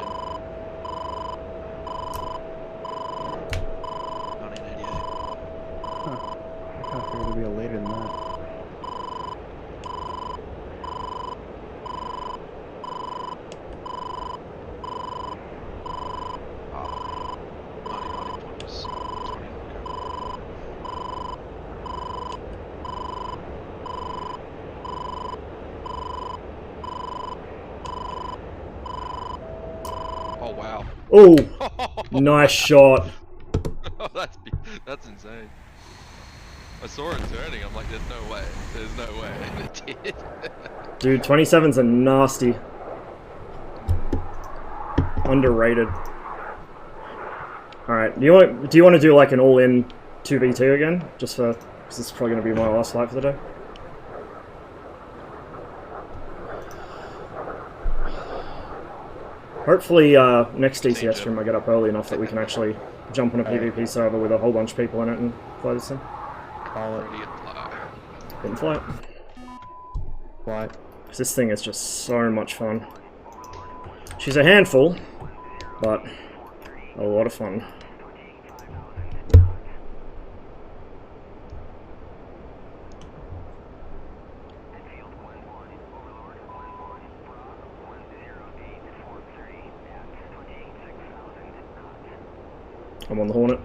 1988. Huh. I kind of figured it'd be a later than that. Ah, 1990 was 20. Oh wow. Oh, nice shot. That's insane. I saw it turning, I'm like, there's no way. There's no way. And it did. Dude, 27s are nasty. Underrated. Alright, do you want to do like an all-in 2v2 again? Just for, because this is probably going to be my last fight for the day. Hopefully, next DCS stream I get up early enough that we can actually jump on a PvP server with a whole bunch of people in it and play this thing. Call it. Didn't fly it. Why? Because this thing is just so much fun. She's a handful, but a lot of fun. I'm on the Hornet.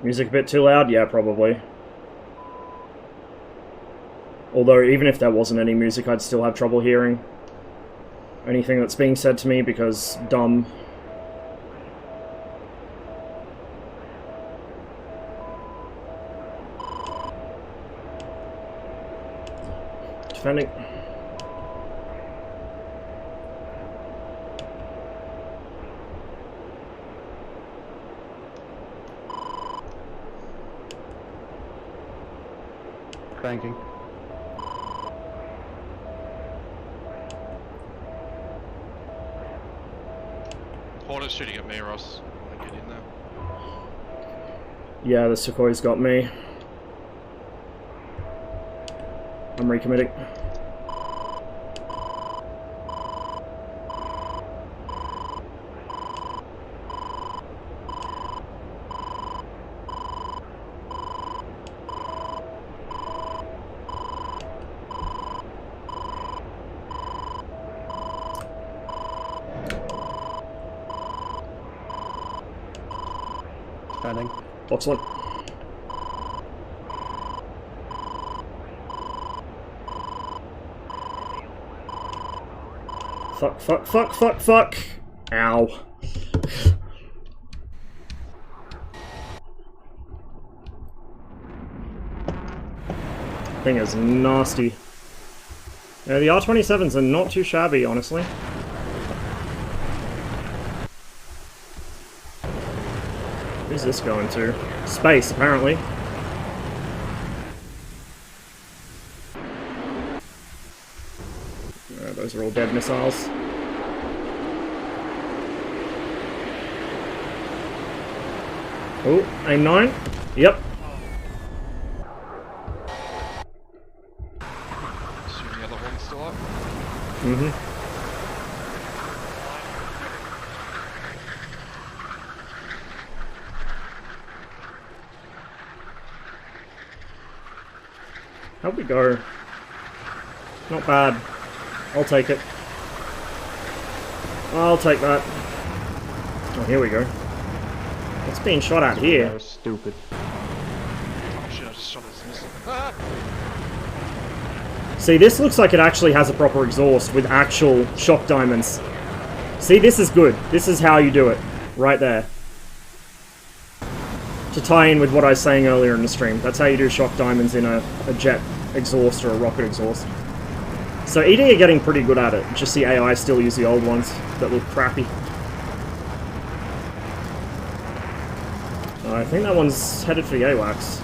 Music a bit too loud? Yeah, probably. Although, even if there wasn't any music, I'd still have trouble hearing anything that's being said to me because dumb. Defending. Cranking. Hornet's shooting at me, Ross. I want to get in there. Yeah, the Sukhoi's got me. I'm recommitting. Defending. Excellent. Fuck, fuck, fuck, fuck, fuck. Ow. Thing is nasty. Yeah, the R27s are not too shabby, honestly. Who's this going to? Space, apparently. Those are all dead missiles. Oh, aim 9. Yep. Assuming the other one's still up. Mm-hmm. How'd we go? Not bad. I'll take it. I'll take that. Oh, here we go. What's being shot at here? That was stupid. Oh shit, I just shot this missile. Ah! See, this looks like it actually has a proper exhaust with actual shock diamonds. See, this is good. This is how you do it. Right there. To tie in with what I was saying earlier in the stream. That's how you do shock diamonds in a jet exhaust or a rocket exhaust. So ED are getting pretty good at it. Just the AI still use the old ones that look crappy. I think that one's headed for the AWACS.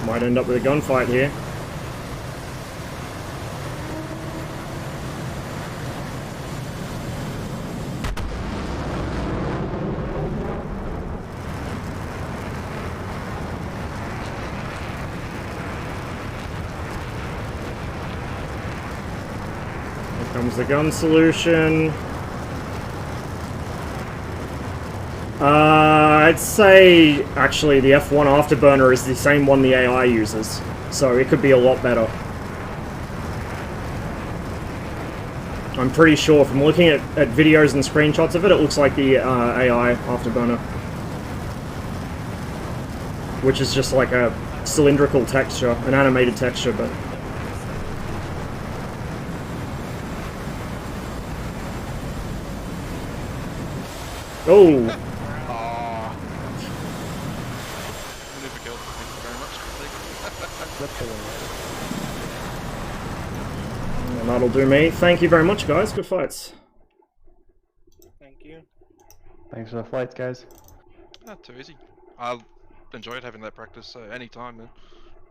Might end up with a gunfight here. Here comes the gun solution. I'd say, actually, the F1 Afterburner is the same one the AI uses, so it could be a lot better. I'm pretty sure, from looking at videos and screenshots of it, it looks like the AI Afterburner. Which is just like a cylindrical texture, an animated texture, but... Oh! And that'll do me. Thank you very much, guys. Good fights. Thank you. Thanks for the flights, guys. Not too easy. I enjoyed having that practice, so anytime, man.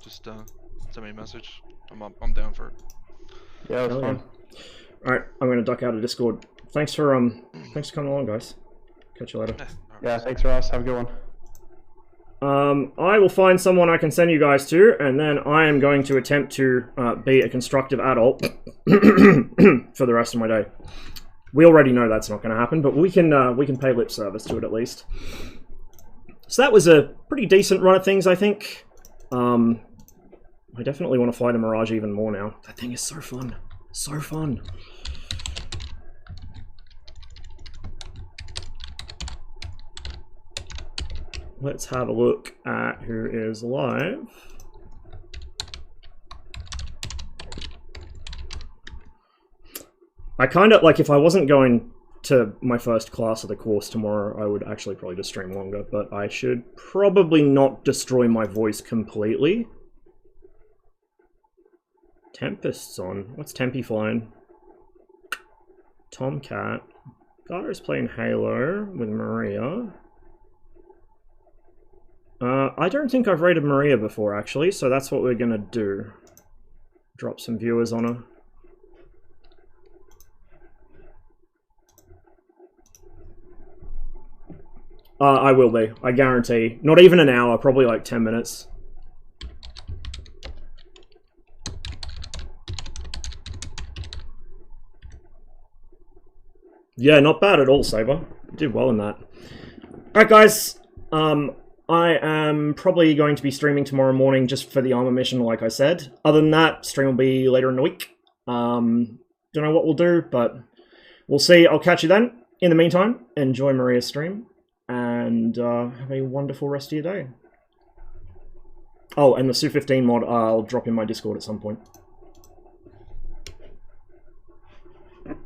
Just send me a message. I'm down for it. Yeah, it was fun. Alright, I'm gonna duck out of Discord. Thanks for coming along, guys. Catch you later. Yeah, thanks, Ross. Have a good one. I will find someone I can send you guys to, and then I am going to attempt to be a constructive adult for the rest of my day. We already know that's not going to happen, but we can pay lip service to it at least. So that was a pretty decent run of things, I think. I definitely want to fly the Mirage even more now. That thing is so fun. So fun. Let's have a look at who is live. I kind of, like, if I wasn't going to my first class of the course tomorrow, I would actually probably just stream longer, but I should probably not destroy my voice completely. Tempest's on. What's Tempe flying? Tomcat. Gudauta playing Halo with Maria. I don't think I've rated Maria before, actually, so that's what we're gonna do. Drop some viewers on her. I will be, I guarantee. Not even an hour, probably like 10 minutes. Yeah, not bad at all, Saber. You did well in that. Alright, guys. I am probably going to be streaming tomorrow morning just for the armor mission, like I said. Other than that, stream will be later in the week. Don't know what we'll do, but we'll see. I'll catch you then. In the meantime, enjoy Maria's stream, and have a wonderful rest of your day. Oh, and the Su-15 mod, I'll drop in my Discord at some point.